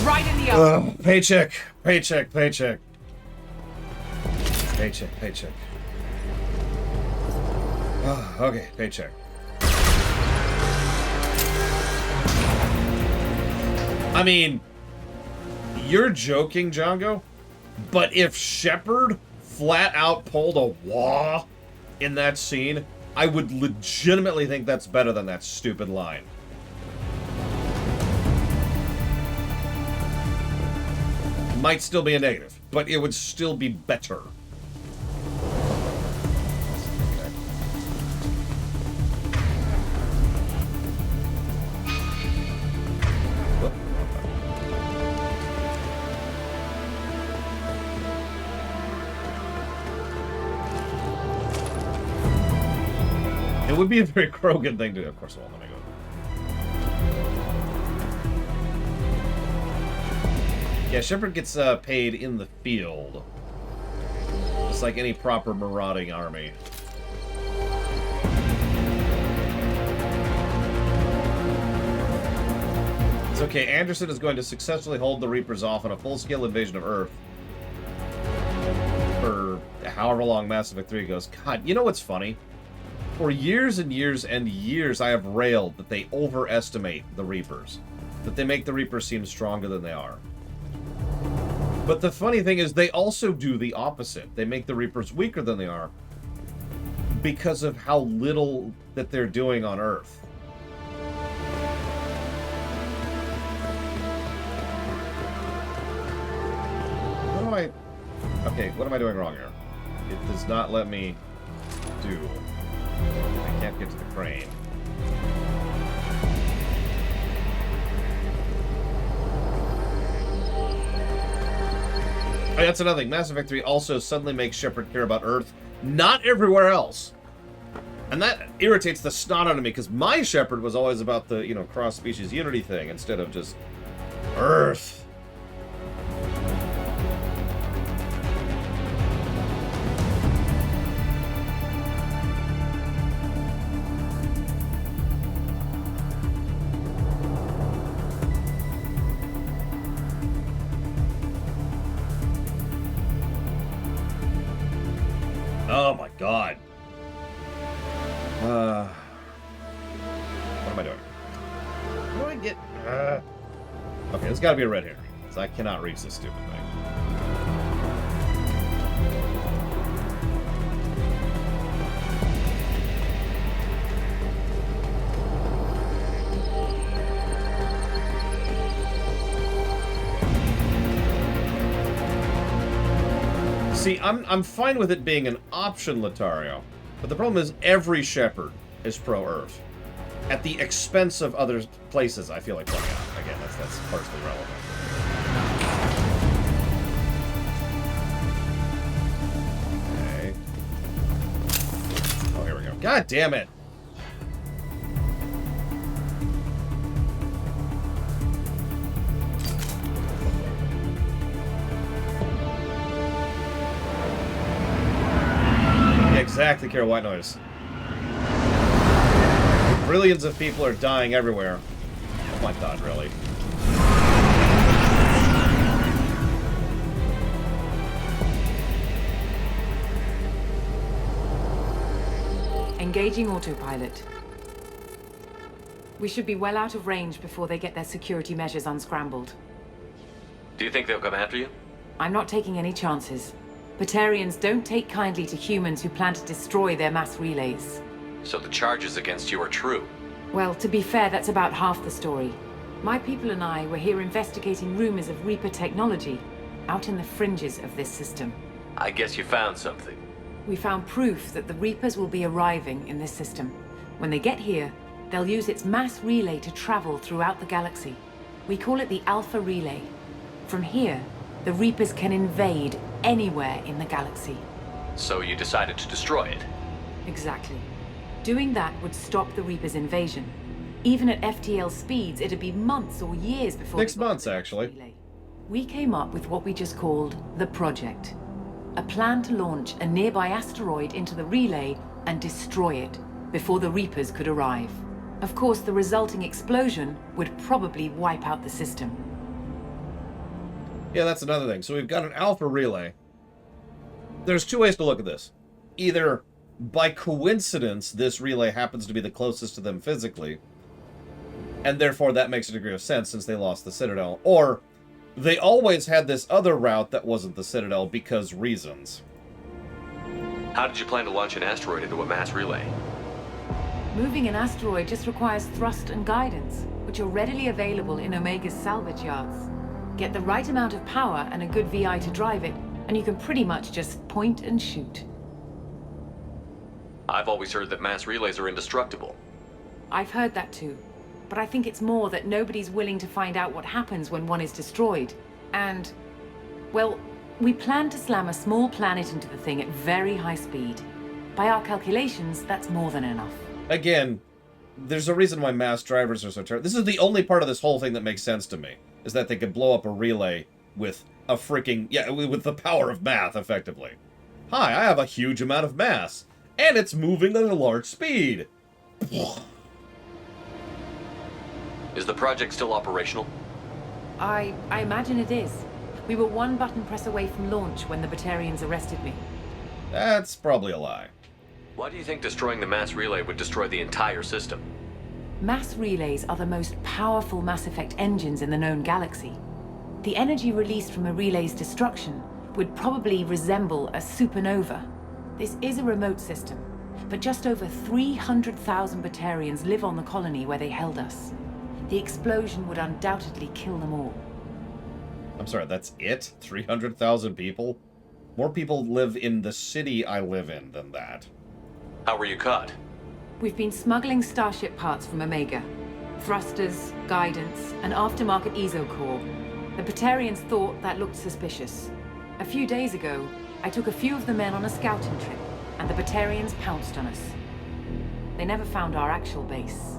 Right in the eye. Paycheck, paycheck, paycheck. Paycheck, paycheck. Okay, paycheck. I mean, you're joking, Django, but if Shepard flat out pulled a wah in that scene, I would legitimately think that's better than that stupid line. Might still be a negative, but it would still be better. It would be a very Krogan thing to do. Of course, well, let me go. Yeah, Shepard gets paid in the field. Just like any proper marauding army. It's okay, Anderson is going to successfully hold the Reapers off on a full-scale invasion of Earth. For however long Mass Effect 3 goes. God, you know what's funny? For years and years and years, I have railed that they overestimate the Reapers. That they make the Reapers seem stronger than they are. But the funny thing is, they also do the opposite. They make the Reapers weaker than they are because of how little that they're doing on Earth. Okay, what am I doing wrong here? It does not let me do. I can't get to the crane. Oh, that's another thing. Mass Effect 3 also suddenly makes Shepard care about Earth, not everywhere else. And that irritates the snot out of me, because my Shepard was always about the, you know, cross-species unity thing, instead of just Earth. Oh my god. What am I doing? How do I get... Okay, there's gotta be a red herring, because I cannot reach this stupid thing. See, I'm fine with it being an option, Latario, but the problem is every Shepard is pro-Earth. At the expense of other places, I feel like pointing out. Again, that's partially relevant. Okay. Oh, here we go. God damn it! Exactly, Kara White Noise. Billions of people are dying everywhere. Oh my god, really? Engaging autopilot. We should be well out of range before they get their security measures unscrambled. Do you think they'll come after you? I'm not taking any chances. Batarians don't take kindly to humans who plan to destroy their mass relays. So the charges against you are true? Well, to be fair, that's about half the story. My people and I were here investigating rumors of Reaper technology out in the fringes of this system. I guess you found something. We found proof that the Reapers will be arriving in this system. When they get here, they'll use its mass relay to travel throughout the galaxy. We call it the Alpha Relay. From here, the Reapers can invade anywhere in the galaxy. So you decided to destroy it? Exactly. Doing that would stop the Reapers' invasion. Even at FTL speeds, it'd be months or years before... 6 months, actually. We came up with what we just called the Project. A plan to launch a nearby asteroid into the relay and destroy it before the Reapers could arrive. Of course, the resulting explosion would probably wipe out the system. Yeah, that's another thing. So we've got an Alpha Relay. There's two ways to look at this. Either, by coincidence, this relay happens to be the closest to them physically, and therefore that makes a degree of sense since they lost the Citadel, or they always had this other route that wasn't the Citadel because reasons. How did you plan to launch an asteroid into a mass relay? Moving an asteroid just requires thrust and guidance, which are readily available in Omega's salvage yards. Get the right amount of power and a good VI to drive it, and you can pretty much just point and shoot. I've always heard that mass relays are indestructible. I've heard that too. But I think it's more that nobody's willing to find out what happens when one is destroyed. And, well, we plan to slam a small planet into the thing at very high speed. By our calculations, that's more than enough. Again, there's a reason why mass drivers are so terrible. This is the only part of this whole thing that makes sense to me, is that they could blow up a relay with a freaking, yeah, with the power of math, effectively. Hi, I have a huge amount of mass, and it's moving at a large speed. Is the project still operational? I imagine it is. We were one button press away from launch when the Batarians arrested me. That's probably a lie. Why do you think destroying the mass relay would destroy the entire system? Mass relays are the most powerful Mass Effect engines in the known galaxy. The energy released from a relay's destruction would probably resemble a supernova. This is a remote system, but just over 300,000 Batarians live on the colony where they held us. The explosion would undoubtedly kill them all. I'm sorry, that's it? 300,000 people? More people live in the city I live in than that. How were you caught? We've been smuggling Starship parts from Omega. Thrusters, guidance, and aftermarket ESO core. The Batarians thought that looked suspicious. A few days ago, I took a few of the men on a scouting trip, and the Batarians pounced on us. They never found our actual base.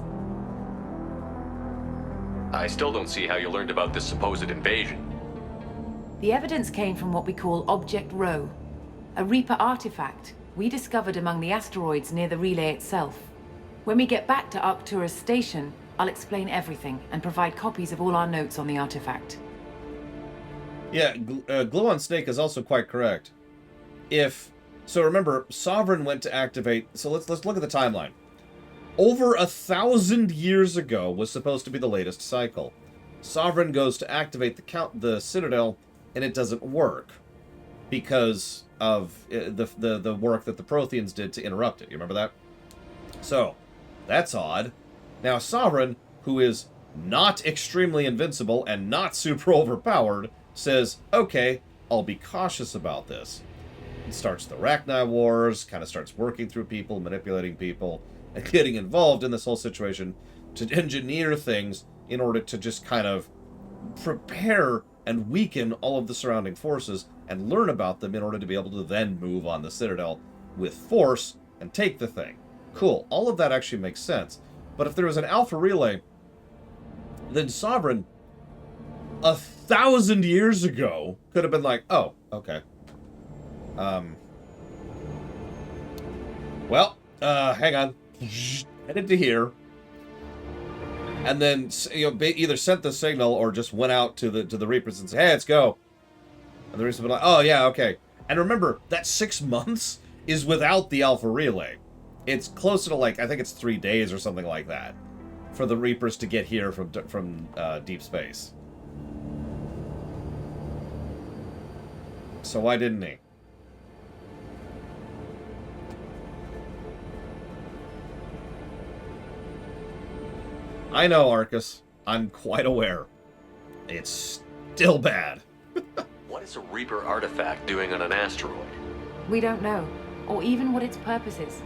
I still don't see how you learned about this supposed invasion. The evidence came from what we call Object Rho, a Reaper artifact we discovered among the asteroids near the relay itself. When we get back to Arcturus Station, I'll explain everything and provide copies of all our notes on the artifact. Yeah, Glow on Snake is also quite correct. So remember, Sovereign went to activate, so let's look at the timeline. Over 1,000 years ago was supposed to be the latest cycle. Sovereign goes to activate the Citadel, and it doesn't work because of the work that the Protheans did to interrupt it. You remember that? So, that's odd. Now, Sovereign, who is not extremely invincible and not super overpowered, says, okay, I'll be cautious about this. He starts the Rachni Wars, kind of starts working through people, manipulating people, and getting involved in this whole situation to engineer things in order to just kind of prepare and weaken all of the surrounding forces and learn about them in order to be able to then move on the Citadel with force and take the thing. Cool. All of that actually makes sense. But if there was an Alpha Relay, then Sovereign, 1,000 years ago, could have been like, oh, okay. Well, hang on. Headed to here. And then, either sent the signal or just went out to the Reapers and said, hey, let's go. And the Reapers would be like, oh, yeah, okay. And remember, that 6 months is without the Alpha Relay. It's closer to, like, I think it's 3 days or something like that for the Reapers to get here from deep space. So why didn't he? I know, Arcus. I'm quite aware. It's still bad. What is a Reaper artifact doing on an asteroid? We don't know, or even what its purpose is.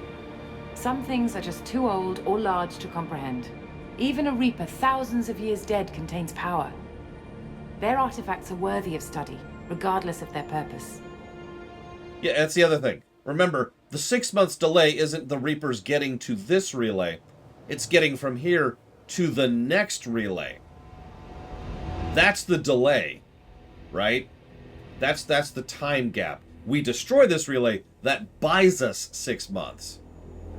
Some things are just too old or large to comprehend. Even a Reaper thousands of years dead contains power. Their artifacts are worthy of study, regardless of their purpose. Yeah, that's the other thing. Remember, the 6 months delay isn't the Reapers getting to this relay. It's getting from here to the next relay. That's the delay, right? That's the time gap. We destroy this relay, that buys us 6 months.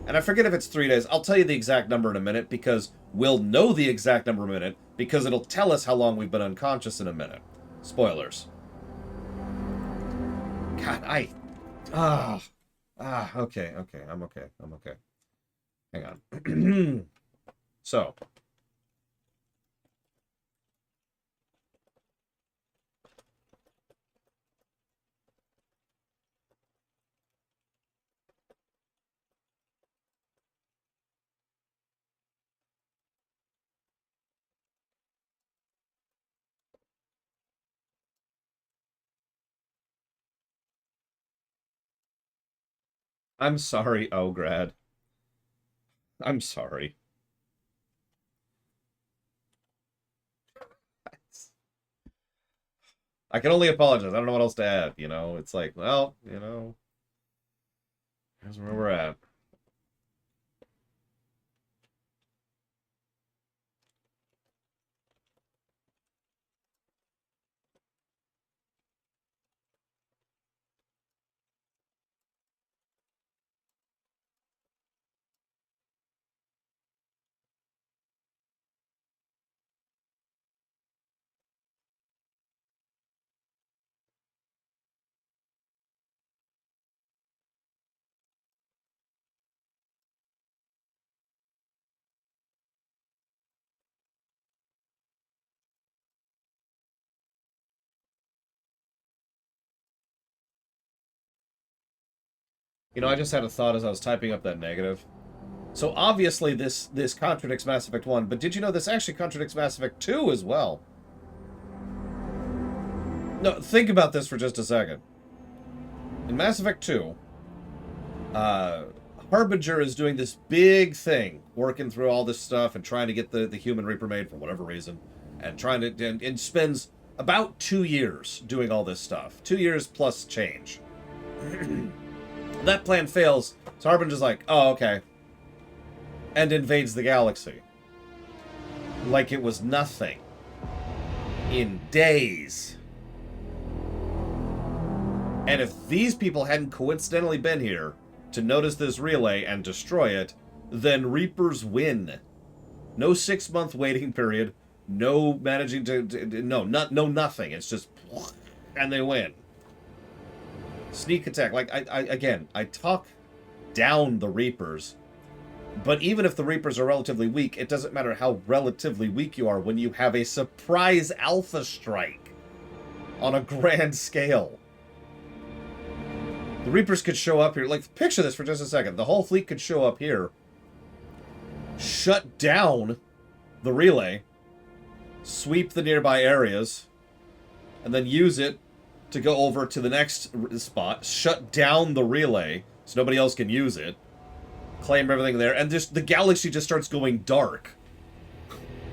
And I forget if it's 3 days. I'll tell you the exact number in a minute, because we'll know the exact number in a minute, because it'll tell us how long we've been unconscious in a minute. Spoilers. God, okay, I'm okay. Hang on. So. I'm sorry, Ograd. I'm sorry. I can only apologize. I don't know what else to add, you know? It's like, well, you know, here's where we're at. You know, I just had a thought as I was typing up that negative. So obviously this contradicts Mass Effect 1, but did you know this actually contradicts Mass Effect 2 as well? No, think about this for just a second. In Mass Effect 2, Harbinger is doing this big thing, working through all this stuff and trying to get the human Reaper made for whatever reason, and trying to and spends about 2 years doing all this stuff. 2 years plus change. That plan fails, so Harbinger's like, oh, okay. And invades the galaxy. Like it was nothing. In days. And if these people hadn't coincidentally been here to notice this relay and destroy it, then Reapers win. No 6-month waiting period. No managing to no nothing. It's just, and they win. Sneak attack. Like, I talk down the Reapers, but even if the Reapers are relatively weak, it doesn't matter how relatively weak you are when you have a surprise alpha strike on a grand scale. The Reapers could show up here. Like, picture this for just a second. The whole fleet could show up here, shut down the relay, sweep the nearby areas, and then use it to go over to the next spot, shut down the relay so nobody else can use it, claim everything there, and just the galaxy just starts going dark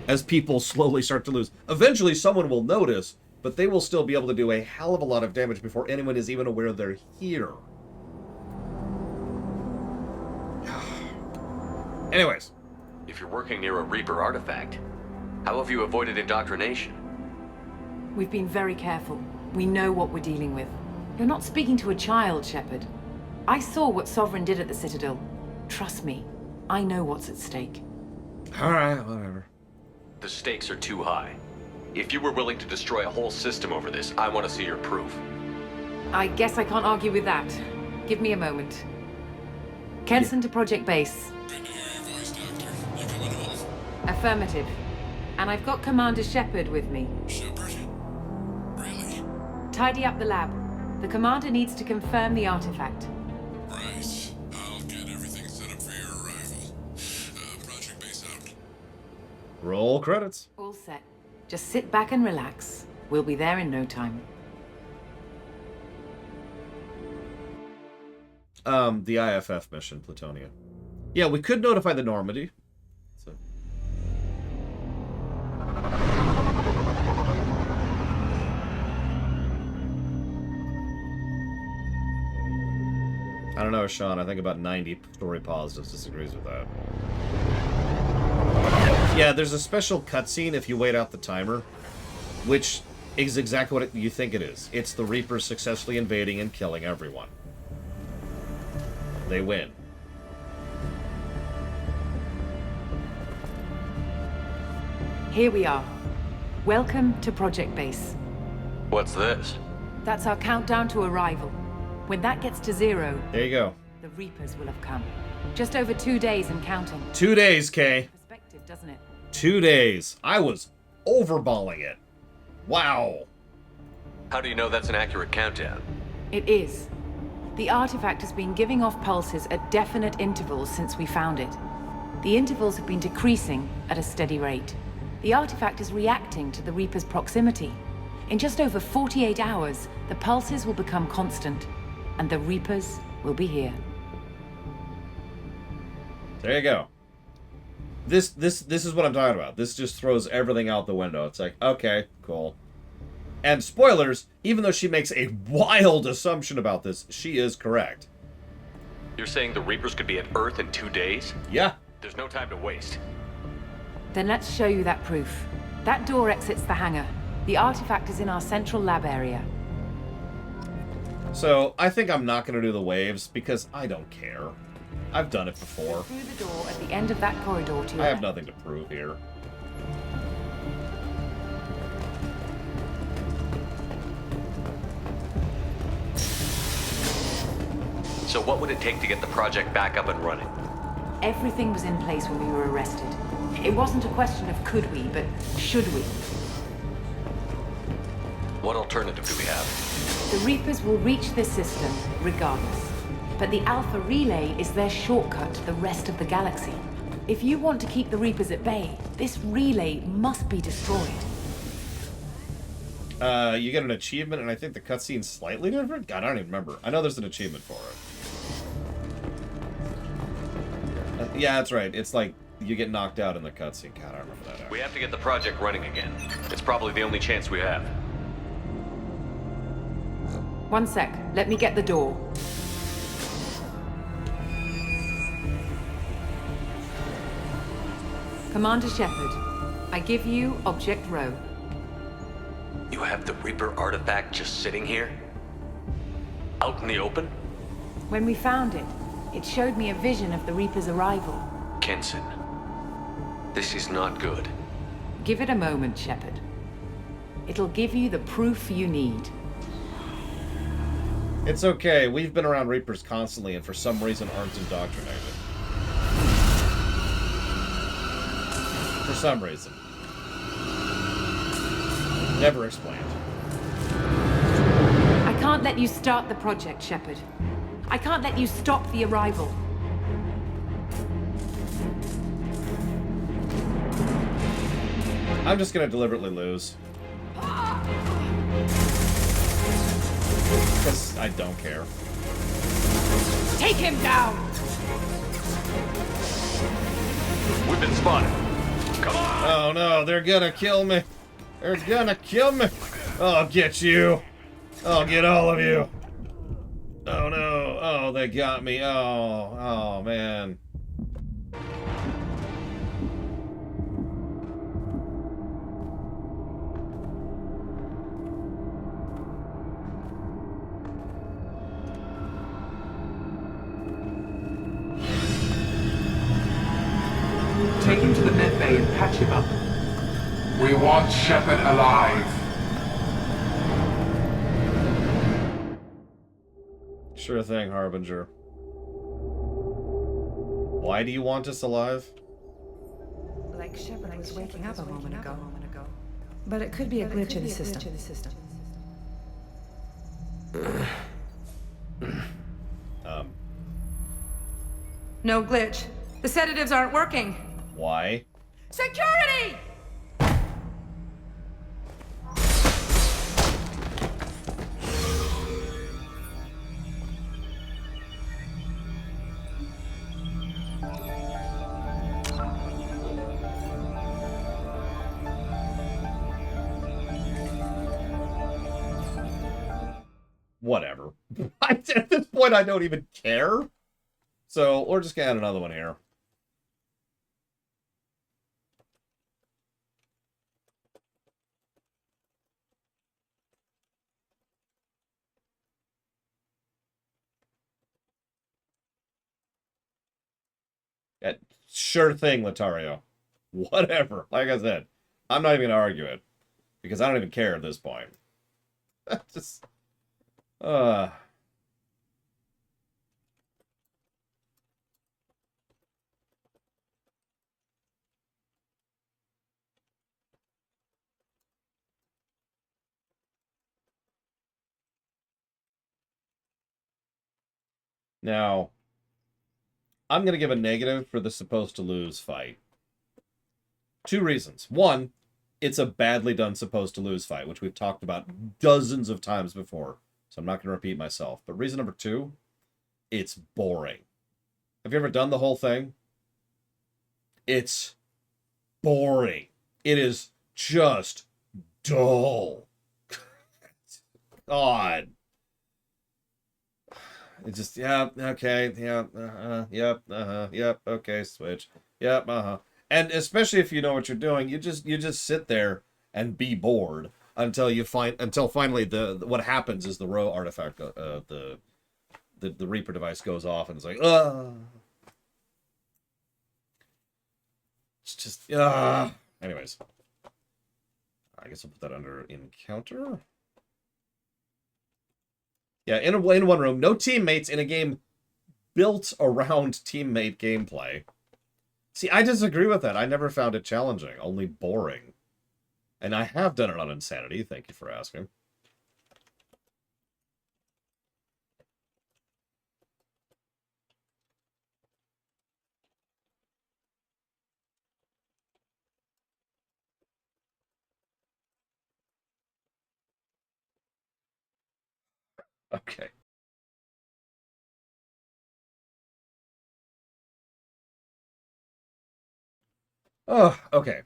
as people slowly start to lose. Eventually someone will notice, but they will still be able to do a hell of a lot of damage before anyone is even aware they're here. Anyways. If you're working near a Reaper artifact, how have you avoided indoctrination? We've been very careful. We know what we're dealing with. You're not speaking to a child, Shepard. I saw what Sovereign did at the Citadel. Trust me, I know what's at stake. Alright, whatever. The stakes are too high. If you were willing to destroy a whole system over this, I want to see your proof. I guess I can't argue with that. Give me a moment. Kenson to Project Base. Affirmative. And I've got Commander Shepard with me. Shepard? Really? Tidy up the lab. The Commander needs to confirm the artifact. Right. I'll get everything set up for your arrival. Project Base out. Roll credits. All set. Just sit back and relax. We'll be there in no time. The IFF mission, Plutonia. Yeah, we could notify the Normandy. So. I don't know, Sean. I think about 90 story positives disagrees with that. Yeah, there's a special cutscene if you wait out the timer, which is exactly what you think it is. It's the Reapers successfully invading and killing everyone. They win. Here we are. Welcome to Project Base. What's this? That's our countdown to arrival. When that gets to 0... There you go. The Reapers will have come. Just over 2 days and counting. 2 days, Kay. Perspective, doesn't it? 2 days. I was overballing it. Wow. How do you know that's an accurate countdown? It is. The artifact has been giving off pulses at definite intervals since we found it. The intervals have been decreasing at a steady rate. The artifact is reacting to the Reaper's proximity. In just over 48 hours, the pulses will become constant, and the Reapers will be here. There you go. This is what I'm talking about. This just throws everything out the window. It's like, okay, cool. And spoilers, even though she makes a wild assumption about this, she is correct. You're saying the Reapers could be at Earth in 2 days? Yeah. There's no time to waste. Then let's show you that proof. That door exits the hangar. The artifact is in our central lab area. So, I think I'm not going to do the waves, because I don't care. I've done it before. Through the door at the end of that corridor to your I have left. nothing to prove here. So what would it take to get the project back up and running? Everything was in place when we were arrested. It wasn't a question of could we, but should we. What alternative do we have? The Reapers will reach this system regardless. but the Alpha Relay is their shortcut to the rest of the galaxy. If you want to keep the Reapers at bay, this relay must be destroyed. You get an achievement, and I think the cutscene's slightly different? God, I don't even remember. I know there's an achievement for it. Yeah, that's right. It's like you get knocked out in the cutscene. God, I remember that. We have to get the project running again. It's probably the only chance we have. One sec. Let me get the door. Commander Shepard, I give you Object Rho. You have the Reaper artifact just sitting here? Out in the open? When we found it, it showed me a vision of the Reaper's arrival. Kenson, this is not good. Give it a moment, Shepard. It'll give you the proof you need. It's okay. We've been around Reapers constantly and for some reason aren't indoctrinated. For some reason. Never explained. I can't let you start the project, Shepard. I can't let you stop the arrival. I'm just gonna deliberately lose. Because I don't care. Take him down! We've been spotted. Come on! Oh no, they're gonna kill me. They're gonna kill me. I'll get you. I'll get all of you. Oh no. Oh, they got me. Oh man. Take him to the med bay and patch him up. We want Shepard alive. Sure thing, Harbinger. Why do you want us alive? Like Shepard was waking up a moment ago. But it could be a glitch in the system. No glitch. The sedatives aren't working. Why? Security! Whatever. At this point, I don't even care. So, we're just gonna add another one here. Sure thing, Latario. Whatever. Like I said, I'm not even gonna argue it. Because I don't even care at this point. Just... Now, I'm going to give a negative for the supposed to lose fight. Two reasons. One, it's a badly done supposed to lose fight, which we've talked about dozens of times before. So I'm not going to repeat myself. But reason number two, it's boring. Have you ever done the whole thing? It's boring. It is just dull. God. It's just, yeah, okay, yeah, yep, okay, switch. Yep, And especially if you know what you're doing, you just sit there and be bored until finally what happens is the Rho artifact, the Reaper device goes off and it's like, it's just, anyways. I guess I'll put that under encounter. Yeah, in one room, no teammates in a game built around teammate gameplay. See, I disagree with that. I never found it challenging, only boring. And I have done it on Insanity, thank you for asking. Okay. Oh, okay.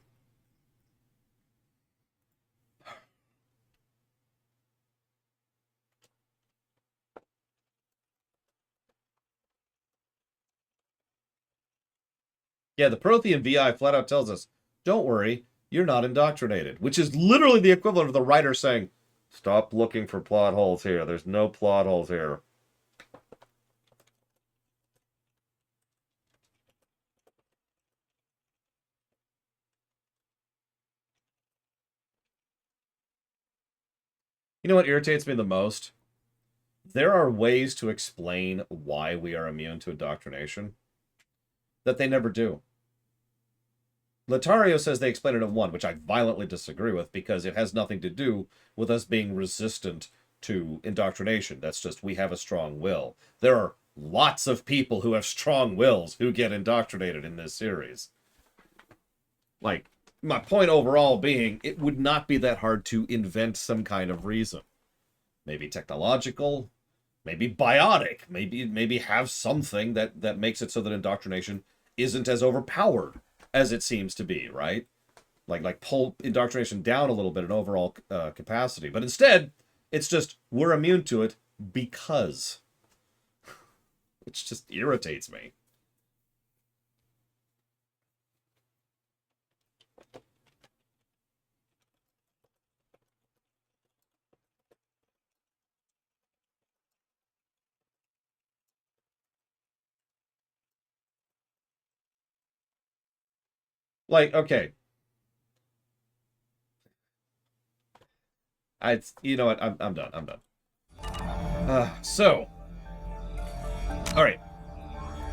Yeah, the Prothean VI flat out tells us, don't worry, you're not indoctrinated, which is literally the equivalent of the writer saying, stop looking for plot holes here. There's no plot holes here. You know what irritates me the most? There are ways to explain why we are immune to indoctrination that they never do. Letario says they explain it in 1, which I violently disagree with because it has nothing to do with us being resistant to indoctrination. That's just we have a strong will. There are lots of people who have strong wills who get indoctrinated in this series. Like, my point overall being, it would not be that hard to invent some kind of reason. Maybe technological, maybe biotic, maybe have something that makes it so that indoctrination isn't as overpowered as it seems to be, right? Like pull indoctrination down a little bit in overall capacity. But instead, it's just, we're immune to it because. Which just irritates me. Like, okay. You know what? I'm done. I'm done. So. All right.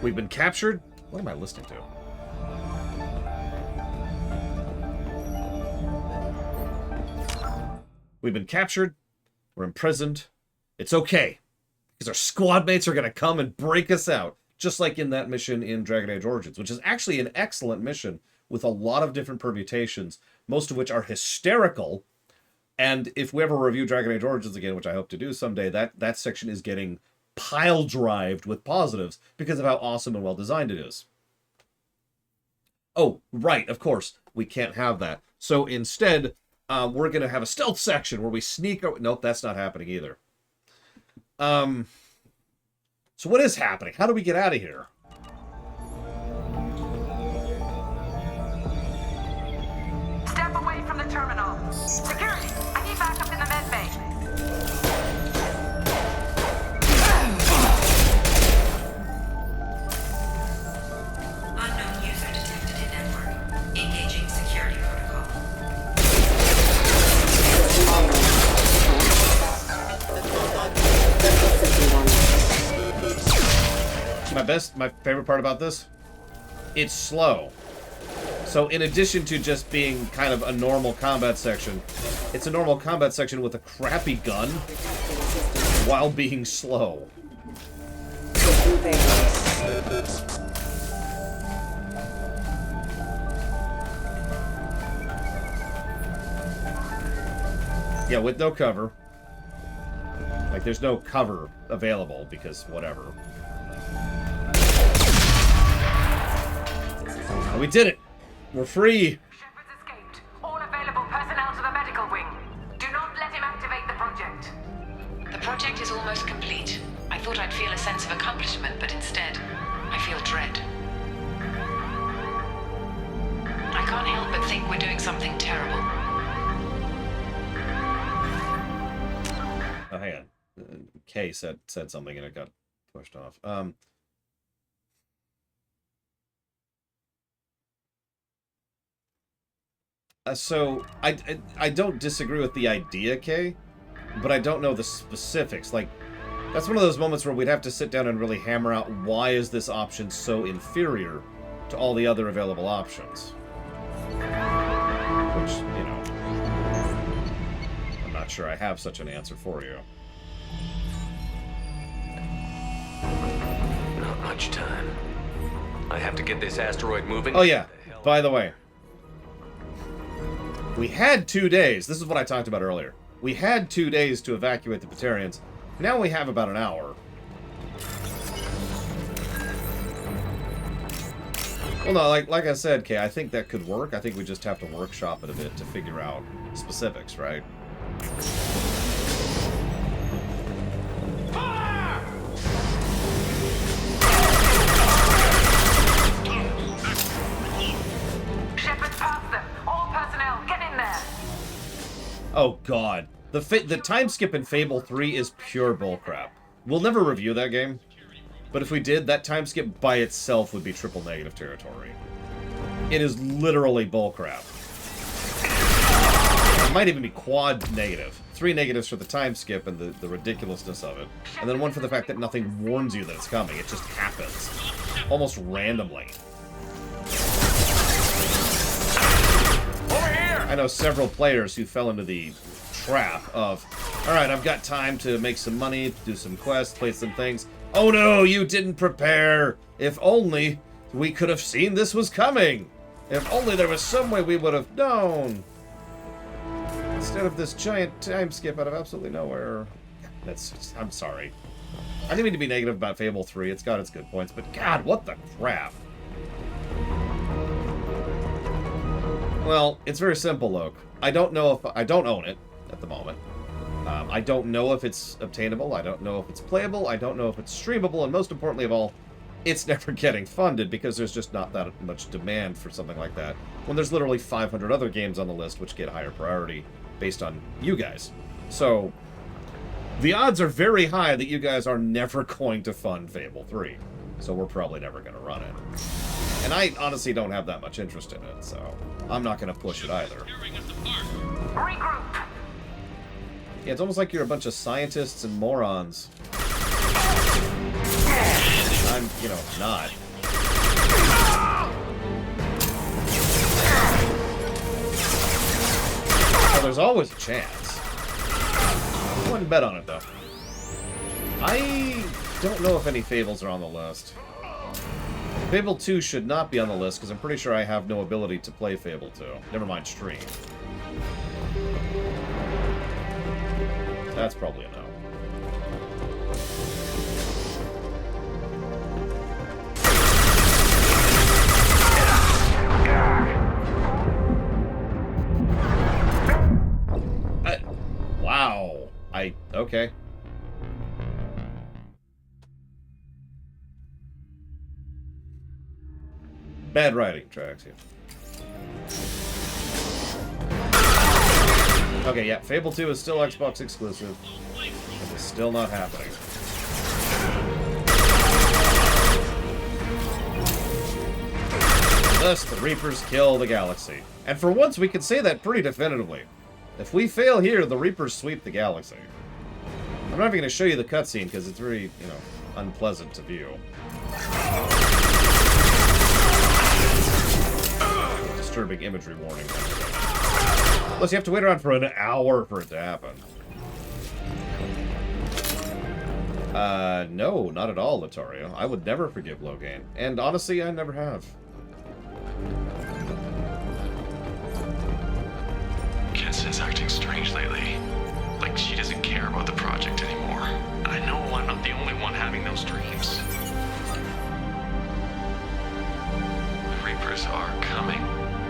We've been captured. What am I listening to? We've been captured. We're imprisoned. It's okay. Because our squad mates are going to come and break us out. Just like in that mission in Dragon Age Origins, which is actually an excellent mission with a lot of different permutations, most of which are hysterical. And if we ever review Dragon Age Origins again, which I hope to do someday, that section is getting pile-drived with positives because of how awesome and well-designed it is. Oh, right, of course, we can't have that. So instead, we're going to have a stealth section where we sneak... Nope, that's not happening either. So what is happening? How do we get out of here? Step away from the terminal. Security, I need backup in the med bay. Unknown user detected in network. Engaging security protocol. My favorite part about this, it's slow. So in addition to just being kind of a normal combat section, it's a normal combat section with a crappy gun while being slow. Yeah, with no cover. Like, there's no cover available because whatever. Oh, we did it! We're free! Shepard's escaped. All available personnel to the medical wing. Do not let him activate the project. The project is almost complete. I thought I'd feel a sense of accomplishment, but instead, I feel dread. I can't help but think we're doing something terrible. Oh, hang on. Kay said something and it got pushed off. So I don't disagree with the idea, Kay, but I don't know the specifics. Like, that's one of those moments where we'd have to sit down and really hammer out why is this option so inferior to all the other available options. Which, you know, I'm not sure I have such an answer for you. Not much time. I have to get this asteroid moving. Oh yeah, by the way. We had 2 days. This is what I talked about earlier. We had 2 days to evacuate the Batarians. Now we have about an hour. Well, no, like I said, Kay, I think that could work. I think we just have to workshop it a bit to figure out specifics, right? Shepard, past them. All personnel, get in there. Oh, God. The time skip in Fable 3 is pure bullcrap. We'll never review that game, but if we did, that time skip by itself would be triple negative territory. It is literally bullcrap. It might even be quad negative. 3 negatives for the time skip and the ridiculousness of it, and then 1 for the fact that nothing warns you that it's coming. It just happens. Almost randomly. Over here! I know several players who fell into the trap of, alright, I've got time to make some money, do some quests, play some things. Oh no, you didn't prepare! If only we could have seen this was coming! If only there was some way we would have known! Instead of this giant time skip out of absolutely nowhere. I'm sorry. I didn't mean to be negative about Fable 3, it's got its good points, but God, what the crap! Well, it's very simple, Loke. I don't know if... I don't own it at the moment. I don't know if it's obtainable. I don't know if it's playable. I don't know if it's streamable. And most importantly of all, it's never getting funded because there's just not that much demand for something like that. When there's literally 500 other games on the list which get higher priority based on you guys. So, the odds are very high that you guys are never going to fund Fable 3. So we're probably never going to run it. And I honestly don't have that much interest in it, so I'm not going to push it either. Regroup. Yeah, it's almost like you're a bunch of scientists and morons. I'm, you know, not. Well, there's always a chance. I wouldn't bet on it, though. I don't know if any Fables are on the list. Fable 2 should not be on the list, because I'm pretty sure I have no ability to play Fable 2. Never mind stream. That's probably a no. Wow. Okay. Bad writing, Trax. Okay, yeah, Fable 2 is still Xbox exclusive. And it's still not happening. Thus, the Reapers kill the galaxy. And for once, we can say that pretty definitively. If we fail here, the Reapers sweep the galaxy. I'm not even going to show you the cutscene because it's very, you know, unpleasant to view. Disturbing imagery warning. Plus, you have to wait around for an hour for it to happen. No, not at all, Latario. I would never forgive Loghain. And honestly, I never have. Ken's acting strange lately. Like she doesn't care about the project anymore. And I know I'm not the only one having those dreams. The Reapers are coming,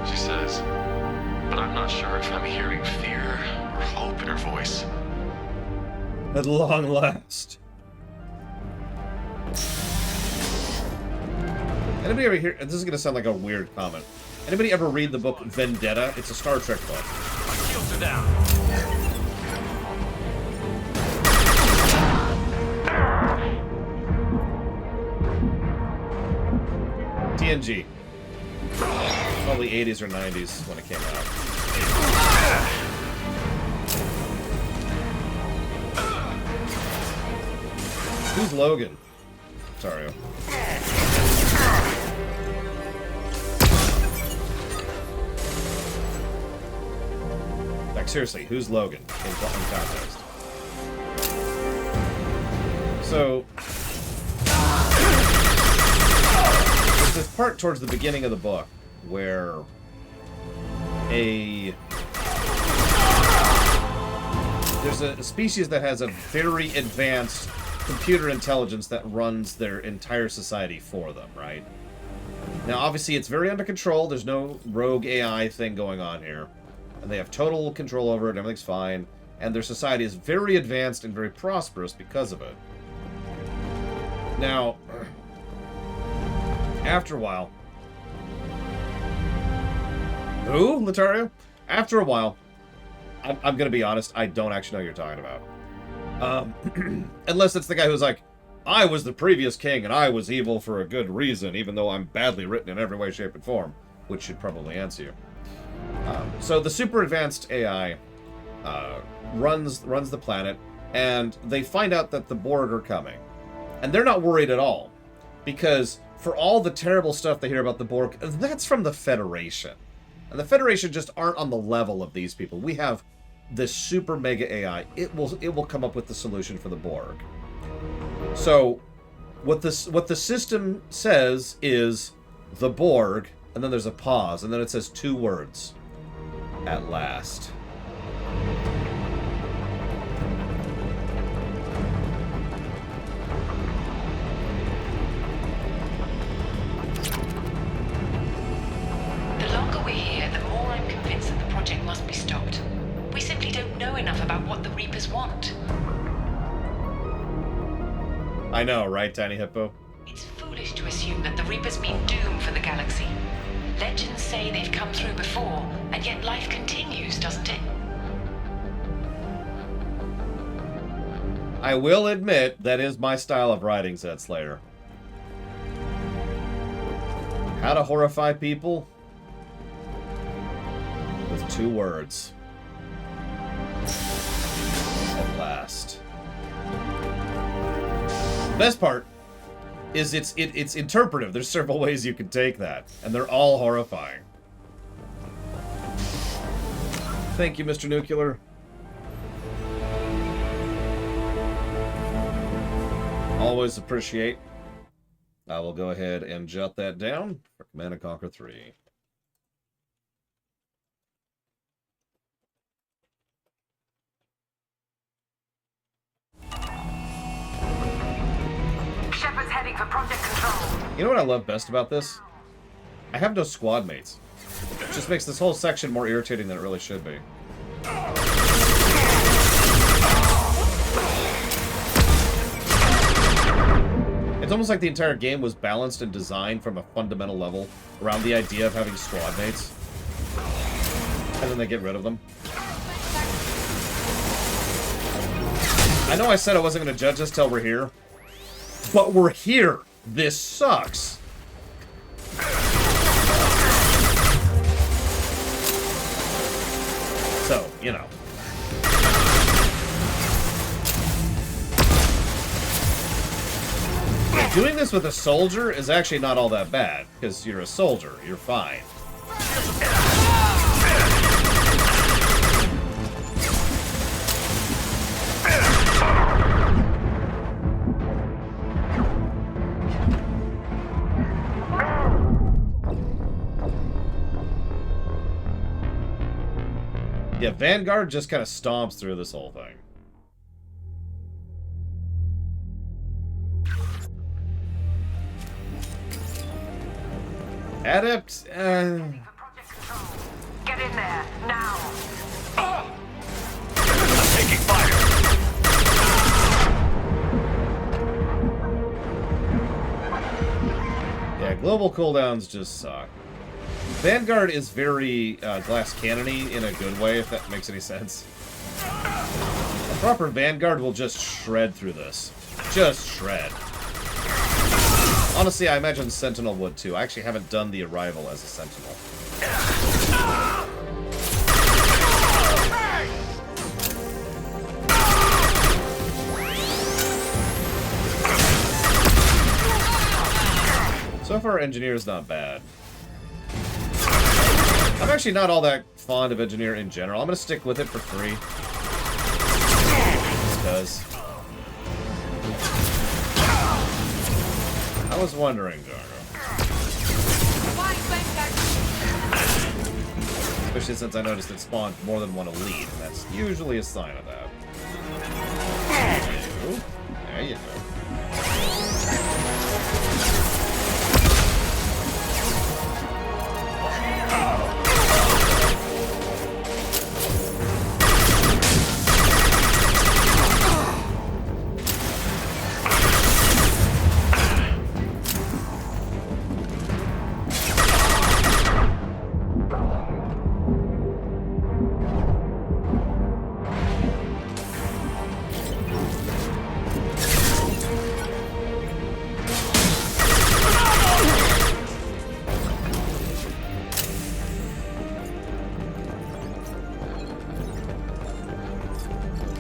she says. But I'm not sure if I'm hearing fear or hope in her voice. At long last. Anybody ever hear... This is going to sound like a weird comment. Anybody ever read the book Vendetta? It's a Star Trek book. Shields are down. TNG. Probably 80s or 90s when it came out. Who's Logan? Sorry. Like, seriously, who's Logan in context? So... there's this part towards the beginning of the book where There's a species that has a very advanced computer intelligence that runs their entire society for them, right? Now, obviously, it's very under control. There's no rogue AI thing going on here. And they have total control over it, and everything's fine. And their society is very advanced and very prosperous because of it. Now, after a while... Who, Letario? After a while, I'm going to be honest, I don't actually know who you're talking about. Unless it's the guy who's like, I was the previous king and I was evil for a good reason, even though I'm badly written in every way, shape, and form, which should probably answer you. So the super advanced AI runs the planet, and they find out that the Borg are coming. And they're not worried at all, because for all the terrible stuff they hear about the Borg, that's from the Federation. And the Federation just aren't on the level of these people. We have this super mega AI. It will come up with the solution for the Borg. So, what the system says is the Borg, and then there's a pause, and then it says 2 words. At last. The longer we're here, the more I'm convinced that the project must be stopped. We simply don't know enough about what the Reapers want. I know, right, Tiny Hippo? It's foolish to assume that the Reapers mean doom for the galaxy. Legends say they've come through before, and yet life continues, doesn't it? I will admit, that is my style of writing, Zed Slayer. How to horrify people? With 2 words. At last. Best part is it's interpretive. There's several ways you can take that, and they're all horrifying. Thank you, Mr. Nuclear. Always appreciate. I will go ahead and jot that down for Command & Conquer 3. Shepard's heading for Project Control. You know what I love best about this? I have no squad mates. It just makes this whole section more irritating than it really should be. It's almost like the entire game was balanced and designed from a fundamental level around the idea of having squad mates. And then they get rid of them. I know I said I wasn't going to judge this till we're here. But we're here. This sucks. So, you know. Doing this with a soldier is actually not all that bad, because you're a soldier. You're fine. Yeah, Vanguard just kind of stomps through this whole thing. Adept, Get in there, now! I'm taking fire! Yeah, global cooldowns just suck. Vanguard is very glass cannon-y in a good way, if that makes any sense. A proper Vanguard will just shred through this. Just shred. Honestly, I imagine Sentinel would too. I actually haven't done the Arrival as a Sentinel. So far, Engineer's not bad. I'm actually not all that fond of Engineer in general. I'm going to stick with it for free. Just because. I was wondering, Jargo. Especially since I noticed it spawned more than one elite, and that's usually a sign of that. There you go.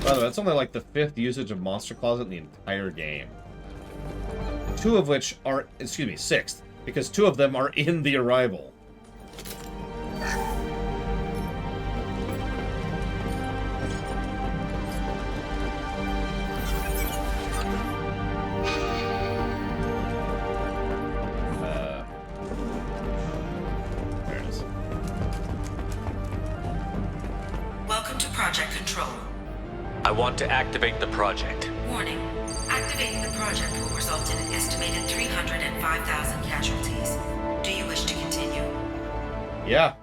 By the way, that's only like the 5th usage of Monster Closet in the entire game. 2 of which are, excuse me, 6th, because 2 of them are in the Arrival. There it is. Welcome to Project Control. I want to activate the project. Warning. Activating the project will result in an estimated 305,000 casualties. Do you wish to continue? Yeah,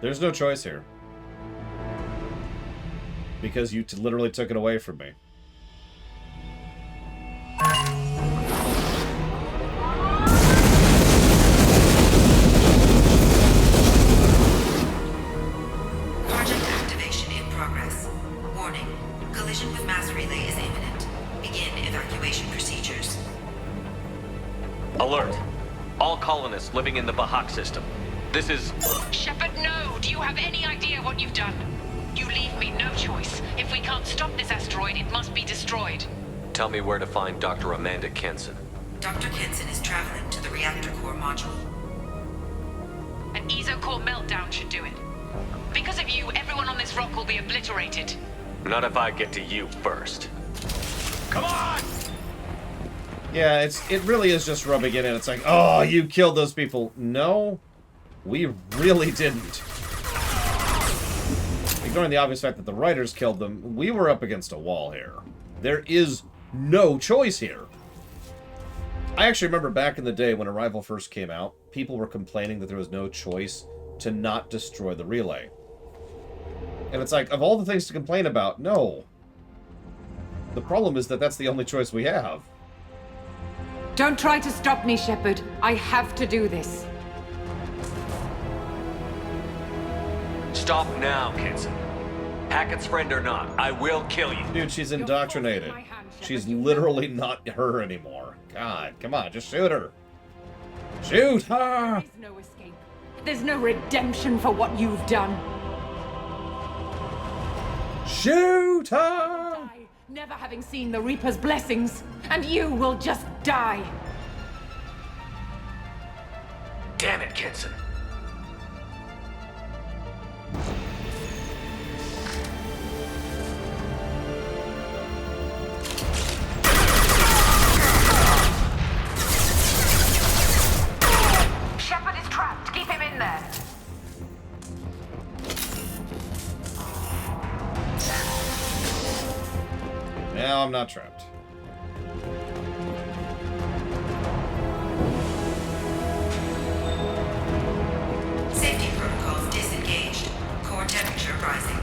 there's no choice here. Because you literally took it away from me. Project activation in progress. Warning. Collision with mass relay is imminent. Begin evacuation procedures. Alert. All colonists living in the Bahak system. This is... Shepard, no! Do you have any idea what you've done? You leave me no choice. If we can't stop this asteroid, it must be destroyed. Tell me where to find Dr. Amanda Kenson. Dr. Kenson is traveling to the reactor core module. An ESO-core meltdown should do it. Because of you, everyone on this rock will be obliterated. Not if I get to you first. Come on! Yeah, it really is just rubbing it in. It's like, oh, you killed those people. No, we really didn't. Ignoring the obvious fact that the writers killed them, we were up against a wall here. There is no choice here. I actually remember back in the day when Arrival first came out, people were complaining that there was no choice to not destroy the relay. And it's like, of all the things to complain about, no. The problem is that that's the only choice we have. Don't try to stop me, Shepard. I have to do this. Stop now, Kenson. Hackett's friend or not, I will kill you. Dude, she's indoctrinated. She's literally not her anymore. God, come on, just shoot her. Shoot her! There's no escape. There's no redemption for what you've done. Shoot her! Never having seen the Reaper's blessings, and you will just die. Damn it, Kenson. Shepard is trapped. Keep him in there. Now I'm not trapped. Safety protocols disengaged. Core temperature rising.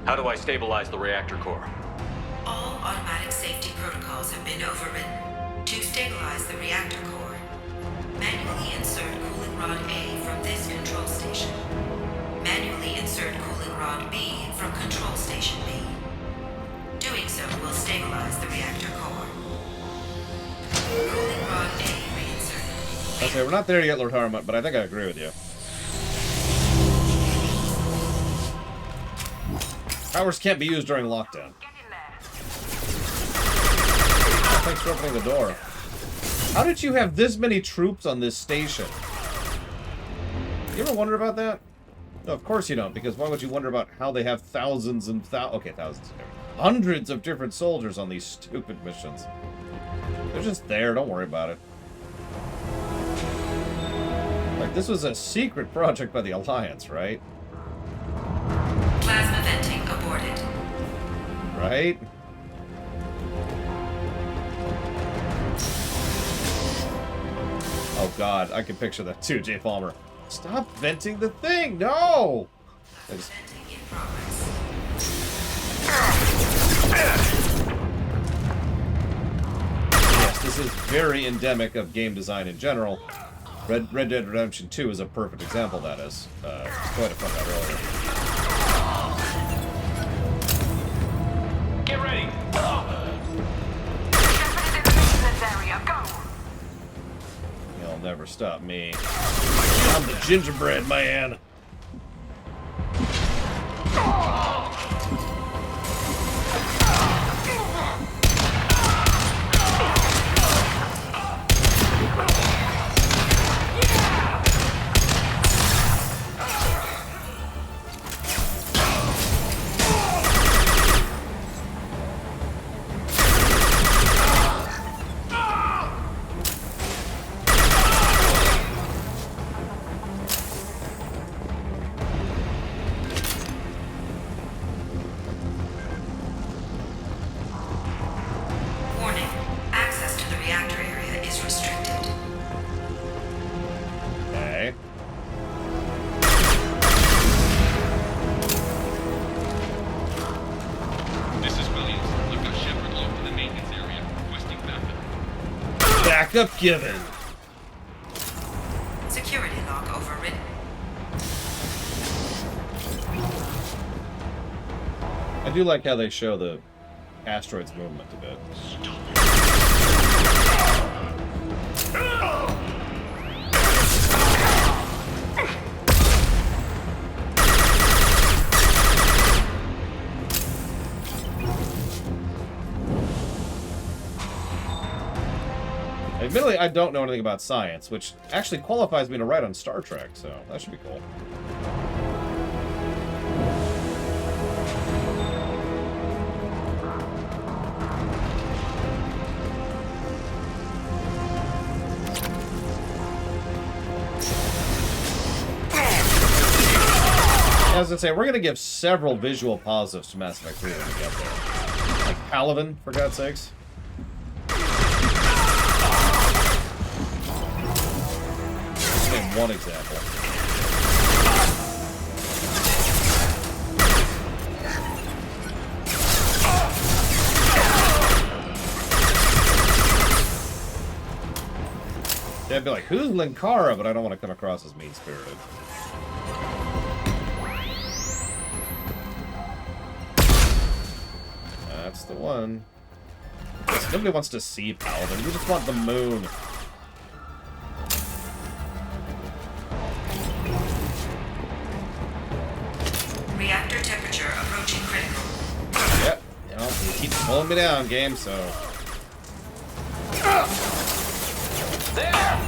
How do I stabilize the reactor core? All automatic safety protocols have been overridden. To stabilize the reactor core, manually insert cooling rod A from this control station. Manually insert cooling rod B from control station B. Doing so will stabilize the reactor core. Cooling rod A reinserted. Okay, we're not there yet, Lord Harmut, but I think I agree with you. Powers can't be used during lockdown. Thanks for opening the door. How did you have this many troops on this station? You ever wonder about that? No, of course you don't, because why would you wonder about how they have thousands and hundreds of different soldiers on these stupid missions? They're just there, don't worry about it. Like, this was a secret project by the Alliance, right? Plasma venting aborted. Right? Oh god, I can picture that too, Jay Palmer. Stop venting the thing! No! Yes, this is very endemic of game design in general. Red Dead Redemption 2 is a perfect example of that, as quite a fun earlier. Get ready! You'll never stop me. I'm the gingerbread man. Backup given. Security log overridden. I do like how they show the asteroid's movement a bit. Admittedly, I don't know anything about science, which actually qualifies me to write on Star Trek, so that should be cool. As I say, we're going to give several visual positives to Mass Effect 3 when we get there. Like Palaven, for God's sakes. One example. Yeah, I'd be like, who's Linkara? But I don't want to come across as mean-spirited. That's the one. Nobody wants to see Paladin. We just want the moon. Reactor temperature approaching critical. Yep. You know, you keep pulling me down, game, so... There!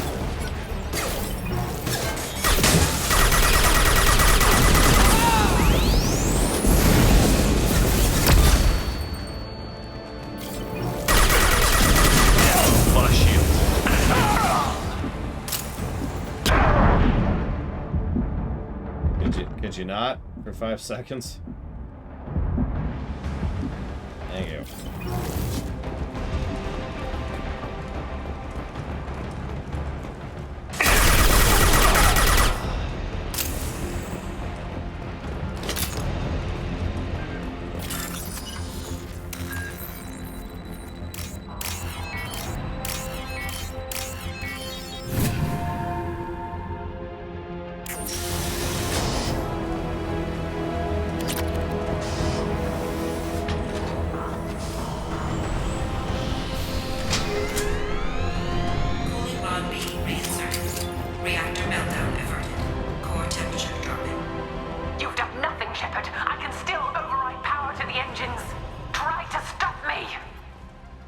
Could you not? For 5 seconds? Thank you.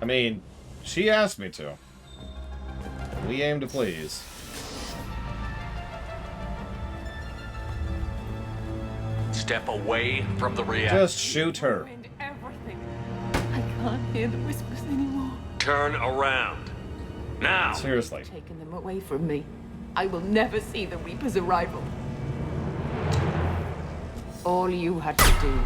I mean, she asked me to. We aim to please. step away from the reactor. Just shoot her. Everything. I can't hear the whispers anymore. Turn around. Now. Seriously. Taken them away from me. I will never see the Reaper's arrival. All you had to do.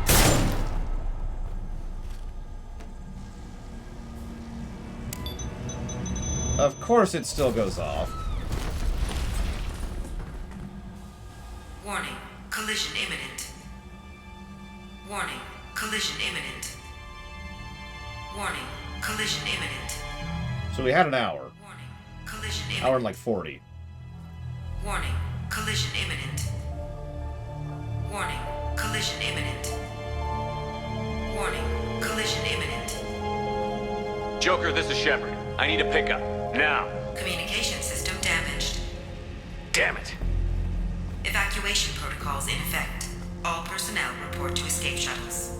Of course it still goes off. Warning, collision imminent. Warning, collision imminent. Warning, collision imminent. So we had an hour. Collision imminent. Hour and like 40. Warning, collision imminent. Warning, collision imminent. Warning, collision imminent. Joker, this is Shepard. I need a pickup. Now. Communication system damaged. Damn it. Evacuation protocols in effect. All personnel report to escape shuttles.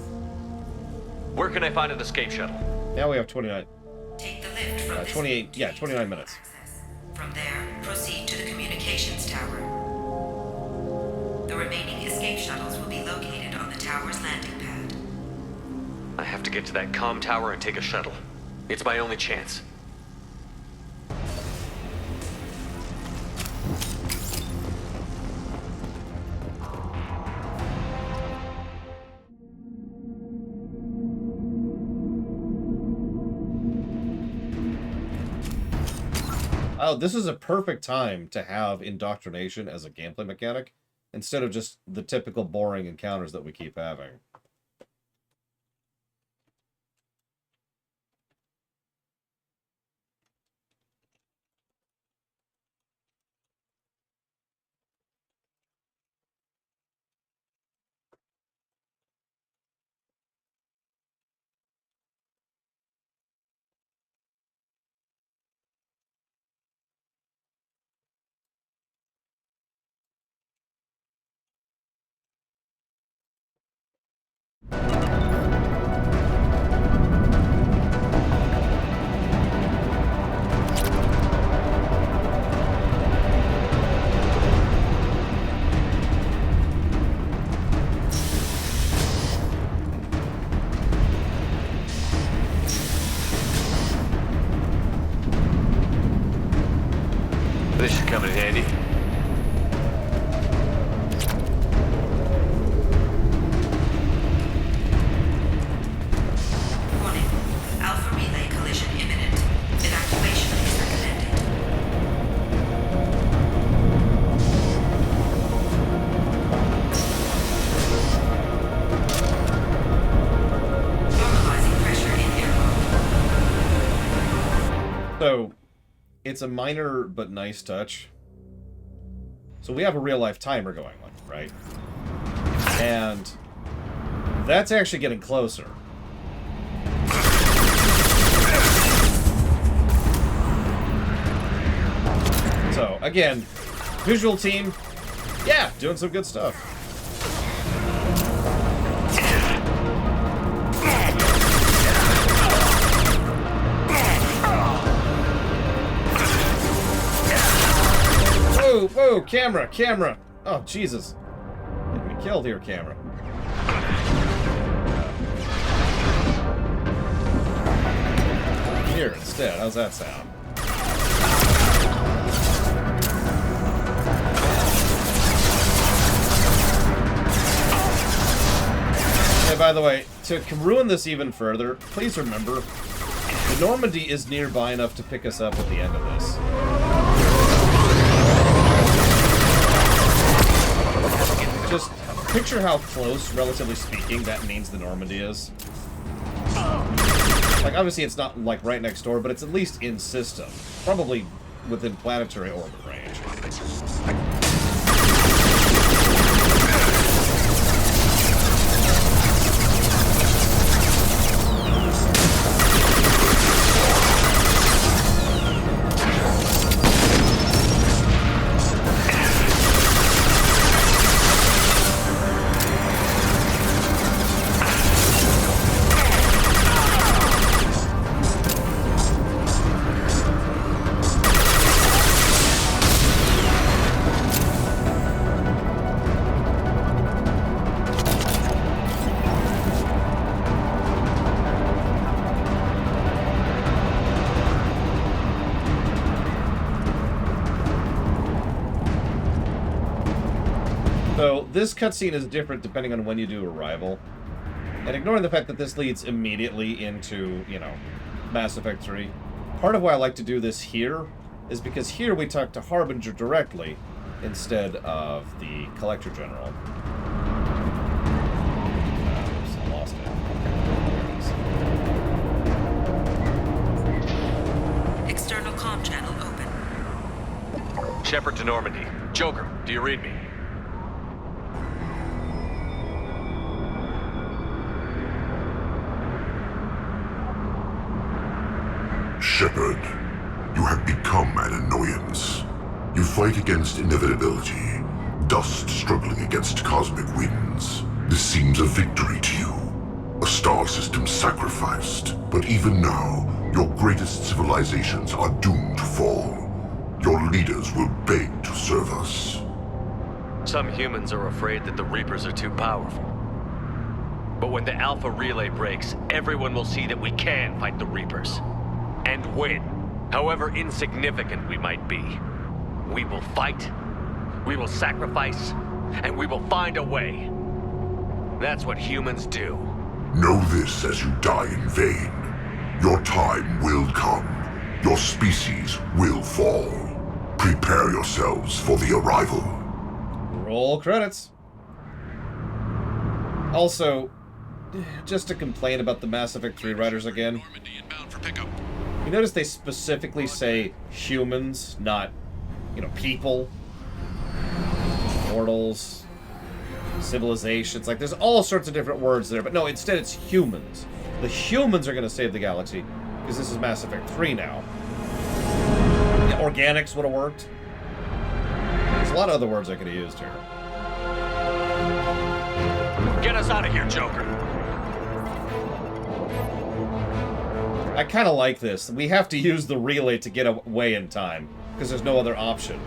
Where can I find an escape shuttle? Now we have 29. Take the lift from this 28, yeah, 29 minutes. From there, proceed to the communications tower. The remaining escape shuttles will be located on the tower's landing pad. I have to get to that comm tower and take a shuttle. It's my only chance. Oh, this is a perfect time to have indoctrination as a gameplay mechanic, instead of just the typical boring encounters that we keep having. This should come in handy. Warning, Alpha Relay collision imminent. Evacuation is recommended. Normalizing pressure in airlock. So, it's a minor but nice touch. So we have a real-life timer going on, right? And that's actually getting closer. So, again, visual team, yeah, doing some good stuff. Whoa, whoa, camera, camera. Oh, Jesus. Getting me killed here, camera. Here instead, how's that sound? Hey, by the way, to ruin this even further, please remember, the Normandy is nearby enough to pick us up at the end of this. Just picture how close, relatively speaking, that means the Normandy is. Like, obviously it's not, like, right next door, but it's at least in system. Probably within planetary orbit range. So, this cutscene is different depending on when you do Arrival. And ignoring the fact that this leads immediately into, you know, Mass Effect 3, part of why I like to do this here is because here we talk to Harbinger directly instead of the Collector General. Oops, I lost it. External comm channel open. Shepard to Normandy. Joker, do you read me? Shepard, you have become an annoyance. You fight against inevitability, dust struggling against cosmic winds. This seems a victory to you. A star system sacrificed. But even now, your greatest civilizations are doomed to fall. Your leaders will beg to serve us. Some humans are afraid that the Reapers are too powerful. But when the Alpha Relay breaks, everyone will see that we can fight the Reapers. And win. However insignificant we might be. We will fight, we will sacrifice, and we will find a way. That's what humans do. Know this as you die in vain. Your time will come. Your species will fall. Prepare yourselves for the arrival. Roll credits. Also, just to complain about the Mass Effect 3 writers again. You notice they specifically say humans, not, you know, people, mortals, civilizations. Like, there's all sorts of different words there, but no, instead it's humans. The humans are going to save the galaxy, because this is Mass Effect 3 now. Yeah, organics would have worked. There's a lot of other words I could have used here. Get us out of here, Joker. I kind of like this. We have to use the relay to get away in time, because there's no other option.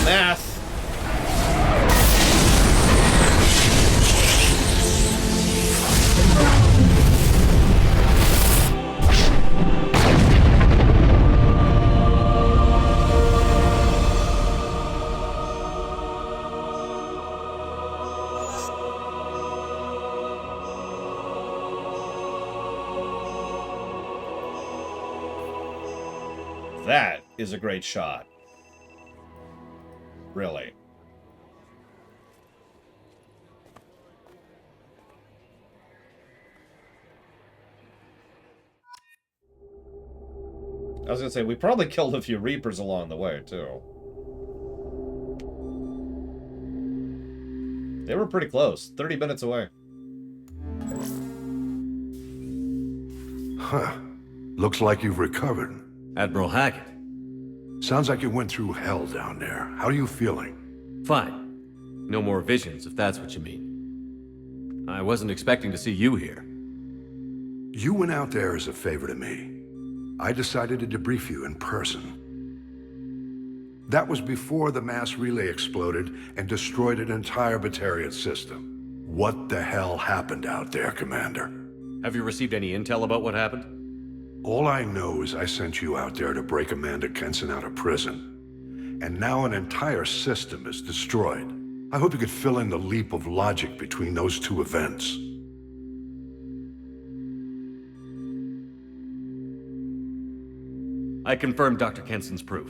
Math. That is a great shot. Really. I was gonna say, we probably killed a few Reapers along the way, too. They were pretty close. 30 minutes away. Huh. Looks like you've recovered. Admiral Hackett. Sounds like you went through hell down there. How are you feeling? Fine. No more visions, if that's what you mean. I wasn't expecting to see you here. You went out there as a favor to me. I decided to debrief you in person. That was before the mass relay exploded and destroyed an entire Batarian system. What the hell happened out there, Commander? Have you received any intel about what happened? All I know is I sent you out there to break Amanda Kenson out of prison. And now an entire system is destroyed. I hope you could fill in the leap of logic between those two events. I confirmed Dr. Kenson's proof.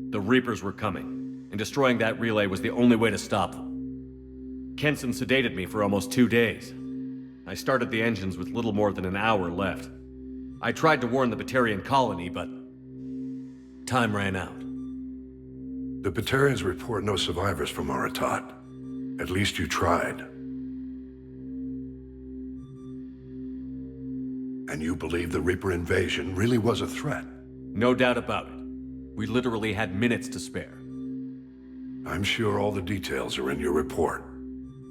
The Reapers were coming, and destroying that relay was the only way to stop them. Kenson sedated me for almost 2 days. I started the engines with little more than an hour left. I tried to warn the Batarian colony, but time ran out. The Batarians report no survivors from Aratat. At least you tried. And you believe the Reaper invasion really was a threat? No doubt about it. We literally had minutes to spare. I'm sure all the details are in your report.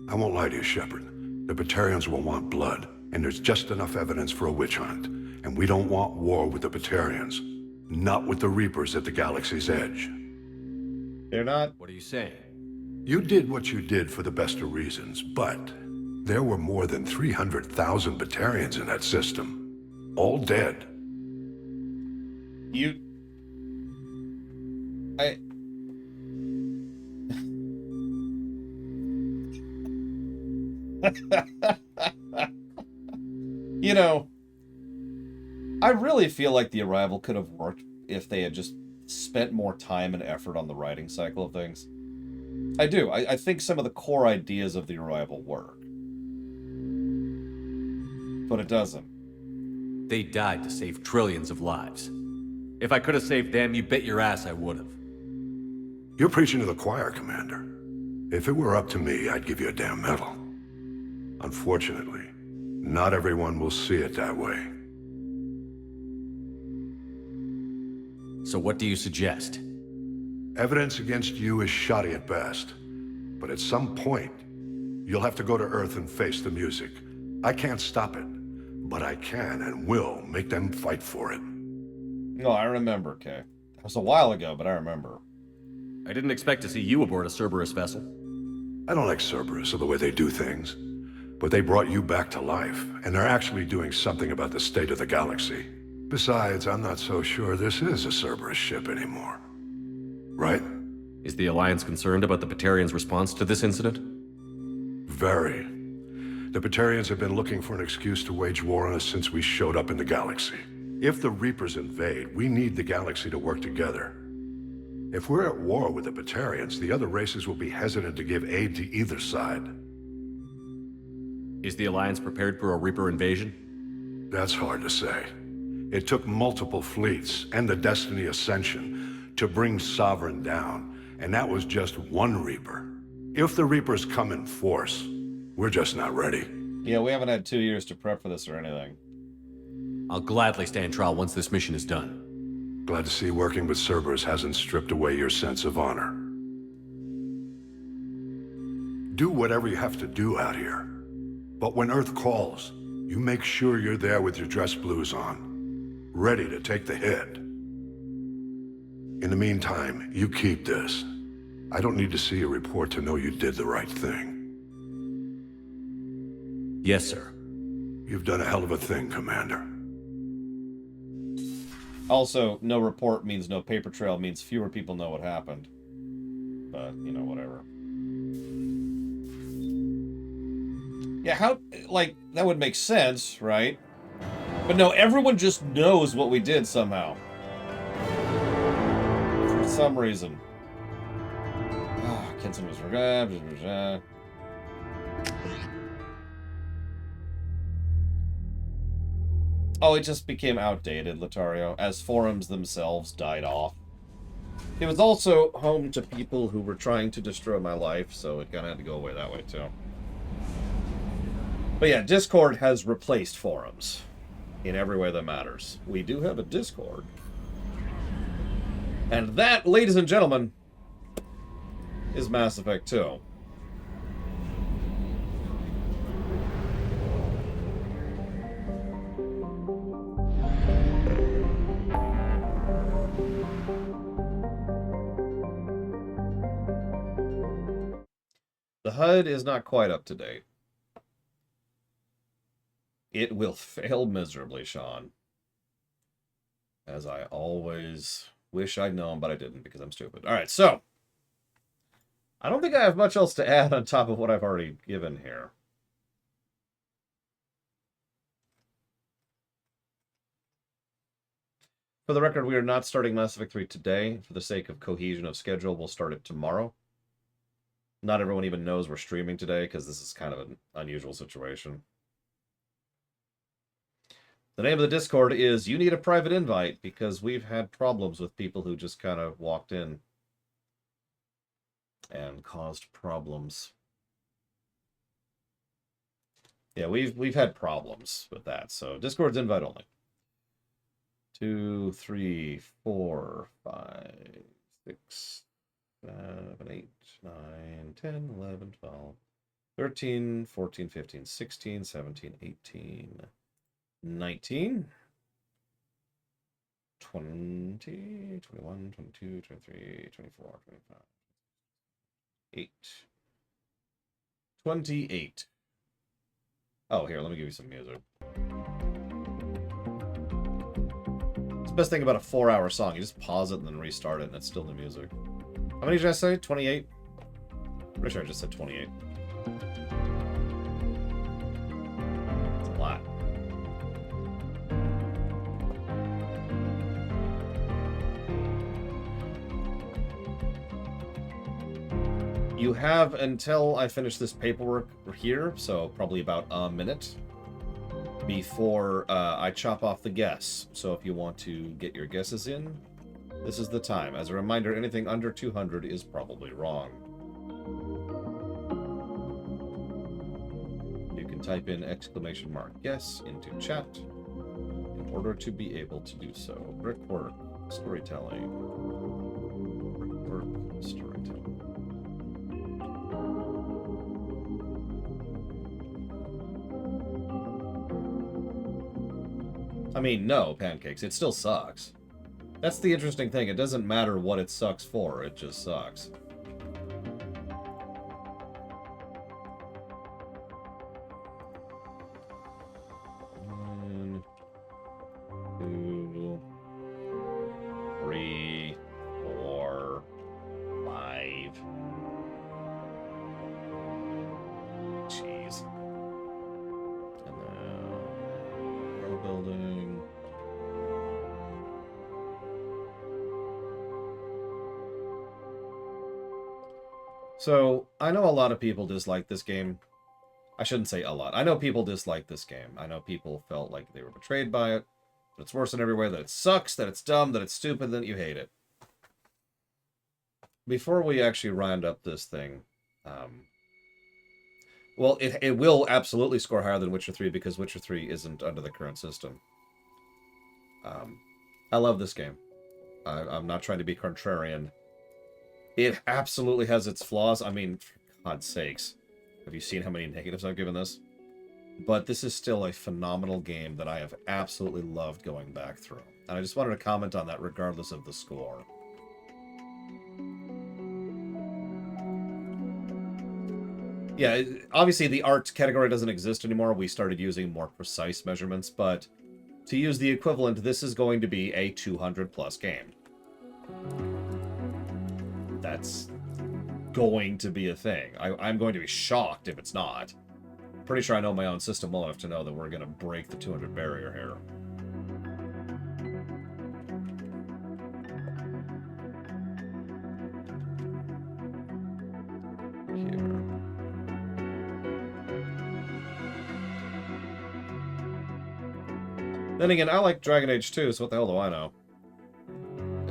I won't lie to you, Shepard. The Batarians will want blood, and there's just enough evidence for a witch hunt. And we don't want war with the Batarians. Not with the Reapers at the galaxy's edge. They're not. What are you saying? You did what you did for the best of reasons, but there were more than 300,000 Batarians in that system. All dead. You know, I really feel like the Arrival could have worked if they had just spent more time and effort on the writing cycle of things. I do. I think some of the core ideas of the Arrival work. But it doesn't. They died to save trillions of lives. If I could have saved them, you bet your ass I would have. You're preaching to the choir, Commander. If it were up to me, I'd give you a damn medal. Unfortunately, not everyone will see it that way. So what do you suggest? Evidence against you is shoddy at best. But at some point, you'll have to go to Earth and face the music. I can't stop it, but I can and will make them fight for it. No, I remember, Kay. It was a while ago, but I remember. I didn't expect to see you aboard a Cerberus vessel. I don't like Cerberus or the way they do things. But they brought you back to life, and they're actually doing something about the state of the galaxy. Besides, I'm not so sure this is a Cerberus ship anymore. Right? Is the Alliance concerned about the Batarians' response to this incident? Very. The Batarians have been looking for an excuse to wage war on us since we showed up in the galaxy. If the Reapers invade, we need the galaxy to work together. If we're at war with the Batarians, the other races will be hesitant to give aid to either side. Is the Alliance prepared for a Reaper invasion? That's hard to say. It took multiple fleets and the Destiny Ascension to bring Sovereign down, and that was just one Reaper. If the Reapers come in force, we're just not ready. Yeah, we haven't had 2 years to prep for this or anything. I'll gladly stand trial once this mission is done. Glad to see working with Cerberus hasn't stripped away your sense of honor. Do whatever you have to do out here. But when Earth calls, you make sure you're there with your dress blues on, ready to take the hit. In the meantime, you keep this. I don't need to see a report to know you did the right thing. Yes, sir. You've done a hell of a thing, Commander. Also, no report means no paper trail, means fewer people know what happened. But, you know, whatever. Yeah, how, like, that would make sense, right? But no, everyone just knows what we did somehow. For some reason. Oh, Kenson was forgot. Oh, it just became outdated, Latario, as forums themselves died off. It was also home to people who were trying to destroy my life, so it kind of had to go away that way, too. But yeah, Discord has replaced forums in every way that matters. We do have a Discord. And that, ladies and gentlemen, is Mass Effect 2. The HUD is not quite up to date. It will fail miserably, Sean. As I always wish I'd known, but I didn't because I'm stupid. Alright, so. I don't think I have much else to add on top of what I've already given here. For the record, we are not starting Mass Effect 3 today. For the sake of cohesion of schedule, we'll start it tomorrow. Not everyone even knows we're streaming today because this is kind of an unusual situation. The name of the Discord is You Need a Private Invite, because we've had problems with people who just kind of walked in and caused problems. Yeah, we've had problems with that, so Discord's invite only. 2, 3, 4, 5, 6, 7, 8, 9, 10, 11, 12, 13, 14, 15, 16, 17, 18, 19, 20, 21, 22, 23, 24, 25. 28. Oh, here, let me give you some music. It's the best thing about a 4-hour song. You just pause it and then restart it, and it's still the music. How many did I say? 28? Pretty sure I just said 28. It's a lot. You have until I finish this paperwork here, so probably about a minute, before I chop off the guess. So if you want to get your guesses in, this is the time. As a reminder, anything under 200 is probably wrong. You can type in !guess into chat in order to be able to do so. Brickwork, storytelling. Brickwork, storytelling. I mean, no, Pancakes, it still sucks. That's the interesting thing. It doesn't matter what it sucks for, it just sucks. One, 2, 3, 4, 5. Jeez. And then row building. So, I know a lot of people dislike this game. I shouldn't say a lot. I know people dislike this game. I know people felt like they were betrayed by it. That it's worse in every way. That it sucks, that it's dumb, that it's stupid, that you hate it. Before we actually round up this thing, well, it will absolutely score higher than Witcher 3 because Witcher 3 isn't under the current system. I love this game. I'm not trying to be contrarian. It absolutely has its flaws. I mean, for God's sakes. Have you seen how many negatives I've given this? But this is still a phenomenal game that I have absolutely loved going back through. And I just wanted to comment on that regardless of the score. Yeah, obviously the art category doesn't exist anymore. We started using more precise measurements, but to use the equivalent, this is going to be a 200+ game. That's going to be a thing. I'm going to be shocked if it's not. Pretty sure I know my own system well enough to know that we're going to break the 200 barrier here. Then again, I like Dragon Age 2, so what the hell do I know?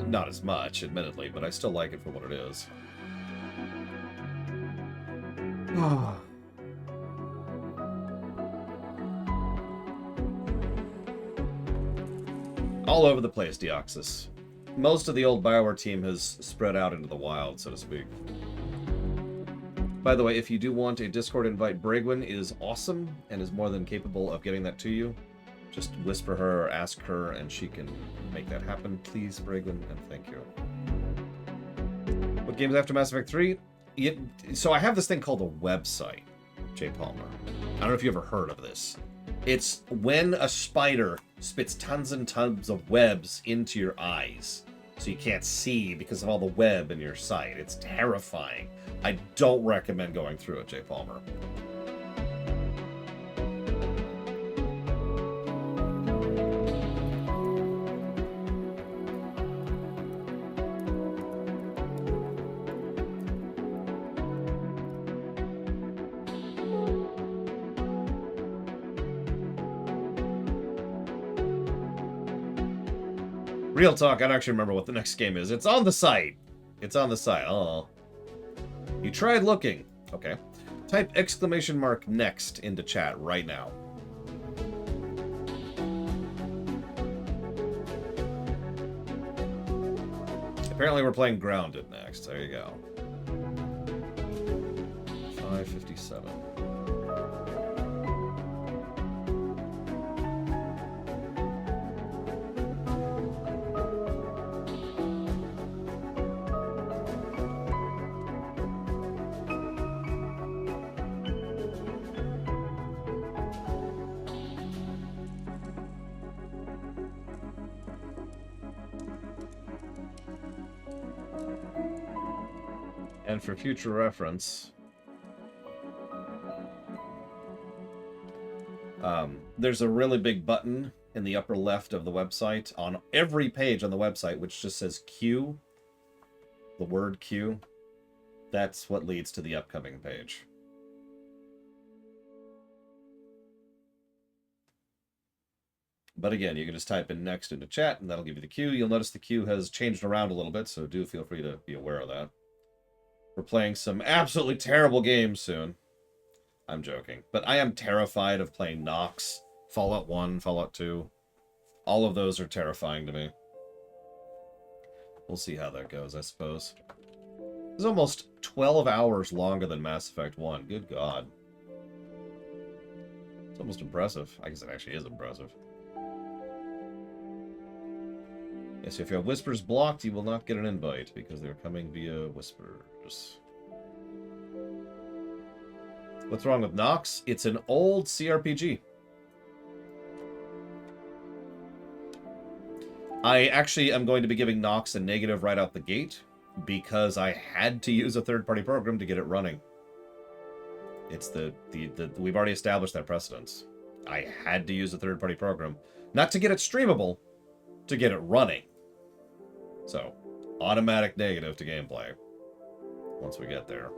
Not as much, admittedly, but I still like it for what it is. All over the place, Deoxys. Most of the old BioWare team has spread out into the wild, so to speak. By the way, if you do want a Discord invite, Bragwin is awesome and is more than capable of getting that to you. Just whisper her or ask her, and she can make that happen. Please, Bragwin, and thank you. What games after Mass Effect 3? So I have this thing called a website, Jay Palmer. I don't know if you ever heard of this. It's when a spider spits tons and tons of webs into your eyes, so you can't see because of all the web in your sight. It's terrifying. I don't recommend going through it, Jay Palmer. Real talk, I don't actually remember what the next game is. It's on the site. It's on the site. Oh. You tried looking. Okay. Type !next into chat right now. Apparently we're playing Grounded next. There you go. 5:57. And for future reference, there's a really big button in the upper left of the website on every page on the website which just says Q, the word Q. That's what leads to the upcoming page. But again, you can just type in next into chat and that'll give you the queue. You'll notice the queue has changed around a little bit, so do feel free to be aware of that. We're playing some absolutely terrible games soon. I'm joking. But I am terrified of playing Nox, Fallout 1, Fallout 2. All of those are terrifying to me. We'll see how that goes, I suppose. It's almost 12 hours longer than Mass Effect 1. Good God. It's almost impressive. I guess it actually is impressive. Yes, if you have Whispers blocked, you will not get an invite because they're coming via Whispers. What's wrong with Nox? It's an old CRPG. I actually am going to be giving Nox a negative right out the gate because I had to use a third-party program to get it running. It's we've already established that precedence. I had to use a third-party program, not to get it streamable, to get it running. So, automatic negative to gameplay once we get there.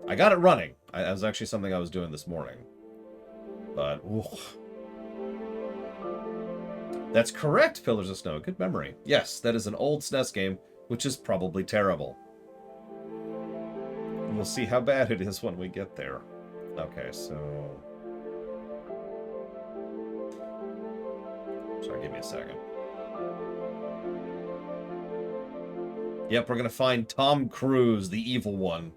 I got it running. That was actually something I was doing this morning. But, oof. That's correct, Pillars of Snow. Good memory. Yes, that is an old SNES game, which is probably terrible. We'll see how bad it is when we get there. Okay, so... Sorry, give me a second. Yep, we're gonna find Tom Cruise, the evil one.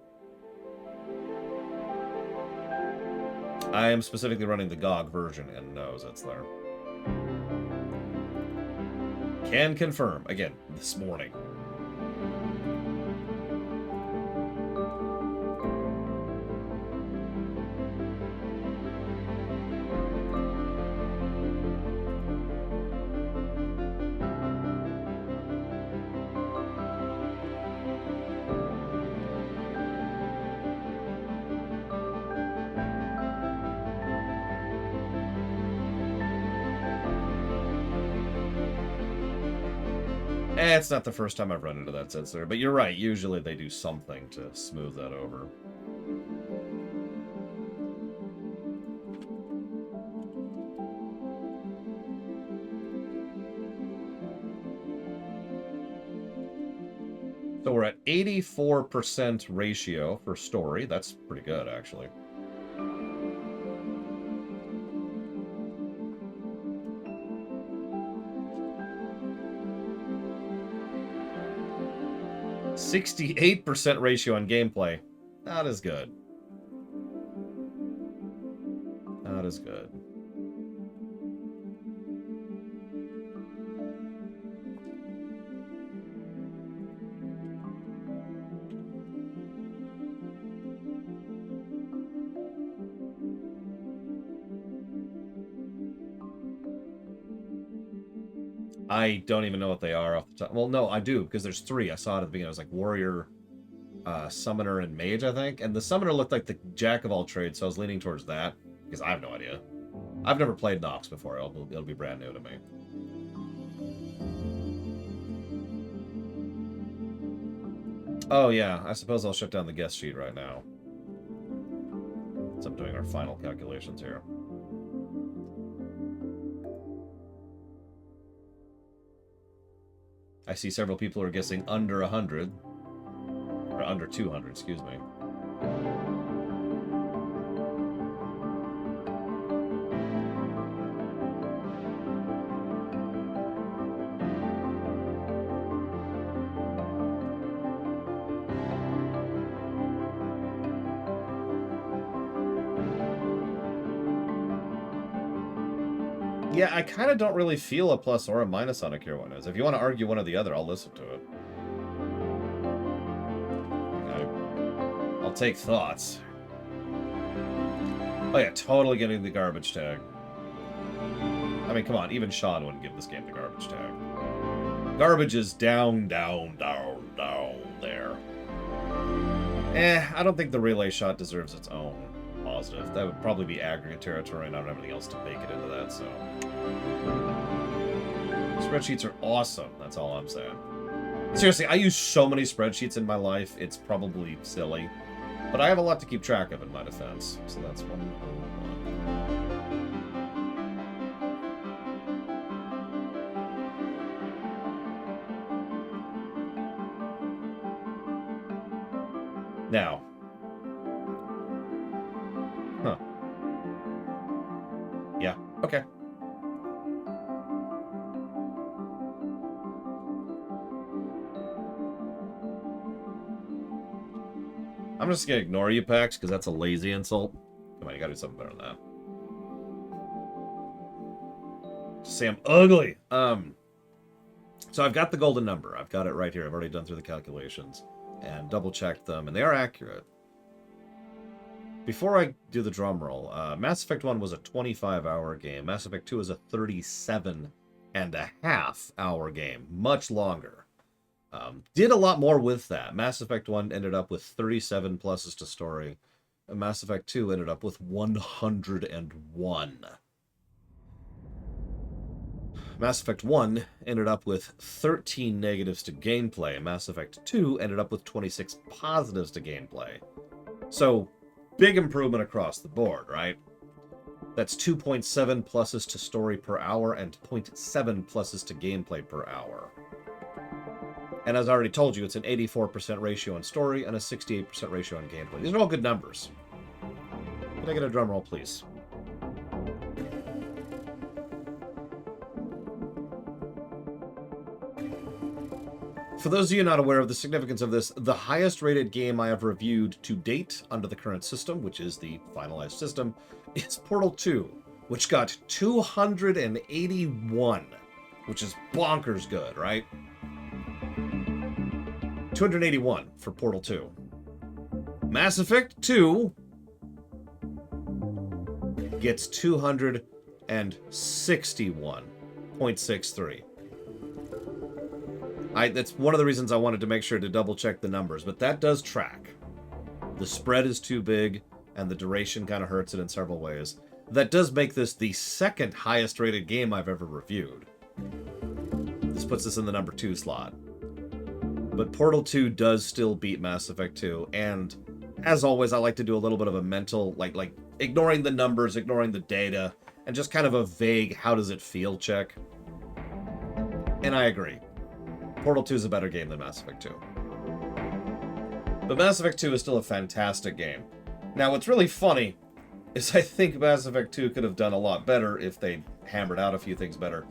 I am specifically running the GOG version and knows it's there. Can confirm, again, this morning. It's not the first time I've run into that sensor, but you're right. Usually they do something to smooth that over. So we're at 84% ratio for story. That's pretty good, actually. %68 ratio on gameplay. Not as good. Not as good. I don't even know what they are off the top. Well, no, I do, because there's 3. I saw it at the beginning. It was like Warrior, Summoner, and Mage, I think. And the Summoner looked like the Jack of all trades, so I was leaning towards that, because I have no idea. I've never played Nox before. It'll be brand new to me. Oh, yeah. I suppose I'll shut down the guest sheet right now. So I'm doing our final calculations here. I see several people are guessing under 100. Or under 200, excuse me. Yeah, I kind of don't really feel a plus or a minus on Akira 1 is. If you want to argue one or the other, I'll listen to it. Okay. I'll take thoughts. Oh yeah, totally getting the garbage tag. I mean, come on, even Sean wouldn't give this game the garbage tag. Garbage is down, down, down, down. there. I don't think the relay shot deserves its own positive. That would probably be aggregate territory, and I don't have anything else to bake it into that, so... Spreadsheets are awesome, that's all I'm saying. Seriously, I use so many spreadsheets in my life, it's probably silly. But I have a lot to keep track of in my defense, so that's one. Now. Huh. Yeah, okay. I'm just gonna ignore you, Pax, because that's a lazy insult. Come on, you gotta do something better than that. Just say I'm ugly. So I've got the golden number. I've got it right here. I've already done through the calculations and double-checked them, and they are accurate. Before I do the drum roll, Mass Effect 1 was a 25-hour game. Mass Effect 2 is a 37.5-hour game. Much longer. Did a lot more with that. Mass Effect 1 ended up with 37 pluses to story. And Mass Effect 2 ended up with 101. Mass Effect 1 ended up with 13 negatives to gameplay. Mass Effect 2 ended up with 26 positives to gameplay. So, big improvement across the board, right? That's 2.7 pluses to story per hour and 0.7 pluses to gameplay per hour. And as I already told you, it's an 84% ratio on story and a 68% ratio on gameplay. These are all good numbers. Can I get a drum roll, please? For those of you not aware of the significance of this, the highest rated game I have reviewed to date under the current system, which is the finalized system, is Portal 2, which got 281, which is bonkers good, right? 281 for Portal 2. Mass Effect 2 gets 261.63. That's one of the reasons I wanted to make sure to double check the numbers, but that does track. The spread is too big, and the duration kind of hurts it in several ways. That does make this the second highest rated game I've ever reviewed. This puts us in the number 2 slot. But Portal 2 does still beat Mass Effect 2, and as always, I like to do a little bit of a mental, like ignoring the numbers, ignoring the data, and just kind of a vague how does it feel check. And I agree. Portal 2 is a better game than Mass Effect 2. But Mass Effect 2 is still a fantastic game. Now, what's really funny is I think Mass Effect 2 could have done a lot better if they hammered out a few things better.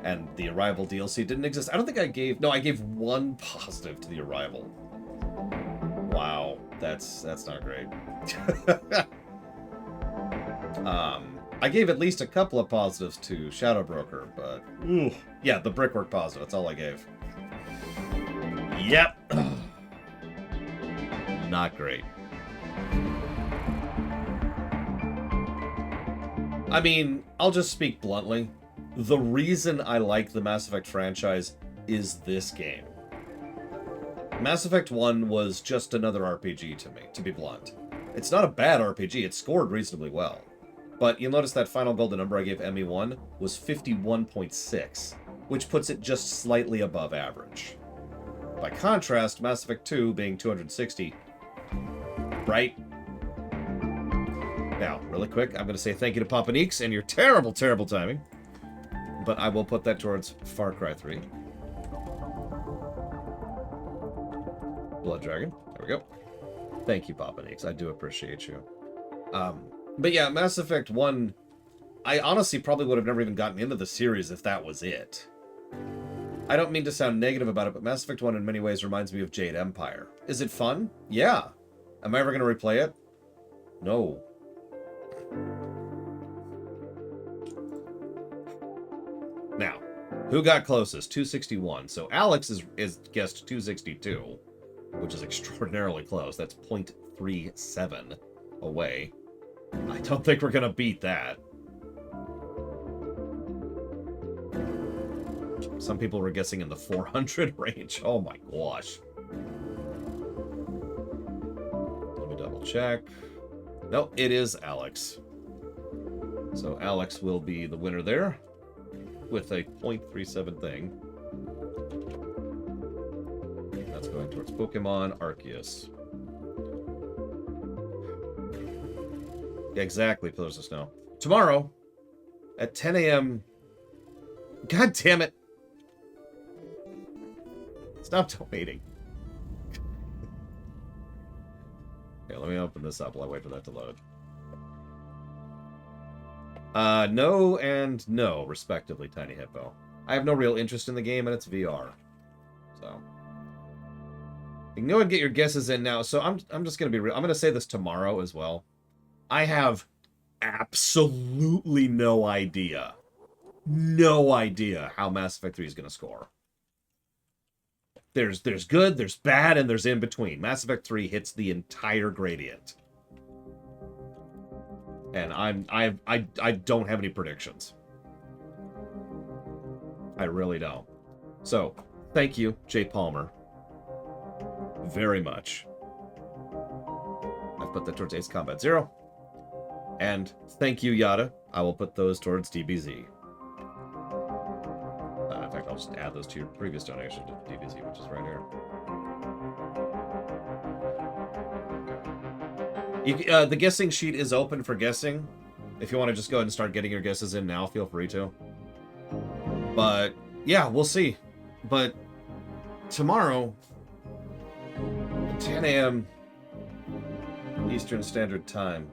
And the Arrival DLC didn't exist. I don't think I gave... No, I gave 1 positive to the Arrival. Wow. That's not great. I gave at least a couple of positives to Shadow Broker, but... Ooh, yeah, the Brickwork positive. That's all I gave. Yep. Not great. I mean, I'll just speak bluntly. The reason I like the Mass Effect franchise is this game. Mass Effect 1 was just another RPG to me, to be blunt. It's not a bad RPG, it scored reasonably well. But you'll notice that final golden number I gave ME1 was 51.6, which puts it just slightly above average. By contrast, Mass Effect 2 being 260, right? Now, really quick, I'm going to say thank you to Papa Neeks and your terrible, terrible timing. But I will put that towards Far Cry 3. Blood Dragon. There we go. Thank you, Papa Neeks. I do appreciate you. But yeah, Mass Effect 1, I honestly probably would have never even gotten into the series if that was it. I don't mean to sound negative about it, but Mass Effect 1 in many ways reminds me of Jade Empire. Is it fun? Yeah. Am I ever going to replay it? No. Now, who got closest? 261. So Alex is guessed 262, which is extraordinarily close. That's 0.37 away. I don't think we're going to beat that. Some people were guessing in the 400 range. Oh my gosh. Double check. Nope, it is Alex. So Alex will be the winner there with a 0.37 thing. That's going towards Pokemon Arceus. Yeah, exactly, Pillars of Snow. Tomorrow at 10 a.m. God damn it. Stop donating. Okay, let me open this up while I wait for that to load. No and no, respectively, Tiny Hippo. I have no real interest in the game, and it's VR. So you can go and get your guesses in now. So I'm just gonna be real. I'm gonna say this tomorrow as well. I have absolutely no idea how Mass Effect 3 is gonna score. There's good, there's bad, and there's in between. Mass Effect 3 hits the entire gradient. And I don't have any predictions. I really don't. So, thank you, Jay Palmer. Very much. I've put that towards Ace Combat 0. And thank you, Yada. I will put those towards DBZ. In fact, I'll just add those to your previous donation to DBZ, which is right here. The guessing sheet is open for guessing. If you want to just go ahead and start getting your guesses in now, feel free to. But, yeah, we'll see. But, tomorrow, 10 a.m. Eastern Standard Time,